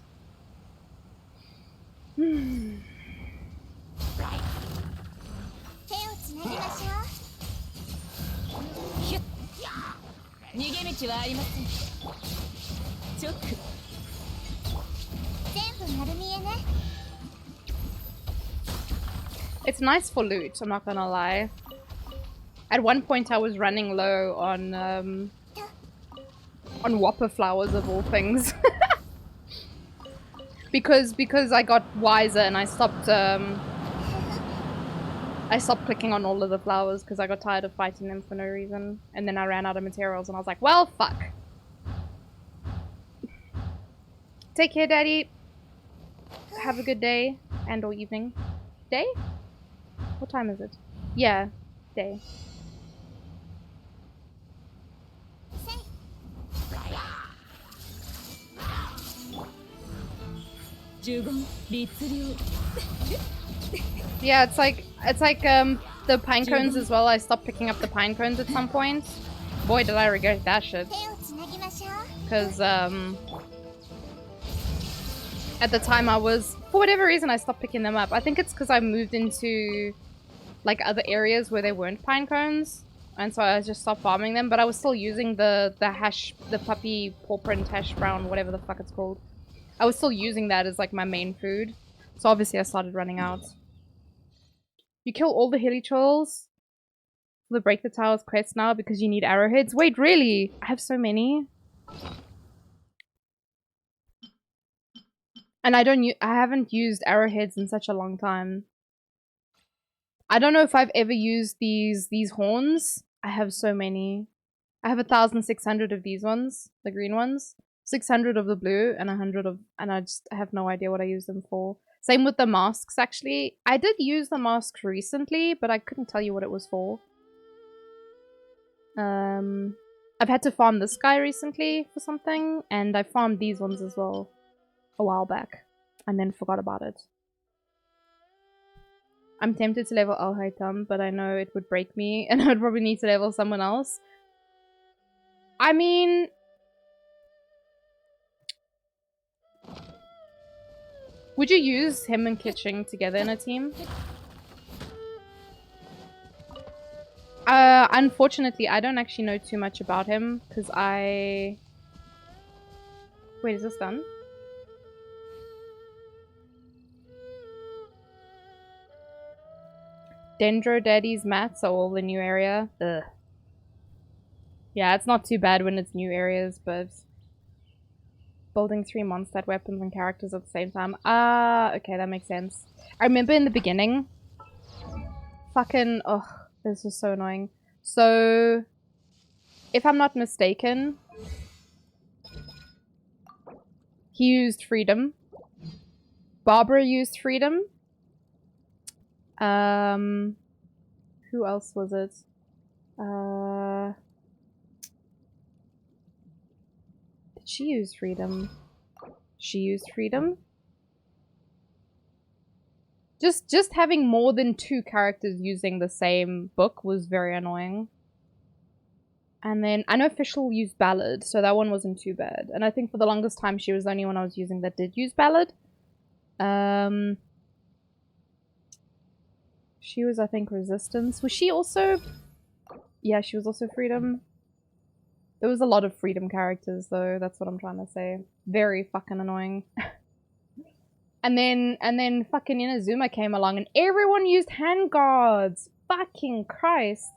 It's nice for loot, I'm not gonna lie. At one point I was running low on whopper flowers of all things. because I got wiser and I stopped clicking on all of the flowers because I got tired of fighting them for no reason. And then I ran out of materials and I was like, well, fuck. Take care, Daddy. Have a good day and or evening. Day? What time is it? Yeah, day. Yeah, it's like the pine cones as well. I stopped picking up the pine cones at some point. Boy, did I regret that shit. Because at the time I was, for whatever reason, I stopped picking them up. I think it's because I moved into like other areas where there weren't pine cones, and so I just stopped farming them. But I was still using the puppy paw print hash brown, whatever the fuck it's called. I was still using that as like my main food. So obviously I started running out. You kill all the hilly trolls for the Break the Towers quest now because you need arrowheads. Wait, really? I have so many. And I haven't used arrowheads in such a long time. I don't know if I've ever used these horns. I have so many. I have 1,600 of these ones, the green ones. 600 of the blue and 100 of, and I have no idea what I use them for. Same with the masks, actually. I did use the masks recently, but I couldn't tell you what it was for. I've had to farm this guy recently for something, and I farmed these ones as well a while back. and then forgot about it. I'm tempted to level Alhaitam, but I know it would break me and I would probably need to level someone else. I mean... would you use him and Kitching together in a team? Unfortunately, I don't actually know too much about him, because I... Wait, is this done? Dendro Daddy's mats are all the new area. Ugh. Yeah, it's not too bad when it's new areas, but... building 3 Mondstadt weapons and characters at the same time. Ah, okay, that makes sense. I remember in the beginning... fucking... ugh, this was so annoying. So... if I'm not mistaken... he used Freedom. Barbara used Freedom. Who else was it? Did she use Freedom? She used Freedom? Just having more than 2 characters using the same book was very annoying. And then I know Fischl used Ballad, so that one wasn't too bad. And I think for the longest time she was the only one I was using that did use Ballad. She was, I think, Resistance. Was she also... yeah, she was also Freedom. There was a lot of Freedom characters, though. That's what I'm trying to say. Very fucking annoying. and then fucking Inazuma came along and everyone used handguards. Fucking Christ.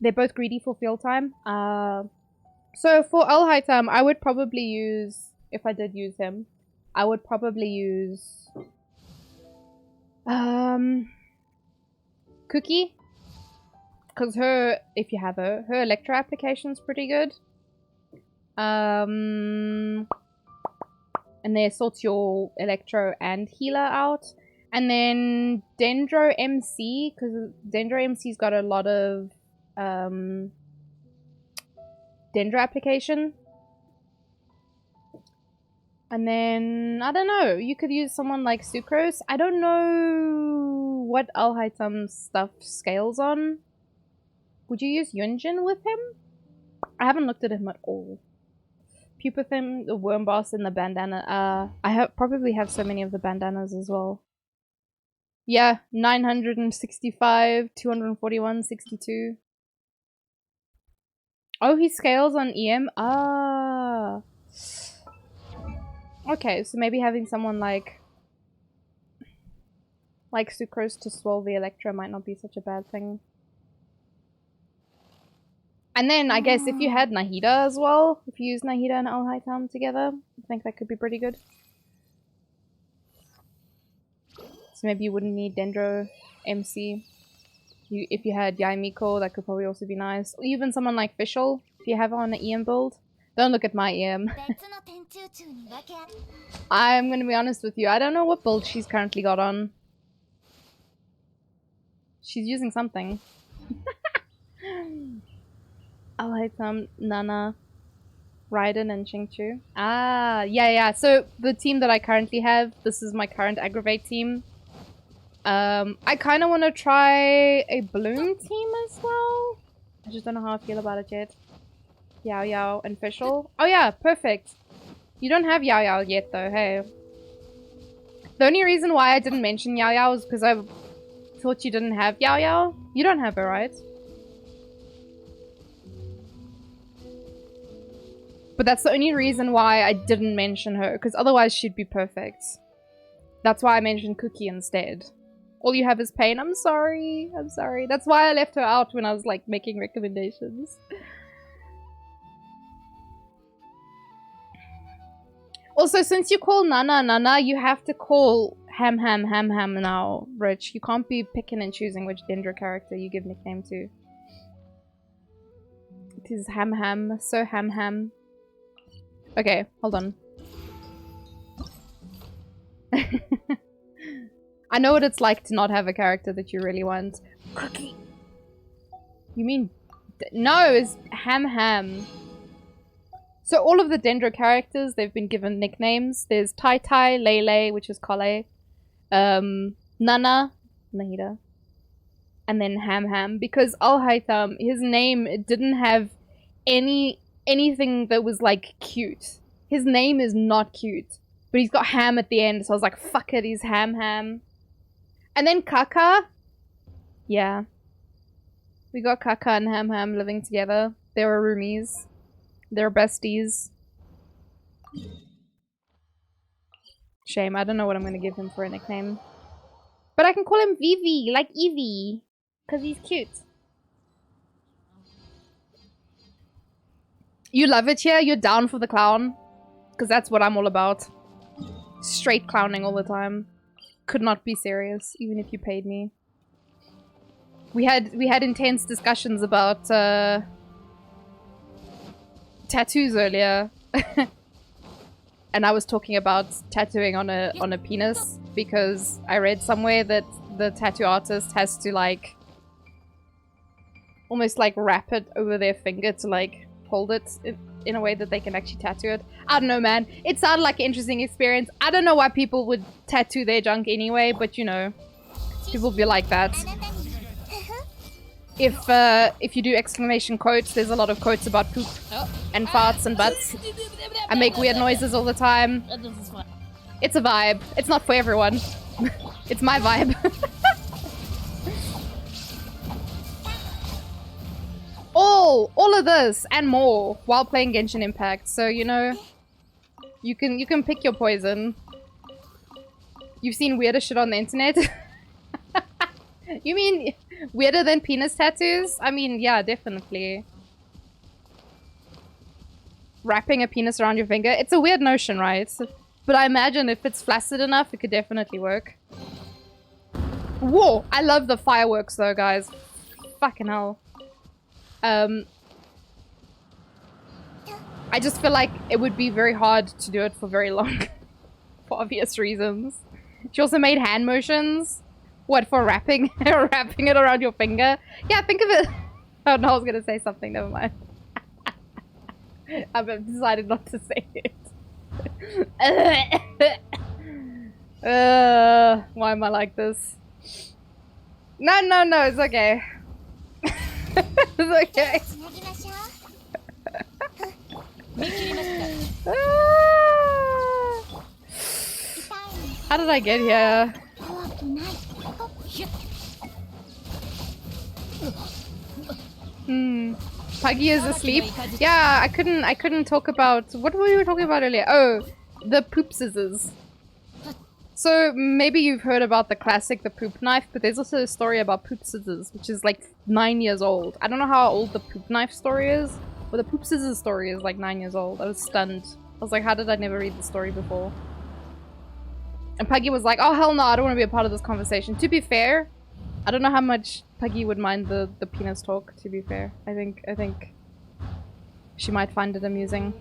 They're both greedy for field time. So for Alhaitam, I would probably use... if I did use him, I would probably use... Cookie. Because her, if you have her Electro application's pretty good. And there sorts your Electro and Healer out. And then Dendro MC, because Dendro MC's got a lot of Dendro application. And then, I don't know, you could use someone like Sucrose. I don't know what Alhaitam's stuff scales on. Would you use Yunjin with him? I haven't looked at him at all. Pupathim, the Worm Boss, and the bandana. I probably have so many of the bandanas as well. Yeah, 965, 241, 62. Oh, he scales on EM? Ah. Okay, so maybe having someone like Sucrose to swirl the Electro might not be such a bad thing. And then, I guess, if you had Nahida as well, if you use Nahida and Alhaitam together, I think that could be pretty good. So maybe you wouldn't need Dendro MC. If you had Yaimiko, that could probably also be nice. Or even someone like Fischl, if you have her on the EM build. Don't look at my EM. I'm gonna be honest with you, I don't know what build she's currently got on. She's using something. Alhaitam, Nana, Raiden, and Xingqiu. Ah, yeah. So the team that I currently have, this is my current Aggravate team. I kind of want to try a Bloom team as well. I just don't know how I feel about it yet. Yao Yao and Fischl. Oh yeah, perfect. You don't have Yao Yao yet though, hey. The only reason why I didn't mention Yao Yao is because I thought you didn't have Yao Yao. You don't have her, right? But that's the only reason why I didn't mention her, because otherwise she'd be perfect. That's why I mentioned Cookie instead. All you have is pain. I'm sorry. I'm sorry. That's why I left her out when I was like making recommendations. Also, since you call Nana Nana, you have to call Ham now, Rich. You can't be picking and choosing which Dendro character you give nickname to. It is Ham, so Ham. Okay, hold on. I know what it's like to not have a character that you really want. Cookie. You mean... No, it's Ham. So all of the Dendro characters, they've been given nicknames. There's Tai Tai, Lele, which is Kale, Nana, Nahida, and then Ham Ham. Because Al-Haytham, his name didn't have anything that was like cute. His name is not cute, but he's got ham at the end, so I was like, fuck it, he's Ham Ham. And then Kaka, yeah. We got Kaka and Ham Ham living together. They were roomies. They were besties. Shame, I don't know what I'm gonna give him for a nickname. But I can call him Vivi, like Evie. Because he's cute. You love it here? You're down for the clown? Because that's what I'm all about. Straight clowning all the time. Could not be serious, even if you paid me. We had intense discussions about tattoos earlier. And I was talking about tattooing on a penis because I read somewhere that the tattoo artist has to like almost like wrap it over their finger to like hold it in a way that they can actually tattoo it. I don't know, man. It sounded like an interesting experience. I don't know why people would tattoo their junk anyway, but you know, people be like that. If you do exclamation quotes, there's a lot of quotes about poop and farts and butts. I make weird noises all the time. It's a vibe. It's not for everyone. It's my vibe. all of this and more while playing Genshin Impact. So you know, you can pick your poison. You've seen weirder shit on the internet. You mean weirder than penis tattoos? I mean, yeah, definitely. Wrapping a penis around your finger. It's a weird notion, right? But I imagine if it's flaccid enough, it could definitely work. Whoa! I love the fireworks though, guys. Fucking hell. I just feel like it would be very hard to do it for very long. For obvious reasons. She also made hand motions. What, for wrapping wrapping it around your finger? Yeah, think of it. Oh no, I was gonna say something, never mind. I've decided not to say it. Why am I like this? No, it's okay. It's okay. How did I get here? Puggy is asleep. Yeah, I couldn't talk about what were we talking about earlier? Oh, the poop scissors. So maybe you've heard about the classic, the poop knife, but there's also a story about poop scissors, which is like 9 years old. I don't know how old the poop knife story is, but the poop scissors story is like 9 years old. I was stunned. I was like, how did I never read the story before? And Puggy was like, oh hell no, I don't want to be a part of this conversation. To be fair, I don't know how much Puggy would mind the penis talk, to be fair. I think she might find it amusing.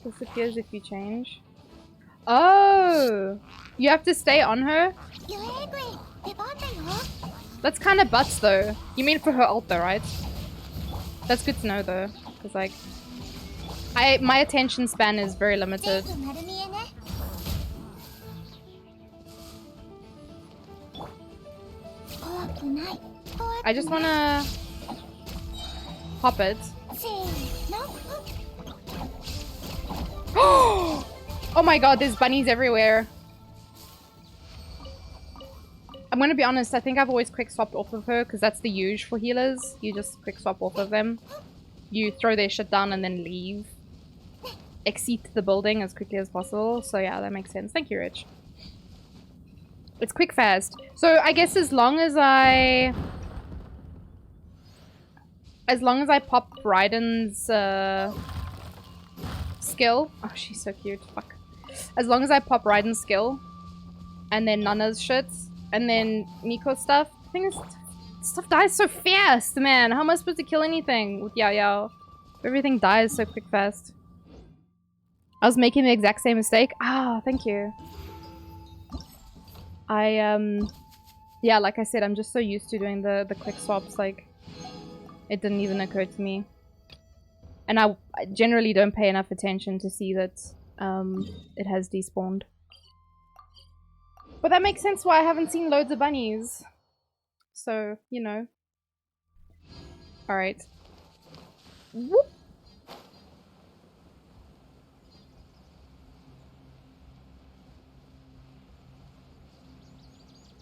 Disappears if you change. Oh! You have to stay on her? That's kind of butts though. You mean for her ult though, right? That's good to know though. Because like... my attention span is very limited. I just wanna... pop it. Oh my god, there's bunnies everywhere. I'm gonna be honest, I think I've always quick swapped off of her because that's the usual for healers. You just quick swap off of them. You throw their shit down and then leave. Exit the building as quickly as possible. So yeah, that makes sense. Thank you, Rich. It's quick fast. So I guess as long as I pop Raiden's skill. Oh, she's so cute. Fuck. As long as I pop Raiden's skill and then Nana's shit and then Miko's stuff, I think stuff dies so fast, man. How am I supposed to kill anything with Yao Yao? Everything dies so quick fast. I was making the exact same mistake. Ah, thank you. Yeah, like I said, I'm just so used to doing the quick swaps, like, it didn't even occur to me. And I generally don't pay enough attention to see that it has despawned. But that makes sense why I haven't seen loads of bunnies. So, you know. Alright. Whoop!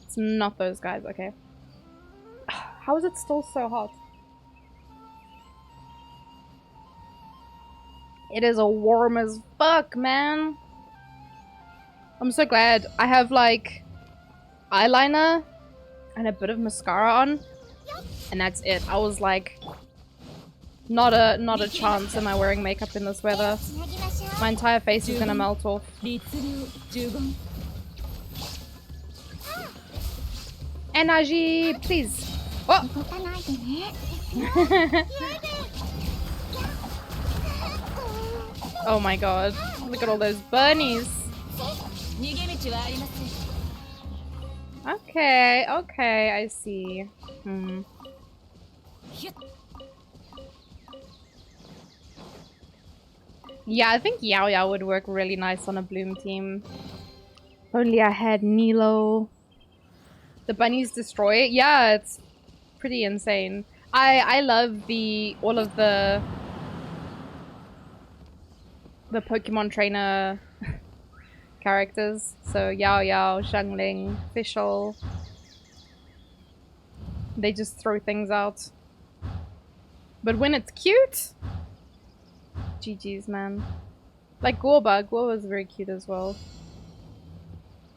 It's not those guys, okay. How is it still so hot? It is a warm as fuck, man. I'm so glad I have like eyeliner and a bit of mascara on, and that's it. I was like, not a chance am I wearing makeup in this weather. My entire face is gonna melt off. Energy, please. Oh. Oh my god, look at all those bunnies. Okay, okay, I see. Yeah, I think Yao Yao would work really nice on a Bloom team. If only I had Nilo. The bunnies destroy it? Yeah, it's pretty insane. I love all of the Pokemon trainer characters. So Yao Yao, Xiangling, Fischl. They just throw things out. But when it's cute, GG's, man. Like Gorba. Gorba's very cute as well.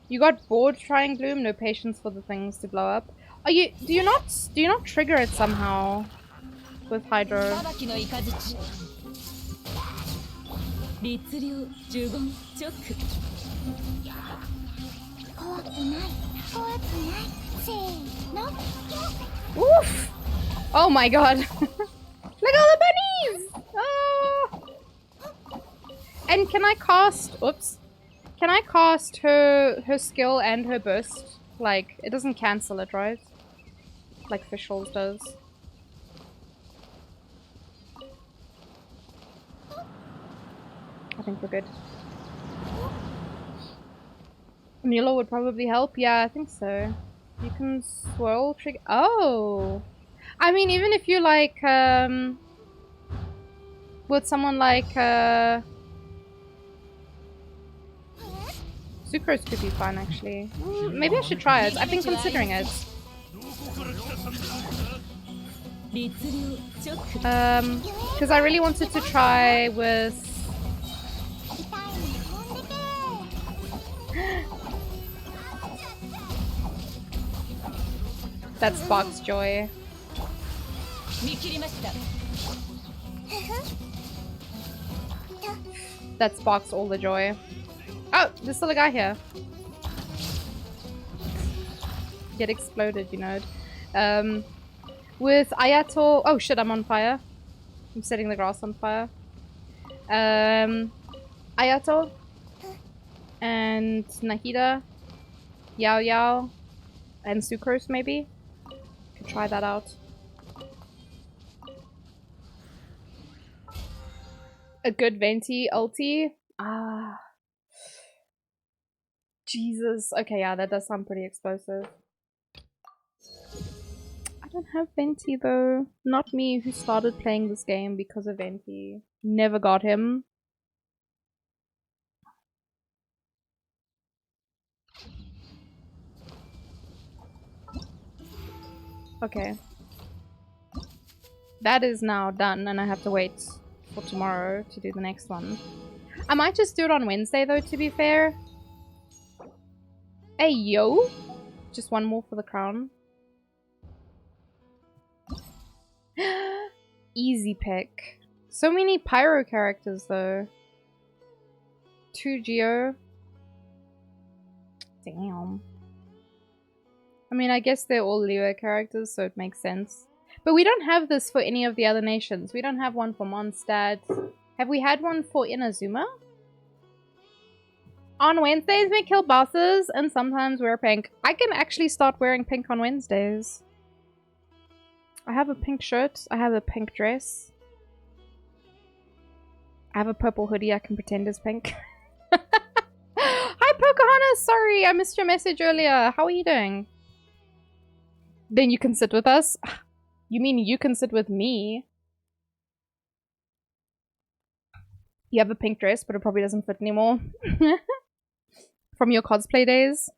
You got bored trying Bloom? No patience for the things to blow up. Do you not trigger it somehow with Hydro? Oof! Oh my god. Look at all the bunnies! Oh. And can I cast... Oops. Can I cast her skill and her burst? Like, it doesn't cancel it, right? Like Fischl's does. I think we're good. Milo would probably help. Yeah, I think so. You can swirl trigger. Oh! I mean, even if you like, with someone like, Sucrose could be fun, actually. Maybe I should try it. I've been considering it. Because I really wanted to try with... That sparks joy. That sparks all the joy. Oh, there's still a guy here. Get exploded, you know. With Ayato... Oh shit, I'm on fire. I'm setting the grass on fire. Ayato. And Nahida. Yao Yao. And Sucrose, maybe? Could try that out. A good Venti ulti? Ah. Jesus. Okay, yeah, that does sound pretty explosive. I don't have Venti though. Not me, who started playing this game because of Venti. Never got him. Okay. That is now done, and I have to wait for tomorrow to do the next one. I might just do it on Wednesday though, to be fair. Hey, yo! Just one more for the crown. Easy pick. So many Pyro characters though. 2 Geo. Damn. I mean, I guess they're all Leo characters, so it makes sense. But we don't have this for any of the other nations. We don't have one for Mondstadt. Have we had one for Inazuma? On Wednesdays we kill bosses and sometimes wear pink. I can actually start wearing pink on Wednesdays. I have a pink shirt. I have a pink dress. I have a purple hoodie I can pretend is pink. Hi Pocahontas! Sorry, I missed your message earlier. How are you doing? Then you can sit with us? You mean you can sit with me? You have a pink dress, but it probably doesn't fit anymore. From your cosplay days?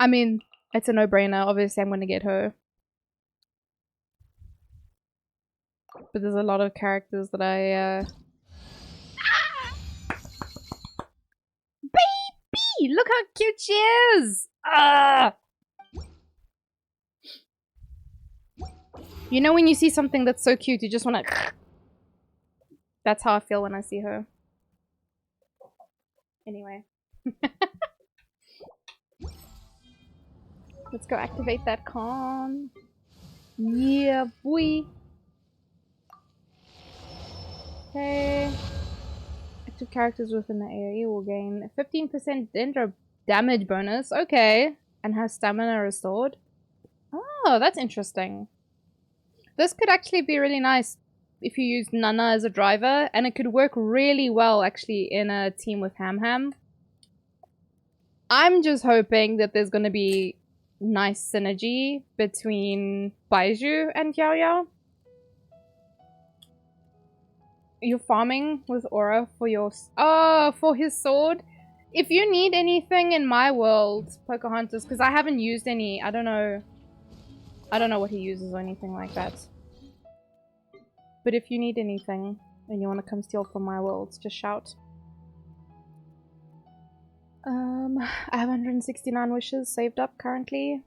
I mean, it's a no-brainer. Obviously, I'm going to get her. But there's a lot of characters that I, Baby! Look how cute she is! Ah! You know when you see something that's so cute, you just want to... That's how I feel when I see her. Anyway. Let's go activate that con. Yeah, boy. Okay. Active characters within the AoE will gain a 15% dendro damage bonus. Okay. And has stamina restored. Oh, that's interesting. This could actually be really nice if you use Nana as a driver, and it could work really well actually in a team with Ham Ham. I'm just hoping that there's going to be nice synergy between Baiju and Yao Yao. You're farming with Aura for your... Oh, for his sword. If you need anything in my world, Pocahontas, because I haven't used any, I don't know what he uses or anything like that. But if you need anything and you want to come steal from my worlds, just shout. I have 169 wishes saved up currently.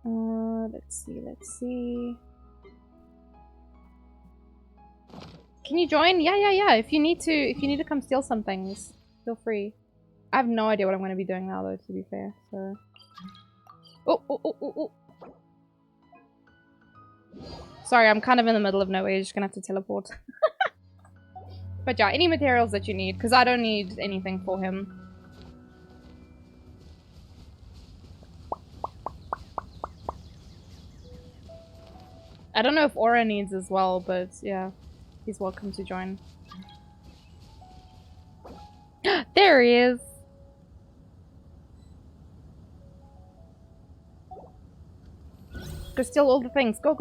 Let's see. Can you join? Yeah. If you need to come steal some things, feel free. I have no idea what I'm going to be doing now, though, to be fair. So. Oh. Sorry, I'm kind of in the middle of nowhere. You're just going to have to teleport. But yeah, any materials that you need, because I don't need anything for him. I don't know if Aura needs as well, but yeah, he's welcome to join. There he is! Go steal all the things. Go.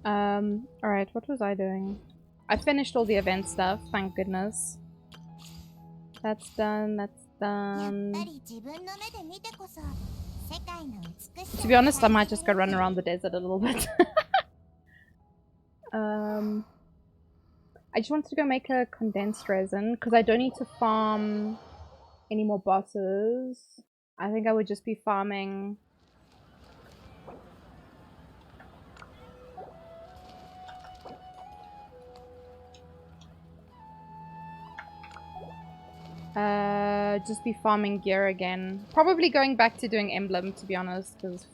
Alright, what was I doing? I finished all the event stuff, thank goodness. That's done. To be honest, I might just go run around the desert a little bit. I just wanted to go make a condensed resin because I don't need to farm any more bosses. I think I would just be farming... just be farming gear again. Probably going back to doing emblem, to be honest, because...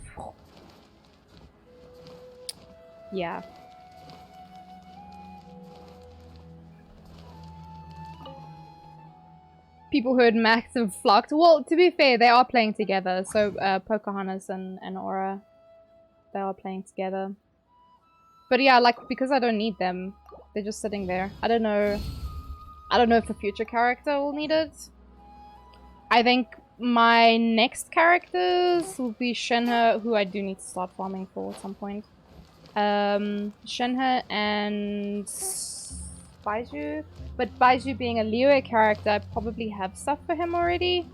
Yeah. People heard Max and Flocked. Well, to be fair, they are playing together. So, Pocahontas and Aura, they are playing together. But yeah, like, because I don't need them, they're just sitting there. I don't know if a future character will need it. I think my next characters will be Shenhe, who I do need to start farming for at some point. Shenhe and Baiju. But Baiju being a Liyue character, I probably have stuff for him already.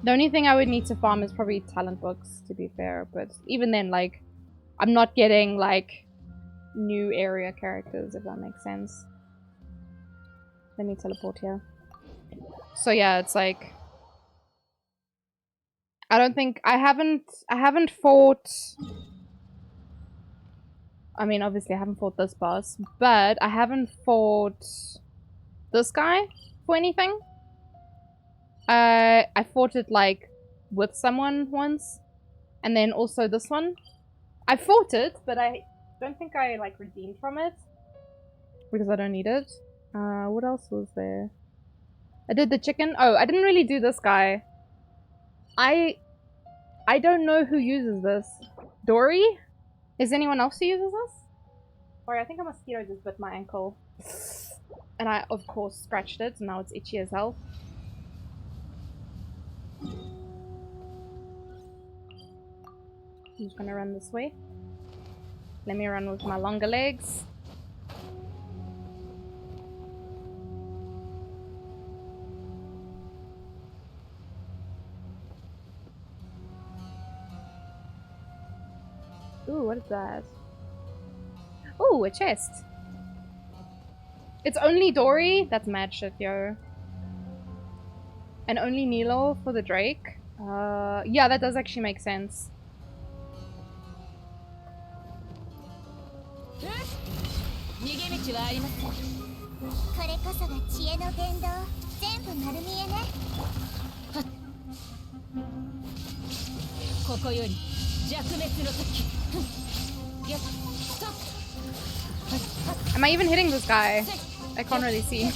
The only thing I would need to farm is probably talent books, to be fair. But even then, like, I'm not getting, like, new area characters, if that makes sense. Let me teleport here. So yeah, it's like... I don't think... I haven't fought... I mean, obviously I haven't fought this boss, but I haven't fought this guy for anything. I fought it, like, with someone once. And then also this one. I fought it, but I don't think I like redeemed from it because I don't need it. What else was there? I did the chicken. Oh, I didn't really do this guy. I don't know who uses this. Dory? Is anyone else who uses this? Sorry, I think a mosquito just bit my ankle. And I, of course, scratched it, and now it's itchy as hell. I'm just gonna run this way. Let me run with my longer legs. Ooh, what is that? Ooh, a chest. It's only Dory? That's mad shit, yo. And only Nilo for the Drake? Yeah, that does actually make sense. Am I even hitting this guy? I can't really see.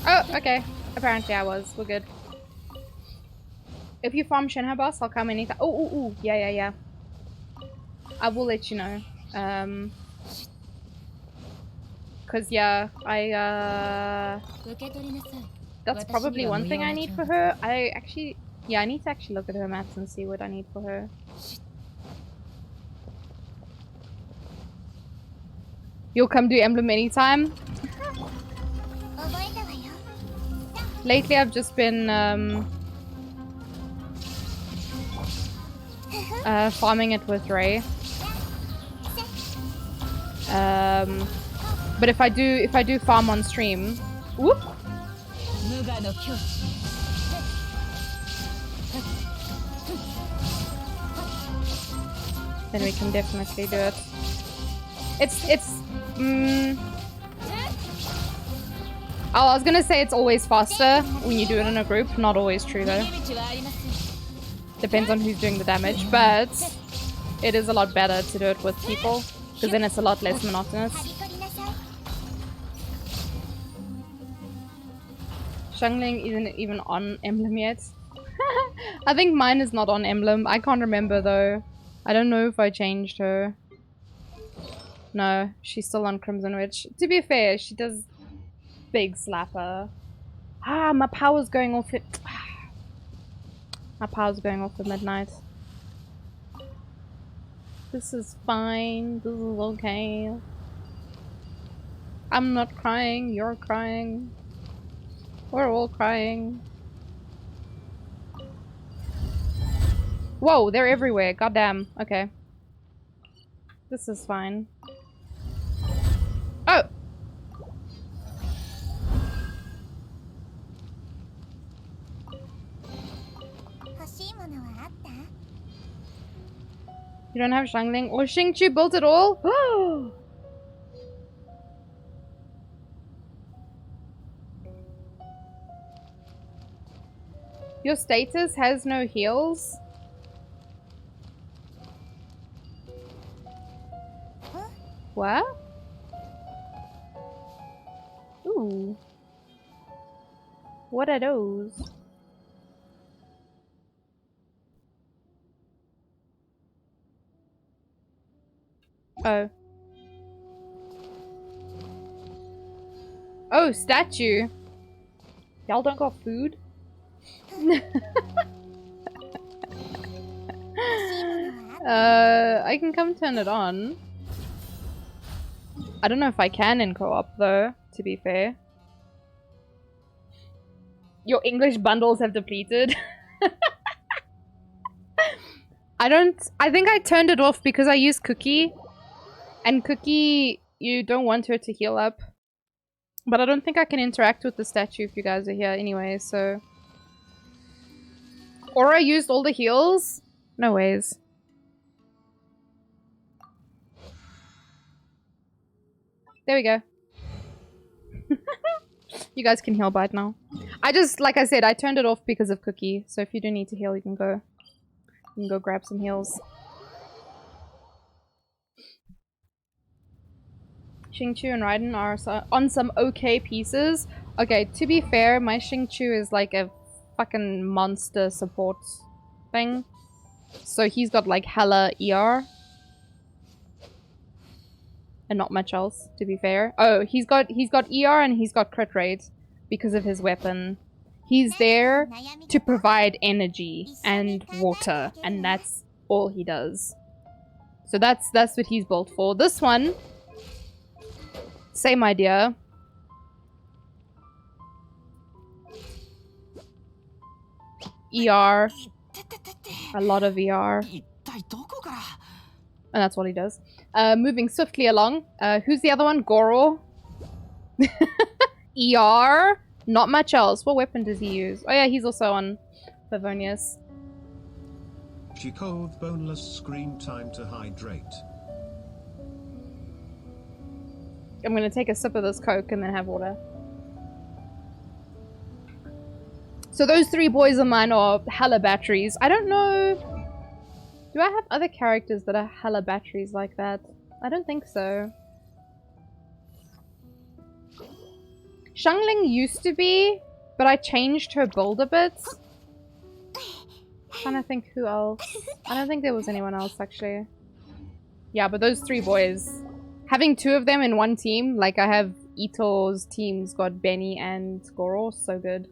Oh, okay. Apparently I was. We're good. If you farm Shinha boss, I'll come anytime. Oh, ooh, ooh. Yeah, yeah, yeah. I will let you know. Cause yeah, that's probably one thing I need for her. Yeah, I need to actually look at her maps and see what I need for her. You'll come do Emblem anytime? Lately I've just been farming it with Ray. But if I do farm on stream, whoop, then we can definitely do it. Oh, I was gonna say it's always faster when you do it in a group. Not always true though. Depends on who's doing the damage, but it is a lot better to do it with people because then it's a lot less monotonous. Shangling isn't even on Emblem yet. I think mine is not on Emblem. I can't remember though. I don't know if I changed her. No, she's still on Crimson Witch. To be fair, she does big slapper. Ah, my power's going off at... My power's going off at midnight. This is fine. This is okay. I'm not crying. You're crying. We're all crying. Whoa, they're everywhere. Goddamn. Okay. This is fine. Oh! You don't have Shangling or Xingqiu built at all? Your status has no heals? What? Ooh. What are those? Oh. Oh, statue. Y'all don't got food? I can come turn it on. I don't know if I can in co-op though, to be fair. Your English bundles have depleted. I think I turned it off because I use Cookie. And Cookie, you don't want her to heal up. But I don't think I can interact with the statue if you guys are here anyway, so... Or I used all the heals? No ways. There we go. You guys can heal bite now. I just, like I said, I turned it off because of Cookie. So if you do need to heal, you can go. You can go grab some heals. Xingqiu and Raiden are on some okay pieces. Okay, to be fair, my Xingqiu is like a fucking monster support thing. So he's got like hella ER. And not much else, to be fair. Oh, he's got ER and he's got crit rate because of his weapon. He's there to provide energy and water, and that's all he does. So that's what he's built for. This one, same idea. ER. A lot of ER. And that's what he does. Moving swiftly along. Who's the other one? Goro. ER. Not much else. What weapon does he use? Oh yeah, he's also on Favonius. Chikov boneless screen time to hydrate. I'm gonna take a sip of this Coke and then have water. So those three boys of mine are hella batteries. I don't know... Do I have other characters that are hella batteries like that? I don't think so. Xiangling used to be, but I changed her build a bit. I'm trying to think who else. I don't think there was anyone else actually. Yeah, but those three boys. Having two of them in one team, like I have Ito's team's got Benny and Goro, so good.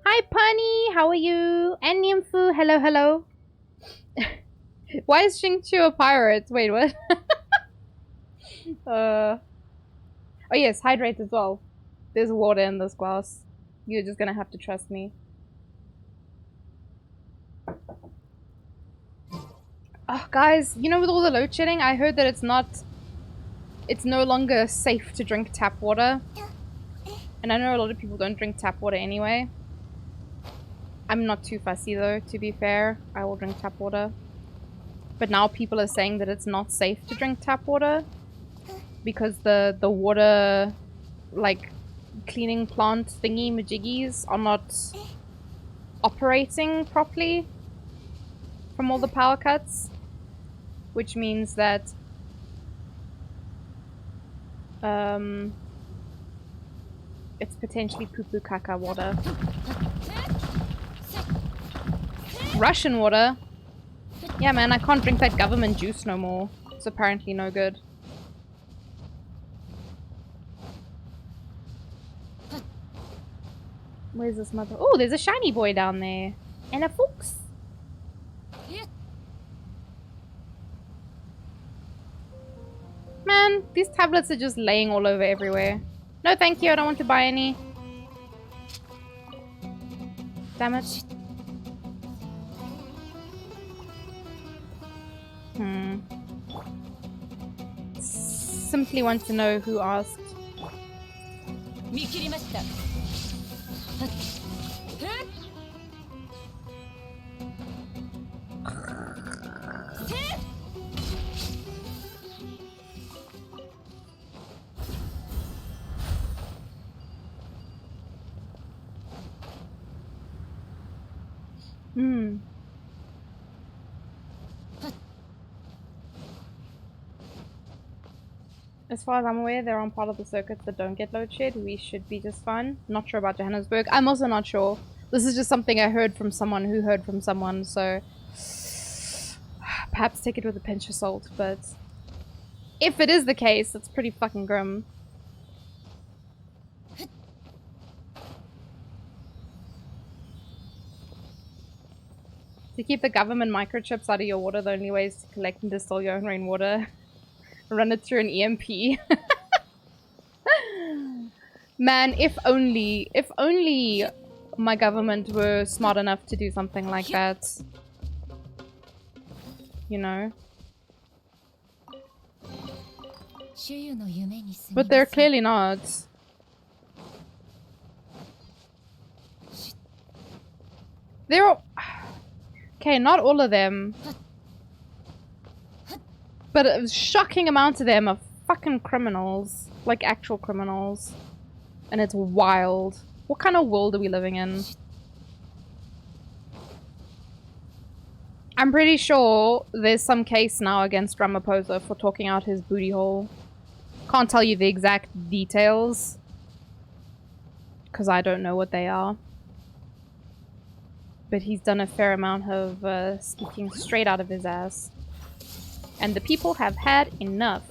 Hi Punny, how are you? And Nymphu, hello, hello. Why is Xingqiu a pirate? Wait, what? Oh yes, hydrate as well. There's water in this glass. You're just gonna have to trust me. Oh, guys, you know, with all the load shedding, I heard that it's no longer safe to drink tap water. And I know a lot of people don't drink tap water anyway. I'm not too fussy though, to be fair. I will drink tap water. But now people are saying that it's not safe to drink tap water because the water, like, cleaning plant thingy majiggies are not operating properly from all the power cuts, which means that it's potentially poo-poo caca water. Russian water? Yeah, man, I can't drink that government juice no more. It's apparently no good. Where's this mother? Oh, there's a shiny boy down there. And a fox. Man, these tablets are just laying all over everywhere. No, thank you. I don't want to buy any. Damn it. Simply want to know who asked. As far as I'm aware, they're on part of the circuits that don't get load shed. We should be just fine. Not sure about Johannesburg. I'm also not sure. This is just something I heard from someone who heard from someone, so perhaps take it with a pinch of salt, but if it is the case, it's pretty fucking grim. To keep the government microchips out of your water, the only way is to collect and distill your own rainwater. Run it through an EMP. Man, if only my government were smart enough to do something like that. You know? But they're clearly not. They're all... Okay, not all of them. But a shocking amount of them are fucking criminals. Like actual criminals. And it's wild. What kind of world are we living in? I'm pretty sure there's some case now against Ramaphosa for talking out his booty hole. Can't tell you the exact details. Because I don't know what they are. But he's done a fair amount of speaking straight out of his ass. And the people have had enough.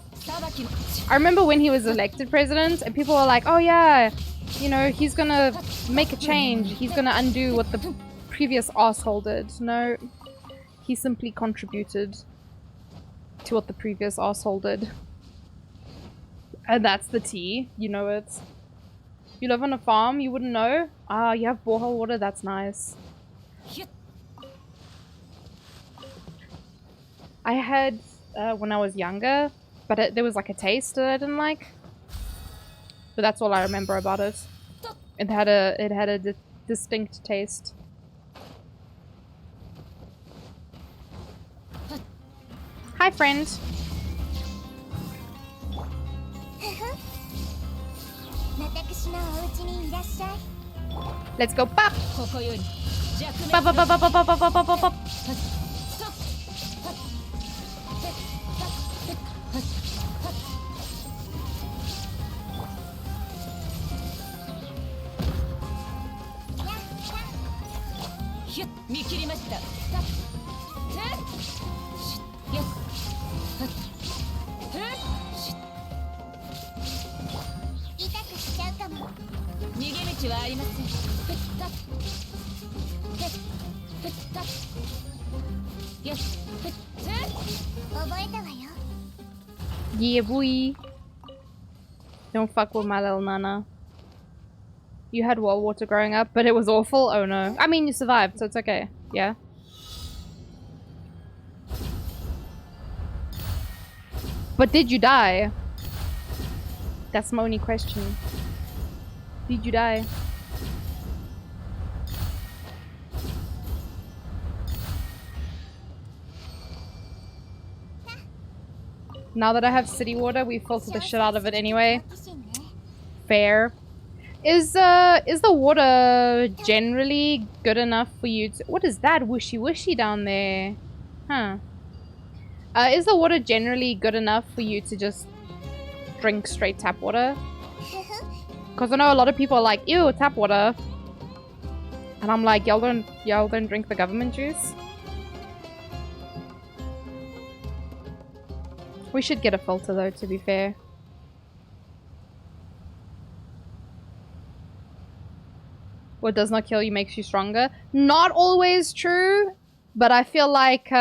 I remember when he was elected president and people were like, oh yeah, you know, he's gonna make a change. He's gonna undo what the previous asshole did. No. He simply contributed to what the previous asshole did. And that's the tea. You know it. You live on a farm, you wouldn't know? Ah, you have borehole water, that's nice. I had, when I was younger, but there was like a taste that I didn't like. But that's all I remember about it. It had a distinct taste. Hi, friend. Let's go pop. Pop, pop, pop, pop, pop, pop, pop, pop, pop, pop. Yeah, boy. Don't fuck with my little nana. You had well water growing up, but it was awful? Oh no. I mean, you survived, so it's okay. Yeah. But did you die? That's my only question. Did you die? Now that I have city water, we filter the shit out of it anyway. Fair. Is the water generally good enough for you to— what is that wishy-wishy down there? Huh. Is the water generally good enough for you to just drink straight tap water? Because I know a lot of people are like, ew, tap water. And I'm like, y'all don't drink the government juice? We should get a filter though, to be fair. What does not kill you makes you stronger. Not always true, but I feel like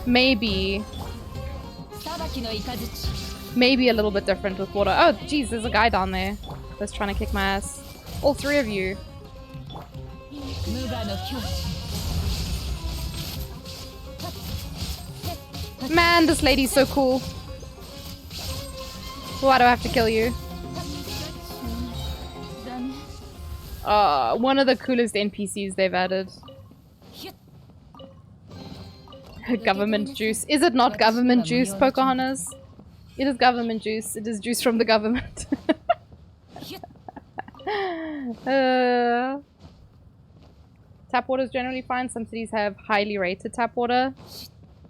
maybe a little bit different with water. Oh geez, there's a guy down there that's trying to kick my ass. All three of you. Man, this lady's so cool. Why do I have to kill you? One of the coolest NPCs they've added. Government juice. Is it not government juice, Pocahontas? It is government juice. It is juice from the government. Tap water is generally fine. Some cities have highly rated tap water.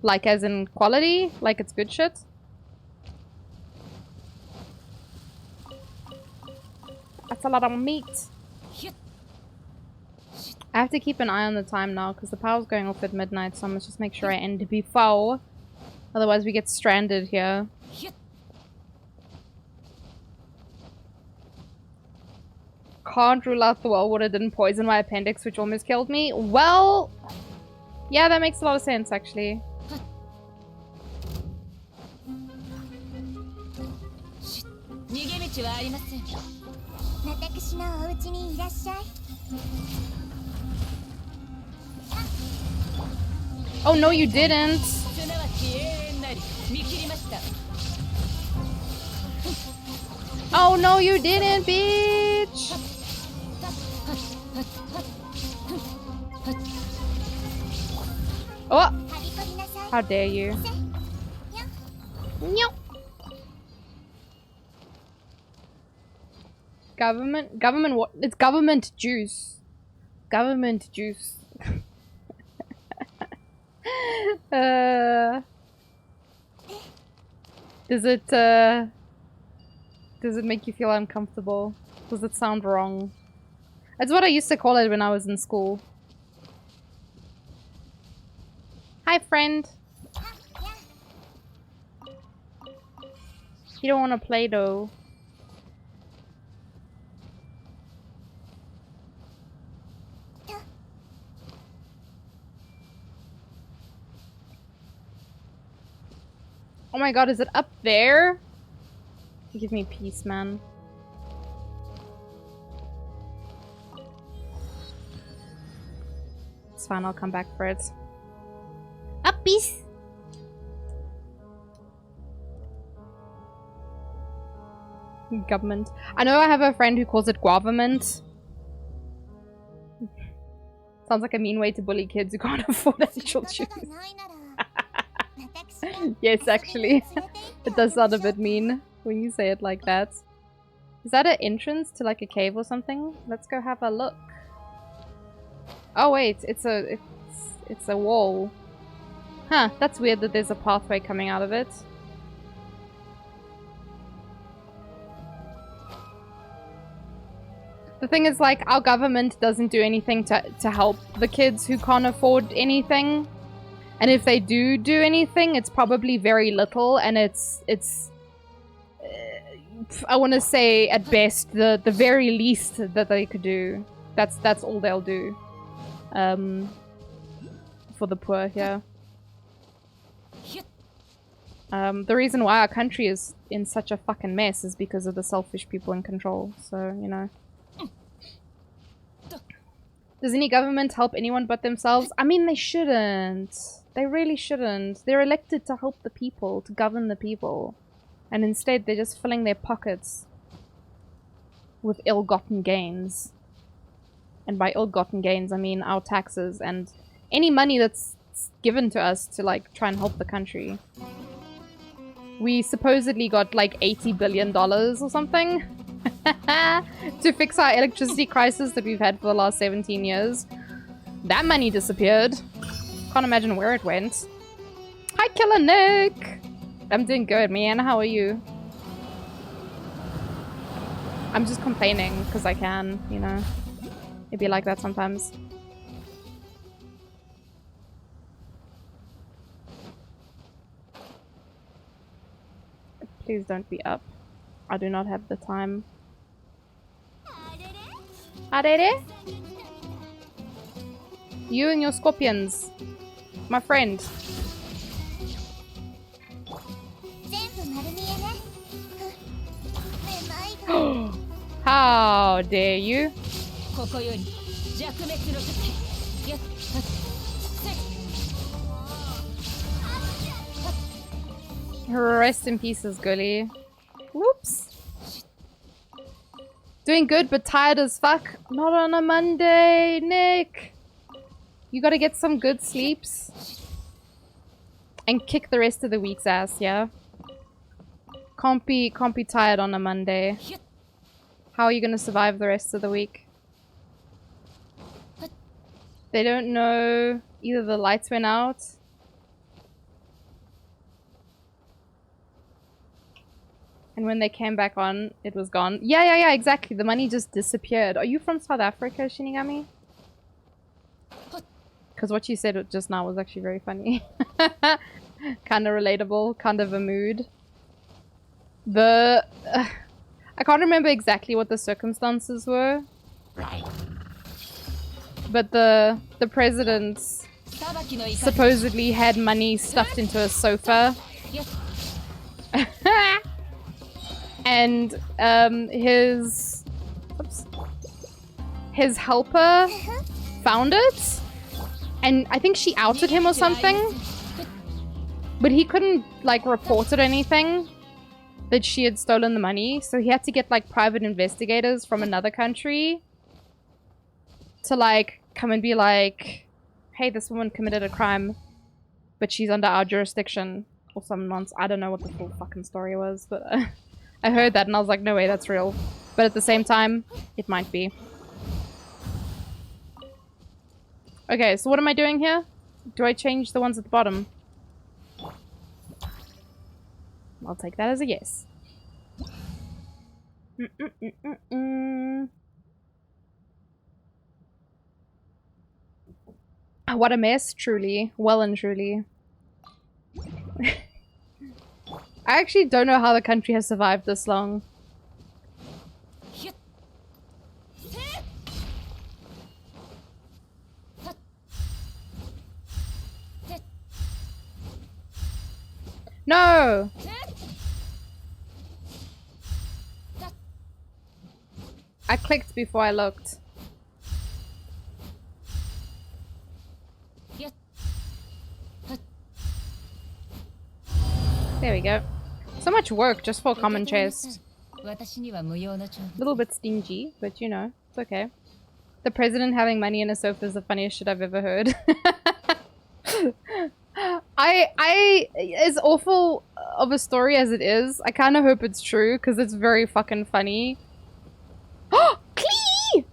Like as in quality? Like it's good shit? That's a lot of meat. I have to keep an eye on the time now because the power's going off at midnight, so I must just make sure I end before. Otherwise we get stranded here. Can't rule out the well water didn't poison my appendix, which almost killed me. Well, yeah, that makes a lot of sense actually. Oh no, you didn't. Oh no, you didn't, bitch. Oh, how dare you? No. Government what? It's government juice. Government juice. Does it make you feel uncomfortable? Does it sound wrong? That's what I used to call it when I was in school. Hi, friend. You don't want to play though. Oh my god, is it up there? Give me peace, man. It's fine, I'll come back for it. Up, peace! Government. I know I have a friend who calls it guaverment. Sounds like a mean way to bully kids who can't afford actual shoes. Yes, actually. It does sound a bit mean when you say it like that. Is that an entrance to like a cave or something? Let's go have a look. Oh wait, it's a wall. Huh, that's weird that there's a pathway coming out of it. The thing is, like, our government doesn't do anything to help the kids who can't afford anything. And if they do anything, it's probably very little, and it's I want to say, at best, the very least that they could do. That's all they'll do. For the poor here. The reason why our country is in such a fucking mess is because of the selfish people in control. So, you know. Does any government help anyone but themselves? I mean, they shouldn't. They really shouldn't. They're elected to help the people, to govern the people. And instead, they're just filling their pockets with ill-gotten gains. And by ill-gotten gains, I mean our taxes and any money that's given to us to, like, try and help the country. We supposedly got, like, $80 billion or something to fix our electricity crisis that we've had for the last 17 years. That money disappeared. Can't imagine where it went. Hi, Killer Nick! I'm doing good, man. How are you? I'm just complaining because I can, you know. It'd be like that sometimes. Please don't be up. I do not have the time. Arere? You and your scorpions. My friend. How dare you? Rest in pieces, Gully. Whoops. Doing good, but tired as fuck. Not on a Monday, Nick. You gotta get some good sleeps. And kick the rest of the week's ass, yeah? Can't be tired on a Monday. How are you gonna survive the rest of the week? They don't know. Either the lights went out. And when they came back on, it was gone. Yeah, exactly. The money just disappeared. Are you from South Africa, Shinigami? Because what you said just now was actually very funny. Kind of relatable. Kind of a mood. I can't remember exactly what the circumstances were. But the president supposedly had money stuffed into a sofa. And his helper found it, and I think she outed him or something, but he couldn't like report it or anything that she had stolen the money, so he had to get like private investigators from another country to like come and be like, hey, this woman committed a crime, but she's under our jurisdiction or some nonsense. I don't know what the full fucking story was, but I heard that and I was like, no way, that's real. But at the same time, it might be. Okay, so what am I doing here? Do I change the ones at the bottom? I'll take that as a yes. What a mess, truly. Well and truly. I actually don't know how the country has survived this long. No! I clicked before I looked. There we go. So much work just for a common chest. Little bit stingy, but you know, it's okay. The president having money in a sofa is the funniest shit I've ever heard. As awful of a story as it is, I kind of hope it's true because it's very fucking funny. Oh, Klee!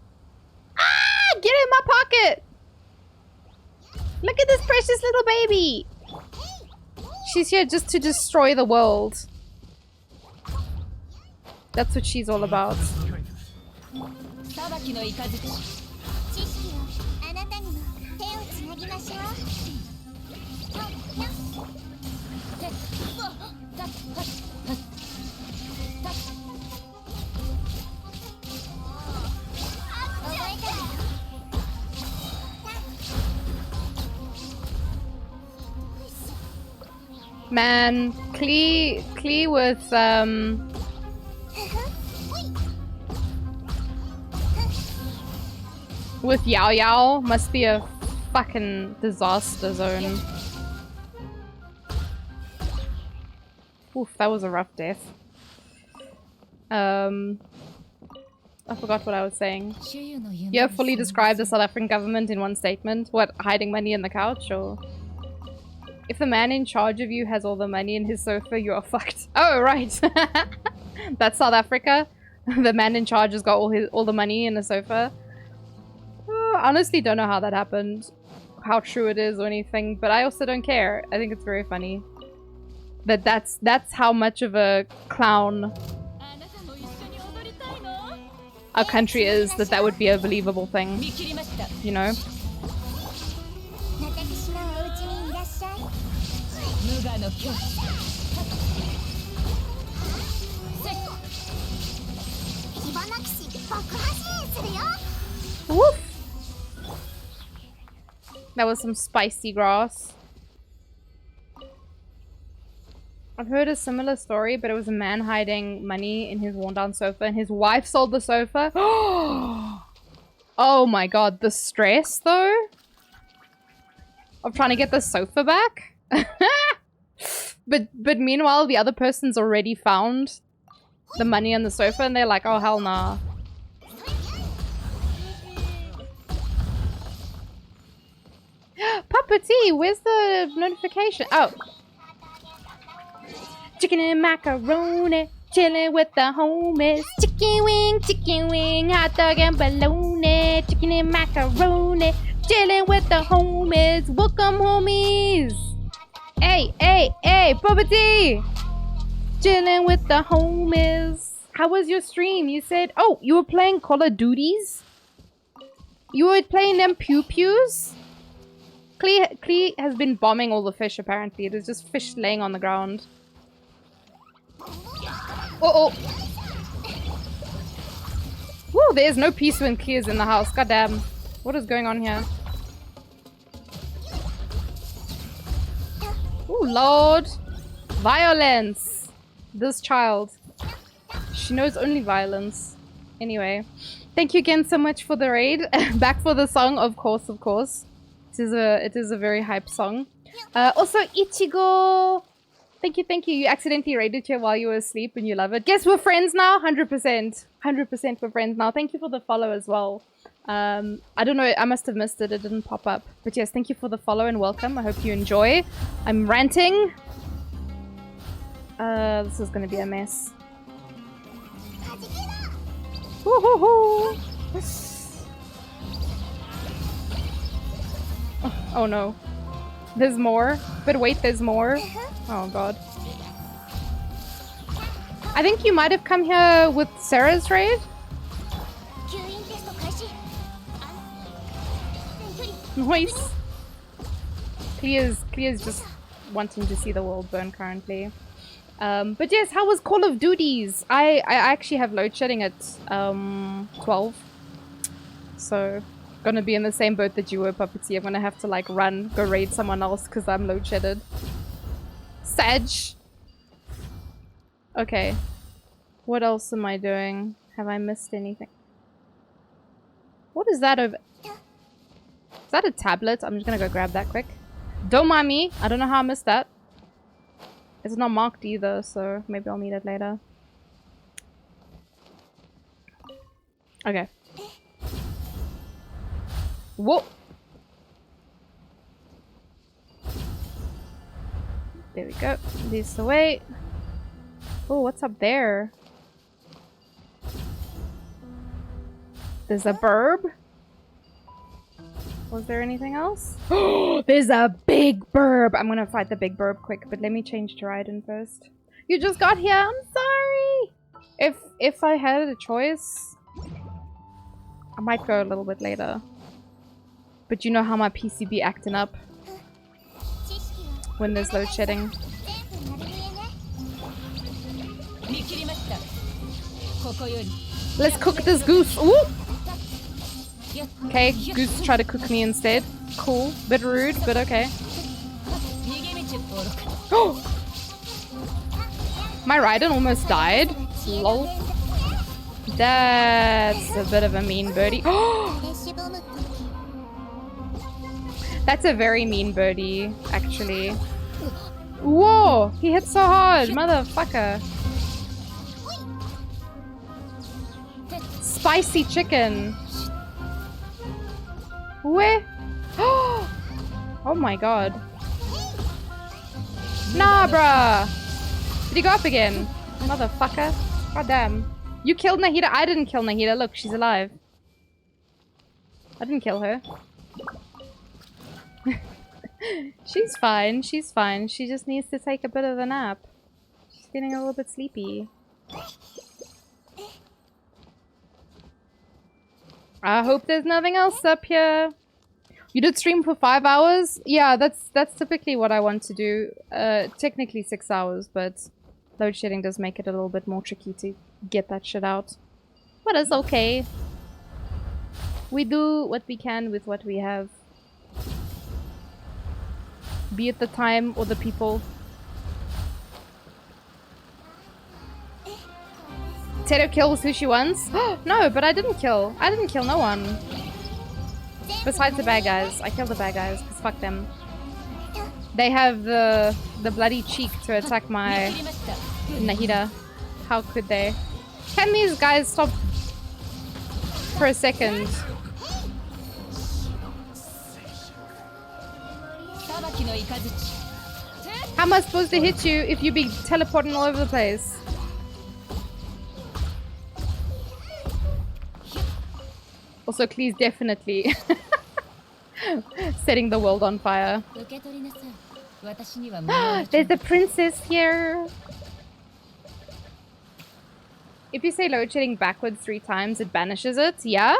Ah, get in my pocket! Look at this precious little baby. She's here just to destroy the world. That's what she's all about. Man, Klee with Yao Yao must be a fucking disaster zone. Oof, that was a rough death. I forgot what I was saying. You have fully described the South African government in one statement. What, hiding money in the couch, or? If the man in charge of you has all the money in his sofa, you are fucked. Oh, right. That's South Africa. The man in charge has got all the money in the sofa. I honestly don't know how that happened. How true it is or anything, but I also don't care. I think it's very funny. That's how much of a clown our country is, that would be a believable thing. You know? Woof. That was some spicy grass. I've heard a similar story, but it was a man hiding money in his worn down sofa and his wife sold the sofa. Oh my god, the stress though of trying to get the sofa back. But meanwhile the other person's already found the money on the sofa and they're like, oh hell nah. Papa T, where's the notification? Oh. Chicken and macaroni, chilling with the homies. Chicken wing, hot dog and bologna. Chicken and macaroni, chilling with the homies. Welcome, homies. Hey, hey, hey, Papa T. Chilling with the homies. How was your stream? You said, oh, you were playing Call of Duties? You were playing them pew-pews? Klee has been bombing all the fish, apparently. There's just fish laying on the ground. Oh, Woo, there's no peace when Klee is in the house. Goddamn. What is going on here? Oh, Lord. Violence. This child. She knows only violence. Anyway. Thank you again so much for the raid. Back for the song, of course, of course. It is a very hype song. Also, Ichigo. Thank you, thank you. You accidentally raided here while you were asleep and you love it. Guess we're friends now? 100%. 100% we're friends now. Thank you for the follow as well. I don't know, I must have missed it. It didn't pop up. But yes, thank you for the follow and welcome. I hope you enjoy. I'm ranting. This is going to be a mess. Woohoo! Oh no. There's more? But wait, there's more? Oh god. I think you might have come here with Sarah's raid? Nice. Clear's just wanting to see the world burn currently. But yes, how was Call of Duties? I actually have load shedding at 12. So gonna be in the same boat that you were, Puppeteer. I'm gonna have to like run, go raid someone else because I'm load shedded. Sag. Okay. What else am I doing? Have I missed anything? What is that over? Is that a tablet? I'm just gonna go grab that quick. Don't mind me. I don't know how I missed that. It's not marked either, so maybe I'll need it later. Okay. Whoa! There we go. This away. Oh, what's up there? There's a burb? Was there anything else? There's a big burb! I'm gonna fight the big burb quick, but let me change to Raiden first. You just got here! I'm sorry! If I had a choice, I might go a little bit later. But you know how my PC be acting up when there's load shedding. Let's cook this goose! Ooh! Okay, goose tried to cook me instead. Cool. Bit rude, but okay. My Raiden almost died. Lol. That's a bit of a mean birdie. That's a very mean birdie, actually. Whoa! He hit so hard! Motherfucker. Spicy chicken. Where? Oh my god. Nah, bruh! Did he go up again? Motherfucker. God damn. You killed Nahida? I didn't kill Nahida. Look, she's alive. I didn't kill her. She's fine. She's fine. She just needs to take a bit of a nap. She's getting a little bit sleepy. I hope there's nothing else up here. You did stream for 5 hours? Yeah, that's typically what I want to do. Technically 6 hours, but load shedding does make it a little bit more tricky to get that shit out. But it's okay. We do what we can with what we have. Be it the time or the people. Teto kills who she wants? No, but I didn't kill. I didn't kill no one. Besides the bad guys. I killed the bad guys, because fuck them. They have the bloody cheek to attack my Nahida. How could they? Can these guys stop for a second? How am I supposed to hit you if you be teleporting all over the place? Also, Klee's definitely setting the world on fire. There's a princess here! If you say load shedding backwards 3 times, it banishes it? Yeah?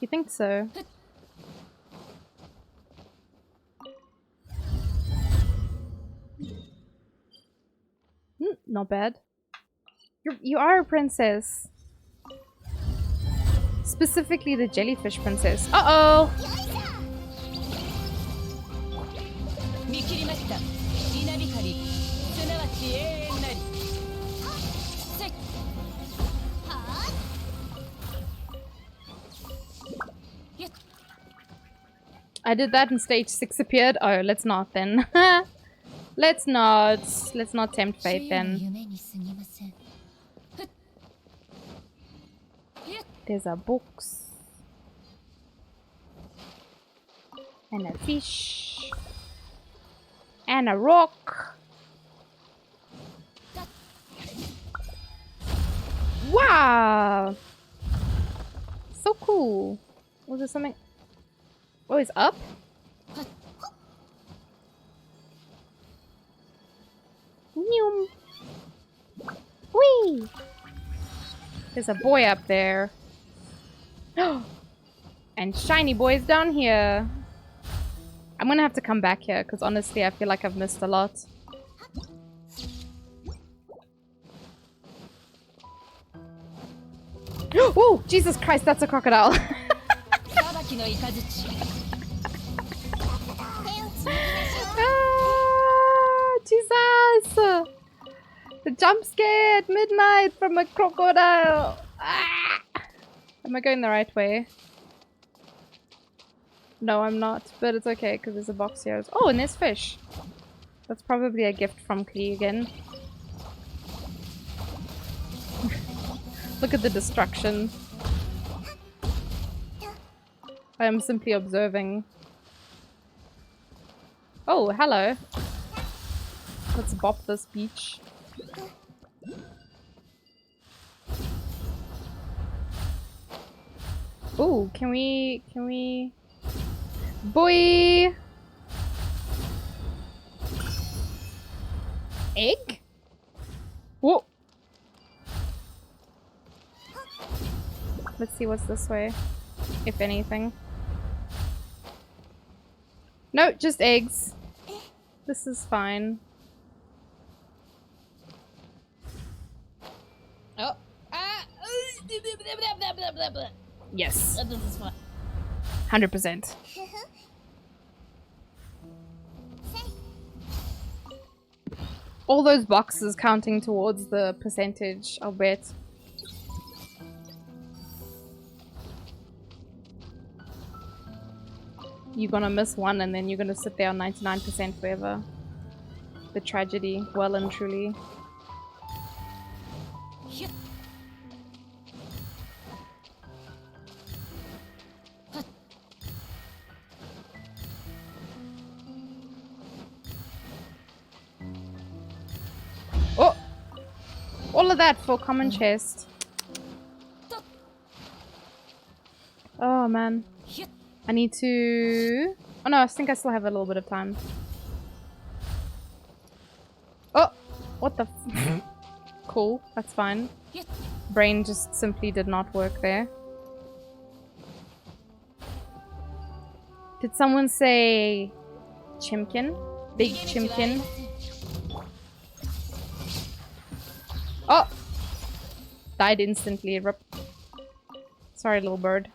You think so? Not bad. You are a princess. Specifically the jellyfish princess. Uh-oh! I did that and stage 6 appeared. Oh, let's not then. Let's not tempt fate then. There's a box. And a fish. And a rock. Wow! so cool. Was there something? Oh, it's up? Noom. Whee! There's a boy up there. And shiny boys down here. I'm gonna have to come back here because honestly I feel like I've missed a lot. Oh, Jesus Christ, that's a crocodile. Ah, Jesus! The jump scare at midnight from a crocodile. Ah! Am I going the right way? No, I'm not, but it's okay because there's a box here. Oh, and there's fish. That's probably a gift from Klee again. Look at the destruction. I am simply observing. Oh, hello. Let's bop this beach. Oh, can we... Boy! Egg? Whoa! Let's see what's this way, if anything. No, just eggs. This is fine. Oh. Yes. This is fine. 100%. All those boxes counting towards the percentage, I'll bet. You're gonna miss one and then you're gonna sit there on 99% forever. The tragedy, well and truly. Oh! All of that for common chest. Oh man. I need to... Oh no, I think I still have a little bit of time. Oh! What the f... Cool, that's fine. Brain just simply did not work there. Did someone say... Chimkin? Big Chimkin? Oh! Died instantly. Rip. Sorry, little bird.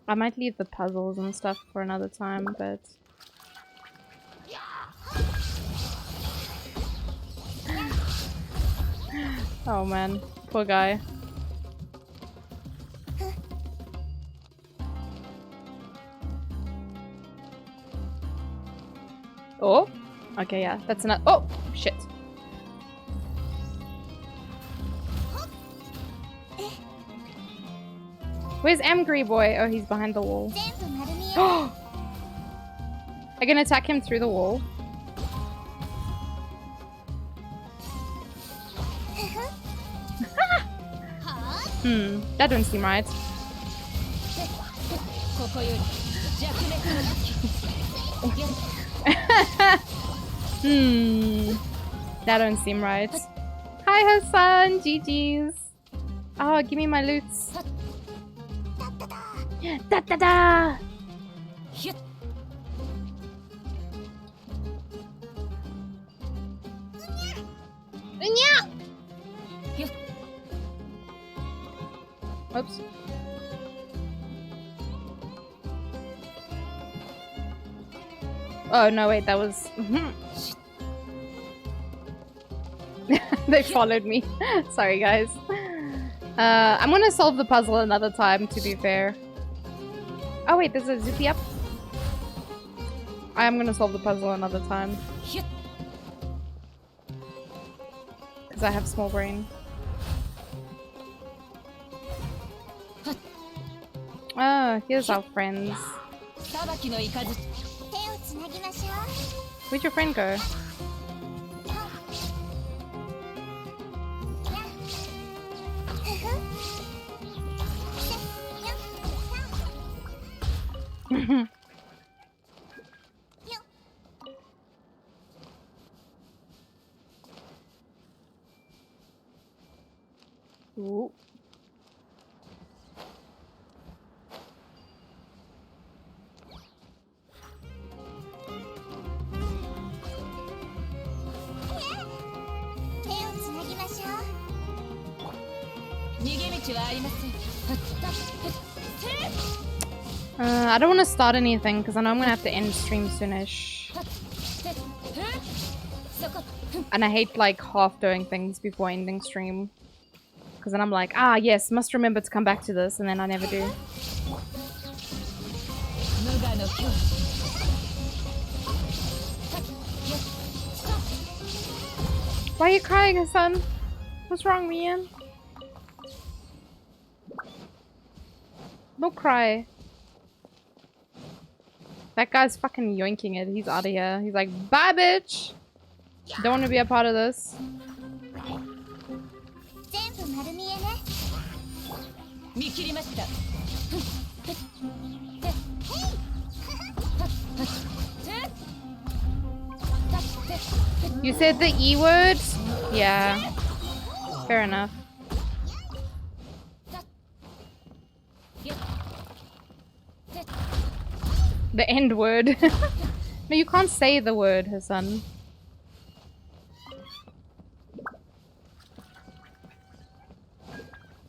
I might leave the puzzles and stuff for another time, but... Oh man, poor guy. Oh! Okay, yeah, that's enough. Oh! Shit. Where's Angry Boy? Oh, he's behind the wall. I can attack him through the wall. That don't seem right. That don't seem right. Hi, Hassan! GG's. Oh, give me my loots. Da da da! Oops. Oh no, wait, that was... They followed me. Sorry, guys. I'm gonna solve the puzzle another time, to be fair. Oh wait, there's a zippy up. I am gonna solve the puzzle another time. Because I have small brain. Oh, here's our friends. Where'd your friend go? Ooh. I don't want to start anything because I know I'm gonna have to end stream soonish. And I hate like half doing things before ending stream. Because then I'm like, ah yes, must remember to come back to this, and then I never do. Why are you crying, son? What's wrong, man? Don't cry. That guy's fucking yoinking it. He's out of here. He's like, bye, bitch. Don't want to be a part of this. You said the E word? Yeah. Fair enough. The end word. No, you can't say the word, Hassan.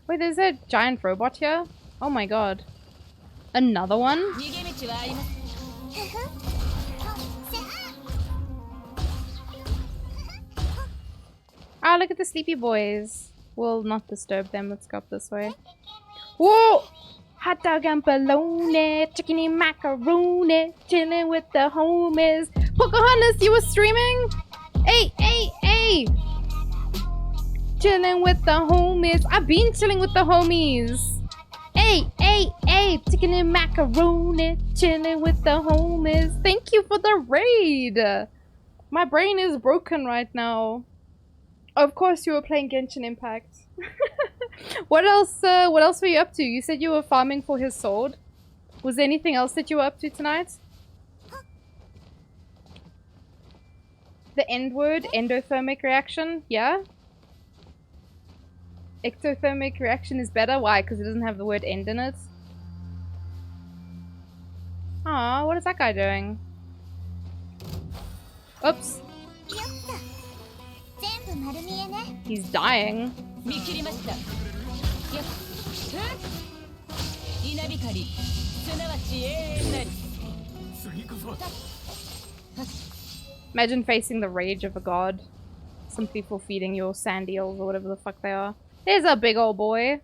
Wait, there's a giant robot here? Oh my god. Another one? Ah, look at the sleepy boys. We'll not disturb them. Let's go up this way. Whoa! Hot dog and bologna, chicken and macaroni, chilling with the homies. Pocahontas, you were streaming? Hey, hey, hey! Chilling with the homies. I've been chilling with the homies. Hey, hey, hey! Chicken and macaroni, chilling with the homies. Thank you for the raid. My brain is broken right now. Of course, you were playing Genshin Impact. What else were you up to? You said you were farming for his sword. Was there anything else that you were up to tonight? The end word, endothermic reaction, yeah? Ectothermic reaction is better? Why? Because it doesn't have the word end in it? Aw, what is that guy doing? Oops. He's dying. Imagine facing the rage of a god. Simply for feeding your sand eels or whatever the fuck they are. There's a big old boy.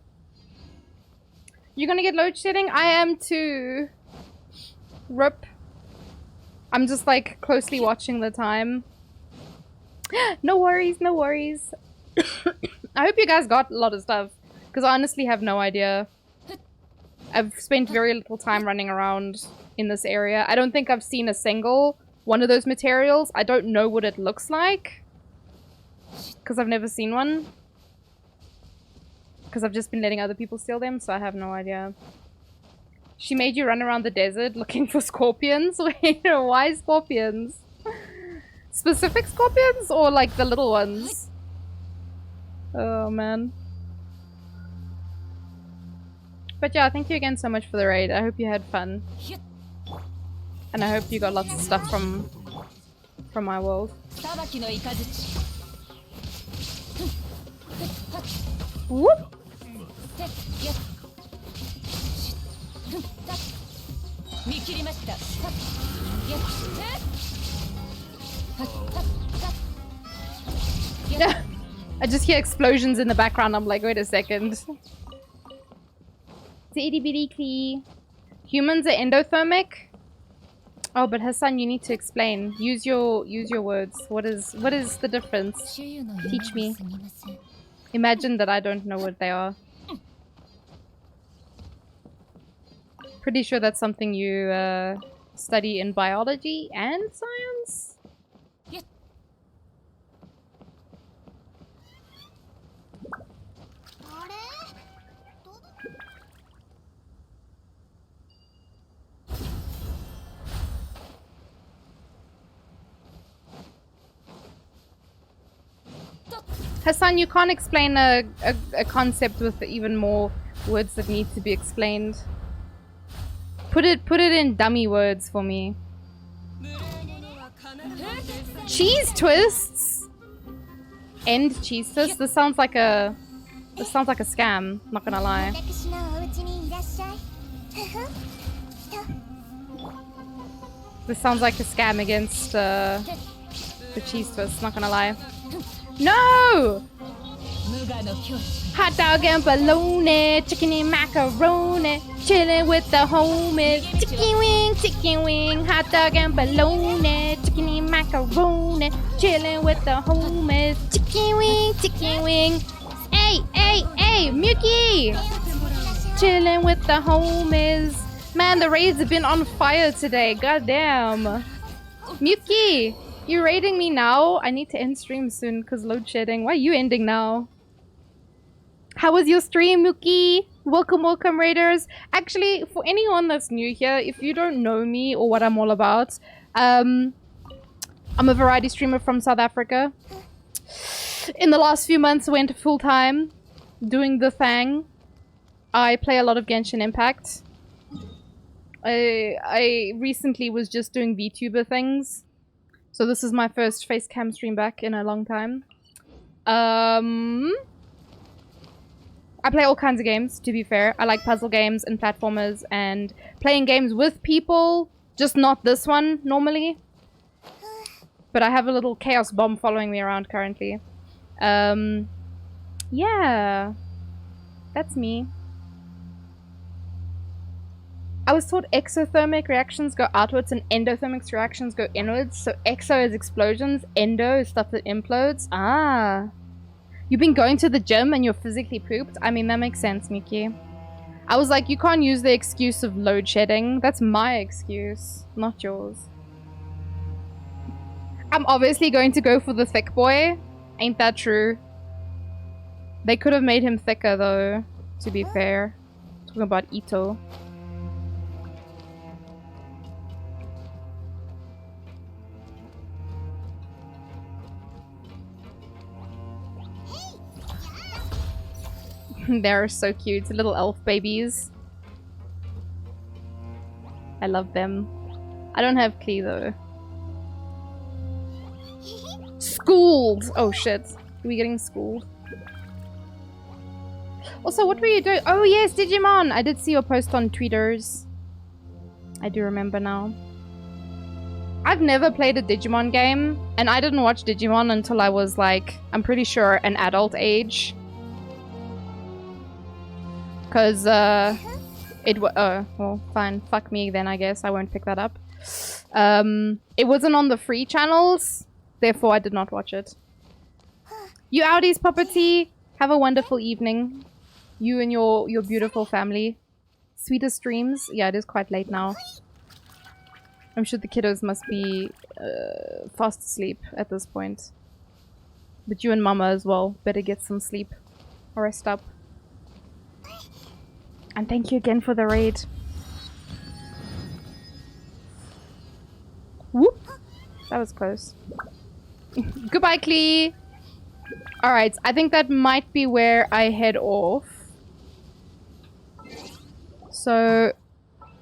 You gonna get load shedding? I am too. Rip. I'm just like closely watching the time. No worries, no worries. I hope you guys got a lot of stuff. Because I honestly have no idea. I've spent very little time running around in this area. I don't think I've seen a single one of those materials. I don't know what it looks like. Because I've never seen one. Because I've just been letting other people steal them, so I have no idea. She made you run around the desert looking for scorpions? Wait, why scorpions? Specific scorpions? Or like the little ones? Oh man. But yeah, thank you again so much for the raid. I hope you had fun. And I hope you got lots of stuff from my world. Whoop! I just hear explosions in the background. I'm like, wait a second. Humans are endothermic? Oh, but Hassan, you need to explain. Use your words. What is the difference? Teach me. Imagine that I don't know what they are. Pretty sure that's something you study in biology and science? Hassan, you can't explain a concept with even more words that need to be explained. Put it in dummy words for me. Cheese twists. End cheese twists. This sounds like a scam. Not gonna lie. This sounds like a scam against the cheese twists. Not gonna lie. No! Hot dog and bologna, chicken and macaroni, chilling with the homies. Chicken wing, hot dog and bologna, chicken and macaroni, chilling with the homies. Chicken wing. Hey, Muki! Chilling with the homies. Man, the raids have been on fire today. Goddamn. Muki, you raiding me now? I need to end stream soon because load shedding. Why are you ending now? How was your stream, Muki? Welcome, raiders. Actually, for anyone that's new here, if you don't know me or what I'm all about, I'm a variety streamer from South Africa. In the last few months, I went full-time, doing the thing. I play a lot of Genshin Impact. I recently was just doing VTuber things. So this is my first face cam stream back in a long time. I play all kinds of games, to be fair. I like puzzle games and platformers and playing games with people. Just not this one, normally. But I have a little chaos bomb following me around currently. Yeah. That's me. I was taught exothermic reactions go outwards and endothermic reactions go inwards. So exo is explosions, endo is stuff that implodes. Ah. You've been going to the gym and you're physically pooped? I mean, that makes sense, Miki. I was like, you can't use the excuse of load shedding. That's my excuse, not yours. I'm obviously going to go for the thick boy. Ain't that true? They could have made him thicker though, to be fair. Talking about Ito. They're so cute, little elf babies. I love them. I don't have Klee though. Schooled! Oh shit. Are we getting schooled? Also, what were you doing? Oh yes, Digimon! I did see your post on Tweeters. I do remember now. I've never played a Digimon game, and I didn't watch Digimon until I was like, I'm pretty sure an adult age. Cause, well, fine. Fuck me then, I guess. I won't pick that up. It wasn't on the free channels, therefore I did not watch it. You outies, Puppety! Have a wonderful evening. You and your beautiful family. Sweetest dreams. Yeah, it is quite late now. I'm sure the kiddos must be fast asleep at this point. But you and Mama as well. Better get some sleep. Or rest up. And thank you again for the raid. Whoop! That was close. Goodbye, Klee! Alright, I think that might be where I head off. So,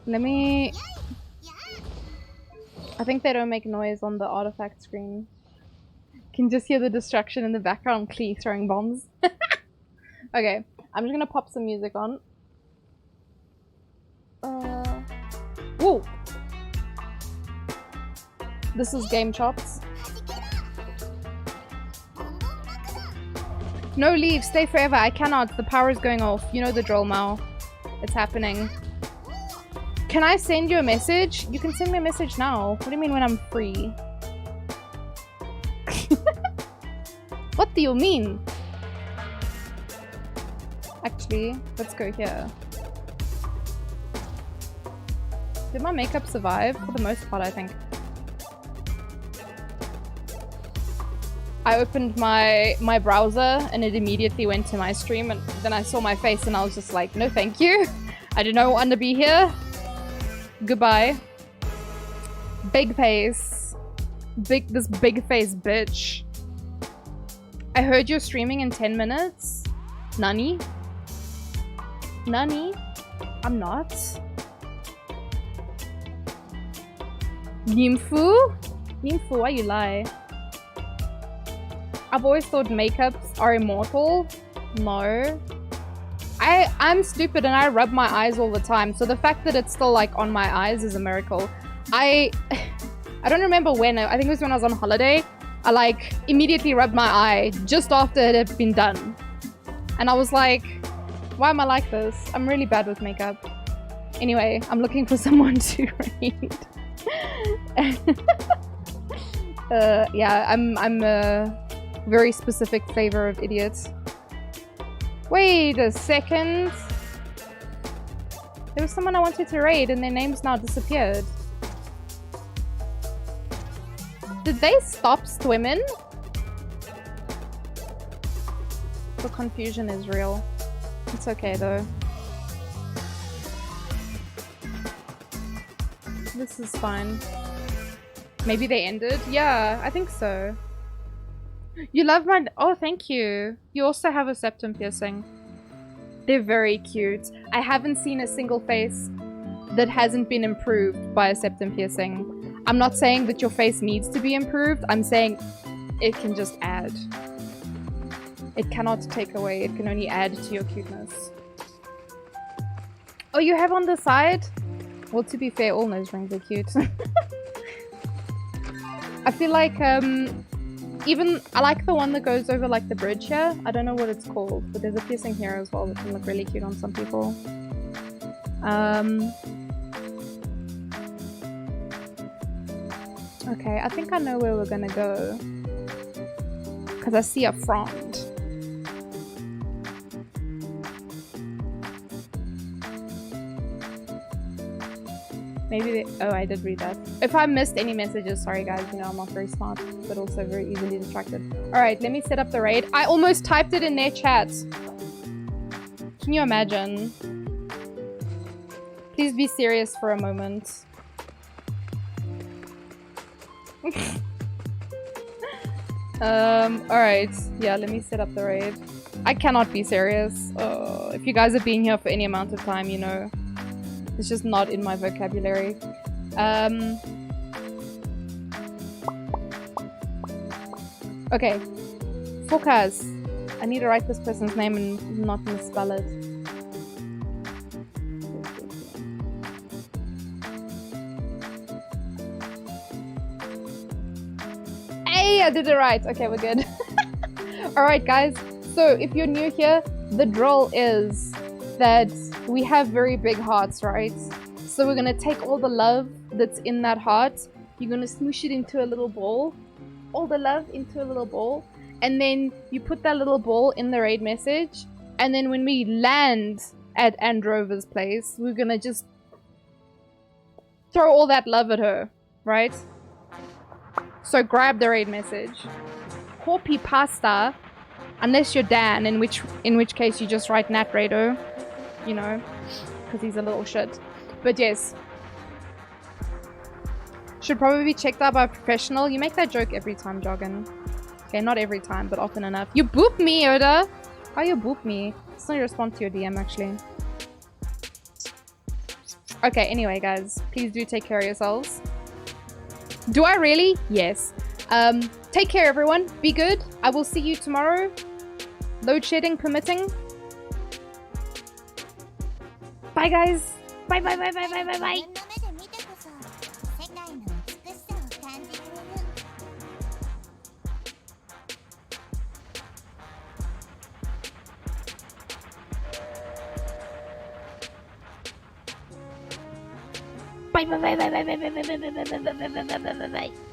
let me... I think they don't make noise on the artifact screen. Can just hear the destruction in the background, Klee throwing bombs. Okay, I'm just gonna pop some music on. Whoa! This is Game Chops. No, leave. Stay forever. I cannot. The power is going off. You know the drill, Mao. It's happening. Can I send you a message? You can send me a message now. What do you mean when I'm free? What do you mean? Actually, let's go here. Did my makeup survive? For the most part, I think. I opened my browser and it immediately went to my stream, and then I saw my face and I was just like, no thank you. I do not want to be here. Goodbye. Big face. This big face bitch. I heard you're streaming in 10 minutes. Nani? Nani? I'm not. Nymphu? Nymphu, why you lie? I've always thought makeups are immortal. No. I'm stupid and I rub my eyes all the time, so the fact that it's still like on my eyes is a miracle. I don't remember when, I think it was when I was on holiday. I like immediately rubbed my eye just after it had been done. And I was like, why am I like this? I'm really bad with makeup. Anyway, I'm looking for someone to read. Yeah, I'm a very specific flavor of idiot. Wait a second. There was someone I wanted to raid and their name's now disappeared. Did they stop swimming? The confusion is real. It's okay though. This is fine. Maybe they ended? Yeah, I think so. You love my... Oh, thank you. You also have a septum piercing. They're very cute. I haven't seen a single face that hasn't been improved by a septum piercing. I'm not saying that your face needs to be improved. I'm saying it can just add. It cannot take away. It can only add to your cuteness. Oh, you have on the side? Well, to be fair, all nose rings are cute. I feel like, even, I like the one that goes over like the bridge here. I don't know what it's called, but there's a piercing here as well that can look really cute on some people. Okay, I think I know where we're gonna go. Because I see a frond. Maybe they... Oh, I did read that. If I missed any messages, sorry guys, you know I'm not very smart, but also very easily distracted. Alright, let me set up the raid. I almost typed it in their chat. Can you imagine? Please be serious for a moment. Alright. Yeah, let me set up the raid. I cannot be serious. If you guys have been here for any amount of time, you know. It's just not in my vocabulary. Okay. Focus. I need to write this person's name and not misspell it. Hey, I did it right. Okay, we're good. Alright, guys. So, if you're new here, the drill is that we have very big hearts, right? So we're gonna take all the love that's in that heart, you're gonna smoosh it into a little ball, all the love into a little ball, and then you put that little ball in the raid message, and then when we land at Androva's place, we're gonna just throw all that love at her, right? So grab the raid message. Copy pasta, unless you're Dan, in which case you just write Nat Rado. You know, because he's a little shit. But yes. Should probably be checked out by a professional. You make that joke every time, Joggin. Okay, not every time, but often enough. You boop me, Oda! Why you boop me? It's not a response to your DM, actually. Okay, anyway, guys. Please do take care of yourselves. Do I really? Yes. Take care, everyone. Be good. I will see you tomorrow. Load shedding permitting. Bye guys! Bye bye bye bye bye bye bye! Bye bye bye bye bye bye bye bye bye bye bye bye bye bye bye bye bye.